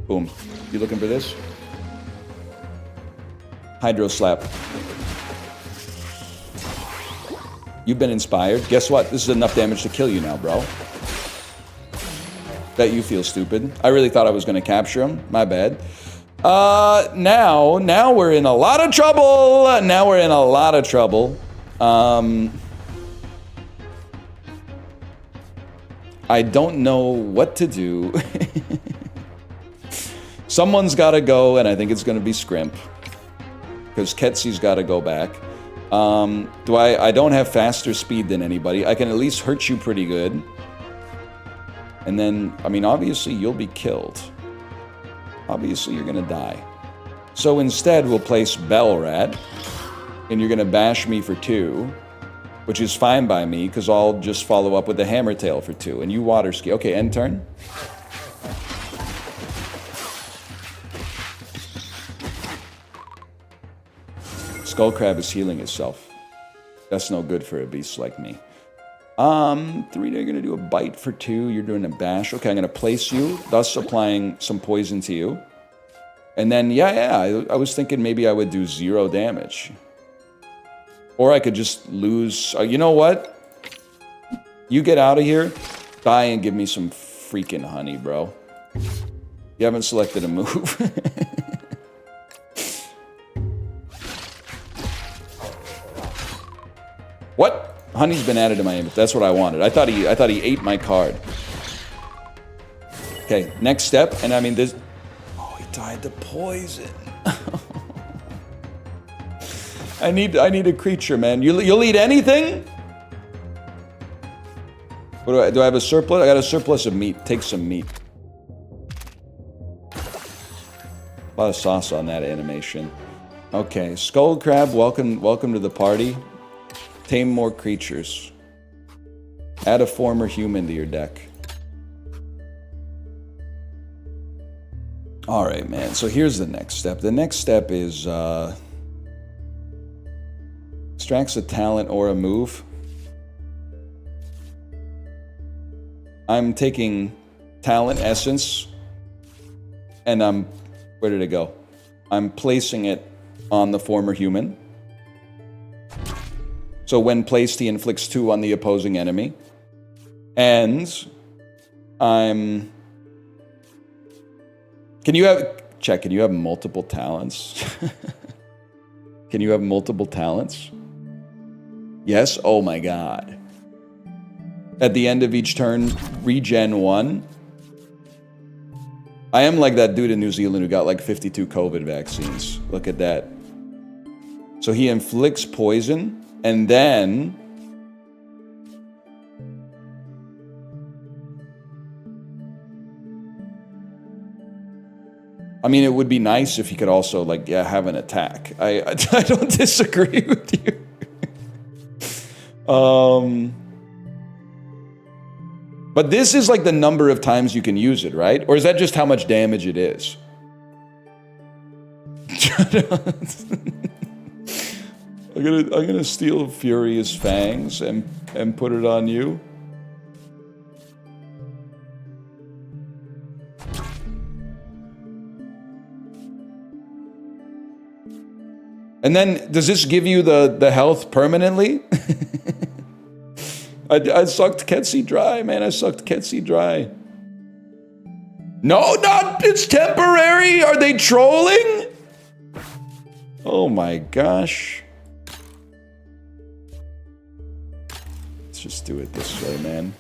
Boom. You looking for this? Hydro Slap. You've been inspired. Guess what? This is enough damage to kill you now, bro. Bet you feel stupid. I really thought I was going to capture him. My bad. Now we're in a lot of trouble. Now we're in a lot of trouble. I don't know what to do. Someone's got to go, and I think it's going to be Scrimp. Because Ketsy's got to go back. I don't have faster speed than anybody. I can at least hurt you pretty good. And then, I mean, obviously you'll be killed. Obviously you're gonna die. So instead we'll place Bellrat. And you're gonna bash me for 2. Which is fine by me, because I'll just follow up with the Hammer Tail for 2. And you Water Ski. Okay, end turn. Skullcrab is healing itself. That's no good for a beast like me. 3, you're gonna do a bite for 2. You're doing a bash. Okay, I'm gonna place you, thus applying some poison to you. And then, I was thinking maybe I would do 0 damage. Or I could just lose... you know what? You get out of here, die and give me some freaking honey, bro. You haven't selected a move. What? Honey's been added to my inventory. That's what I wanted. I thought he ate my card. Okay, next step, and I mean this... Oh, he died to poison. I need a creature, man. You'll eat anything? What do I have a surplus? I got a surplus of meat. Take some meat. A lot of sauce on that animation. Okay, Skullcrab, welcome to the party. Tame more creatures. Add a former human to your deck. Alright, man. So here's the next step. The next step is... extracts a talent or a move. I'm taking talent essence. And I'm... Where did it go? I'm placing it on the former human. So when placed, he inflicts 2 on the opposing enemy. And I'm... Can you have multiple talents? Can you have multiple talents? Yes? Oh my god. At the end of each turn, regen 1. I am like that dude in New Zealand who got like 52 COVID vaccines. Look at that. So he inflicts poison. And then... I mean, it would be nice if he could also, like, have an attack. I don't disagree with you. But this is, like, the number of times you can use it, right? Or is that just how much damage it is? I'm gonna steal Furious Fangs and put it on you. And then, does this give you the health permanently? I sucked Ketsy dry, man. I sucked Ketsy dry. No, it's temporary! Are they trolling? Oh my gosh. Let's just do it this way, man.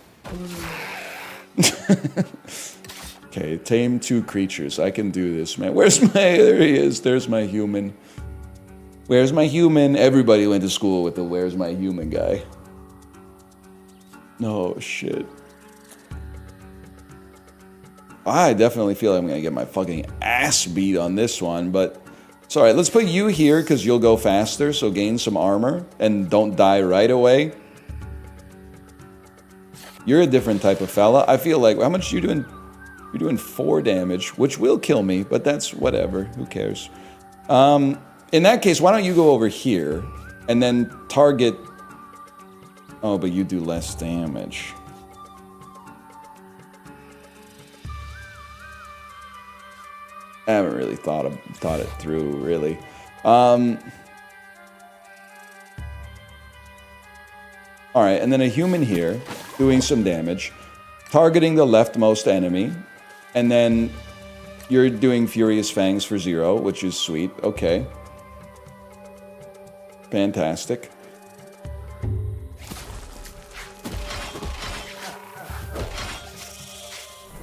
Okay, tame 2 creatures. I can do this, man. Where's my... There he is. There's my human. Where's my human? Everybody went to school with the where's my human guy. Oh, shit. I definitely feel like I'm gonna get my fucking ass beat on this one, but So, all right, let's put you here because you'll go faster, so gain some armor and don't die right away. You're a different type of fella. I feel like, how much are you doing? You're doing 4 damage, which will kill me, but that's whatever. Who cares? In that case, why don't you go over here and then target... Oh, but you do less damage. I haven't really thought it through, really. Alright, and then a human here, doing some damage, targeting the leftmost enemy, and then you're doing Furious Fangs for 0, which is sweet. Okay. Fantastic.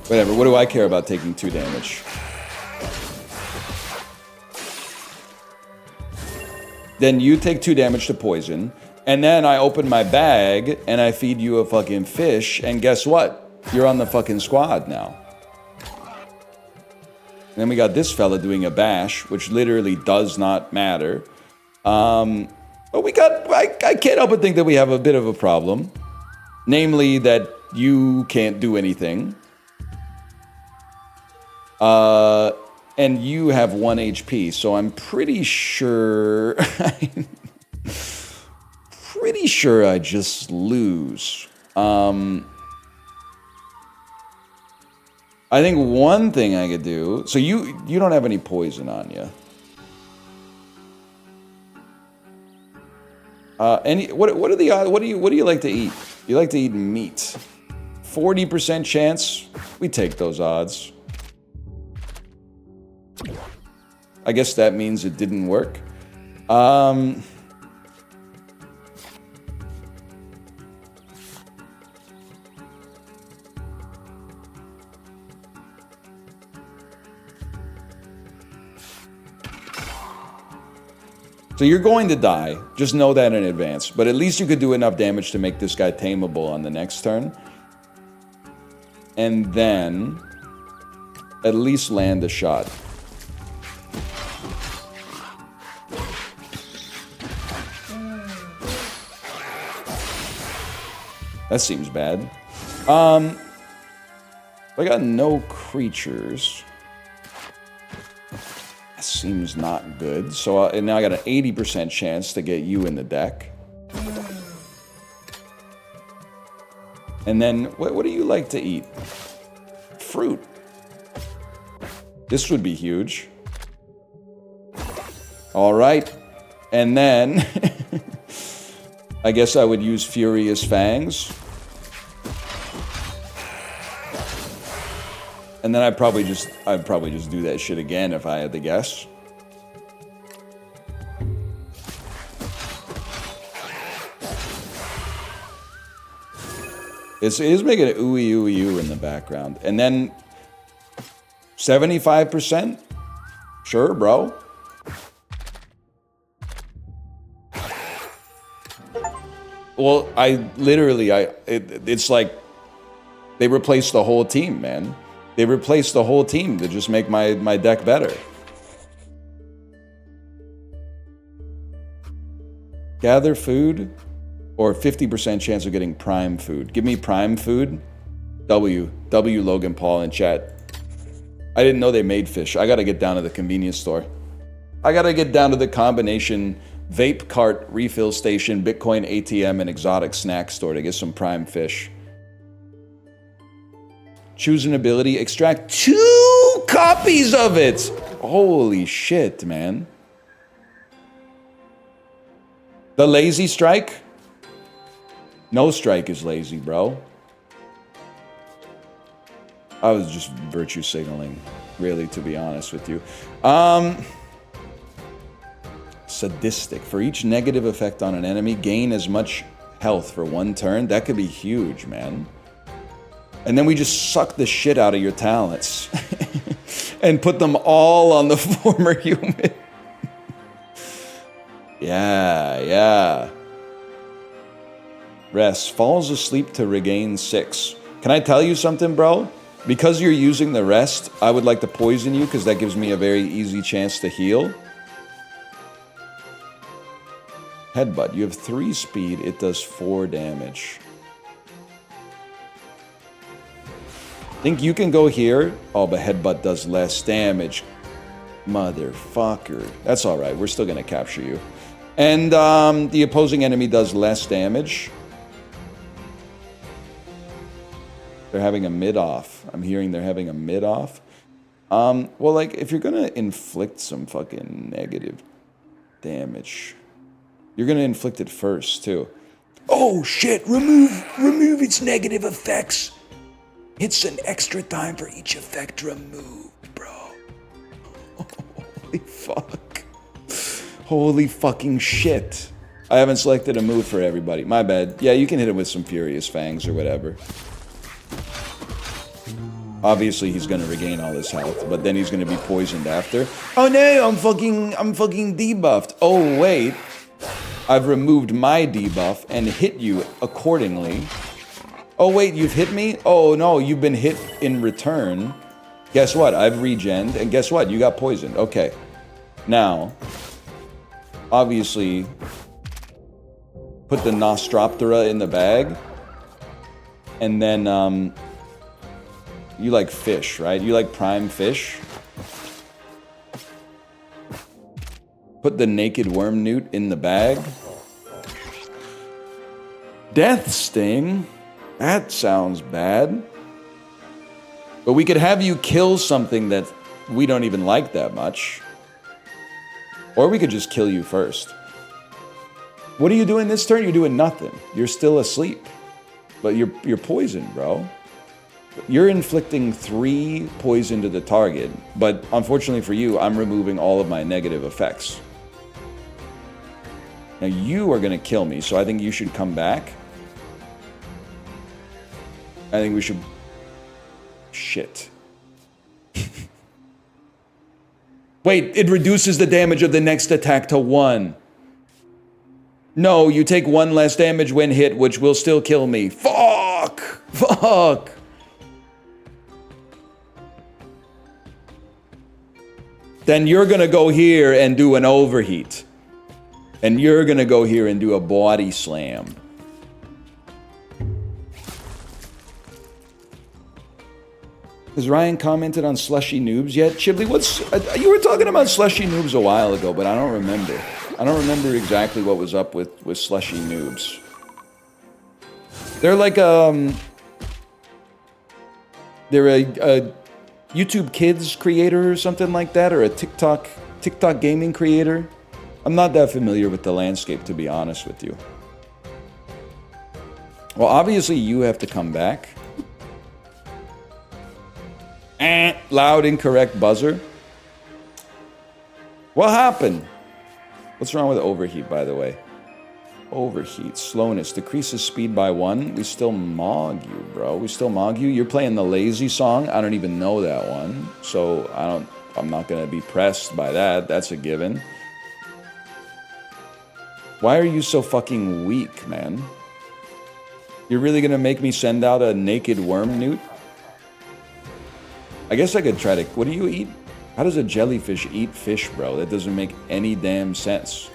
Whatever, what do I care about taking 2 damage? Then you take 2 damage to poison, and then I open my bag, and I feed you a fucking fish, and guess what? You're on the fucking squad now. And then we got this fella doing a bash, which literally does not matter. But we got, I can't help but think that we have a bit of a problem. Namely, that you can't do anything. And you have 1 HP, so I'm pretty sure... pretty sure I just lose. I think one thing I could do... So you don't have any poison on you. What are the odds? What do you like to eat? You like to eat meat. 40% chance. We take those odds. I guess that means it didn't work. So you're going to die. Just know that in advance. But at least you could do enough damage to make this guy tameable on the next turn. And then at least land a shot. That seems bad. I got no creatures. That seems not good. So and now I got an 80% chance to get you in the deck. And then, what do you like to eat? Fruit. This would be huge. All right. And then... I guess I would use Furious Fangs. And then I'd probably just do that shit again if I had to guess. It is making an ooey ooey ooh in the background. And then 75%? Sure, bro. Well, it's like they replaced the whole team, man. They replaced the whole team to just make my deck better. Gather food or 50% chance of getting prime food. Give me prime food. W Logan Paul in chat. I didn't know they made fish. I gotta get down to the convenience store. I gotta get down to the combination vape cart, refill station, Bitcoin ATM, and exotic snack store to get some prime fish. Choose an ability, extract 2 copies of it! Holy shit, man. The lazy strike? No strike is lazy, bro. I was just virtue signaling, really, to be honest with you. Sadistic. For each negative effect on an enemy, gain as much health for 1 turn. That could be huge, man. And then we just suck the shit out of your talents. And put them all on the former human. Yeah. Rest. Falls asleep to regain 6. Can I tell you something, bro? Because you're using the rest, I would like to poison you because that gives me a very easy chance to heal. Headbutt. You have 3 speed. It does 4 damage. Think you can go here? Oh, but Headbutt does less damage. Motherfucker. That's alright. We're still going to capture you. And the opposing enemy does less damage. They're having a mid-off. I'm hearing they're having a mid-off. Well, like, if you're going to inflict some fucking negative damage, you're going to inflict it first, too. Oh, shit! Remove its negative effects. It's an extra time for each effect removed, bro. Holy fuck. Holy fucking shit. I haven't selected a move for everybody. My bad. Yeah, you can hit him with some Furious Fangs or whatever. Obviously, he's gonna regain all his health, but then he's gonna be poisoned after. Oh no, I'm fucking debuffed. Oh wait. I've removed my debuff and hit you accordingly. Oh wait, you've hit me? Oh no, you've been hit in return. Guess what? I've regened, and guess what? You got poisoned. Okay. Now, obviously, put the Nostroptera in the bag, and then, you like fish, right? You like prime fish? Put the Naked Worm Newt in the bag. Death Sting? That sounds bad. But we could have you kill something that we don't even like that much. Or we could just kill you first. What are you doing this turn? You're doing nothing. You're still asleep. But you're poisoned, bro. You're inflicting 3 poison to the target, but unfortunately for you, I'm removing all of my negative effects. Now you are gonna kill me, so I think you should come back. I think we should... Shit. Wait, it reduces the damage of the next attack to 1. No, you take 1 less damage when hit, which will still kill me. Fuck! Fuck! Then you're gonna go here and do an overheat. And you're gonna go here and do a body slam. Has Ryan commented on slushy noobs yet? Chibli, what's... you were talking about slushy noobs a while ago, but I don't remember. I don't remember exactly what was up with slushy noobs. They're like, they're a YouTube Kids creator or something like that, or a TikTok gaming creator. I'm not that familiar with the landscape, to be honest with you. Well, obviously you have to come back. Loud incorrect buzzer. What happened? What's wrong with overheat, by the way? Overheat, slowness, decreases speed by 1. We still mog you, bro. We still mog you. You're playing the lazy song. I don't even know that one. So I'm not gonna be pressed by that. That's a given. Why are you so fucking weak, man? You're really gonna make me send out a Naked Worm Newt? I guess I could try to... What do you eat? How does a jellyfish eat fish, bro? That doesn't make any damn sense.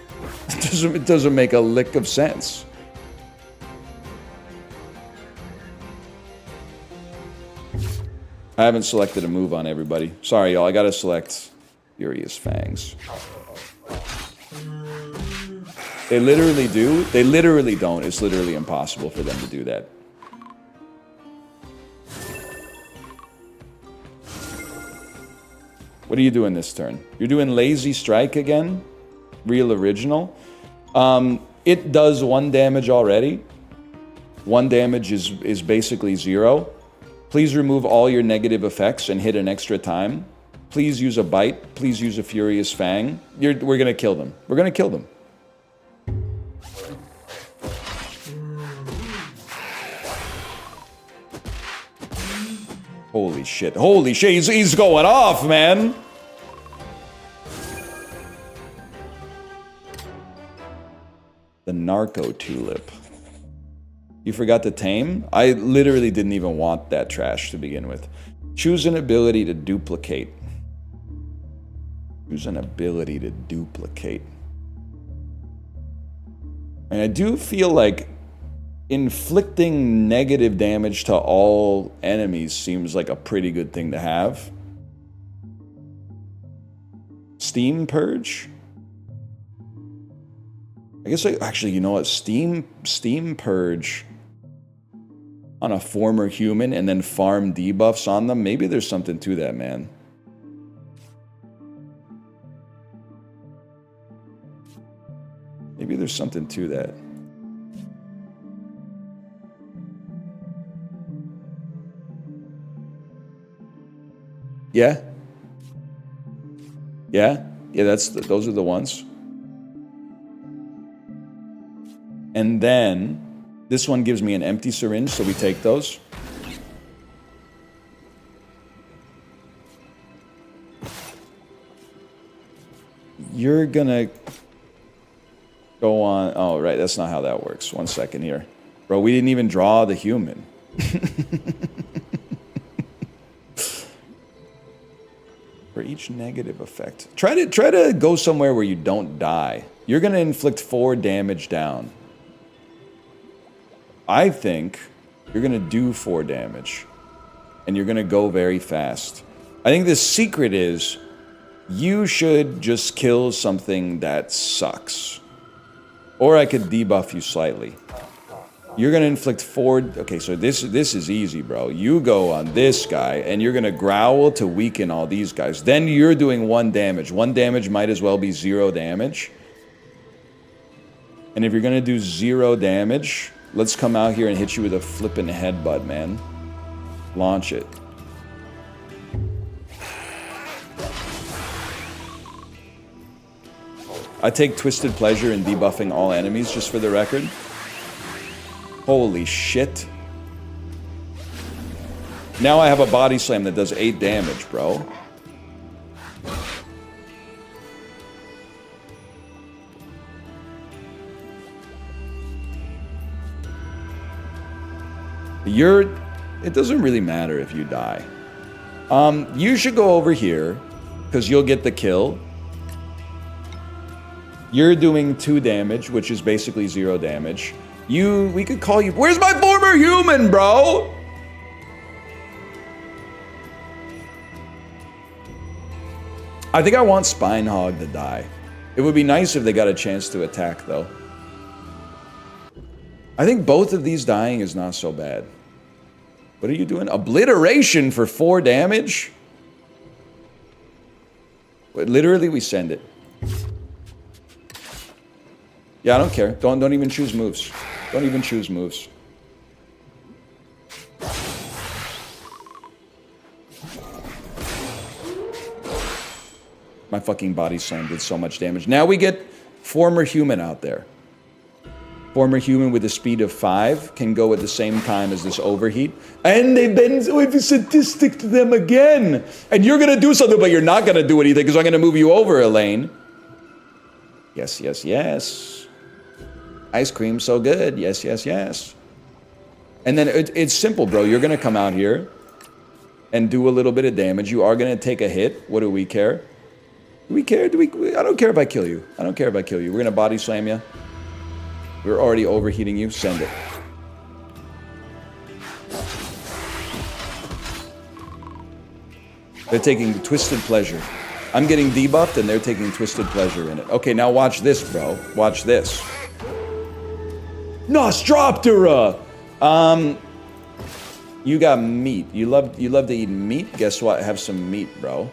It doesn't make a lick of sense. I haven't selected a move on everybody. Sorry, y'all. I gotta select Furious Fangs. They literally do. They literally don't. It's literally impossible for them to do that. What are you doing this turn? You're doing Lazy Strike again? Real original? It does 1 damage already. 1 damage is basically 0. Please remove all your negative effects and hit an extra time. Please use a bite. Please use a Furious Fang. We're gonna kill them. We're gonna kill them. Holy shit. Holy shit. He's going off, man. The Narco Tulip. You forgot to tame? I literally didn't even want that trash to begin with. Choose an ability to duplicate. Choose an ability to duplicate. And I do feel like inflicting negative damage to all enemies seems like a pretty good thing to have. Steam Purge? I guess actually, you know what? Steam Purge on a former human and then farm debuffs on them. Maybe there's something to that, man. Maybe there's something to that. Yeah. Yeah. Yeah, those are the ones. And then this one gives me an empty syringe, so we take those. You're gonna go on. Oh, right, that's not how that works. 1 second here. Bro, we didn't even draw the human. For each negative effect. Try to go somewhere where you don't die. You're gonna inflict 4 damage down. I think you're gonna do 4 damage. And you're gonna go very fast. I think the secret is you should just kill something that sucks. Or I could debuff you slightly. You're gonna inflict 4... Okay, so this is easy, bro. You go on this guy, and you're gonna growl to weaken all these guys. Then you're doing 1 damage. 1 damage might as well be 0 damage. And if you're gonna do 0 damage, let's come out here and hit you with a flippin' headbutt, man. Launch it. I take twisted pleasure in debuffing all enemies, just for the record. Holy shit. Now I have a body slam that does 8 damage, bro. It doesn't really matter if you die. You should go over here, because you'll get the kill. You're doing 2 damage, which is basically 0 damage. We could call you... Where's my former human, bro? I think I want Spinehog to die. It would be nice if they got a chance to attack, though. I think both of these dying is not so bad. What are you doing? Obliteration for 4 damage? Literally, we send it. Yeah, I don't care. Don't even choose moves. Don't even choose moves. My fucking body slam did so much damage. Now we get former human out there. Former human with a speed of 5 can go at the same time as this overheat. And they've been so sadistic to them again. And you're going to do something, but you're not going to do anything because I'm going to move you over, Elaine. Yes, yes, yes. Ice cream, so good. Yes, yes, yes. And then it's simple, bro. You're going to come out here and do a little bit of damage. You are going to take a hit. What do we care? Do we care? I don't care if I kill you. I don't care if I kill you. We're going to body slam you. We're already overheating you. Send it. They're taking twisted pleasure. I'm getting debuffed and they're taking twisted pleasure in it. Okay, now watch this, bro. Watch this. Nostroptera! You got meat. You love to eat meat? Guess what? Have some meat, bro.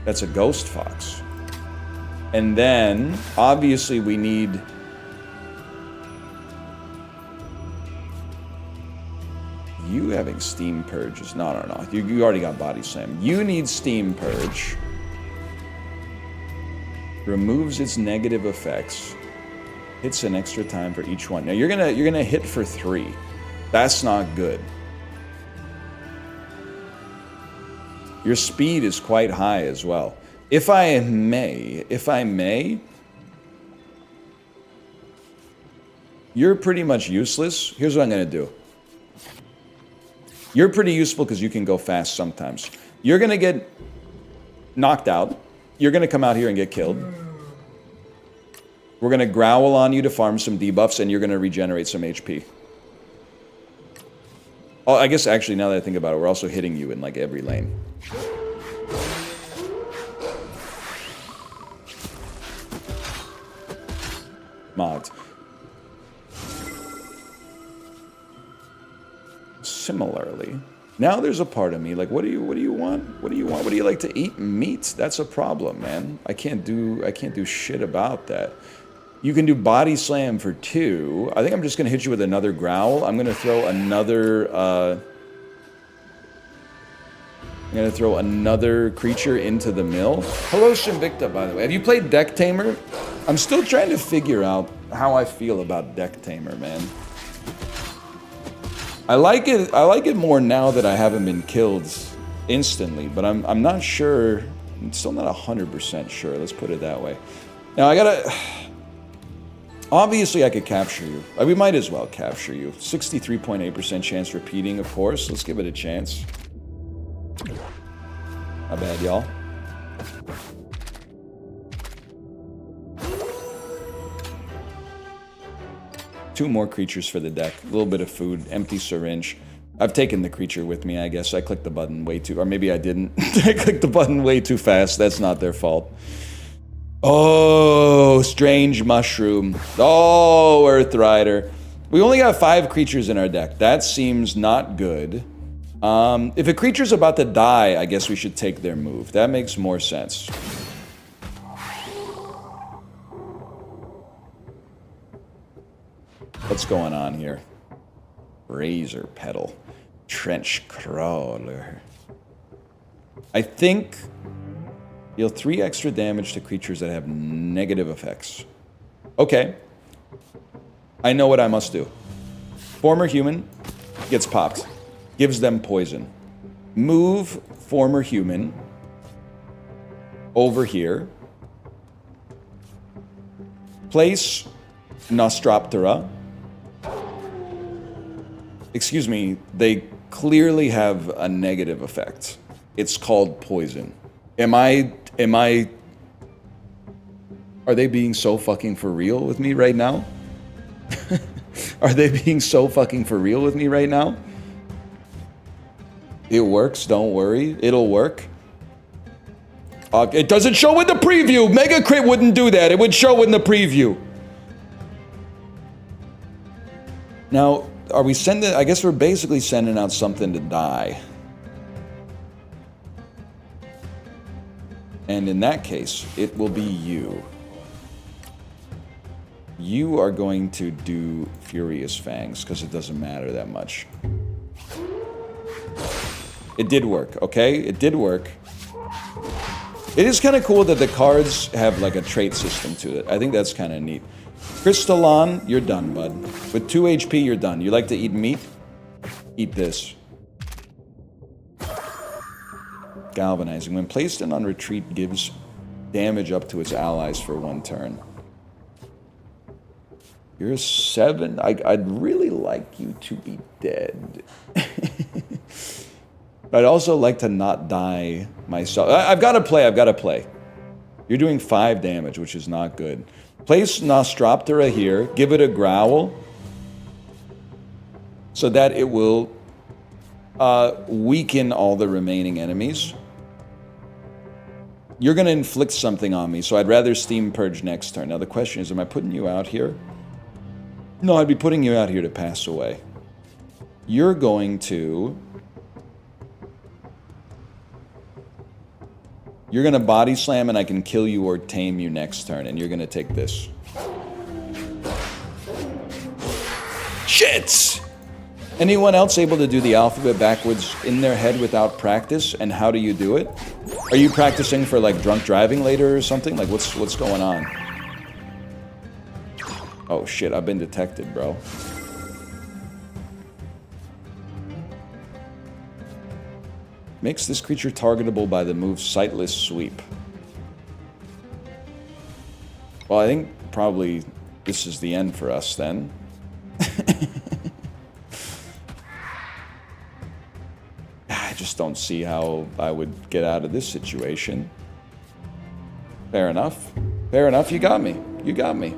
That's a ghost fox. And then, obviously, we need... You having Steam Purge is... No. You already got Body Slam. You need Steam Purge. Removes its negative effects. Hits an extra time for each one. Now, you're gonna hit for 3. That's not good. Your speed is quite high as well. If I may, you're pretty much useless. Here's what I'm gonna do. You're pretty useful because you can go fast sometimes. You're gonna get knocked out. you're going to come out here and get killed. We're going to growl on you to farm some debuffs, and you're going to regenerate some HP. Oh, I guess actually, now that I think about it, we're also hitting you in like every lane. Mods. Similarly, now there's a part of me like, what do you want? What do you want? What do you like to eat? Meat. That's a problem, man. I can't do shit about that. You can do body slam for 2. I think I'm just gonna hit you with another growl. I'm gonna throw another creature into the mill. Hello, Shimbicta, by the way. Have you played Decktamer? I'm still trying to figure out how I feel about Decktamer, man. I like it more now that I haven't been killed instantly, but I'm not sure. I'm still not 100% sure. Let's put it that way. Now I gotta. Obviously, I could capture you. We might as well capture you. 63.8% chance repeating, of course. Let's give it a chance. Not bad, y'all. Two more creatures for the deck. A little bit of food. Empty syringe. I've taken the creature with me, I guess. I clicked the button way too... Or maybe I didn't. I clicked the button way too fast. That's not their fault. Oh, strange mushroom. Oh, Earthrider. We only got 5 creatures in our deck. That seems not good. If a creature's about to die, I guess we should take their move. That makes more sense. What's going on here? Razor Petal. Trench Crawler. I think... Deal 3 extra damage to creatures that have negative effects. Okay. I know what I must do. Former human gets popped. Gives them poison. Move former human over here. Place Nostroptera. Excuse me, they clearly have a negative effect. It's called poison. Are they being so fucking for real with me right now? Are they being so fucking for real with me right now? It works, don't worry. It'll work. It doesn't show in the preview! Mega Crit wouldn't do that. It would show in the preview. Now, are we sending... I guess we're basically sending out something to die. And in that case, it will be you. You are going to do Furious Fangs, because it doesn't matter that much. It did work, okay? It did work. It is kind of cool that the cards have like a trait system to it. I think that's kind of neat. Crystalon, you're done, bud. With 2 HP, you're done. You like to eat meat? Eat this. Galvanizing. When placed in on retreat, gives damage up to its allies for 1 turn. You're a 7. I'd really like you to be dead. I'd also like to not die myself. I've got to play. You're doing 5 damage, which is not good. Place Nostroptera here. Give it a growl. So that it will weaken all the remaining enemies. You're going to inflict something on me, so I'd rather Steam Purge next turn. Now the question is, am I putting you out here? No, I'd be putting you out here to pass away. You're going to... You're going to body slam and I can kill you or tame you next turn, and you're going to take this. Shit! Anyone else able to do the alphabet backwards in their head without practice? And how do you do it? Are you practicing for like drunk driving later or something? Like what's going on? Oh shit, I've been detected, bro. Makes this creature targetable by the move Sightless Sweep. Well, I think probably this is the end for us then. I just don't see how I would get out of this situation. Fair enough. Fair enough. You got me. You got me.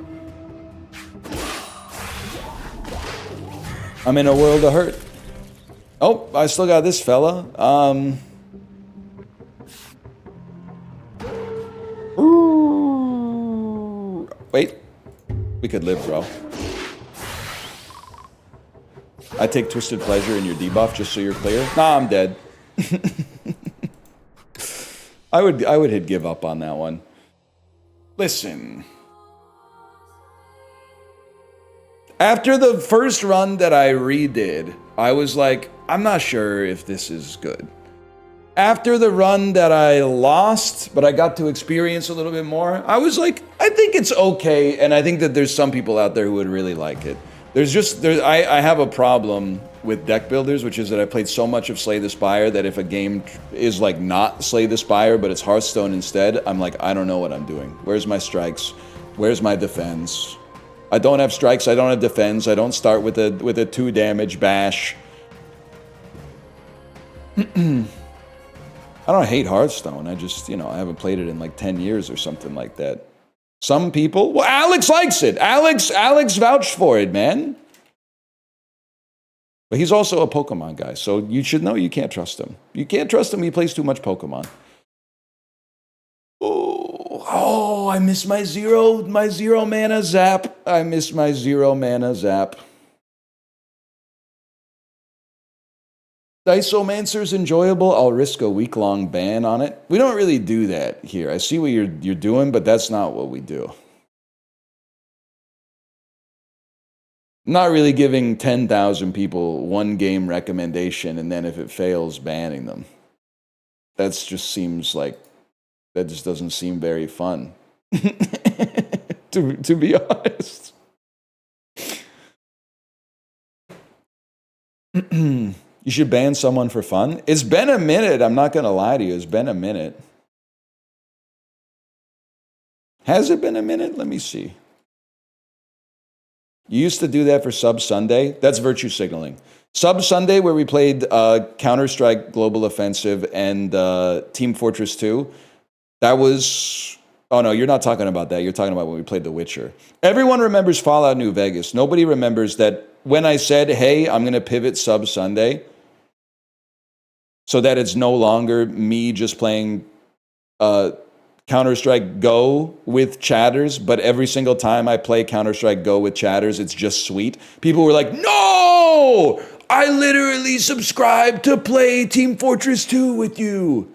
I'm in a world of hurt. Oh, I still got this fella. Ooh. Wait. We could live, bro. I take twisted pleasure in your debuff, just so you're clear. Nah, I'm dead. I would hit give up on that one. Listen. After the first run that I redid, I was like, I'm not sure if this is good. After the run that I lost, but I got to experience a little bit more, I was like, I think it's okay, and I think that there's some people out there who would really like it. I have a problem with deck builders, which is that I played so much of Slay the Spire that if a game is like not Slay the Spire, but it's Hearthstone instead, I'm like, I don't know what I'm doing. Where's my strikes? Where's my defense? I don't have strikes, I don't have defense, I don't start with a 2 damage bash. I don't hate Hearthstone, I just, you know, I haven't played it in like 10 years or something like that. Some people, well, Alex likes it. Alex vouched for it, man. But he's also a Pokemon guy, so you should know you can't trust him. You can't trust him, he plays too much Pokemon. Oh, I miss my zero mana zap. I miss my 0 mana zap. Diceomancer's enjoyable. I'll risk a week-long ban on it. We don't really do that here. I see what you're doing, but that's not what we do. I'm not really giving 10,000 people one game recommendation and then if it fails, banning them. That just doesn't seem very fun. to be honest. You should ban someone for fun. It's been a minute. I'm not going to lie to you. It's been a minute. Has it been a minute? Let me see. You used to do that for Sub Sunday. That's virtue signaling. Sub Sunday, where we played Counter-Strike Global Offensive and Team Fortress 2. That was... Oh, no, you're not talking about that. You're talking about when we played The Witcher. Everyone remembers Fallout New Vegas. Nobody remembers that when I said, hey, I'm going to pivot Sub Sunday, so that it's no longer me just playing Counter-Strike Go with chatters, but every single time I play Counter-Strike Go with chatters, it's just sweet. People were like, no! I literally subscribed to play Team Fortress 2 with you.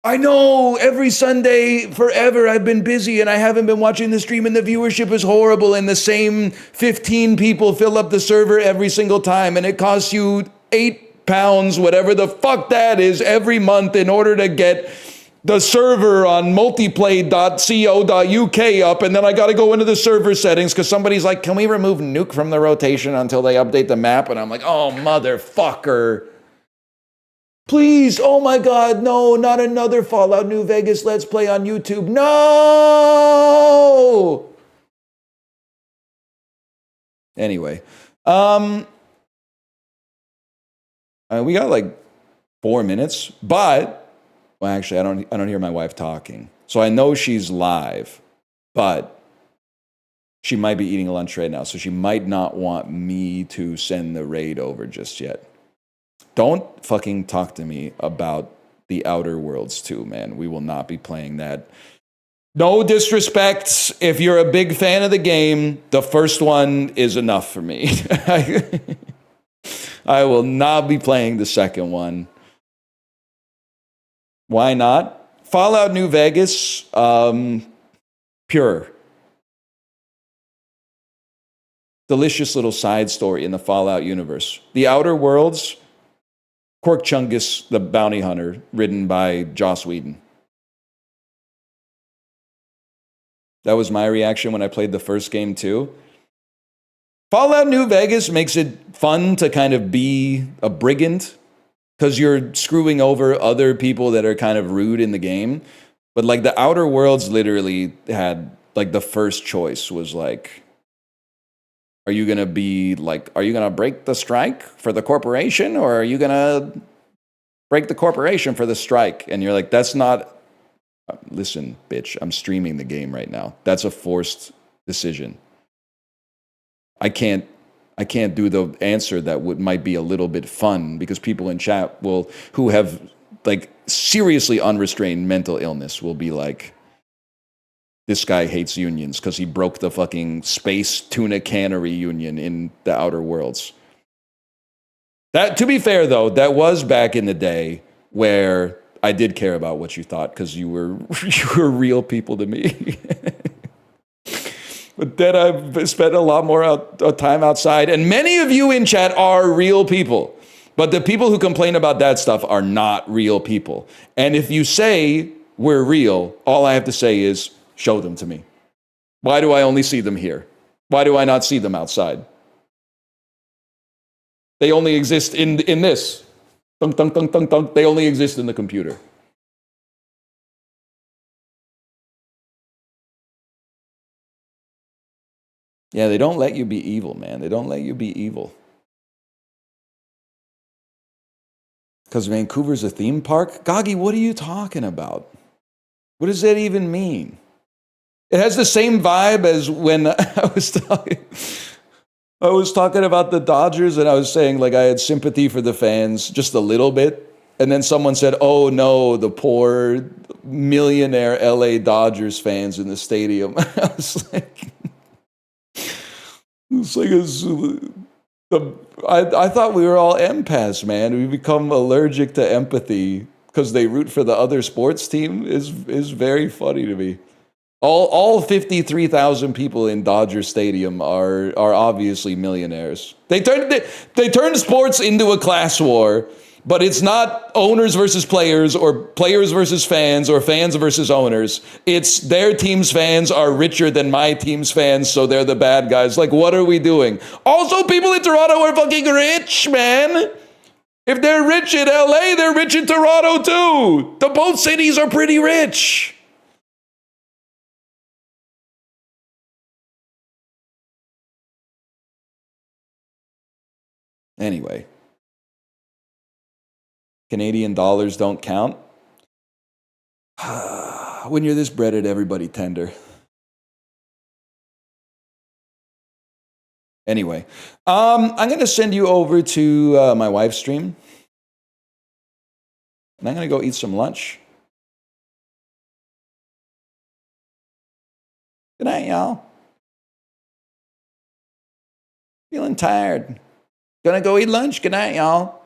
I know every Sunday forever I've been busy and I haven't been watching the stream and the viewership is horrible and the same 15 people fill up the server every single time and it costs you £8, whatever the fuck that is, every month in order to get the server on multiplay.co.uk up, and then I got to go into the server settings because somebody's like, can we remove nuke from the rotation until they update the map? And I'm like, oh, motherfucker. Please, oh my God, no, not another Fallout New Vegas Let's Play on YouTube. No! Anyway, we got like 4 minutes, but... Well, actually, I don't hear my wife talking. So I know she's live, but she might be eating lunch right now, so she might not want me to send the raid over just yet. Don't fucking talk to me about the Outer Worlds 2, man. We will not be playing that. No disrespect. If you're a big fan of the game, the first one is enough for me. I will not be playing the second one. Why not? Fallout New Vegas, pure. Delicious little side story in the Fallout universe. The Outer Worlds, Cork Chungus, the bounty hunter, written by Joss Whedon. That was my reaction when I played the first game too. Fallout New Vegas makes it fun to kind of be a brigand, because you're screwing over other people that are kind of rude in the game. But like the Outer Worlds literally had, like the first choice was like, are you going to break the strike for the corporation? Or are you going to break the corporation for the strike? And you're like, that's not Listen, bitch, I'm streaming the game right now. That's a forced decision. I can't do the answer that might be a little bit fun because people in chat who have like seriously unrestrained mental illness will be like, this guy hates unions because he broke the fucking space tuna cannery union in the Outer Worlds. That, to be fair though, that was back in the day where I did care about what you thought because you were real people to me. But then I've spent a lot more time outside, and many of you in chat are real people. But the people who complain about that stuff are not real people. And if you say we're real, all I have to say is show them to me. Why do I only see them here? Why do I not see them outside? They only exist in this. Dunk, dunk, dunk, dunk, dunk. They only exist in the computer. Yeah, they don't let you be evil, man. They don't let you be evil. Because Vancouver's a theme park? Goggy, what are you talking about? What does that even mean? It has the same vibe as when I was talking about the Dodgers and I was saying like I had sympathy for the fans just a little bit. And then someone said, oh no, the poor millionaire LA Dodgers fans in the stadium. I was like, I thought we were all empaths, man. We become allergic to empathy because they root for the other sports team is very funny to me. All 53,000 people in Dodger Stadium are obviously millionaires. They turned sports into a class war, but it's not owners versus players or players versus fans or fans versus owners. It's their team's fans are richer than my team's fans, so they're the bad guys. Like, what are we doing? Also, people in Toronto are fucking rich, man. If they're rich in LA, they're rich in Toronto too. Both cities are pretty rich. Anyway, Canadian dollars don't count. When you're this breaded, everybody tender. Anyway, I'm going to send you over to my wife's stream. And I'm going to go eat some lunch. Good night, y'all. Feeling tired. Gonna go eat lunch. Good night, y'all.